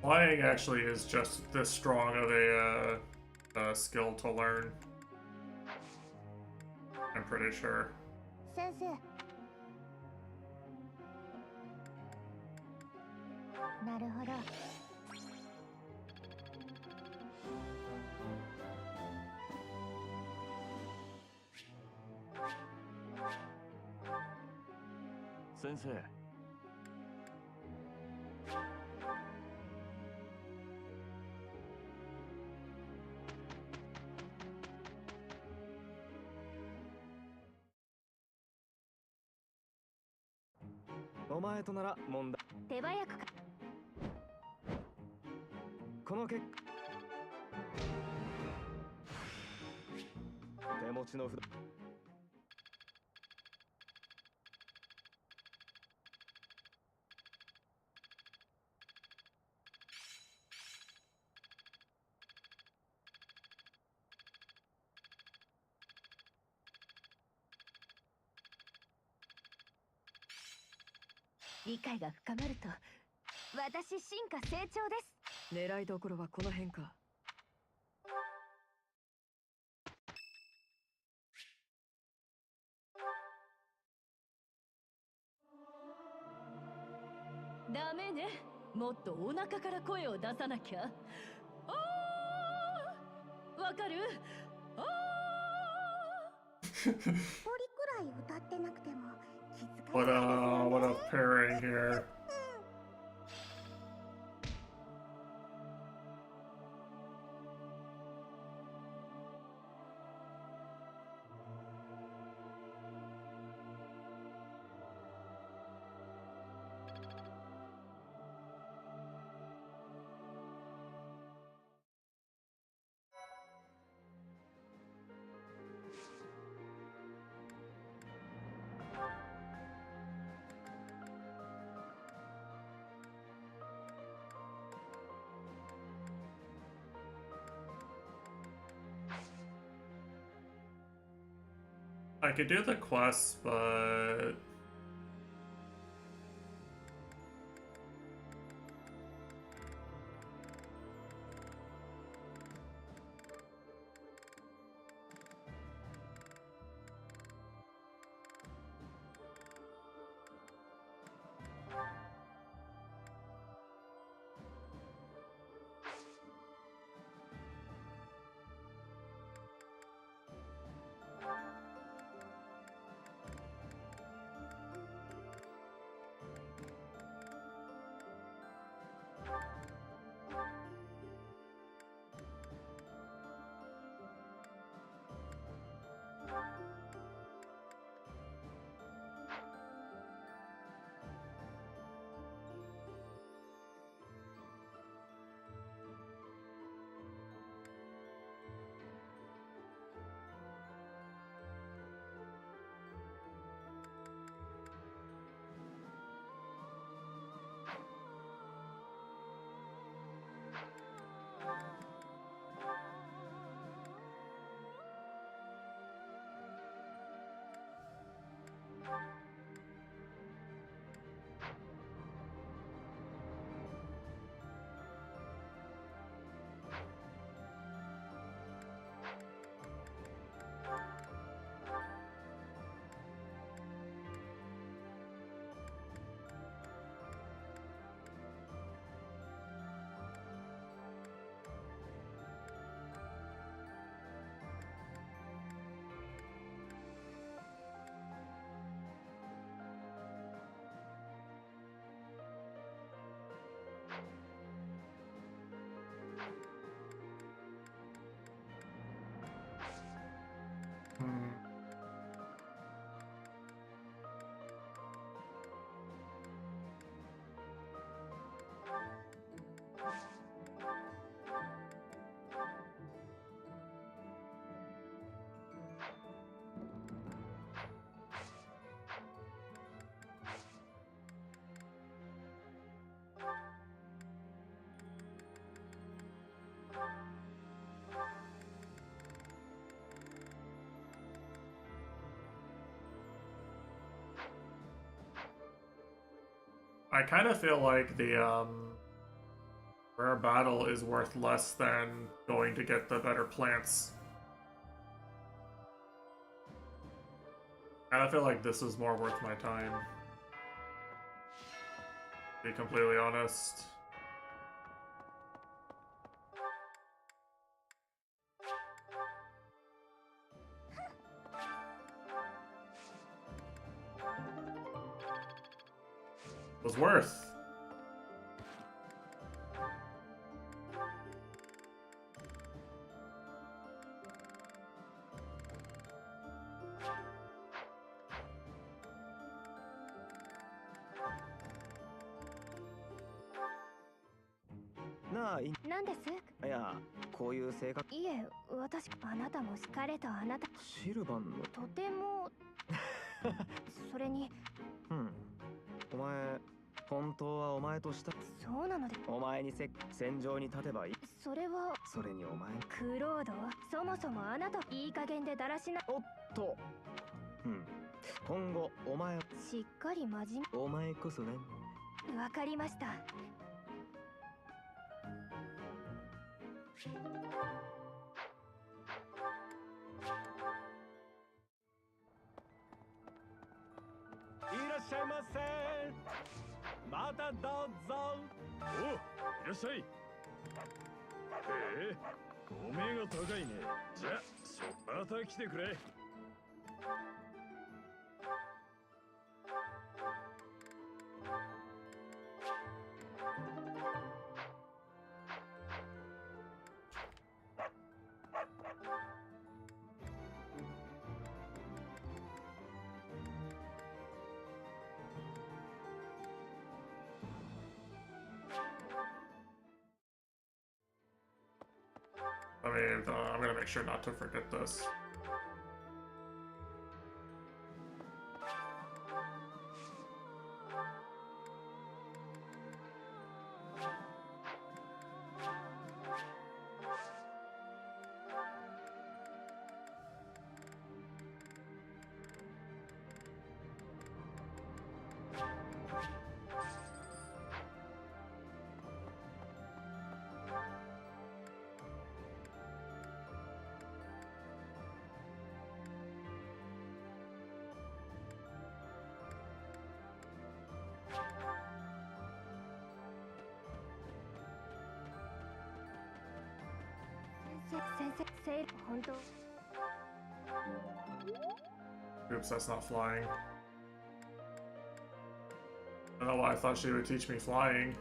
Flying actually is just this strong of a skill to learn. I'm pretty sure. 先生。なるほど。先生。お前となら問題。手早くか。この結果。手持ちの札。理解が深まると私進化成長です。狙いどころはこの辺か。ダメね。もっとお腹から声を出さなきゃ。あー、わかる？あー。一人くらい歌ってなくても気づかない。What a pairing here. I could do the quest, but I kind of feel like the Where a battle is worth less than going to get the better plants. And I feel like this is more worth my time. To be completely honest. Was worth.なあ、なんです？いや、こういう性格。いえ、私、あなたも彼とあなた。シルバンの。とても。それに。お前、本当はお前とした。そうなので。お前に戦場に立てばいい。それは。それにお前。クロード、そもそもあなた、いい加減でだらしな。おっと。今後、お前。しっかり真面目。お前こそね。わかりました。いらっしゃいませ。またどうぞ。お、いらっしゃい。お目が高いね。じゃあ、また来てくれ。I mean, I'm gonna make sure not to forget this. Oops, that's not flying. I don't know why I thought she would teach me flying.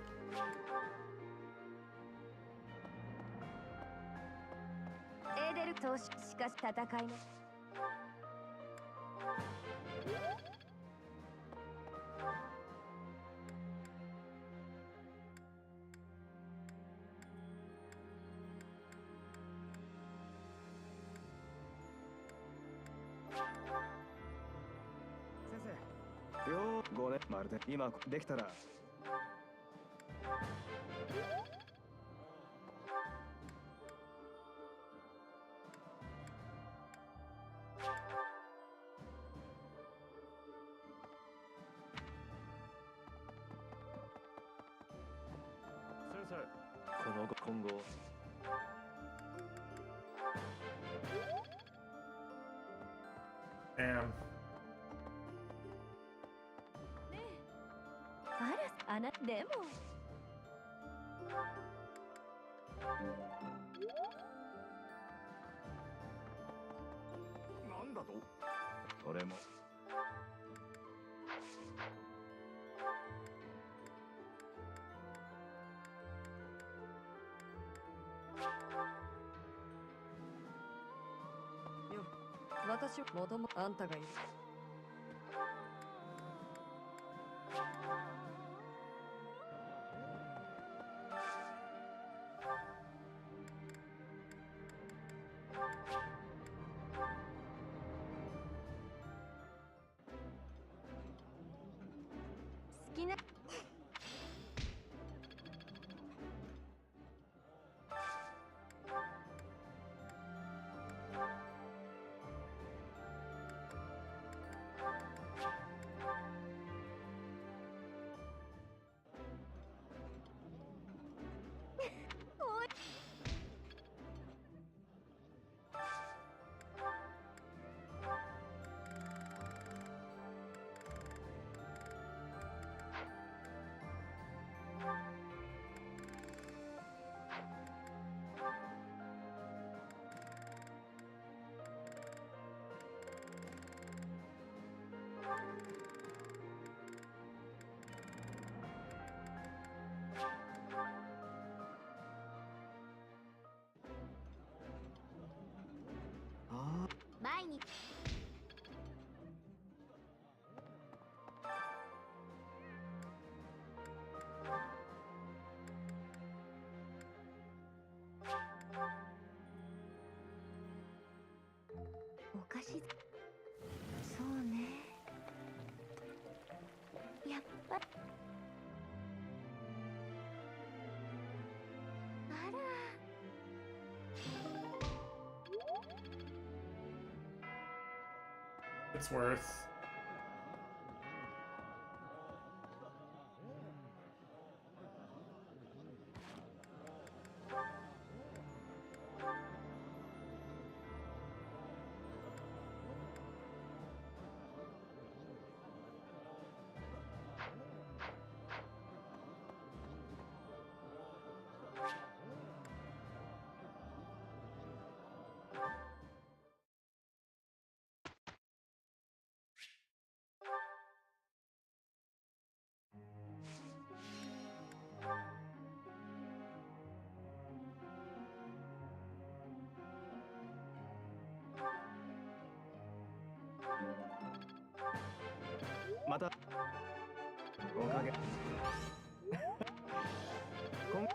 Goね、まるで今できたら。先生、今後。Damn. あなでもなんだと？俺も。よ、私はもともあんたがいる。好きな。it's worth.またおかげこん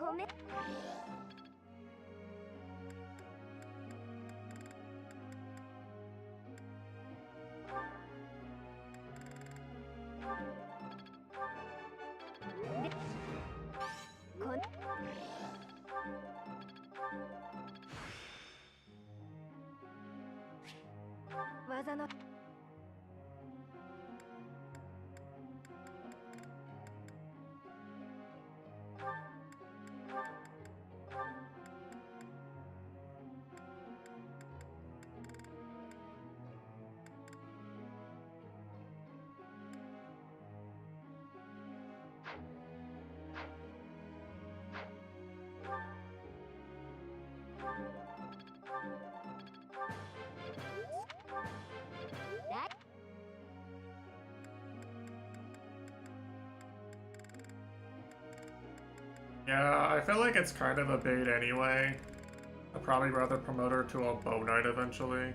褒めこん技のYeah, I feel like it's kind of a bait anyway. I'd probably rather promote her to a bow knight eventually.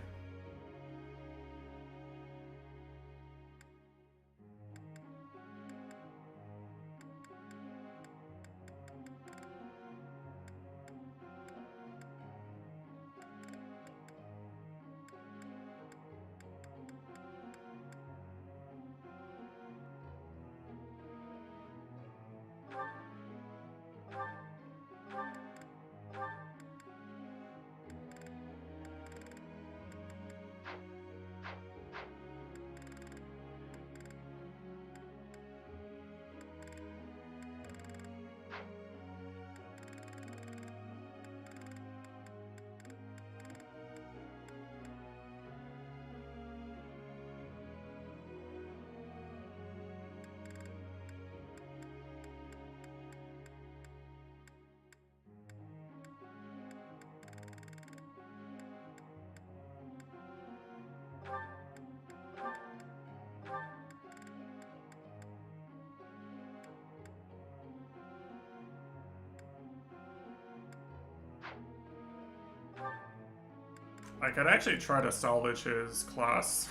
I could actually try to salvage his class.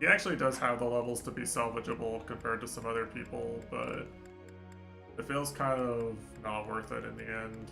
He actually does have the levels to be salvageable compared to some other people, but it feels kind of not worth it in the end.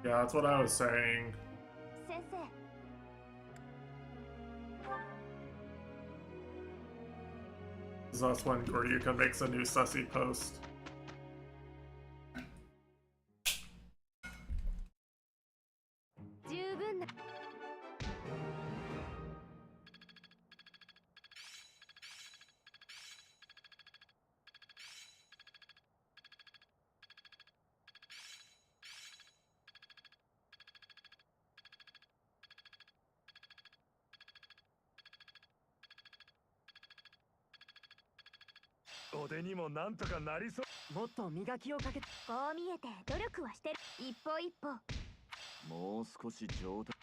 Yeah, that's what I was saying. 先生 That's when Koryuka makes a new sussy post. 十分な 俺にもなんとかなりそう。もっと磨きをかけて。こう見えて努力はしてる一歩一歩もう少し上達。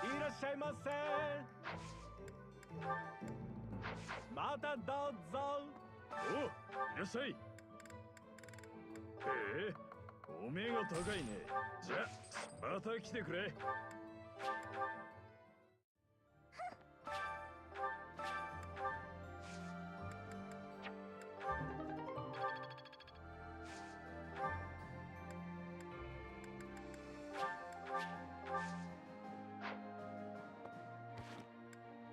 いらっしゃいませ。またどうぞ。おう、いらっしゃい。へえ、お目が高いね。じゃあまた来てくれ。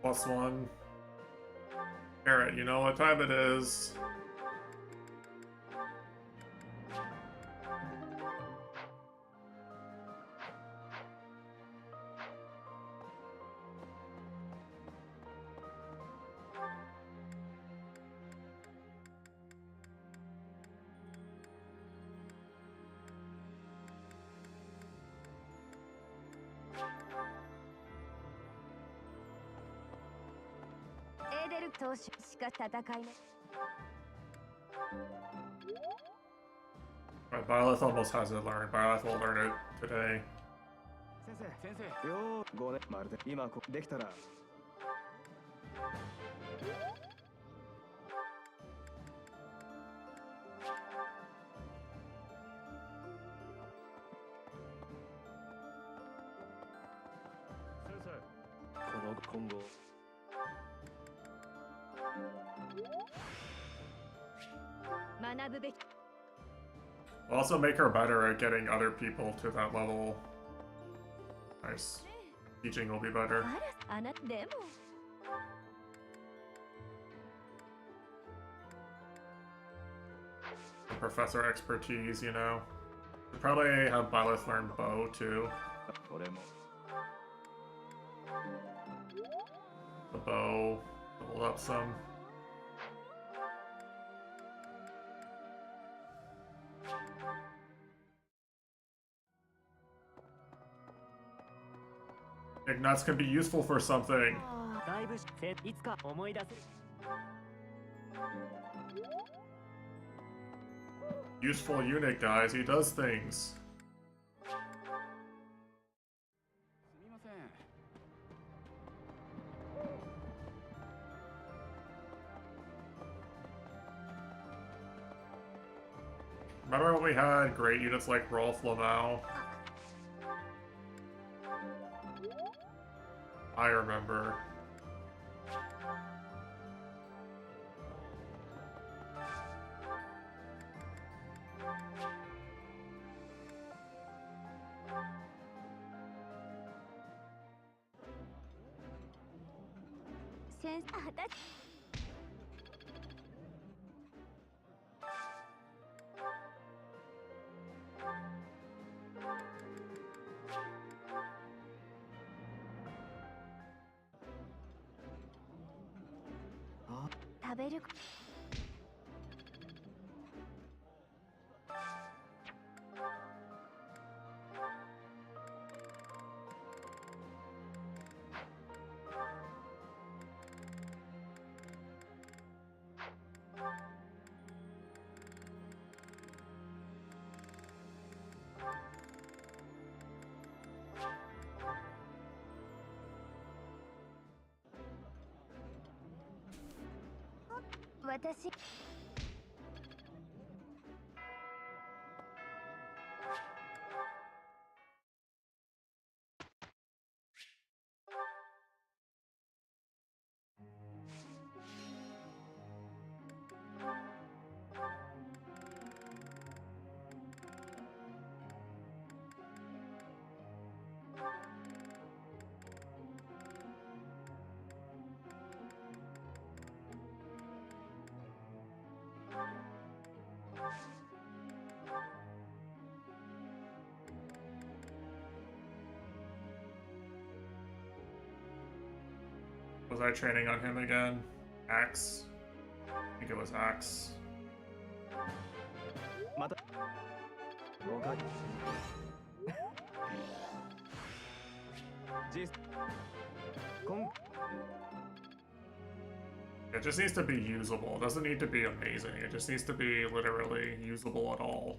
+1. Garrett, you know what time it is. Alright, Byleth almost has it learned. Byleth will learn it today. 先生よー5年まるで今こできたら先生、この今後 学ぶべき We'll also make her better at getting other people to that level. Nice. Teaching will be better. あなたでも Professor expertise, you know. We'll probably have Byleth learn bow too. 俺も The bow, level up some. Ignuts can be useful for something. だいぶいつか思い出せる Useful unit, guys. He does things. すみません。 Remember when we had great units like Rolf Lamau? I remember.食べる私Was I training on him again? Axe? I think it was Axe. また了解実今 It just needs to be usable. It doesn't need to be amazing. It just needs to be literally usable at all.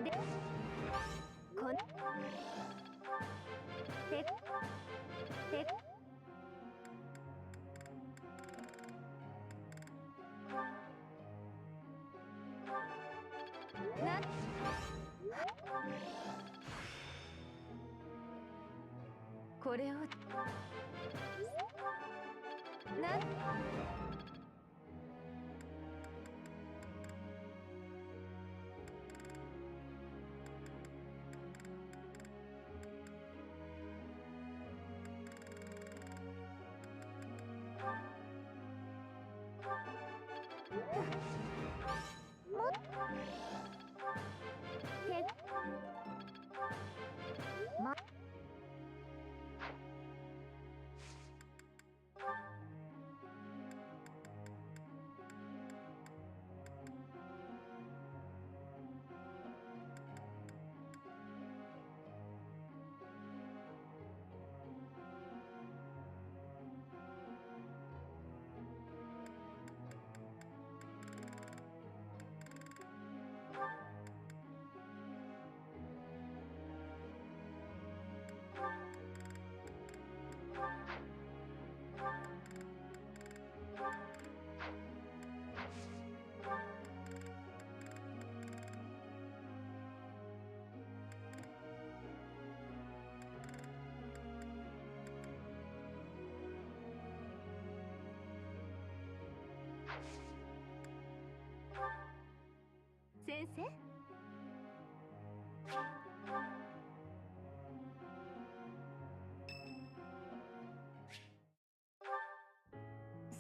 でこんてなこれをなま先生。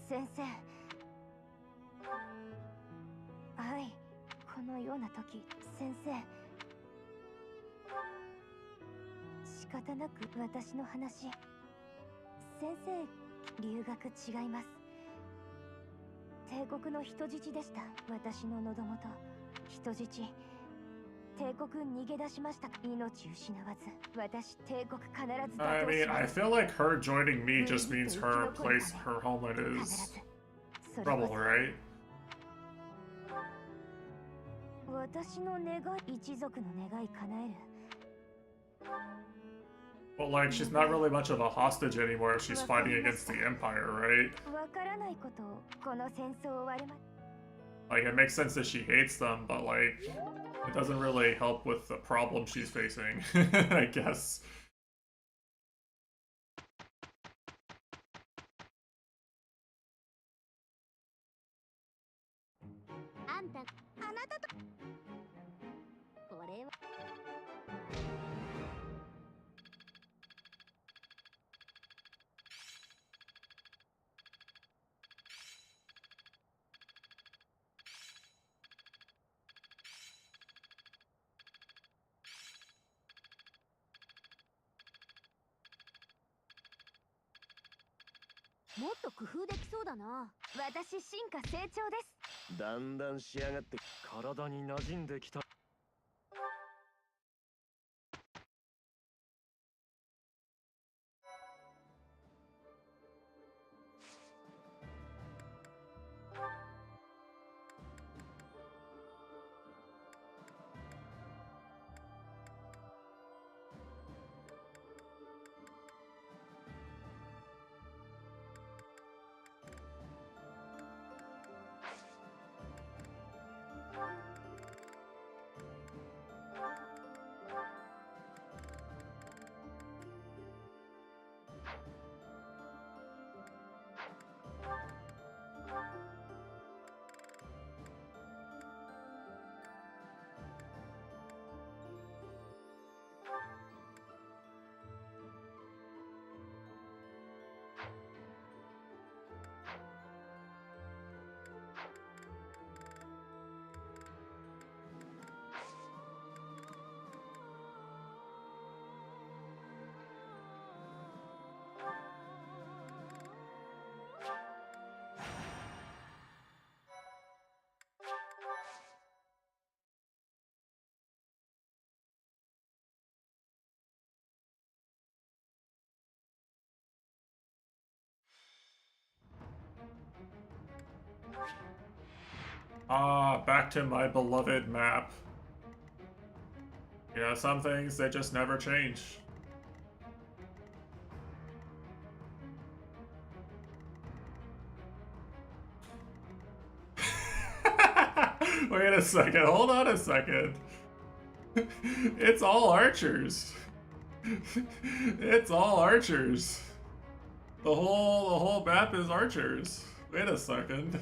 先生。はい、このような時、先生。仕方なく私の話。先生、留学違います。帝国の人質でした。私の喉元。人質。帝国逃げ出しました。命失わず。私、帝国必ず打 I 倒し mean, ま I す。 feel like her joining me just means her place, her homeland is trouble, right? 私の願い、一族の願い叶える。 But like, she's not really much of a hostage anymore if she's fighting against the Empire, right? わからないことをこの戦争を終わるまで。 Like, it makes sense that she hates them, but like, it doesn't really help with the problem she's facing, I guess. あんた、あなたと。これは。もっと工夫できそうだな。私、進化成長です。だんだん仕上がって体に馴染んできた。Ah, back to my beloved map. Yeah, some things, they just never change. Wait a second, hold on a second. It's all archers. It's all archers. The whole map is archers. Wait a second.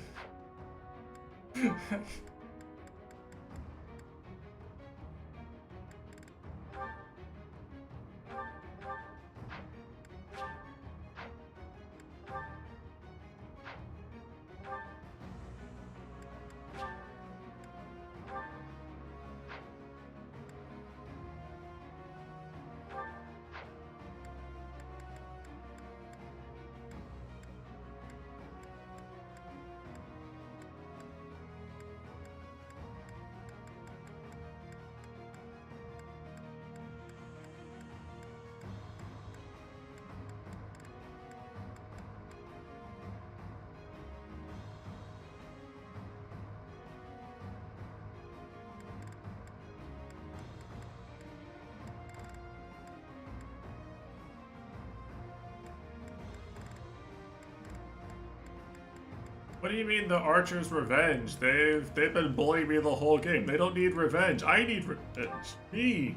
What do you mean the Archer's revenge? They've been bullying me the whole game. They don't need revenge. I need revenge. Me.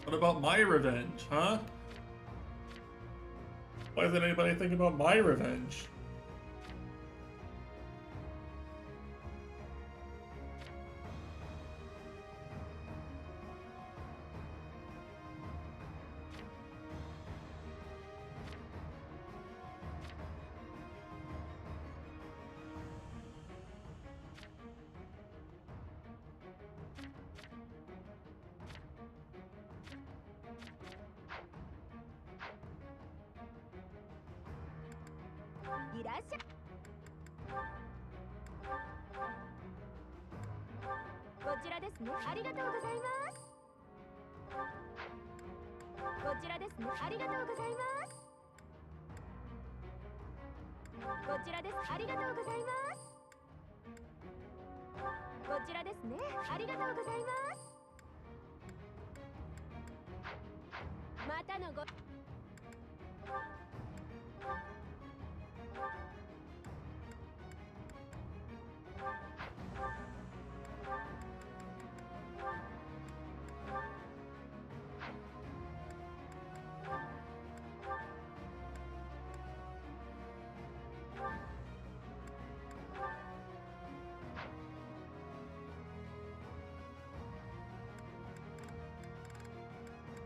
What about my revenge, huh? Why isn't anybody thinking about my revenge? らっしゃい。こちらですね。ありがとうございます。こちらですね。ありがとうございます。こちらです。ありがとうございます。こちらですね。ありがとうございます。またのご。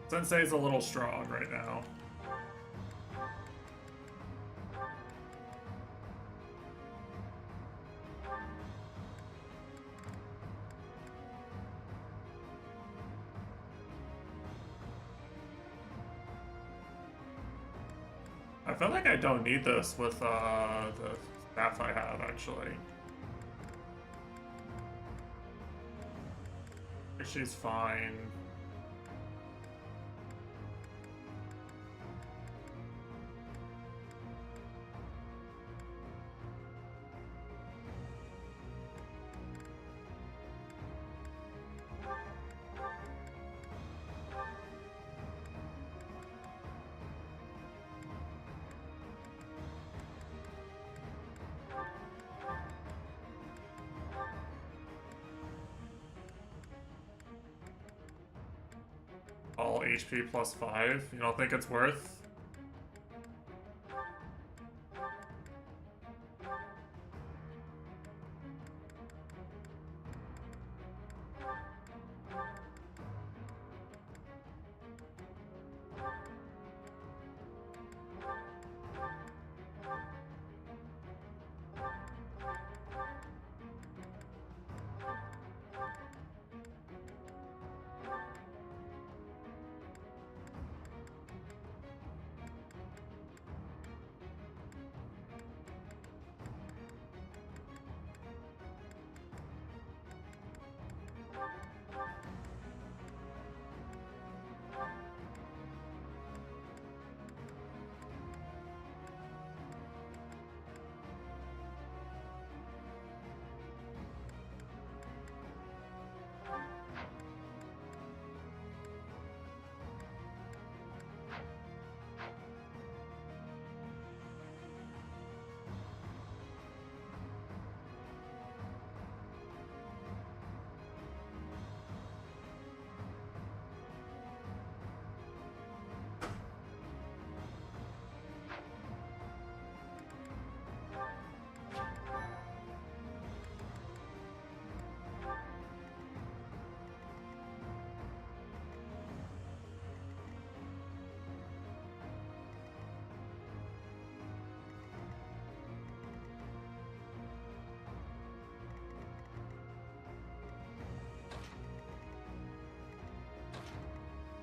Sensei's a little strong right now. I feel like I don't need this with the staff I have, actually. She's fine. All HP plus 5? You don't think it's worth?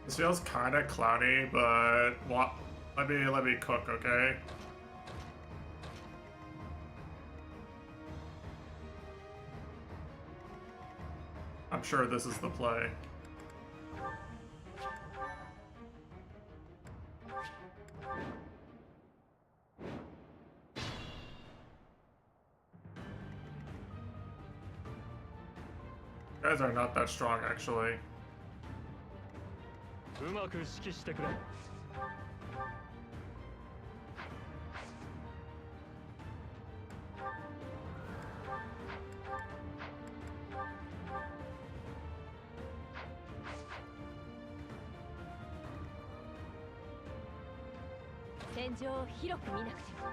This feels kind of clowny, but let me cook, okay? I'm sure this is the play. You guys are not that strong, actually. うまく指揮してくれ。戦場を広く見なくても。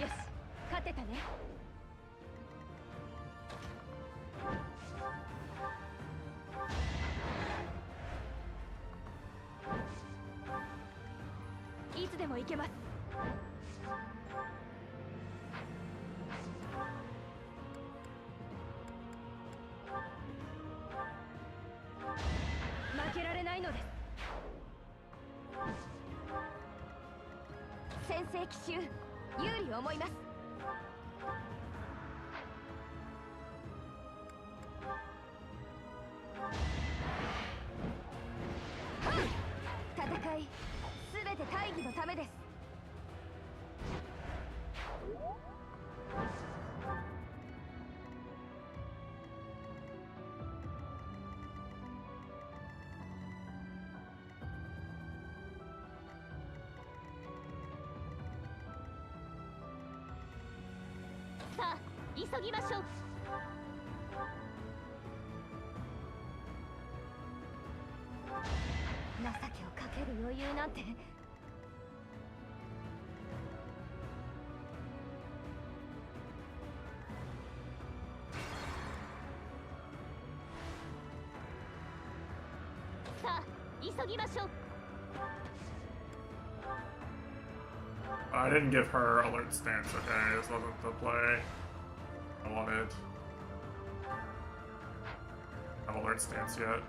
よし、勝てたね。いつでも行けます。負けられないのです。生奇襲有利思います。戦いすべて大義のためです。さあ急ぎましょう。情けをかける余裕なんて。さあ急ぎましょう。I didn't give her alert stance, okay? This wasn't the play I wanted. I have alert stance yet.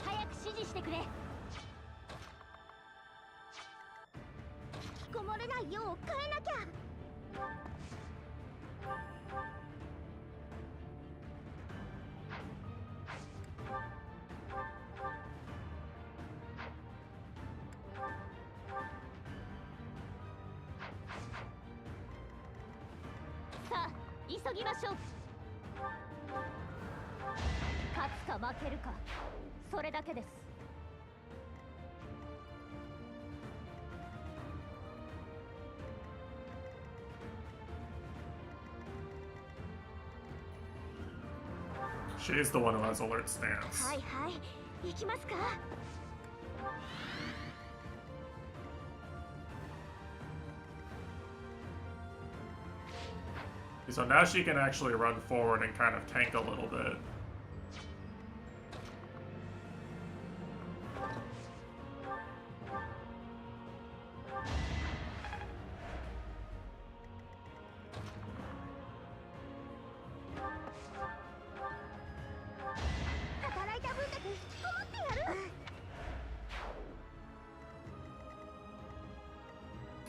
早く指示してくれ。引きこもれないよう変えなきゃ。さあ急ぎましょう。勝つか負けるか、それだけです。She's the one who has alert stance. はいはい、行きますか。So now she can actually run forward and kind of tank a little bit.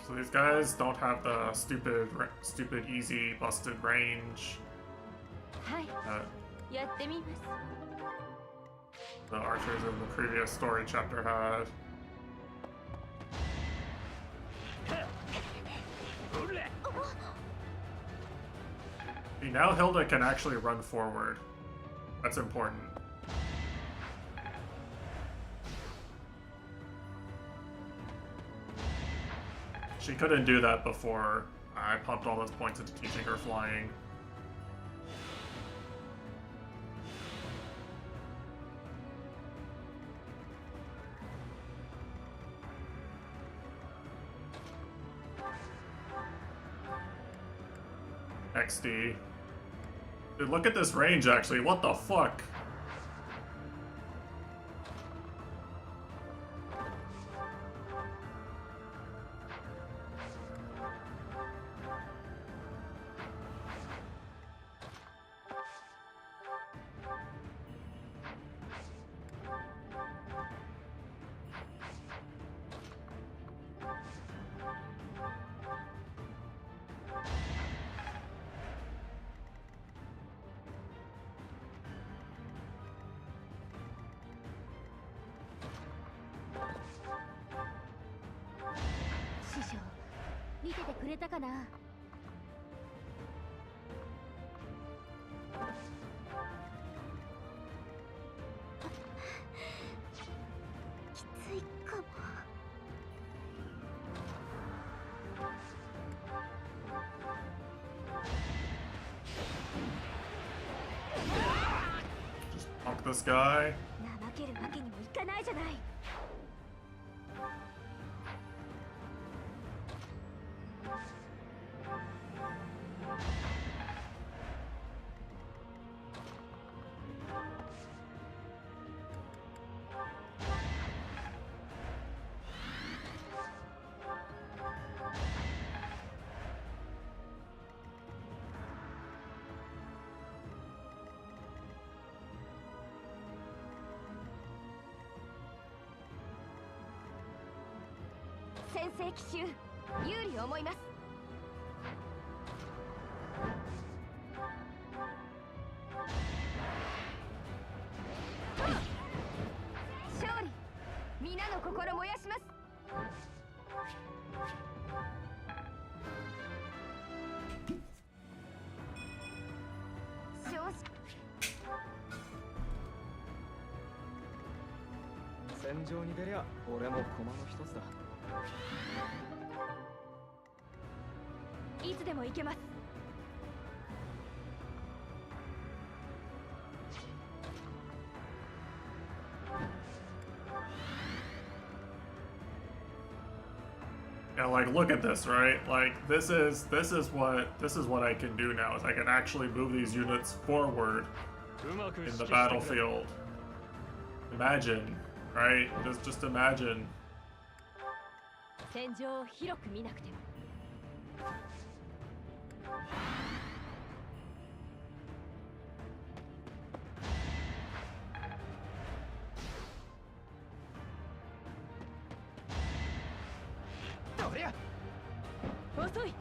So these guys don't have the stupid, easy, busted range that the archers in the previous story chapter had. See, now Hilda can actually run forward. That's important. She couldn't do that before I pumped all those points into teaching her flying. XD. Dude, look at this range actually, what the fuck? Just punk this guy. 有利思います。勝利、皆の心燃やします。戦場に出りゃ俺も駒の一つだ。いつでも行けます。Yeah, like look at this, right? Like this is what I can do now. Is I can actually move these units forward in the battlefield. Imagine, right? Just imagine. 戦場を広く見なくても。どりゃ遅い。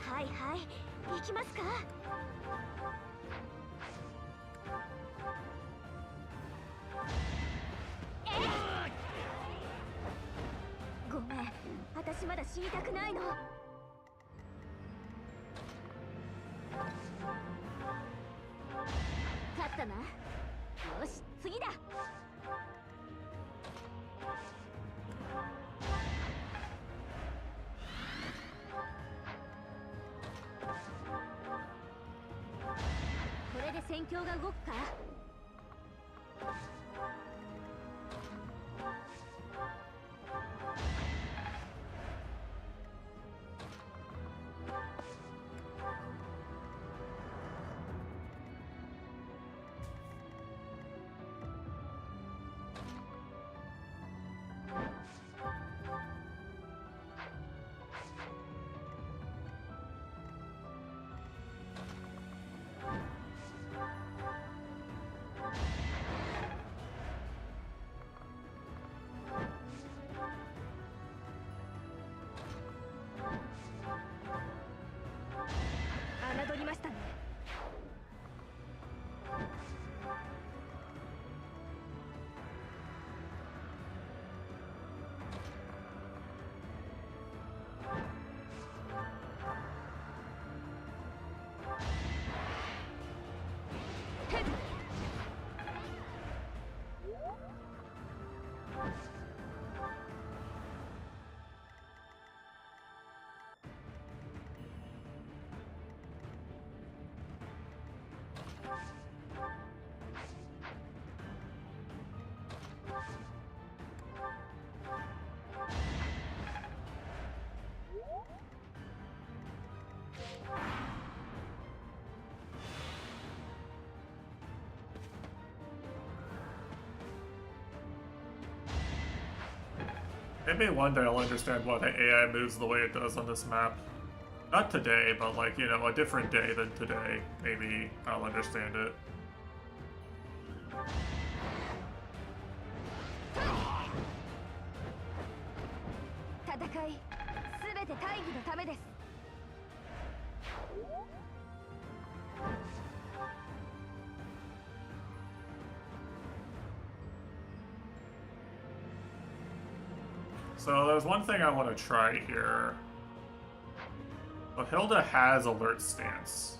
はいはい、行きますか。ごめん、私まだ死にたくないの。勝ったな。よし、次だ。これで戦況が動くか。侮りましたね。Maybe one day I'll understand why the AI moves the way it does on this map. Not today, but like, you know, a different day than today. Maybe I'll understand it. 戦い、すべて大義のためです。So there's one thing I want to try here. But Hilda has alert stance.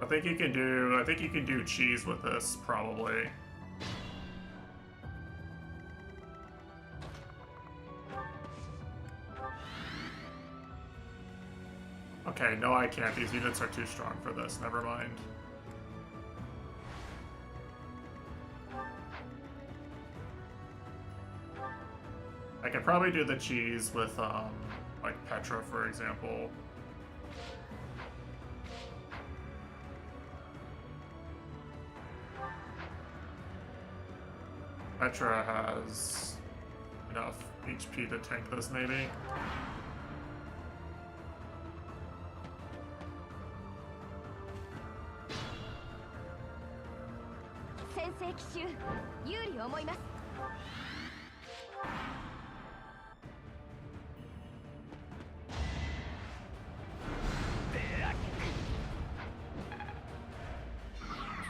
I think you can do cheese with this, probably. Okay, no I can't. These units are too strong for this. Never mind. I could probably do the cheese with, like Petra, for example. Petra has enough HP to tank this, maybe.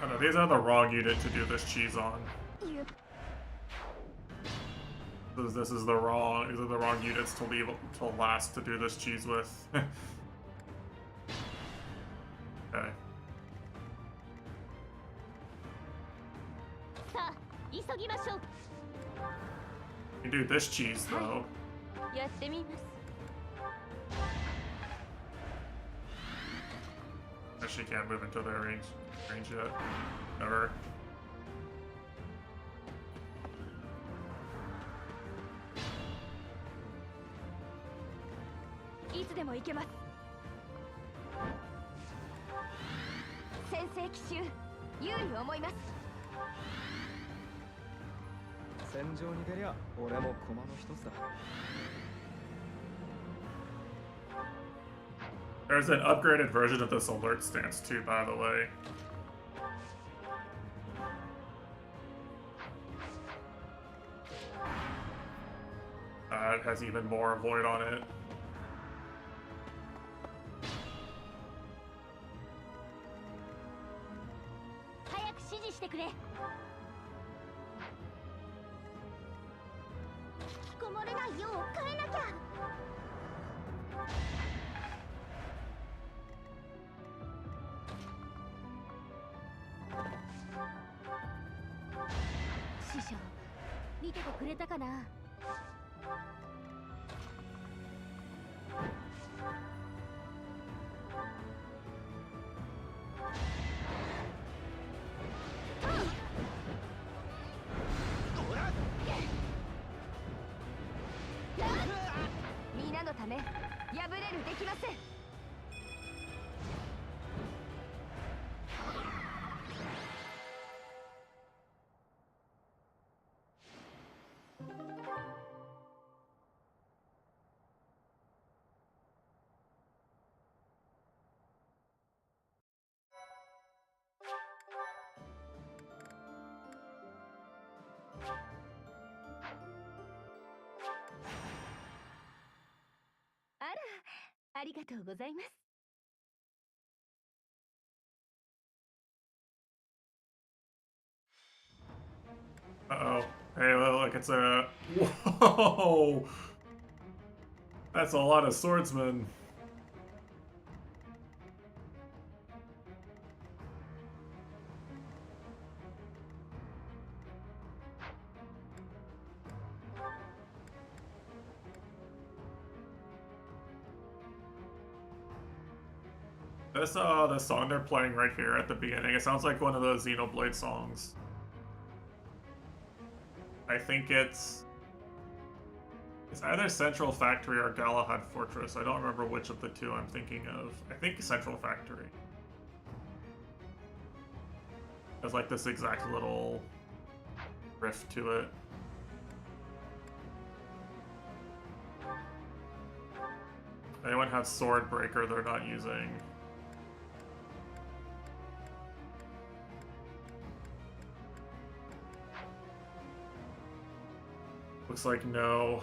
Oh no, these are the wrong unit to do this cheese on. This is the wrong. These are the wrong units to leave till last to do this cheese with. Okay. You do this cheese though. She can't move into their range yet. Never. There's an upgraded version of this alert stance too, by the way. It has even more void on it. Uh-oh. Hey, look, it's a... Whoa! That's a lot of swordsmen. This, the song they're playing right here at the beginning, it sounds like one of the Xenoblade songs. I think it's either Central Factory or Galahad Fortress. I don't remember which of the two I'm thinking of. I think Central Factory. There's like this exact little riff to it. Anyone have Sword Breaker they're not using? Looks like no.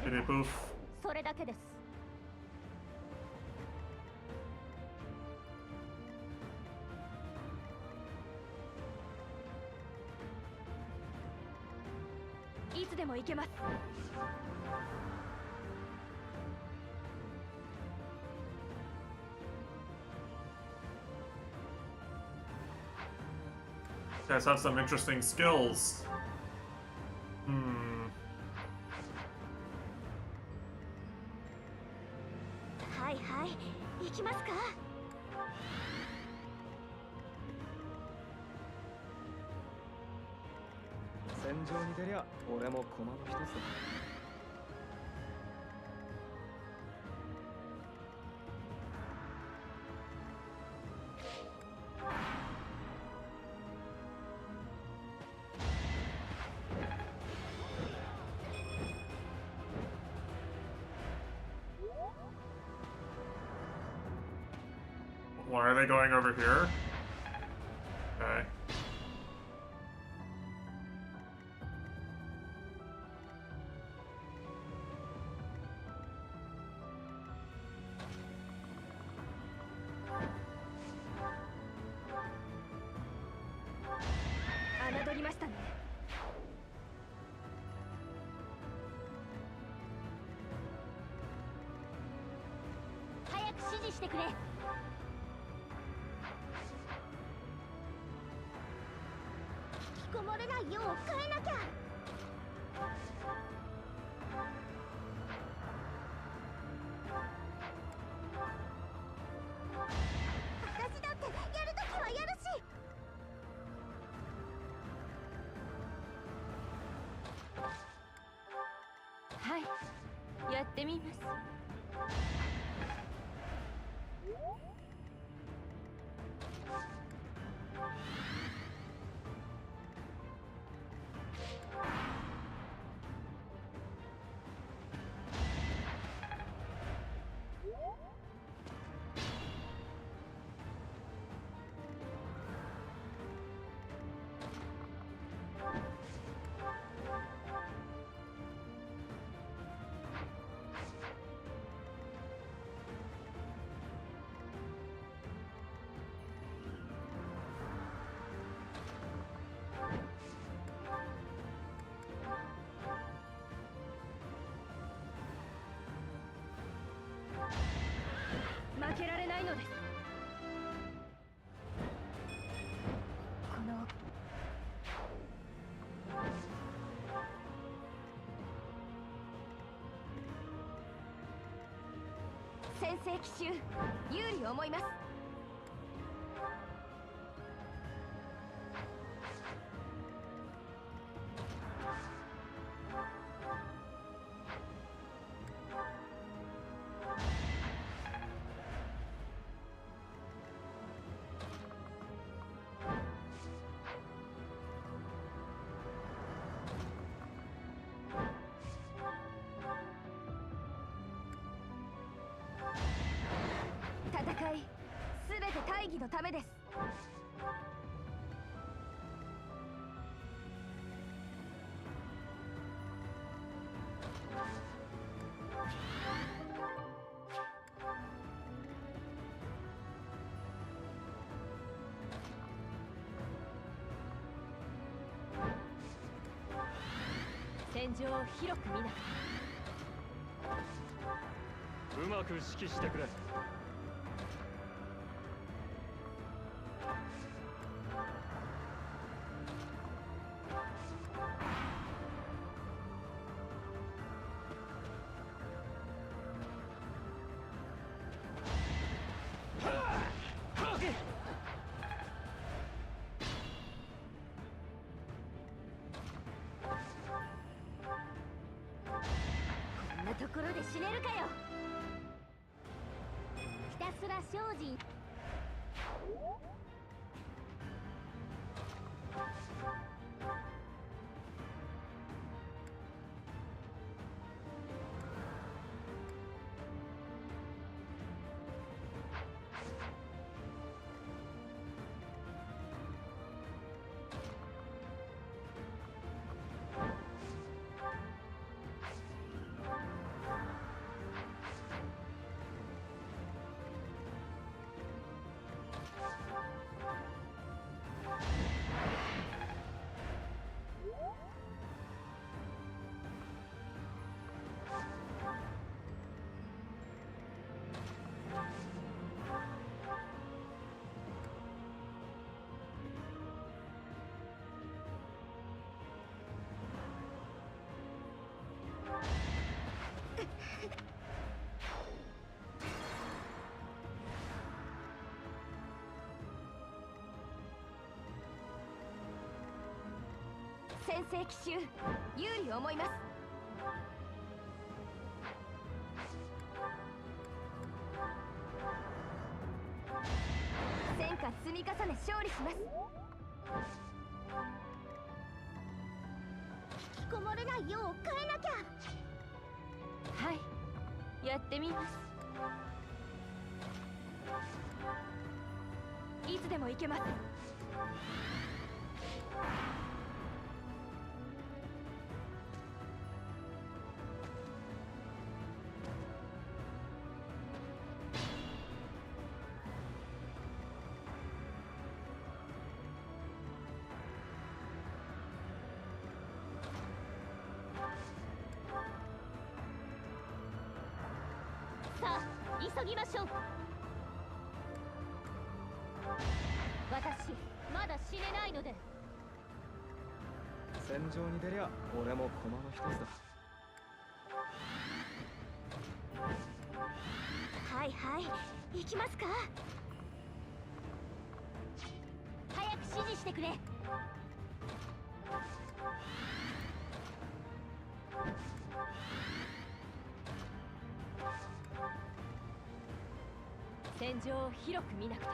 Did it poof? いつでも行けます。You guys have some interesting skills.はいはい、行きますか。戦場に出りゃ俺も駒の一つだ。Why are they going over here? Okay.はい、やってみます。負けられないのです。この先制奇襲有利を思います。戦いすべて大義のためです。戦場を広く見なくて。うまく指揮してくれ。こんなところで死ねるかよ。ひたすら精進。先制奇襲有利思います。戦果積み重ね勝利します。引きこもれないよう変えなきゃ。はい、やってみます。いつでも行けます。さあ急ぎましょう。私まだ死ねないので。戦場に出りゃ俺も駒の一つだ。はいはい行きますか。早く指示してくれ。戦場を広く見なくても。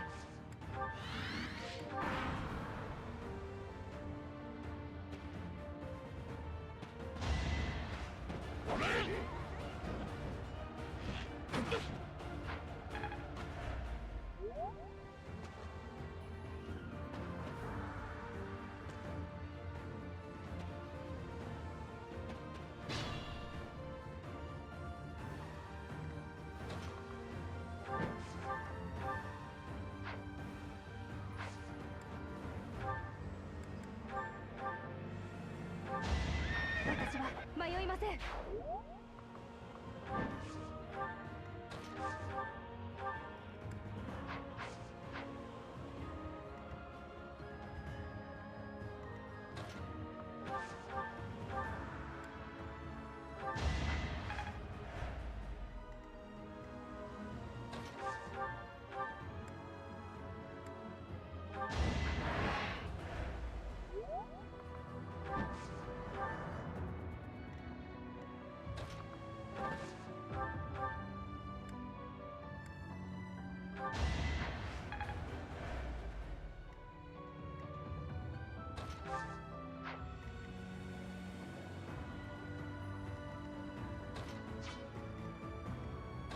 私は迷いません。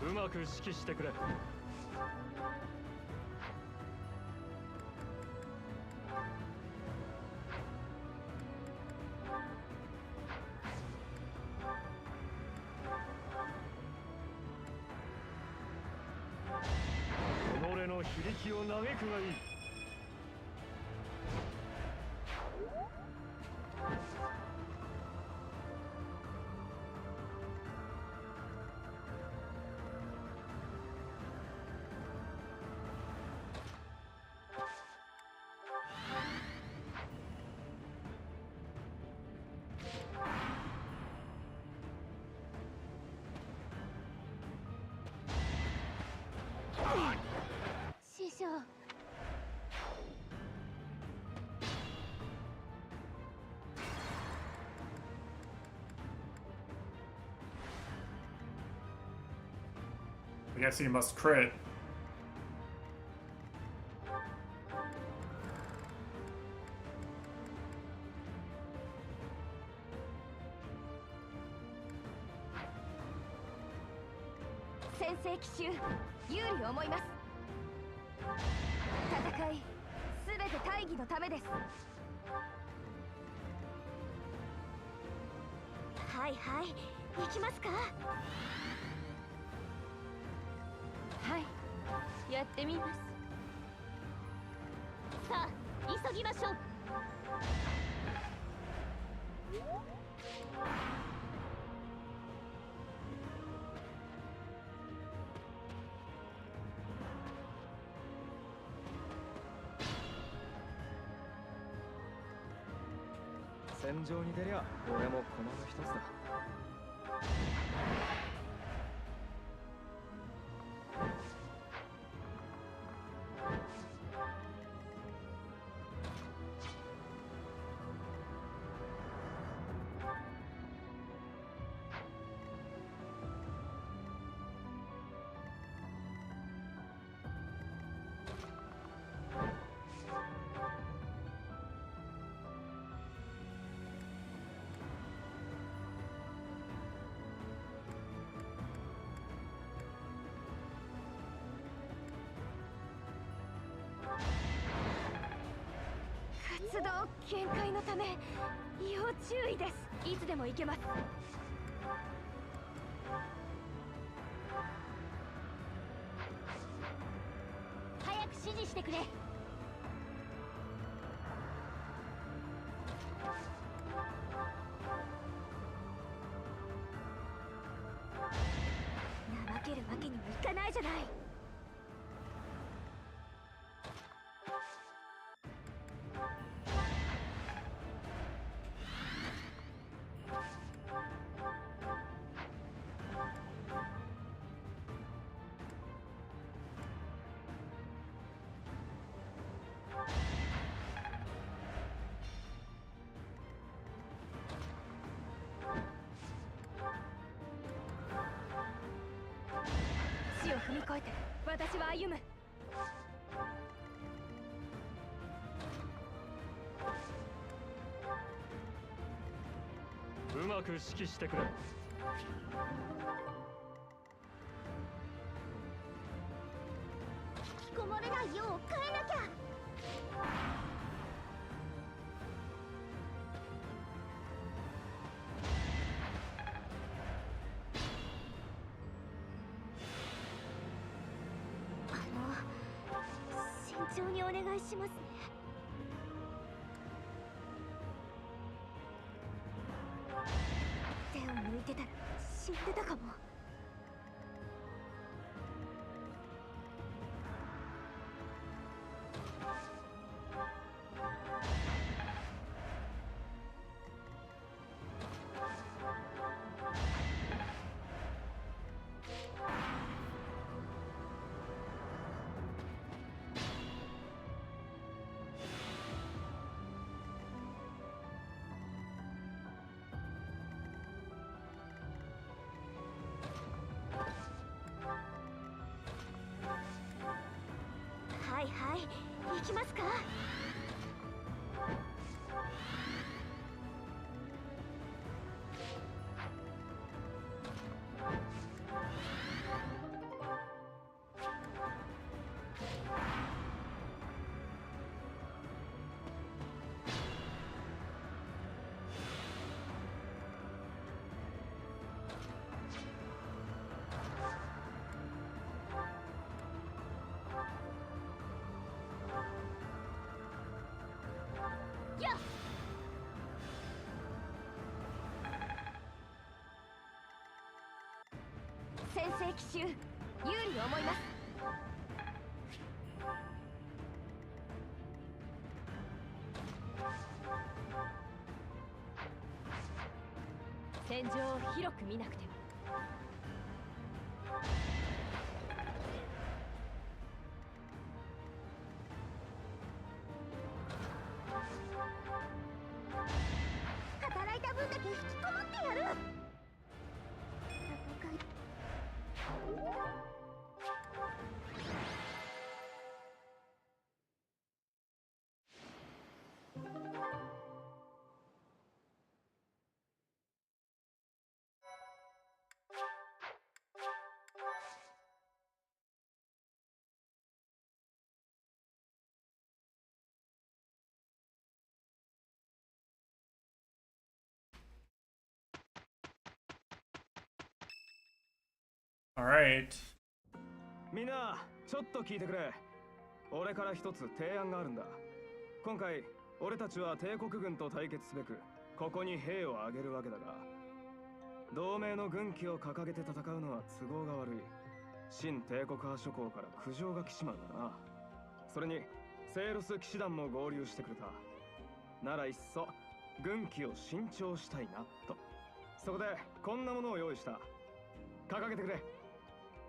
うまく指揮してくれ。己の非力を嘆くがいい。師匠。I guess he must crit.先制奇襲有利思います。戦いすべて大義のためです。はいはい行きますか。はい、やってみます。さあ急ぎましょう。戦場に出りゃ俺も駒の一つだ。動限界のため要注意です。いつでも行けます。早く指示してくれ。怠けるわけにもいかないじゃない。死を踏み越えて私は歩む。うまく指揮してくれ。引きこもれないよう変えなきゃ。慎重にお願いしますね。手を抜いてたら死んでたかも。はいはい、行きますか。先制奇襲、有利に思います。戦場を広く見なくては。働いた分だけ引きこもってやる。戦いAlright. みんなちょっと聞いてくれ。俺から一つ提案があるんだ。今回俺たちは帝国軍と対決すべくここに兵を挙げるわけだが、同盟の軍旗を掲げて戦うのは都合が悪い。新帝国派諸侯から苦情が来ちまうからな。それにセイロス騎士団も合流してくれた。ならいっそ軍旗を新調したいなと。そこでこんなものを用意した。掲げてくれ。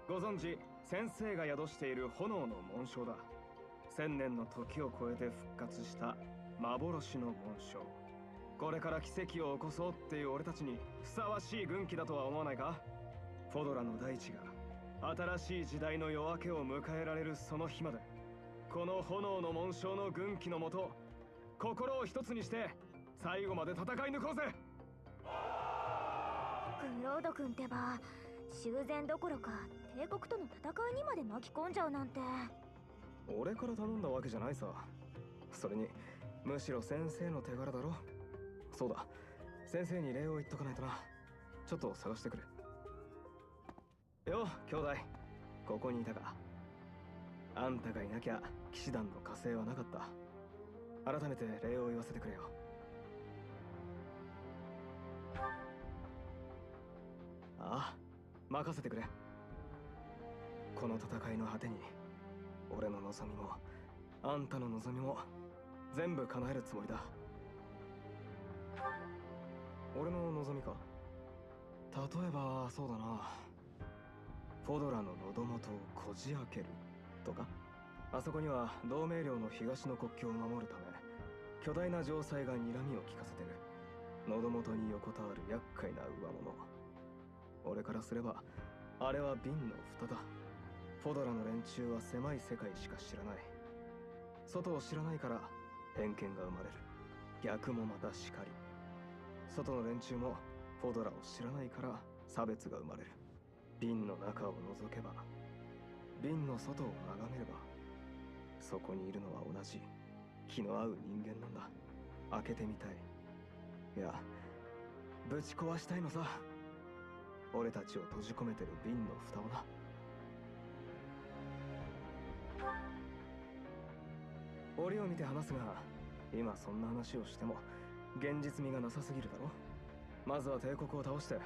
ご存知、先生が宿している炎の紋章だ。1000年の時を超えて復活した幻の紋章。これから奇跡を起こそうっていう俺たちにふさわしい軍旗だとは思わないか。フォドラの大地が新しい時代の夜明けを迎えられるその日まで、この炎の紋章の軍旗のもと、心を一つにして最後まで戦い抜こうぜ。グロード君ってば修繕どころか帝国との戦いにまで巻き込んじゃうなんて。俺から頼んだわけじゃないさ。それにむしろ先生の手柄だろ。そうだ、先生に礼を言っとかないとな。ちょっと探してくれ。よ、兄弟、ここにいたか。あんたがいなきゃ騎士団の加勢はなかった。改めて礼を言わせてくれよ。ああ、任せてくれ。この戦いの果てに俺の望みもあんたの望みも全部叶えるつもりだ。俺の望みか。例えばそうだな、フォドラの喉元をこじ開けるとか。あそこには同盟領の東の国境を守るため巨大な城塞が睨みを利かせてる。喉元に横たわる厄介な上物。俺からすればあれは瓶の蓋だ。フォドラの連中は狭い世界しか知らない。外を知らないから偏見が生まれる。逆もまたしかり。外の連中もフォドラを知らないから差別が生まれる。瓶の中を覗けば、瓶の外を眺めれば、そこにいるのは同じ気の合う人間なんだ。開けてみたい。いや、ぶち壊したいのさ。俺たちを閉じ込めてる瓶の蓋をな。折を見て話すが、今そんな話をしても現実味がなさすぎるだろ。まずは帝国を倒して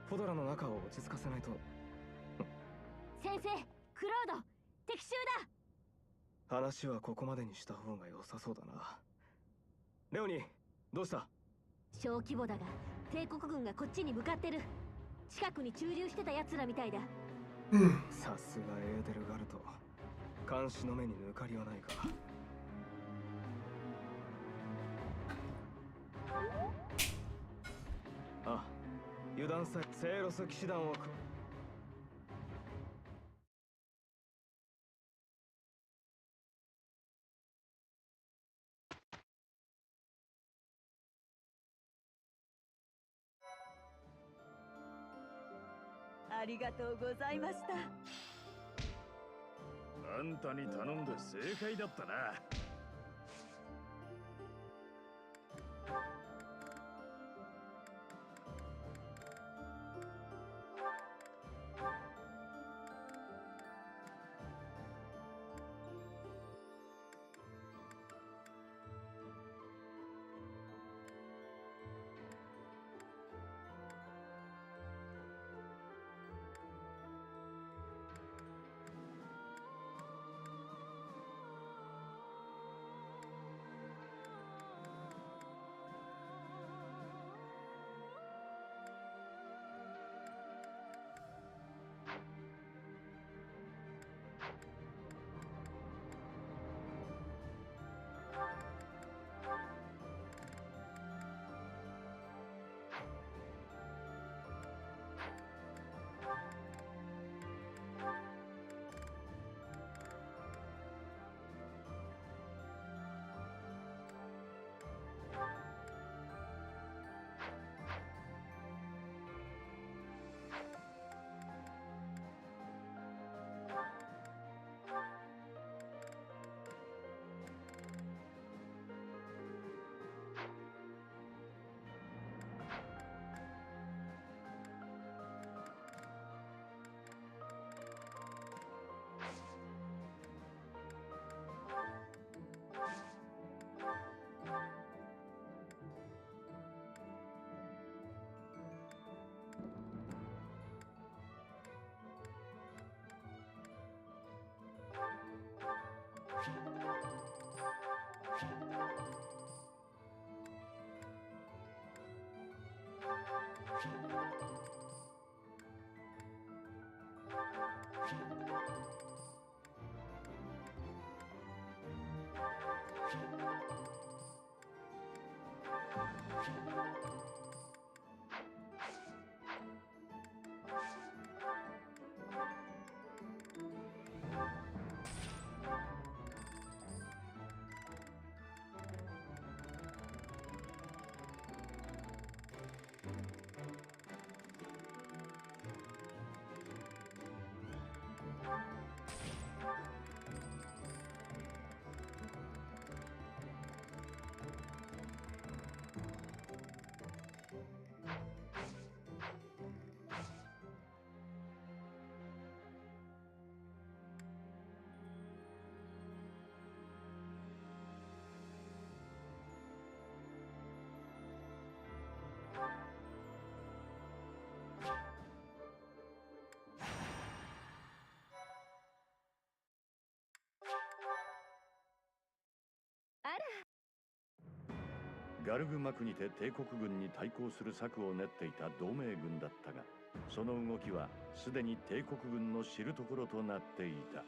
フォドラの中を落ち着かせないと。先生、クロード、敵襲だ。話はここまでにした方が良さそうだな。レオニー、どうした？小規模だが帝国軍がこっちに向かってる。近くに駐留してた奴らみたいだ。さすがエーデルガルト、監視の目に抜かりはないか。あ、油断さえセイロス騎士団をありがとうございました。あんたに頼んで正解だったな。ガルグ幕にて帝国軍に対抗する策を練っていた同盟軍だったが、その動きはすでに帝国軍の知るところとなっていた。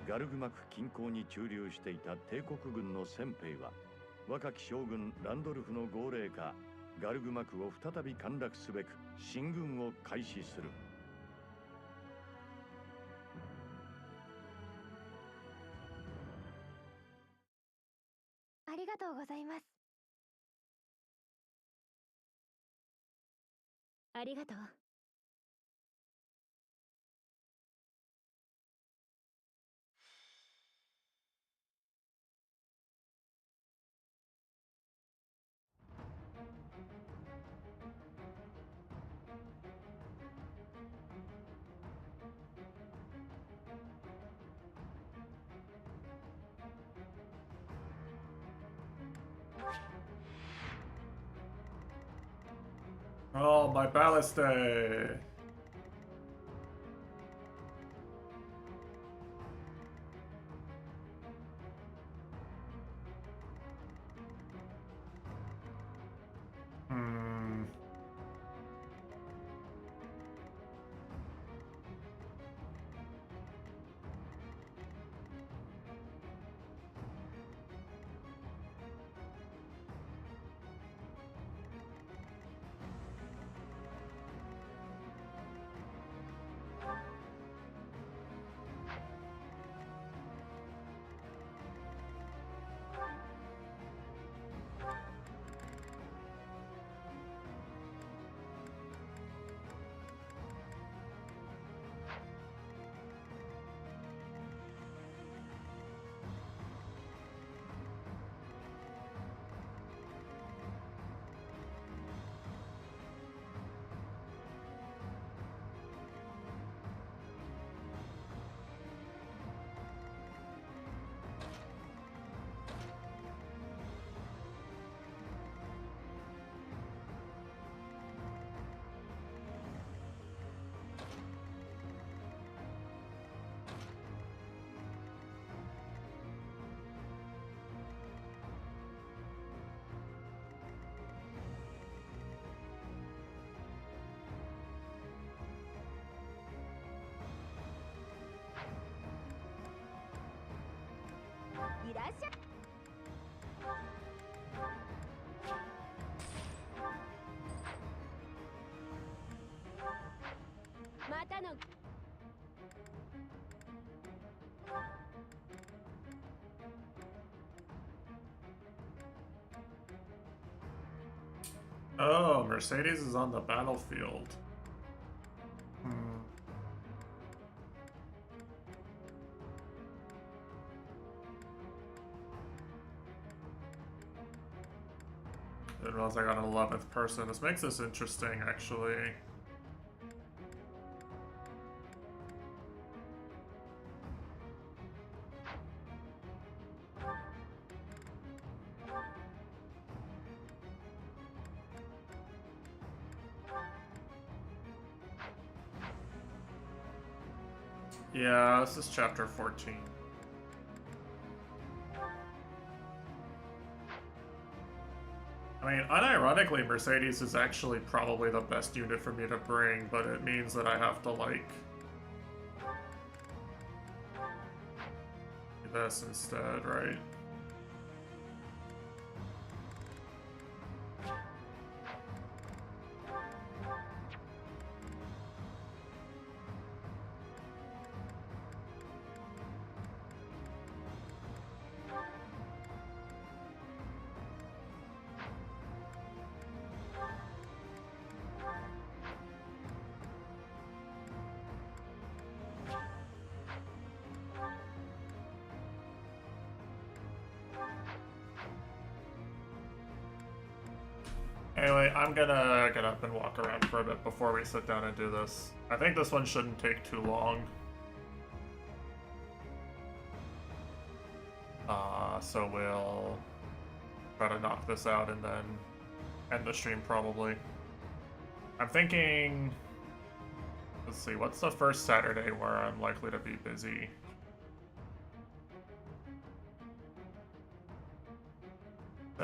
ガルグ幕近郊に駐留していた帝国軍の戦兵は、若き将軍ランドルフの号令下、ガルグ幕を再び陥落すべく進軍を開始する。ありがとうございます。ありがとう。Oh, my balliste! Hmm.いらっしゃい。またの。Oh, Mercedes is on the battlefield. Hmm. Didn't realize I got an 11th person. This makes this interesting, actually. Yeah, this is chapter 14. I mean, unironically, Mercedes is actually probably the best unit for me to bring, but it means that I have to, like, do this instead, right? Anyway, I'm gonna get up and walk around for a bit before we sit down and do this. I think this one shouldn't take too long. So we'll try to knock this out and then end the stream probably. I'm thinking... Let's see, what's the first Saturday where I'm likely to be busy?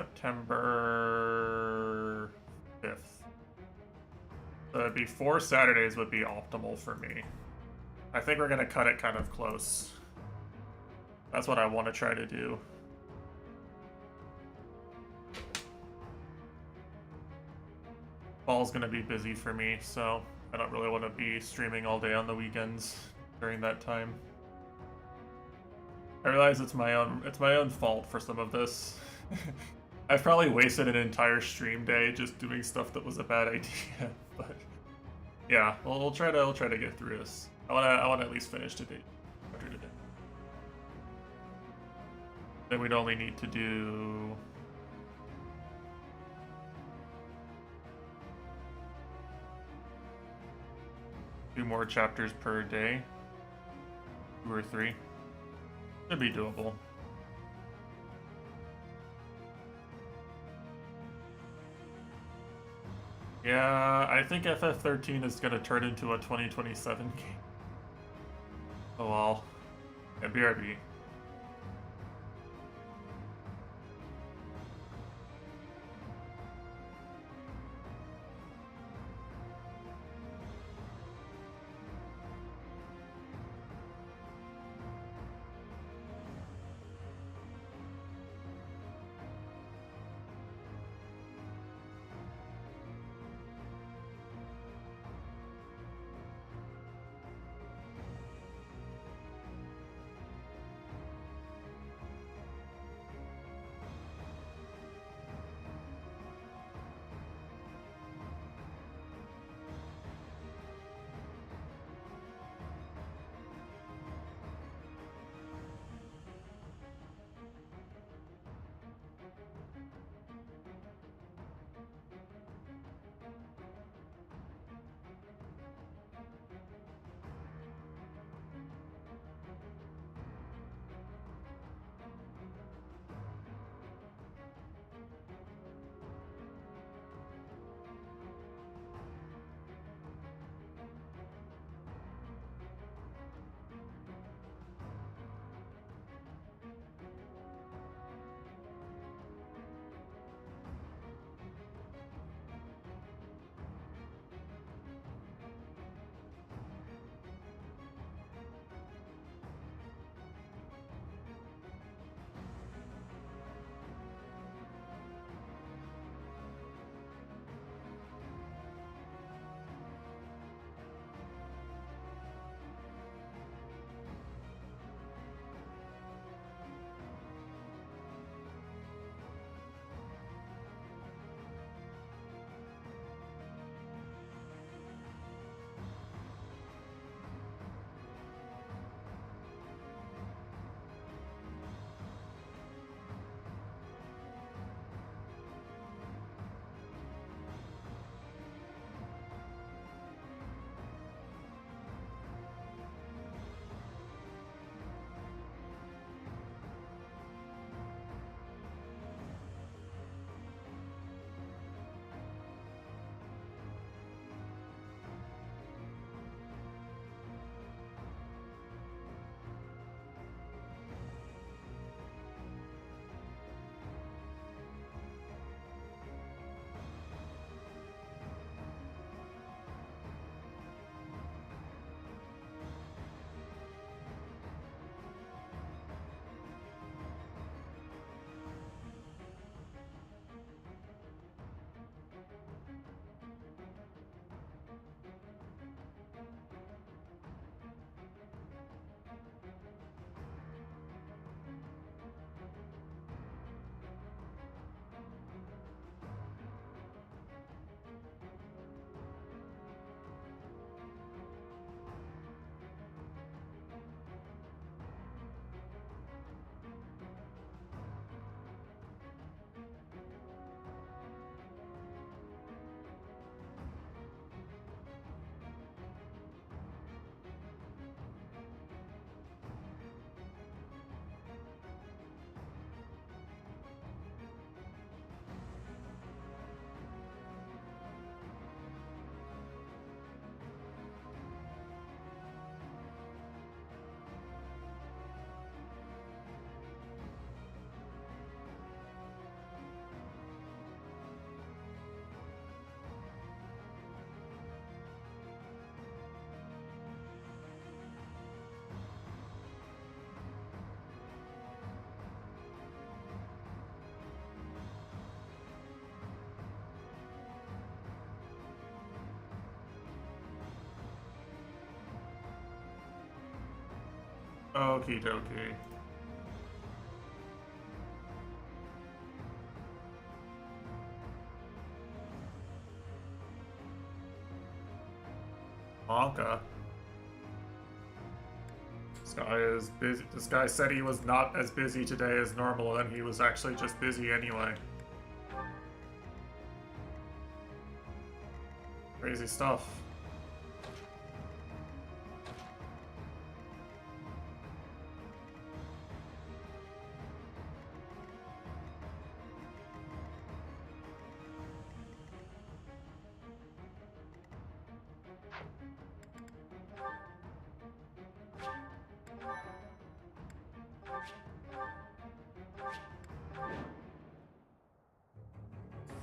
September 5th. So it'd be 4 Saturdays would be optimal for me. I think we're gonna cut it kind of close. That's what I want to try to do. Fall's gonna be busy for me, so I don't really want to be streaming all day on the weekends during that time. I realize it's my own fault for some of this. I've probably wasted an entire stream day just doing stuff that was a bad idea, but yeah, we'll try to get through this. I wanna at least finish today. Then we'd only need to do 2 more chapters per day. 2 or 3. Should be doable. Yeah, I think FF13 is gonna turn into a 2027 game. Oh well. And BRB. Okie dokie. Monka. This guy is busy. This guy said he was not as busy today as normal, and he was actually just busy anyway. Crazy stuff.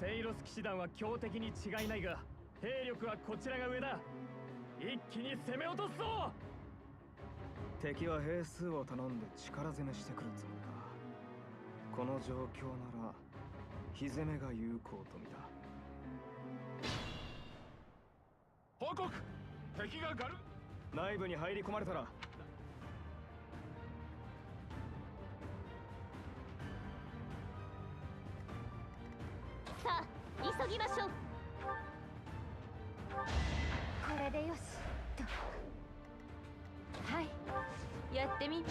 セイロス騎士団は強敵に違いないが、兵力はこちらが上だ。一気に攻め落とすぞ。敵は兵数を頼んで力攻めしてくるつもりか。この状況なら火攻めが有効と見た。報告、敵がガル内部に入り込まれたらさあ急ぎましょう。これでよしと。はい、やってみ。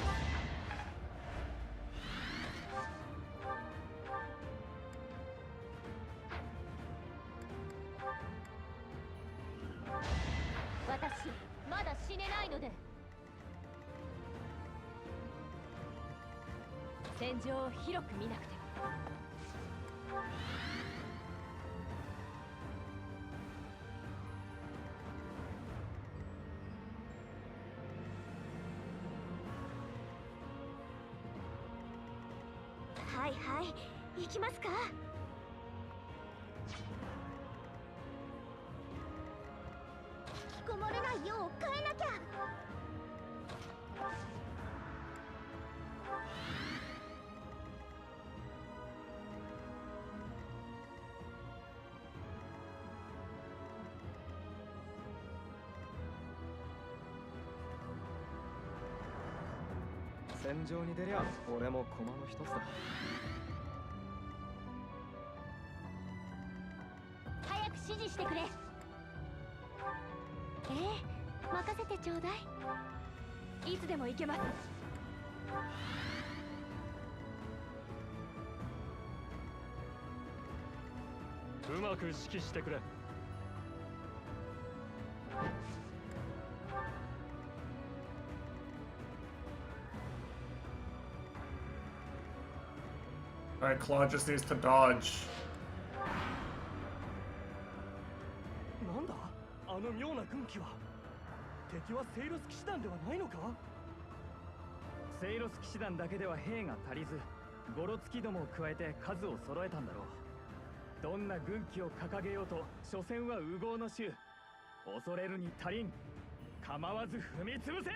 私まだ死ねないので。戦場を広く見なくても。はいはい行きますか。引きこもれないよう変えなきゃ。戦場に出りゃ俺も駒の一つだ。早く指示してくれ。任せてちょうだい。いつでも行けます。うまく指揮してくれ。Alright, Claude just needs to dodge. なんだあの妙な軍旗は。敵はセイロス騎士団ではないのか。セイロス騎士団だけでは兵が足りず、ゴロツキどもを加えて数を揃えたんだろう。どんな軍旗を掲げようと所詮は烏合の衆。恐れるに足りん。構わず踏み潰せ。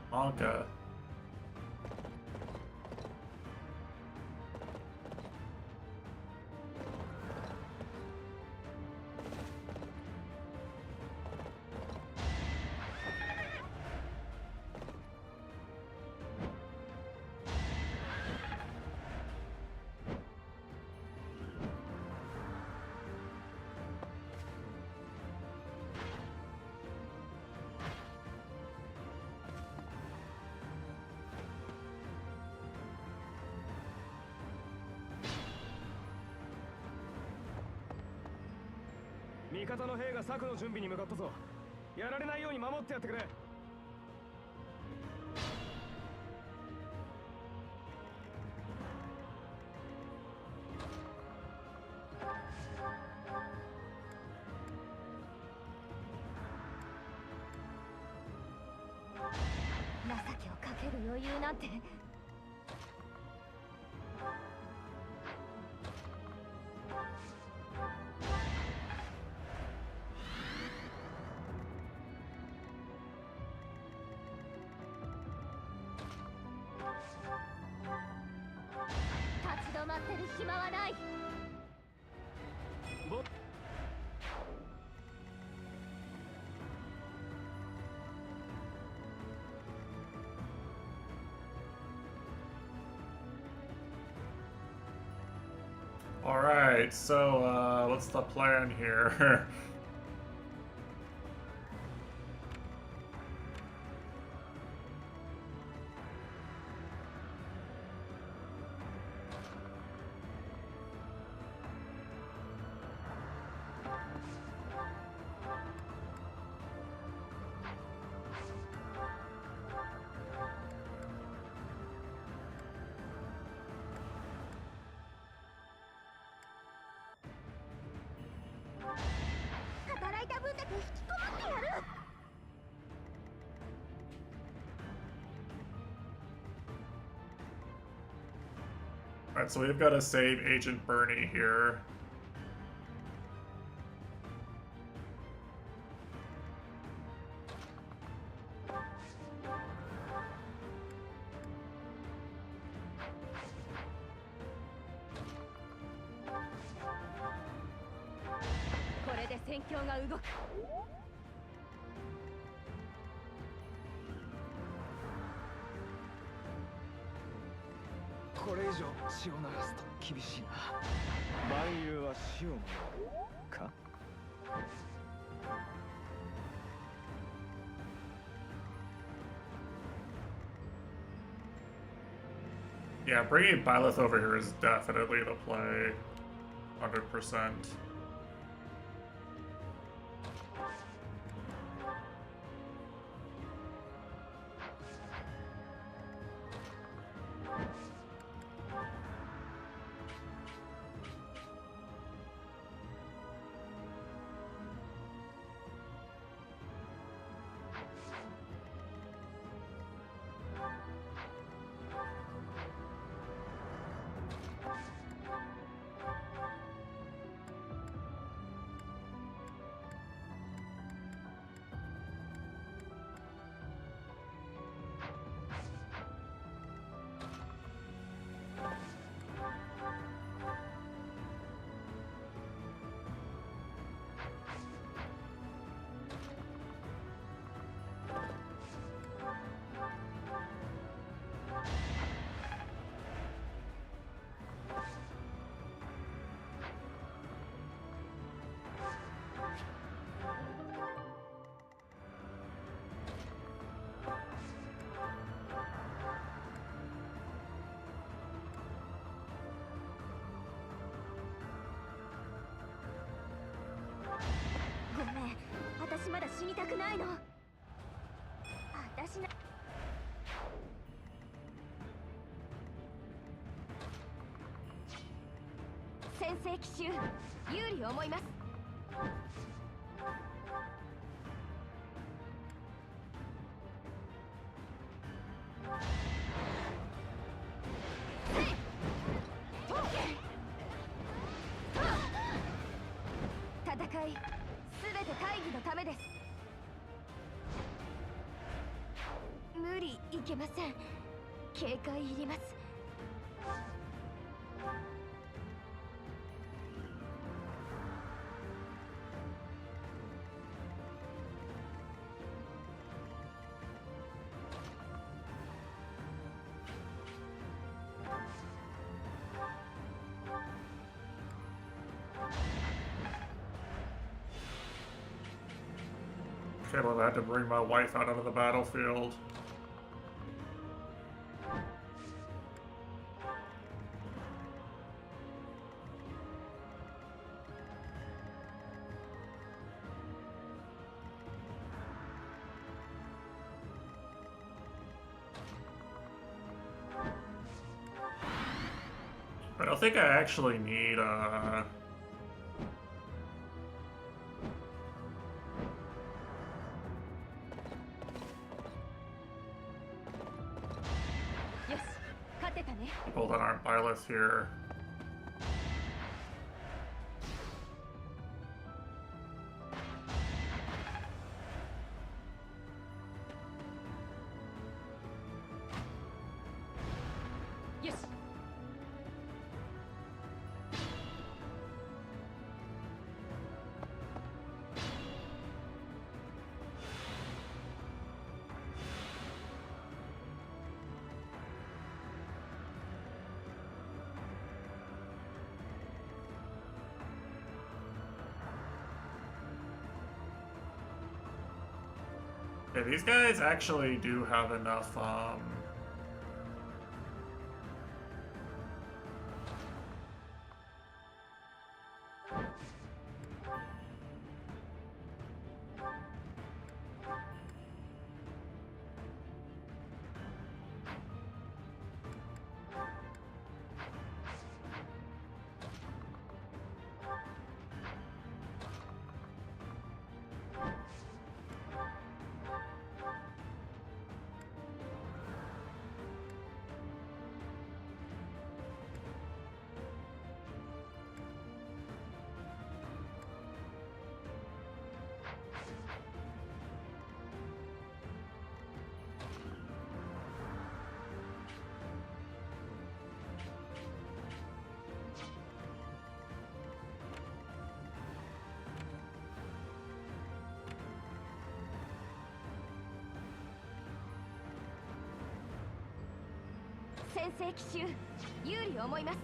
Monka.味方の兵が策の準備に向かったぞ。やられないように守ってやってくれ。情けをかける余裕なんて。暇はない。Alright, so what's the plan here? Alright, so we've got to save Agent Bernie here.これ以上血を流すと厳しいな。万有は死をもらうか。Yeah, bringing Byleth over here is definitely the play. 100%. Can't believe I had to bring my wife out onto the battlefield. I don't think I actually need people that aren't Byleth here. Okay, these guys actually do have enough,先生奇襲有利思います。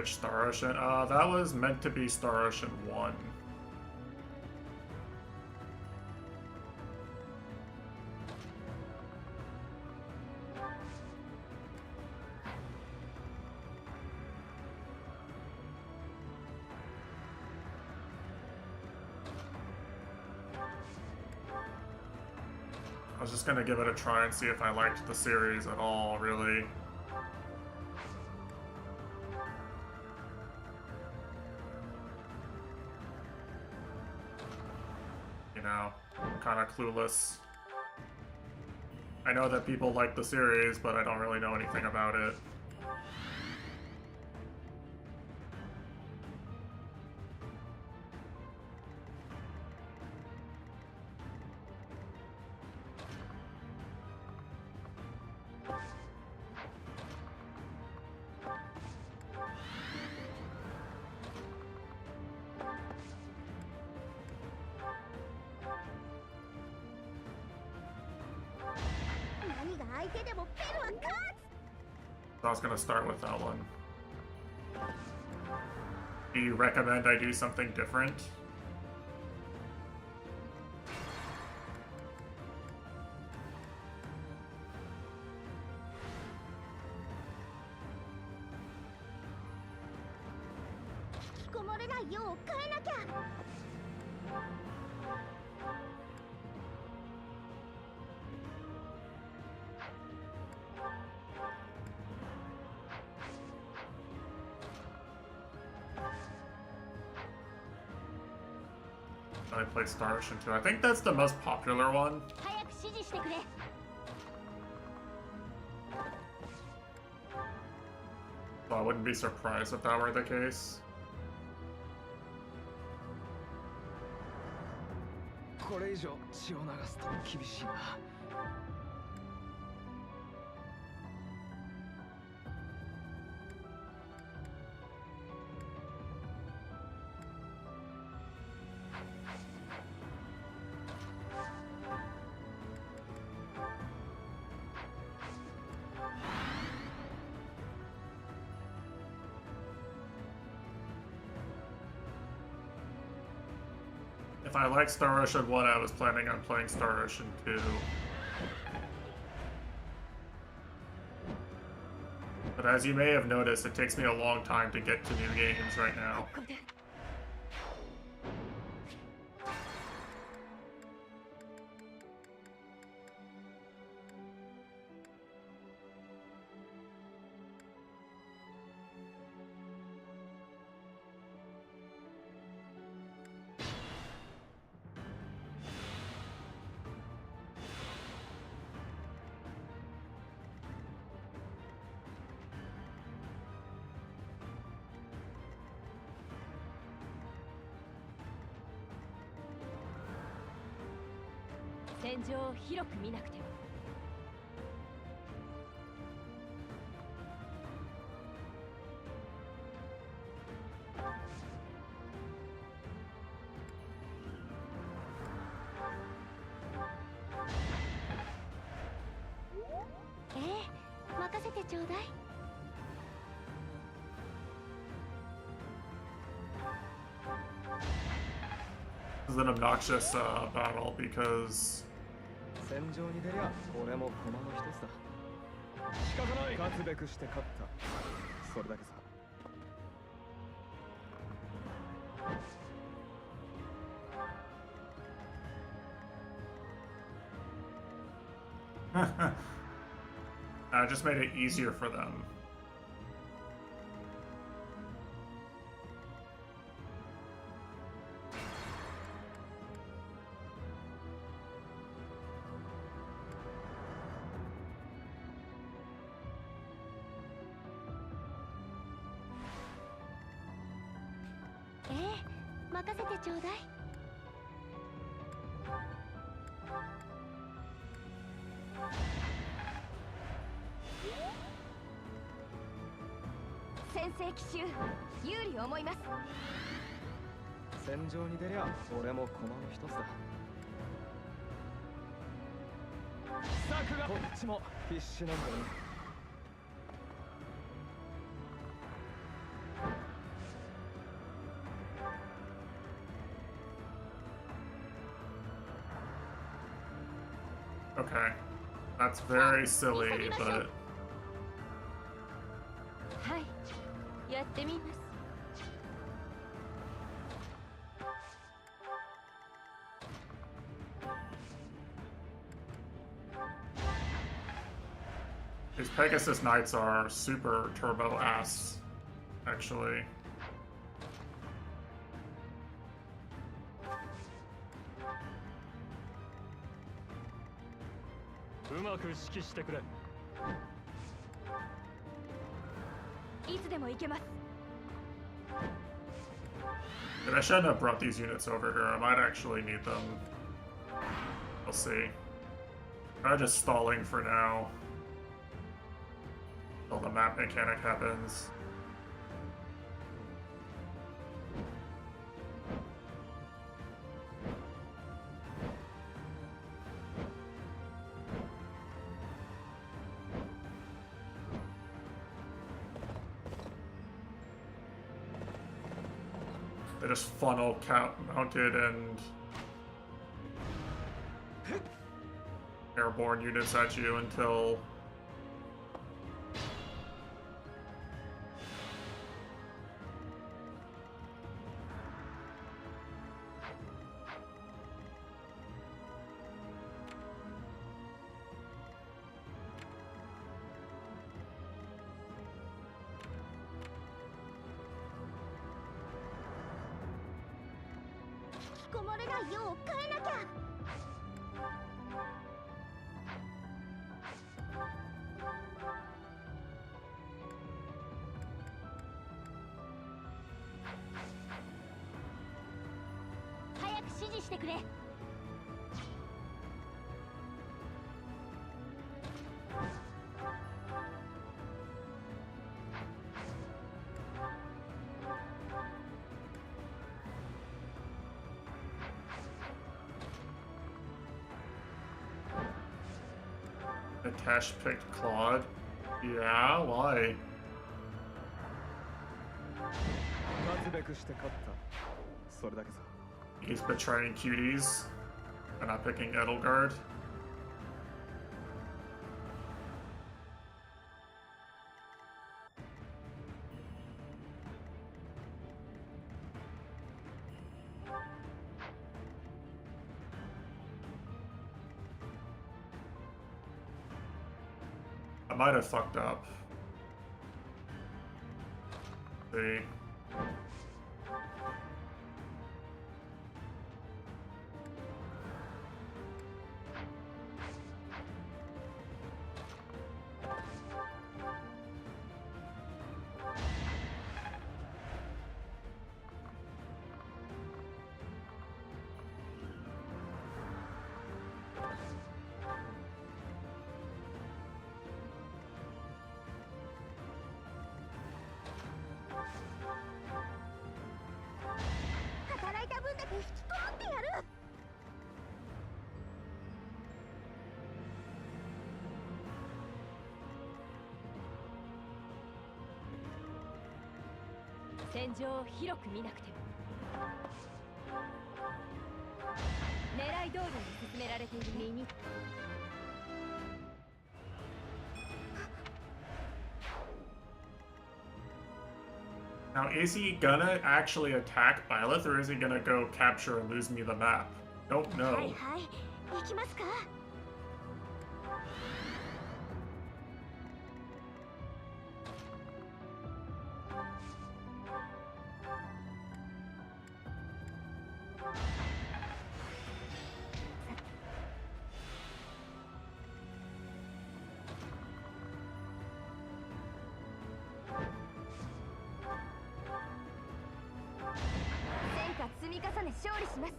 which Star Ocean? That was meant to be Star Ocean 1. I was just gonna give it a try and see if I liked the series at all, really. You know, I'm kind of clueless. I know that people like the series, but I don't really know anything about it. So I was gonna start with that one. Do you recommend I do something different? I played Star Ocean 2. I think that's the most popular one. So I wouldn't be surprised if that were the case. これ以上血を流すと厳しいな。If I like Star Ocean 1, I was planning on playing Star Ocean 2. But as you may have noticed, it takes me a long time to get to new games right now. 戦場を広く見なくては。任せてちょうだい。This is an obnoxious battle because 戦場に出りゃ俺も駒の一つだ。仕方ない。勝つべくして勝った。それだけさ。I just made it easier for them. Eh, 任せてちょうだい。先生奇襲有利思います。戦場に出りゃ俺も駒の一つだ。秘策がこっちも必死なんだよね。Okay, that's very silly, but はい、やってみます。these Pegasus Knights are super turbo ass, actually. うまく指揮してくれ。いつでも行けます。But I shouldn't have brought these units over here. I might actually need them. We'll see. I'm just stalling for now. Until the map mechanic happens. They just funnel mounted and airborne units at you until引きこもれないよう変えなきゃ。早く指示してくれ。Tash picked Claude. Yeah, why? 勝つべくして勝った。それだけさ。He's betraying cuties and not picking Edelgard. I might have fucked up. See. 戦場を広く見なくても狙い通りに進められている身に。 Now, is he gonna actually attack Byleth, or is he gonna go capture and lose me the map? Don't know. はいはい、行きますか。戦果積み重ね勝利します。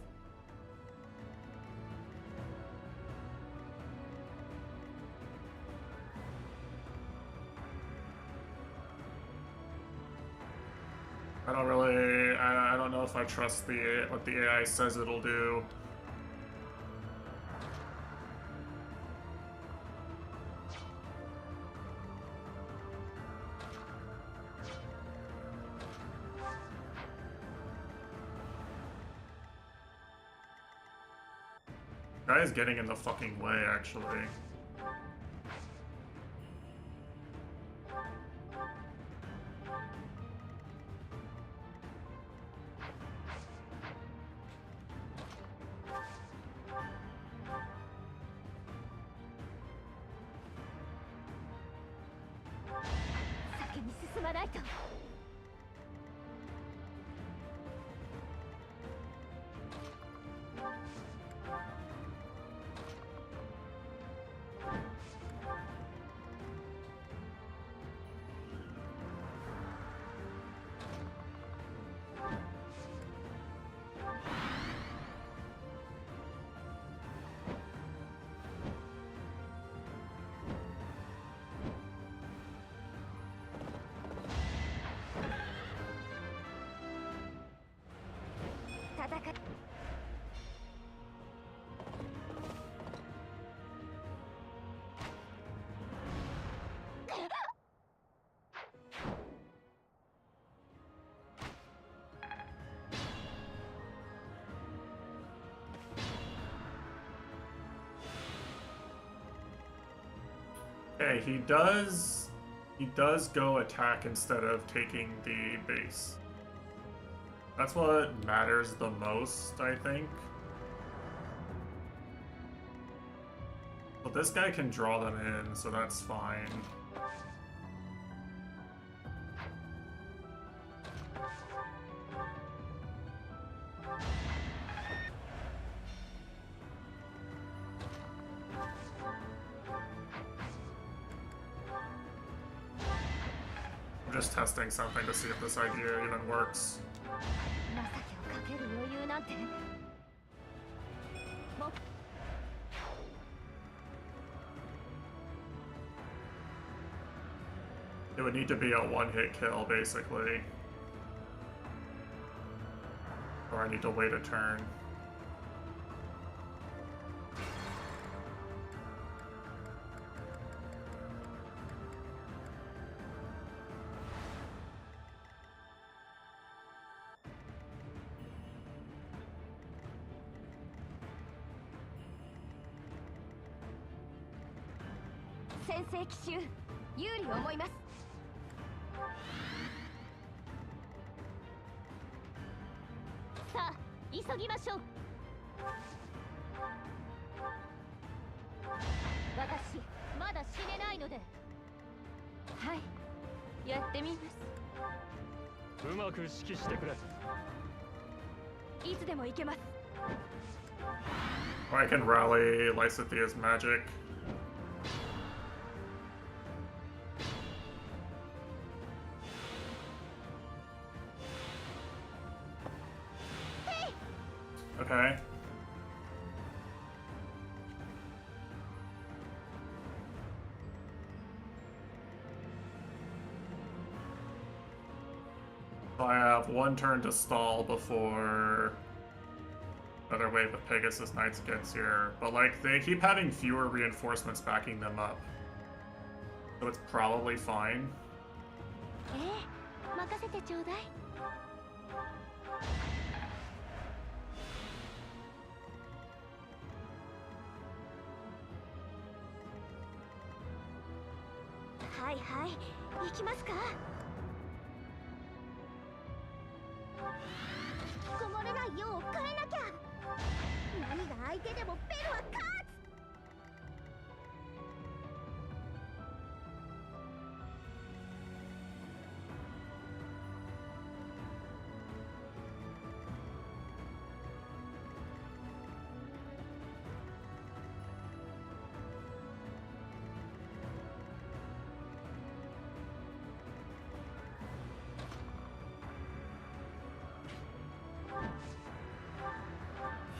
I don't really, I don't know if I trust what the AI says it'll do. Guy is getting in the fucking way, actually. Okay, he does go attack instead of taking the base. That's what matters the most, I think. But this guy can draw them in, so that's fine. I'm just testing something to see if this idea even works. It would need to be a one-hit kill, basically. Or I need to wait a turn. Sensei 奇襲、有利思います。さあ、急ぎましょう。私、まだ死ねないので。はい、やってみます。うまく指揮してくれ。いつでも行けます。I can rally Lysithia's magic. Okay. So I have one turn to stall before another wave of Pegasus Knights gets here, but like they keep having fewer reinforcements backing them up, so it's probably fine. ま任せてちょうだい。はいはい、行きますか。引きこもれないよう変えなきゃ。何が相手でもベルは勝つ。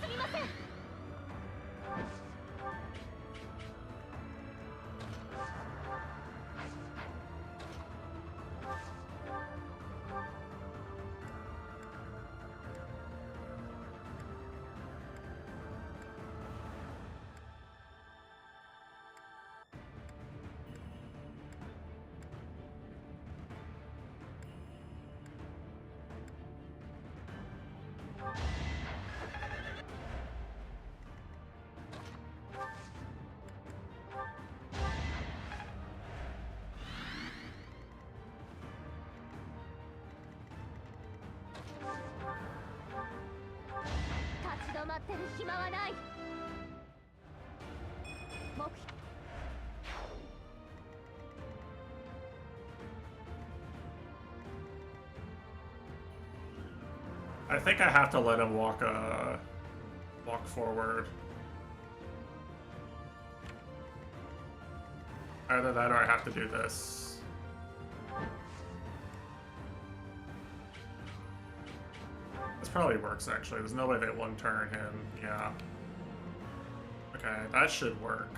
すみません。立ち止まってる暇はない。目標。I think I have to let him walk forward. Either that or I have to do this. This probably works actually. There's no way they one turn him. Yeah. Okay, that should work.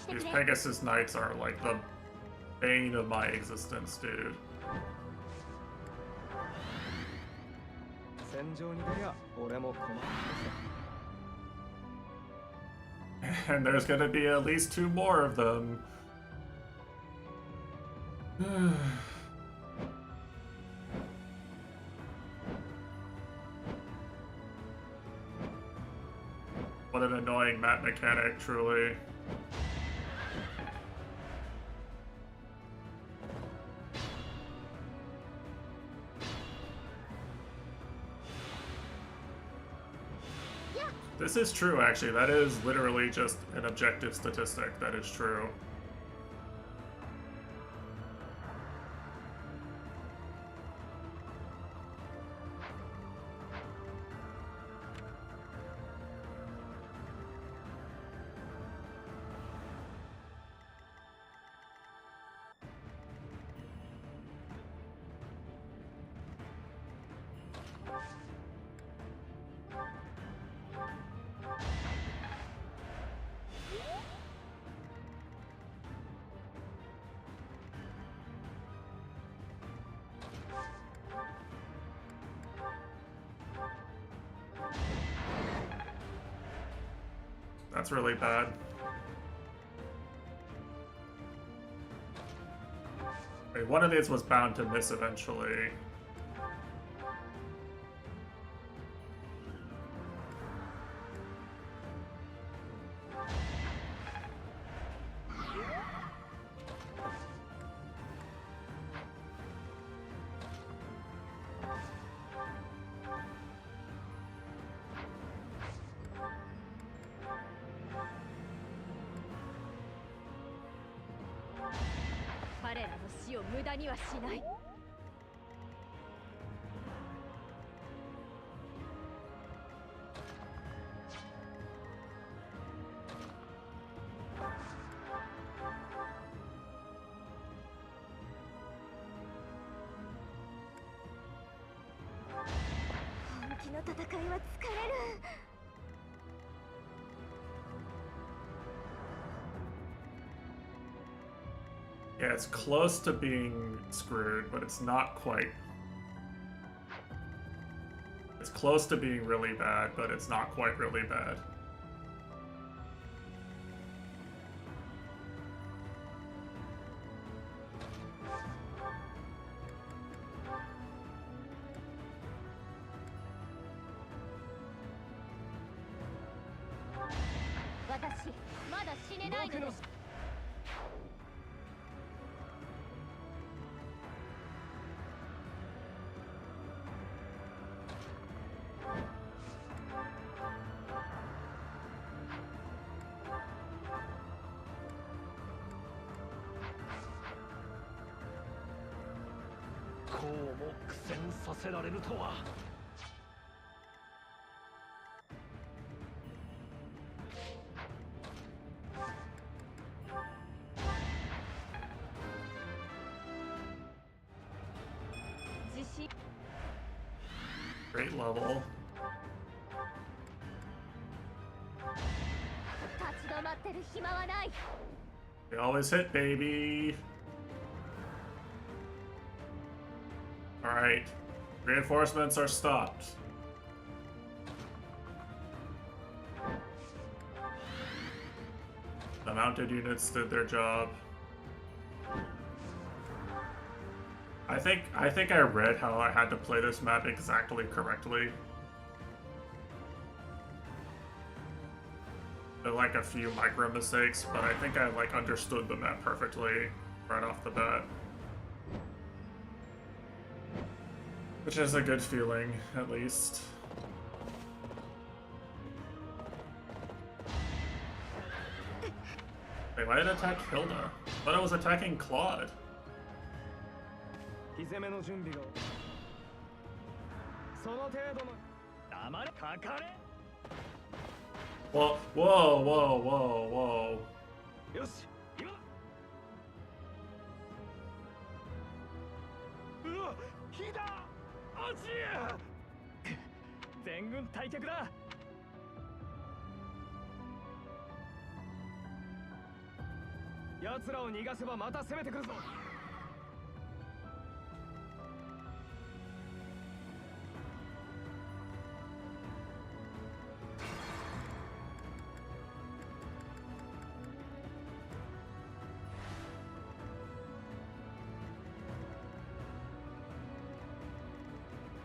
These Pegasus Knights are like the bane of my existence, dude. And there's gonna be at least 2 more of them. What an annoying map mechanic, truly. This is true, actually. That is literally just an objective statistic. That is true. That's really bad. Wait, one of these was bound to miss eventually. Yeah, it's close to being screwed, but it's not quite. It's close to being really bad, but it's not quite really bad.こうも苦戦させられるとは。Great level. 立ち止まってる暇はない。 They always hit, baby. Alright. Reinforcements are stopped. The mounted units did their job. I think I read how I had to play this map exactly correctly. There are like a few micro mistakes, but I think I like understood the map perfectly right off the bat. Which is a good feeling, at least. Wait, why did it attack Hilda? I thought it was attacking Claude. Whoa, whoa, whoa, whoa, whoa. 全軍退却だ。奴らを逃がせばまた攻めてくるぞ。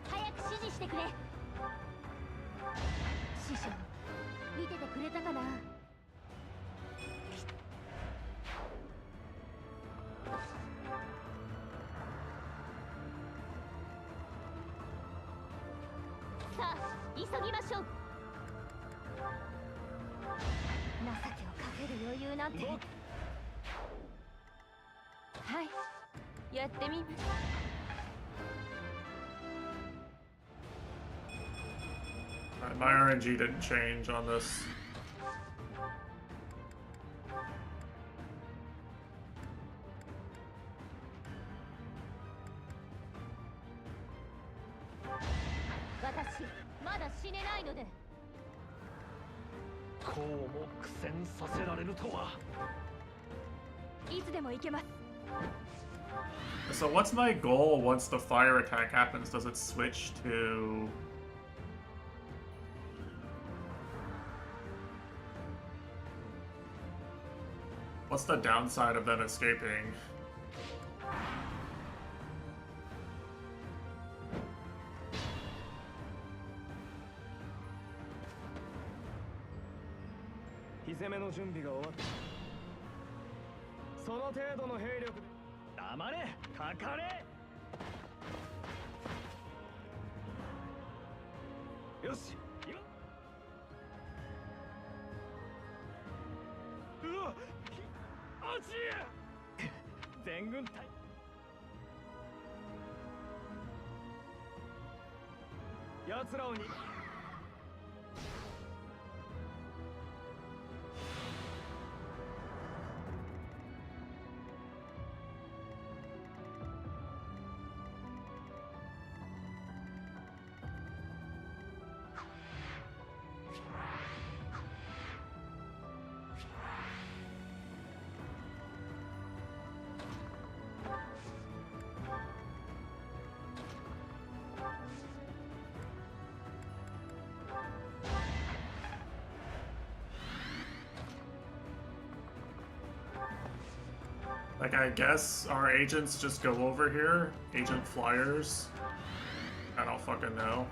早く指示してくれ。師匠、見ててくれたかな。さあ、急ぎましょう。情けをかける余裕なんて。はい、やってみます。My RNG didn't change on this. So what's my goal once the fire attack happens? Does it switch to... What's the downside of them escaping? Like, I guess our agents just go over here? Agent flyers? I don't fucking know.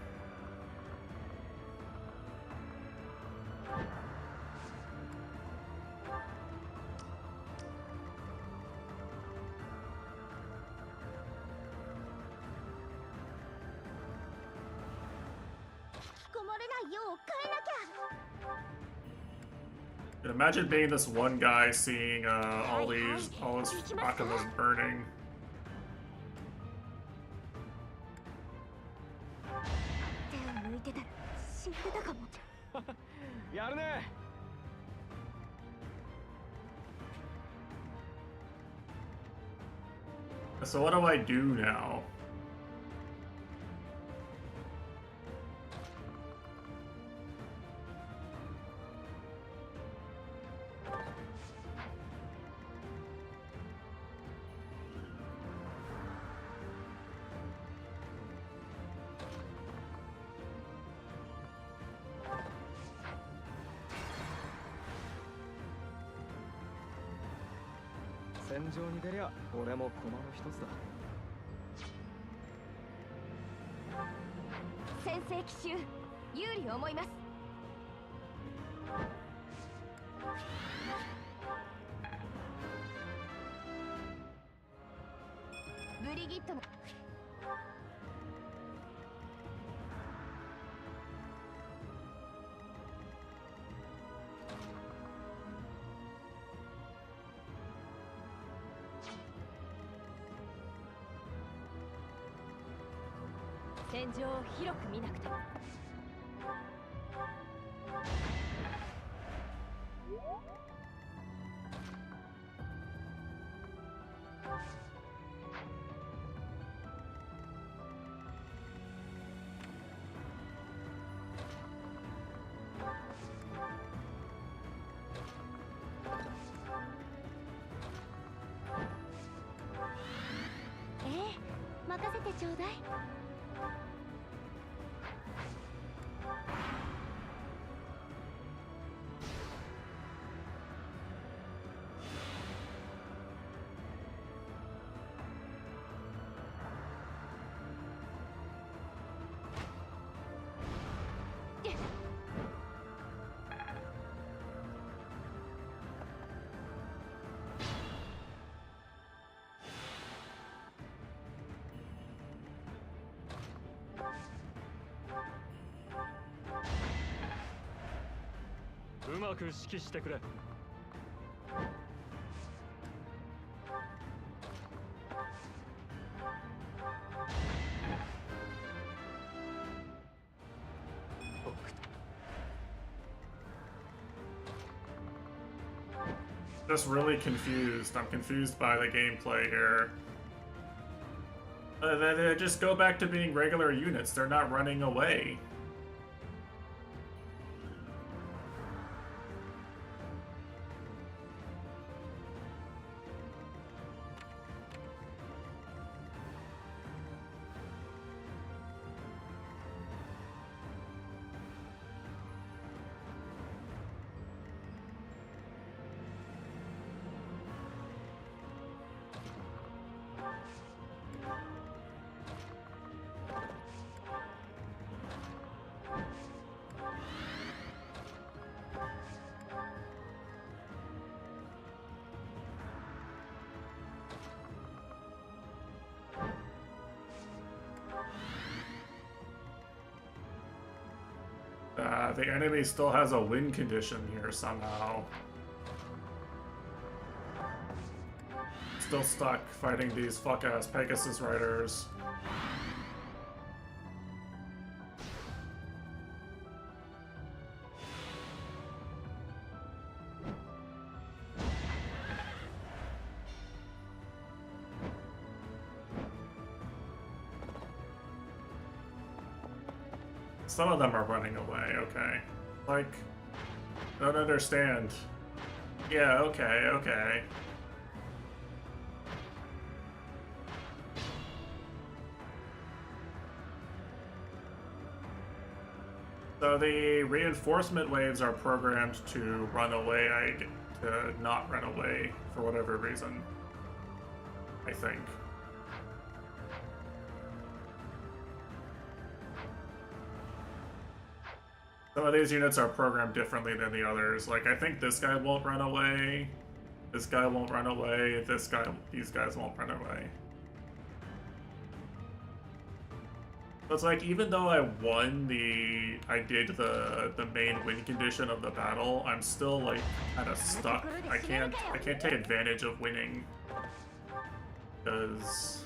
Imagine being this one guy seeing all his Akamas burning. やるね。 So what do I do now? Just really confused. I'm confused by the gameplay here. They just go back to being regular units. They're not running away. The enemy still has a win condition here somehow. Still stuck fighting these fuck-ass Pegasus riders. Some of them are running away, okay. Like, don't understand. Yeah, okay, okay. So the reinforcement waves are programmed to run away, to not run away for whatever reason. I think. Some of these units are programmed differently than the others. Like, I think this guy won't run away. This guy won't run away. These guys won't run away. So it's like, even though I did the main win condition of the battle, I'm still like kind of stuck. I can't take advantage of winning because.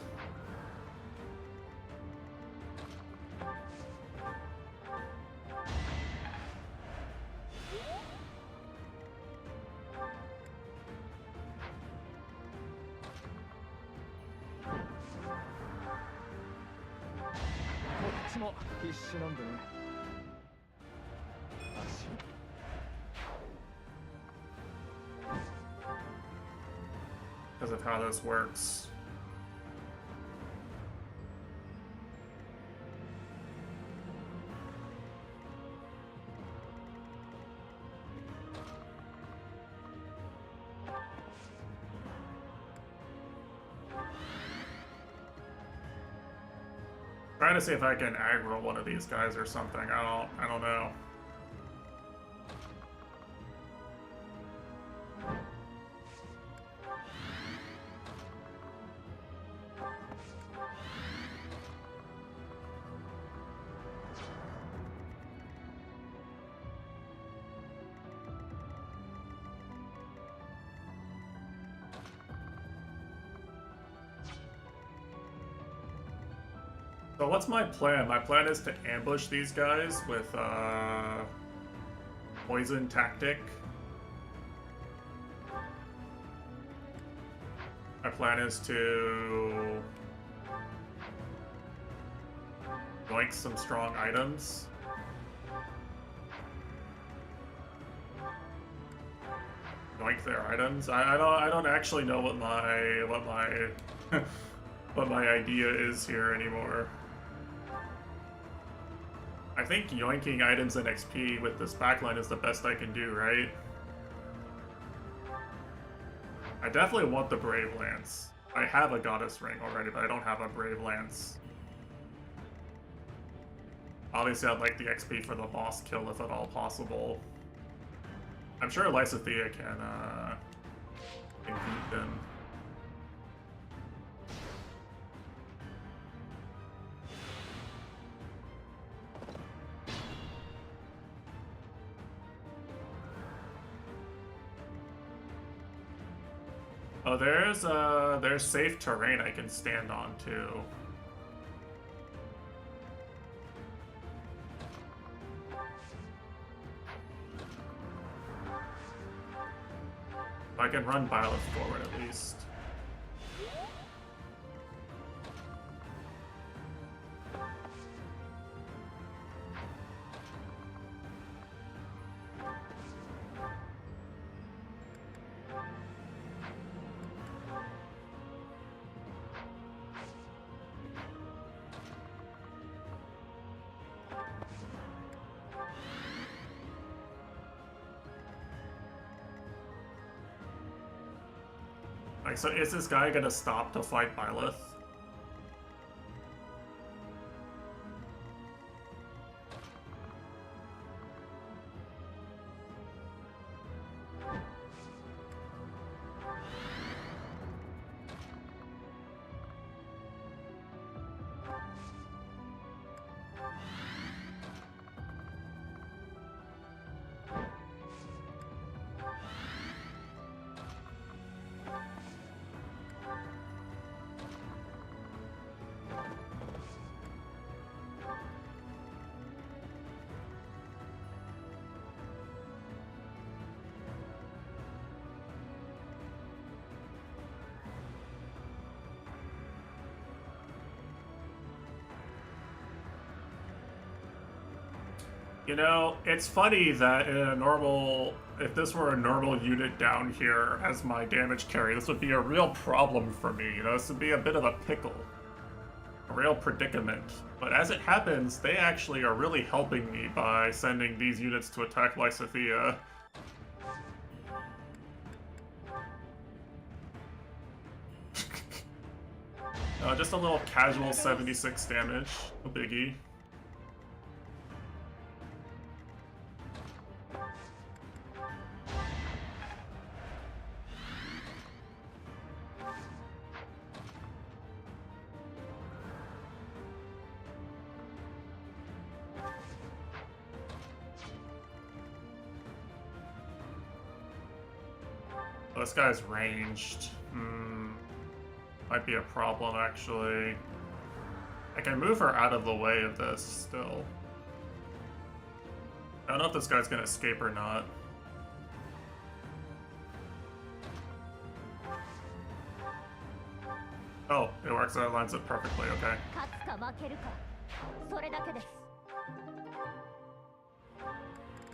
Because of how this works. Trying to see if I can aggro one of these guys or something. I don't know. So what's my plan? My plan is to ambush these guys with poison tactic. My plan is to yoink some strong items. Yoink their items. I don't actually know what my what my idea is here anymore. I think yoinking items and XP with this backline is the best I can do, right? I definitely want the Brave Lance. I have a Goddess Ring already, but I don't have a Brave Lance. Obviously, I'd like the XP for the boss kill if at all possible. I'm sure Lysithea can beat them. Oh, there's safe terrain I can stand on too. I can run Byleth forward at least. Like, so is this guy gonna stop to fight Byleth? You know, it's funny that in a normal, if this were a normal unit down here as my damage carry, this would be a real problem for me. You know, this would be a bit of a pickle. A real predicament. But as it happens, they actually are really helping me by sending these units to attack Lysithea. Just a little casual 76 damage. No biggie. Oh, this guy's ranged. Might be a problem, actually. I can move her out of the way of this, still. I don't know if this guy's gonna escape or not. Oh, it works. That lines up perfectly, okay.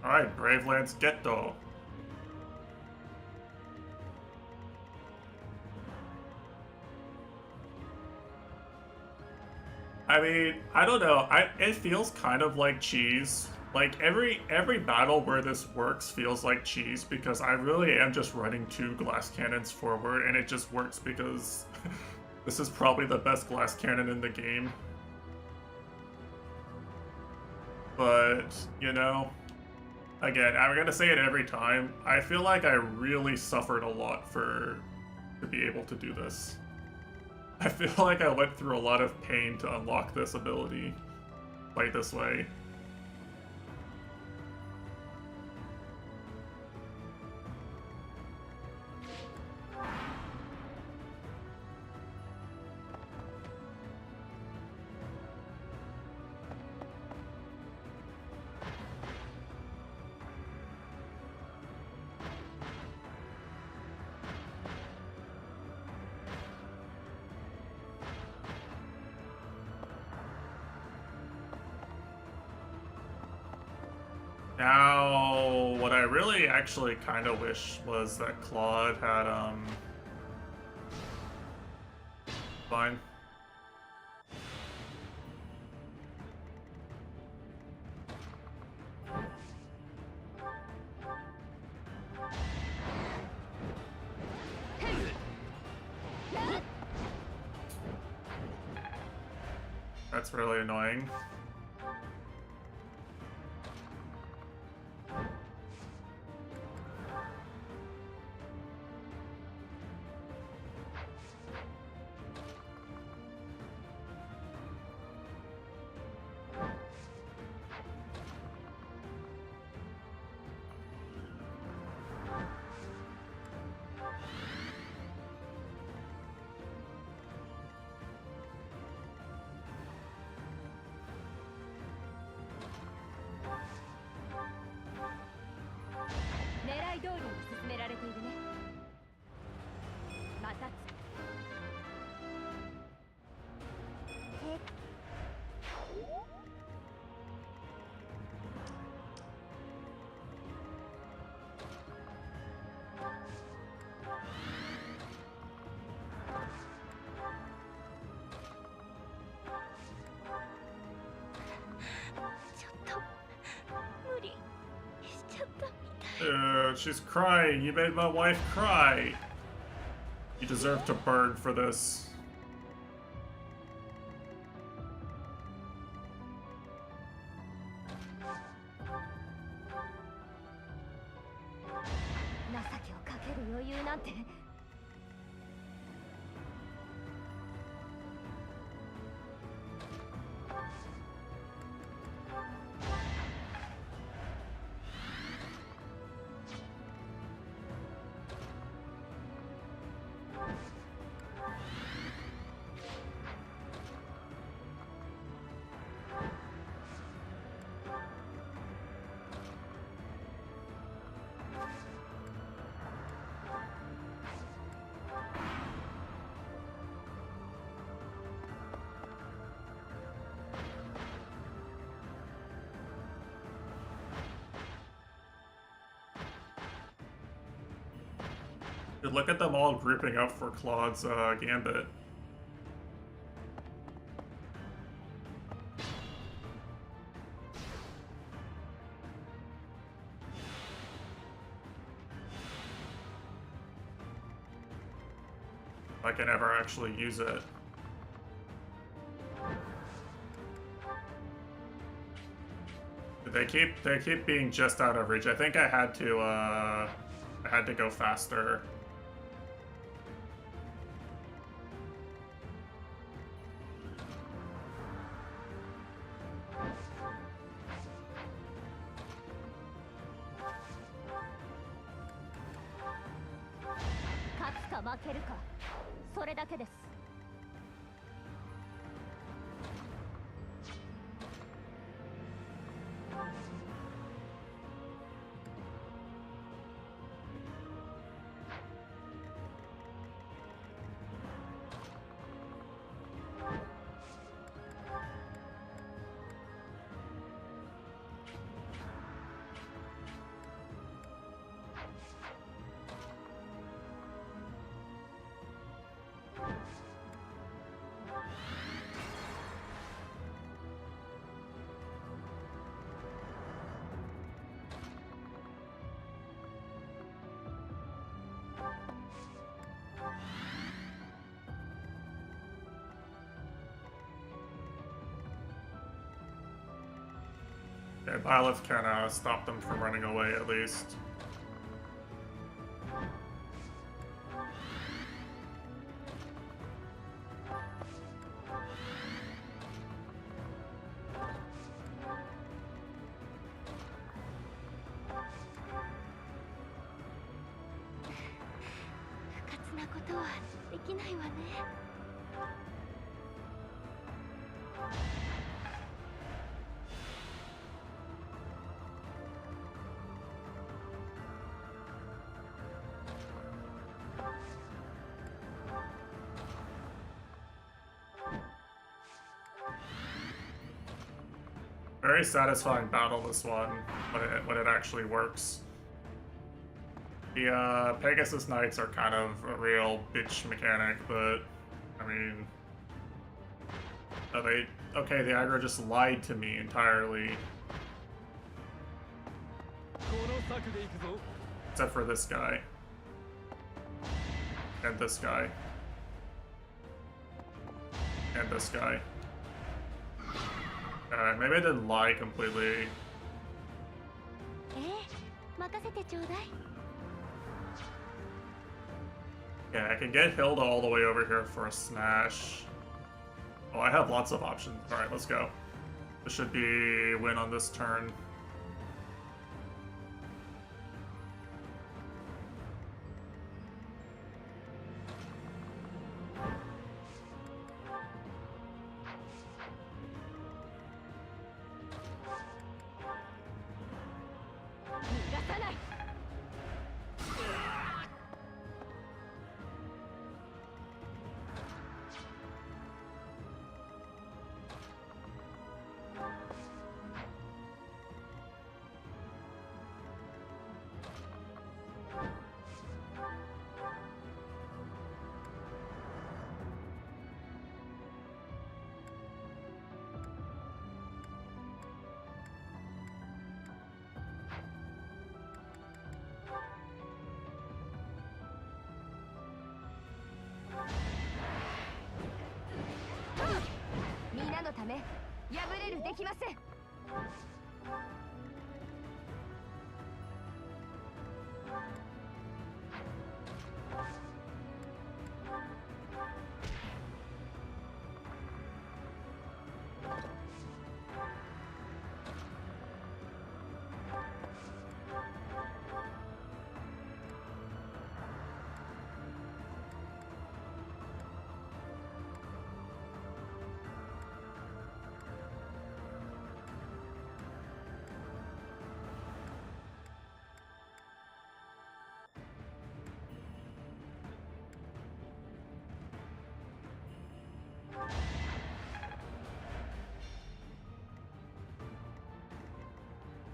Alright, Brave Lance Ghetto. I mean, I don't know. It feels kind of like cheese. Like every battle where this works feels like cheese because I really am just running 2 glass cannons forward and it just works because this is probably the best glass cannon in the game. But, you know, again, I'm gonna say it every time. I feel like I really suffered a lot to be able to do this. I feel like I went through a lot of pain to unlock this ability. Like this way. Now, what I really actually kind of wish was that Claude had, fine. That's really annoying. She's crying. You made my wife cry. You deserve to burn for this. Dude, look at them all grouping up for Claude's gambit. If I can ever actually use it. They keep being just out of reach. I think I had to go faster. Okay, Byleth can stop them from running away at least. Very satisfying battle, this one, when it actually works. The Pegasus Knights are kind of a real bitch mechanic, but I mean, the aggro just lied to me entirely. Except for this guy. And this guy. And this guy. Maybe I didn't lie completely. Yeah, I can get Hilda all the way over here for a smash. Oh, I have lots of options. Alright, let's go. This should be win on this turn.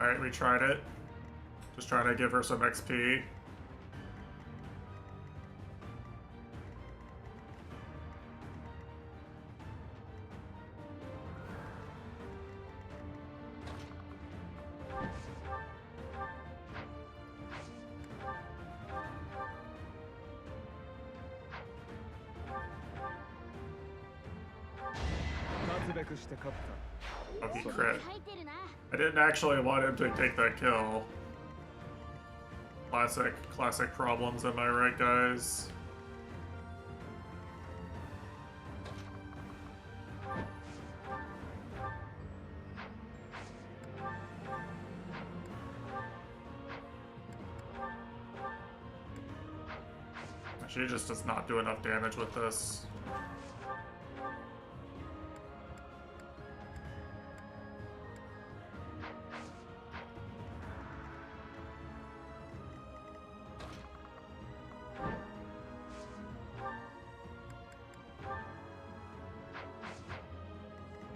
Alright, we tried it. Just trying to give her some XP. Oh, he crit. I didn't actually want him to take that kill. Classic problems, am I right, guys? She just does not do enough damage with this.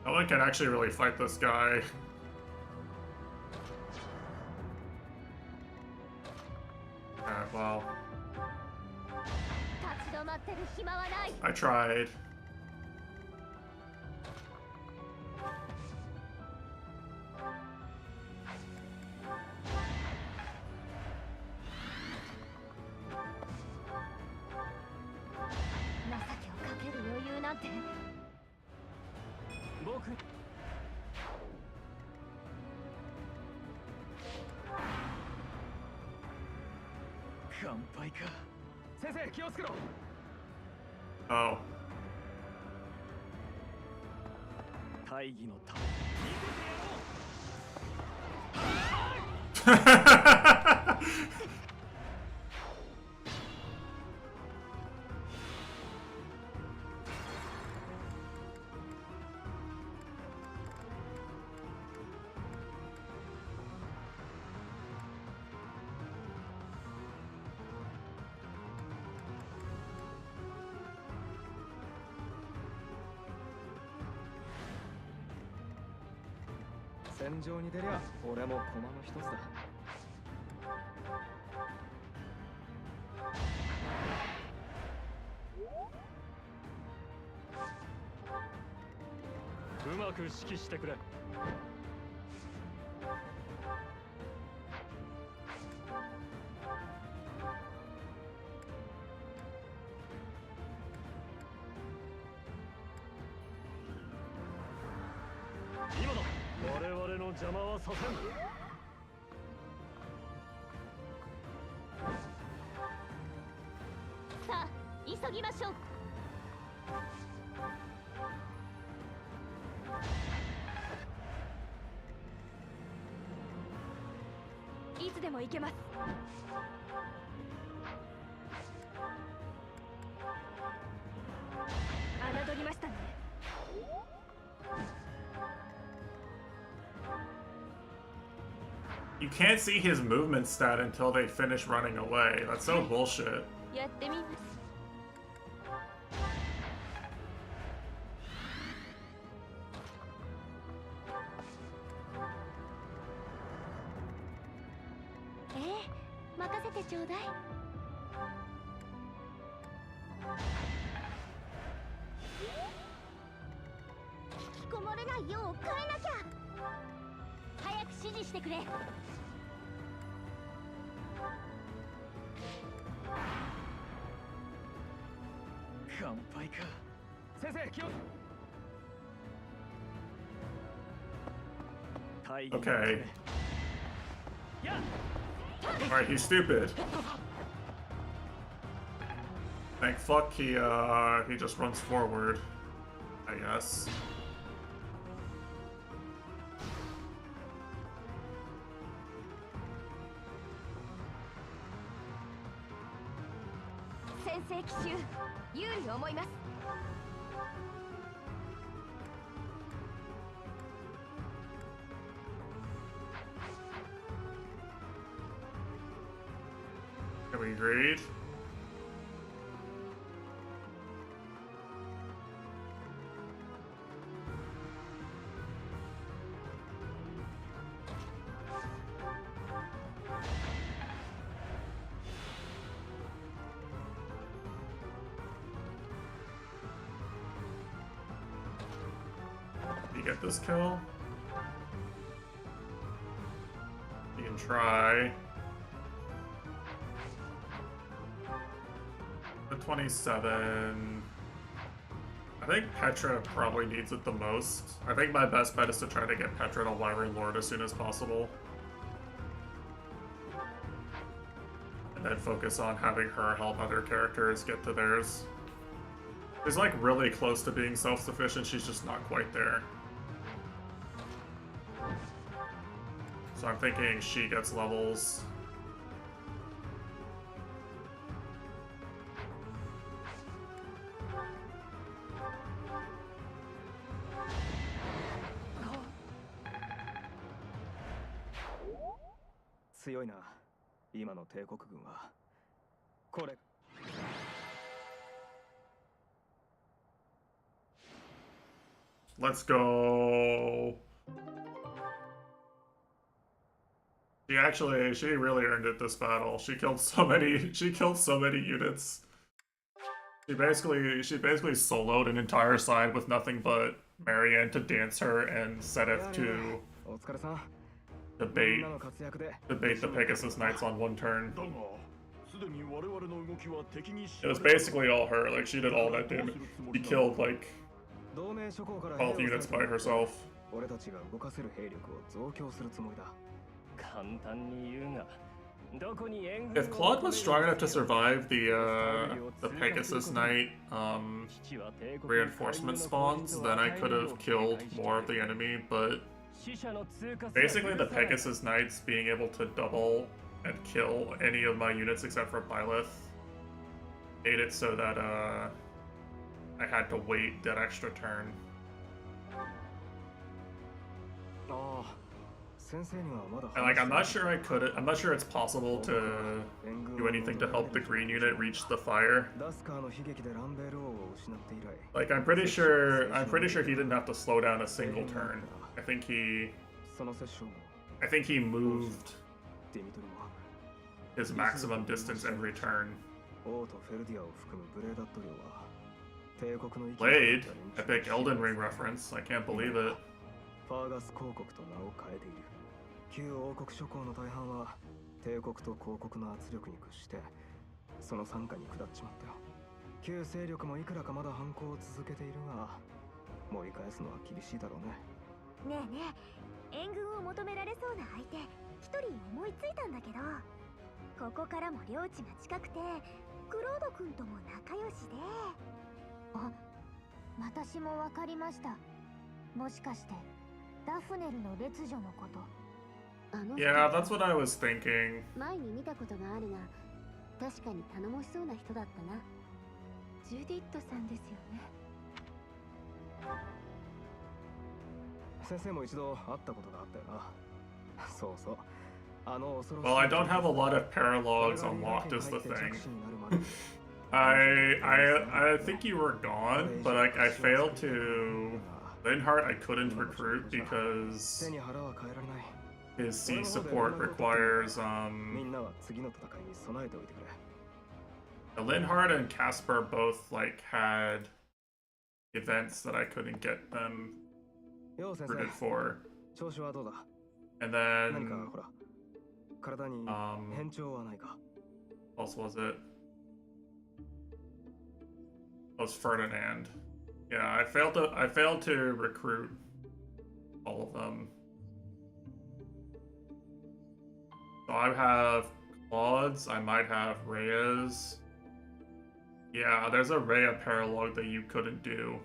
No one can actually really fight this guy. Alright, well. I tried. Oh. 大義のた戦場に出りゃ俺も駒の一つだ。うまく指揮してくれ。今だ。我々の邪魔はさせん。さあ、急ぎましょう。いつでも行けます。侮りましたね。You can't see his movement stat until they finish running away. That's so bullshit. やってみます。任せてちょうだい。引きこもれないよう変えなきゃ。早く指示してくれ。乾杯か。先生、気を。Okay. Alright, he's stupid. Thank fuck he just runs forward, I guess. Sensei 奇襲、有利思います。Can we agreed? Did you get this kill? You can try. 27. I think Petra probably needs it the most. I think my best bet is to try to get Petra to Wyvern Lord as soon as possible. And then focus on having her help other characters get to theirs. She's like really close to being self-sufficient, she's just not quite there. So I'm thinking she gets levels. Let's go. She really earned it this battle. She killed so many units. She basically soloed an entire side with nothing but Marianne to dance her and Sedith to debate the Pegasus Knights on one turn. It was basically all her, like she did all that damage. She killed like all the units by herself. If Claude was strong enough to survive the Pegasus Knight reinforcement spawns, then I could have killed more of the enemy, but basically the Pegasus Knights being able to double and kill any of my units except for Byleth made it so that I had to wait that extra turn. And like I'm not sure it's possible to do anything to help the green unit reach the fire. Like I'm pretty sure he didn't have to slow down a single turn. I think he moved his maximum distance every turn. Blade? Epic Elden Ring reference. I can't believe it. 旧王国諸侯の大半は帝国と公国の圧力に屈してその傘下に下っちまったよ。旧勢力もいくらかまだ反抗を続けているが盛り返すのは厳しいだろうね。ねえねえ、援軍を求められそうな相手一人思いついたんだけど、ここからも領地が近くてクロード君とも仲良しで。あ、私もわかりました。もしかしてダフネルの列女のこと。Yeah, that's what I was thinking. 前に見たことがあるが、確かに頼もしそうな人だったな。ジュディットさんですよね。先生も一度会ったことがあったよな。そうそう。Well, I don't have a lot of paralogs unlocked is the thing. I think you were gone, but I failed to... Linhardt I couldn't recruit because his C support requires Linhardt and Casper both like had events that I couldn't get them recruited for. And then what else was it? It was Ferdinand. Yeah, I failed to recruit all of them. So I have Claude's, I might have Rhea's. Yeah, there's a Rhea paralog that you couldn't do.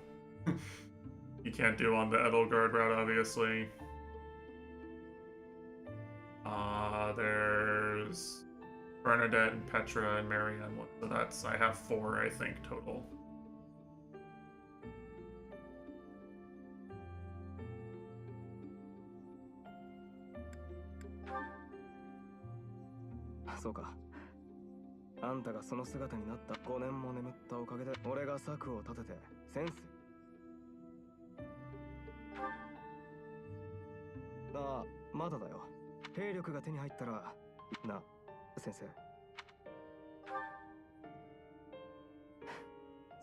You can't do on the Edelgard route, obviously. There's Bernadette and Petra and Marianne. So that's, I have 4, I think, total. So あんたがその姿になった5年も眠ったおかげで俺が策を立ててセンス。ああ、まだだよ。兵力が手に入ったらな、先生。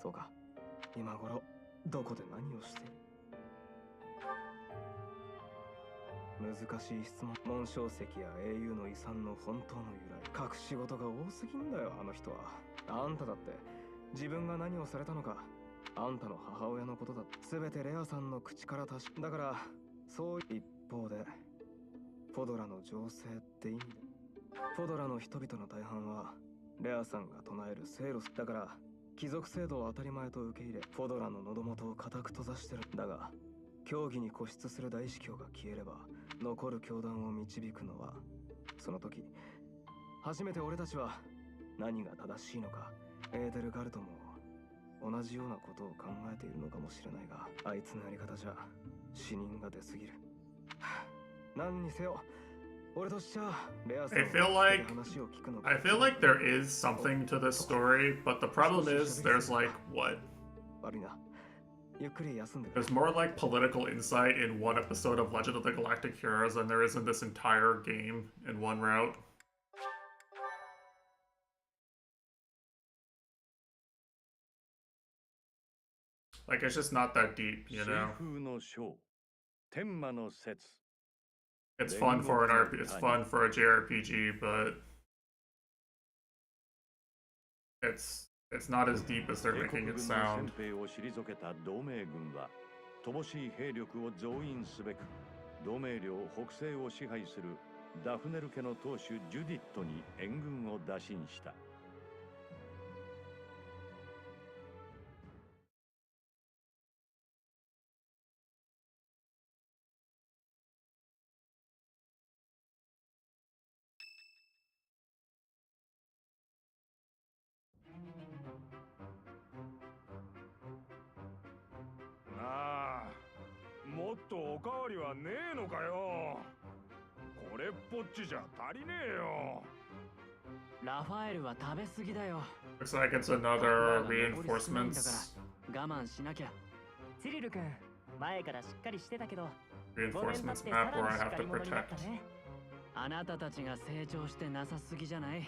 そうか。今頃どこで何をしてる？難しい質問。紋章石や英雄の遺産の本当の由来。隠し事が多すぎんだよ、あの人は。あんただって自分が何をされたのかあんたの母親のことだ。全てレアさんの口からだから、そう一方で、フォドラの情勢って意味で。フォドラの人々の大半は、レアさんが唱えるセイロスだから、貴族制度を当たり前と受け入れ、フォドラの喉元を固く閉ざしてる。だが、教義に固執する大司教が消えれば、残る教団を導くのは、その時、初めて俺たちは何が正しいのか、エーデルガルトも同じようなことを考えているのかもしれないが、あいつのやり方じゃ死人が出すぎる。何にせよ、俺としちゃレアさん I の feel 話を聞くのが like there is something to this story, but the problem is there's like what? 悪いな。ゆっくり休んでくれ。 There's more like political insight in one episode of Legend of the Galactic Heroes than there is in this entire game in one route. Like, it's just not that deep, you know? 風の章、天魔の説。 It's fun for it's fun for a JRPG, but it's not as deep as they're making it sound. 帝国軍の先兵を退けた同盟軍は、乏しい兵力を増員すべく、同盟領北西を支配するダフネル家の当主ジュディットに援軍を打診した。なあ、もっとおかわりはねえのかよ。これっぽっちじゃ足りねえよ。ラファエルは食べ過ぎだよ。 Looks like it's another reinforcements 我慢しなきゃ。チリル君、前からしっかりしてたけど、 reinforcements map where I have to protect. あなたたちが成長してなさすぎじゃない。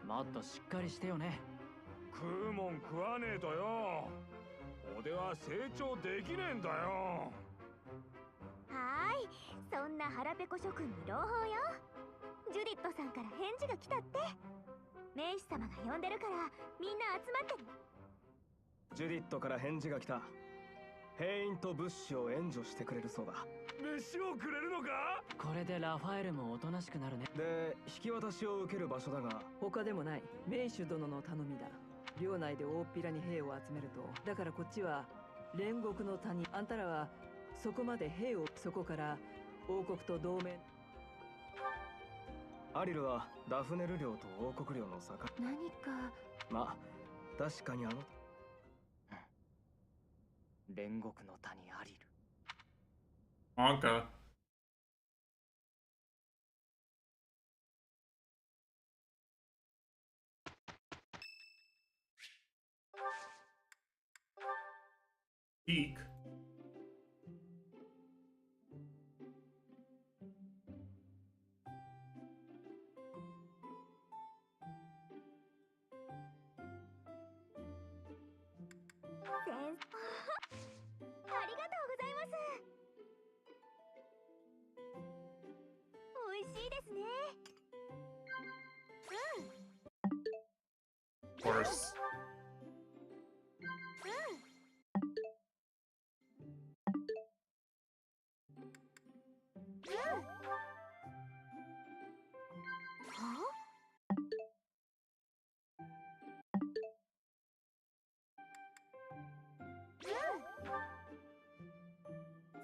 もっとしっかりしてよね。食うもん食わねえとよ。俺は成長できねえんだよ。はーい、そんな腹ペコ諸君に朗報よ。ジュディットさんから返事が来たって。名士様が呼んでるからみんな集まってる。ジュディットから返事が来た。兵員と物資を援助してくれるそうだ。飯をくれるのか？これでラファエルもおとなしくなるね。で、引き渡しを受ける場所だが、他でもない名手殿の頼みだ。領内で大っぴらに兵を集めると、だからこっちは煉獄の谷。あんたらはそこまで兵を、そこから王国と同盟。アリルはダフネル領と王国領の境。何か。まあ、確かに煉獄の谷アリル。Monka. Eek. ありがとうございます。美味しいですね。Of course.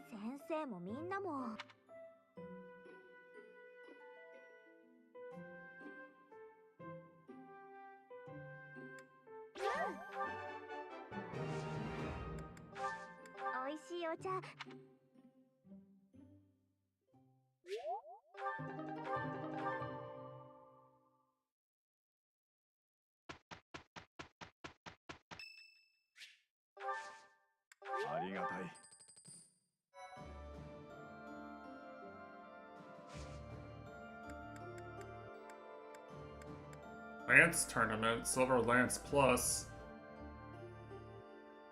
先生もみんなも。おいしいお茶。ありがたい。Lance tournament, Silver Lance Plus.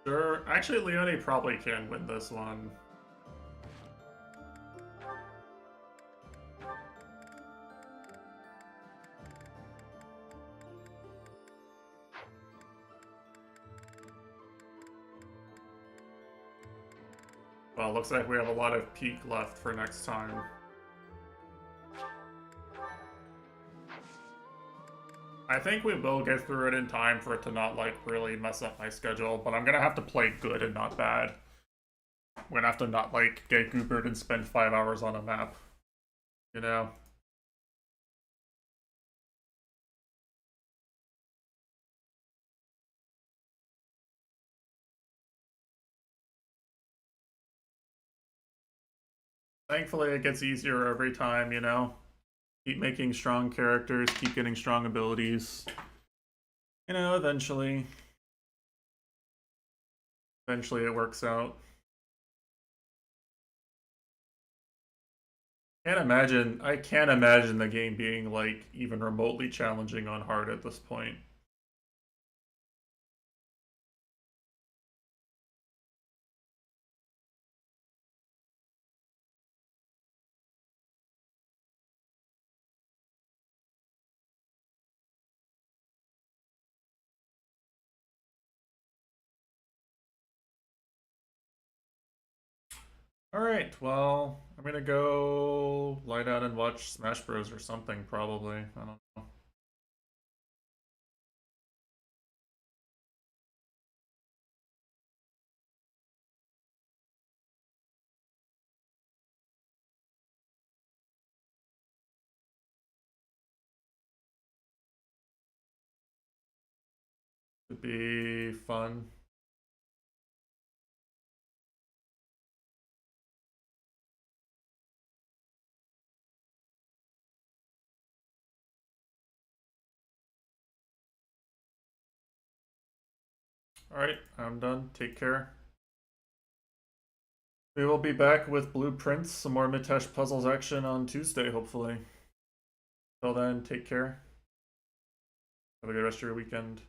Sure, actually Leone probably can win this one. Well, looks like we have a lot of peak left for next time. I think we will get through it in time for it to not, like, really mess up my schedule, but I'm gonna have to play good and not bad. I'm gonna have to not, like, get goobered and spend 5 hours on a map. You know? Thankfully, it gets easier every time, you know? Keep making strong characters, keep getting strong abilities. You know, eventually it works out. I can't imagine the game being, like, even remotely challenging on hard at this point. Alright, well, I'm gonna go lie down and watch Smash Bros. Or something, probably. I don't know. Could be fun. Alright, I'm done. Take care. We will be back with blueprints, some more Mitesh puzzles action on Tuesday, hopefully. Till then, take care. Have a good rest of your weekend.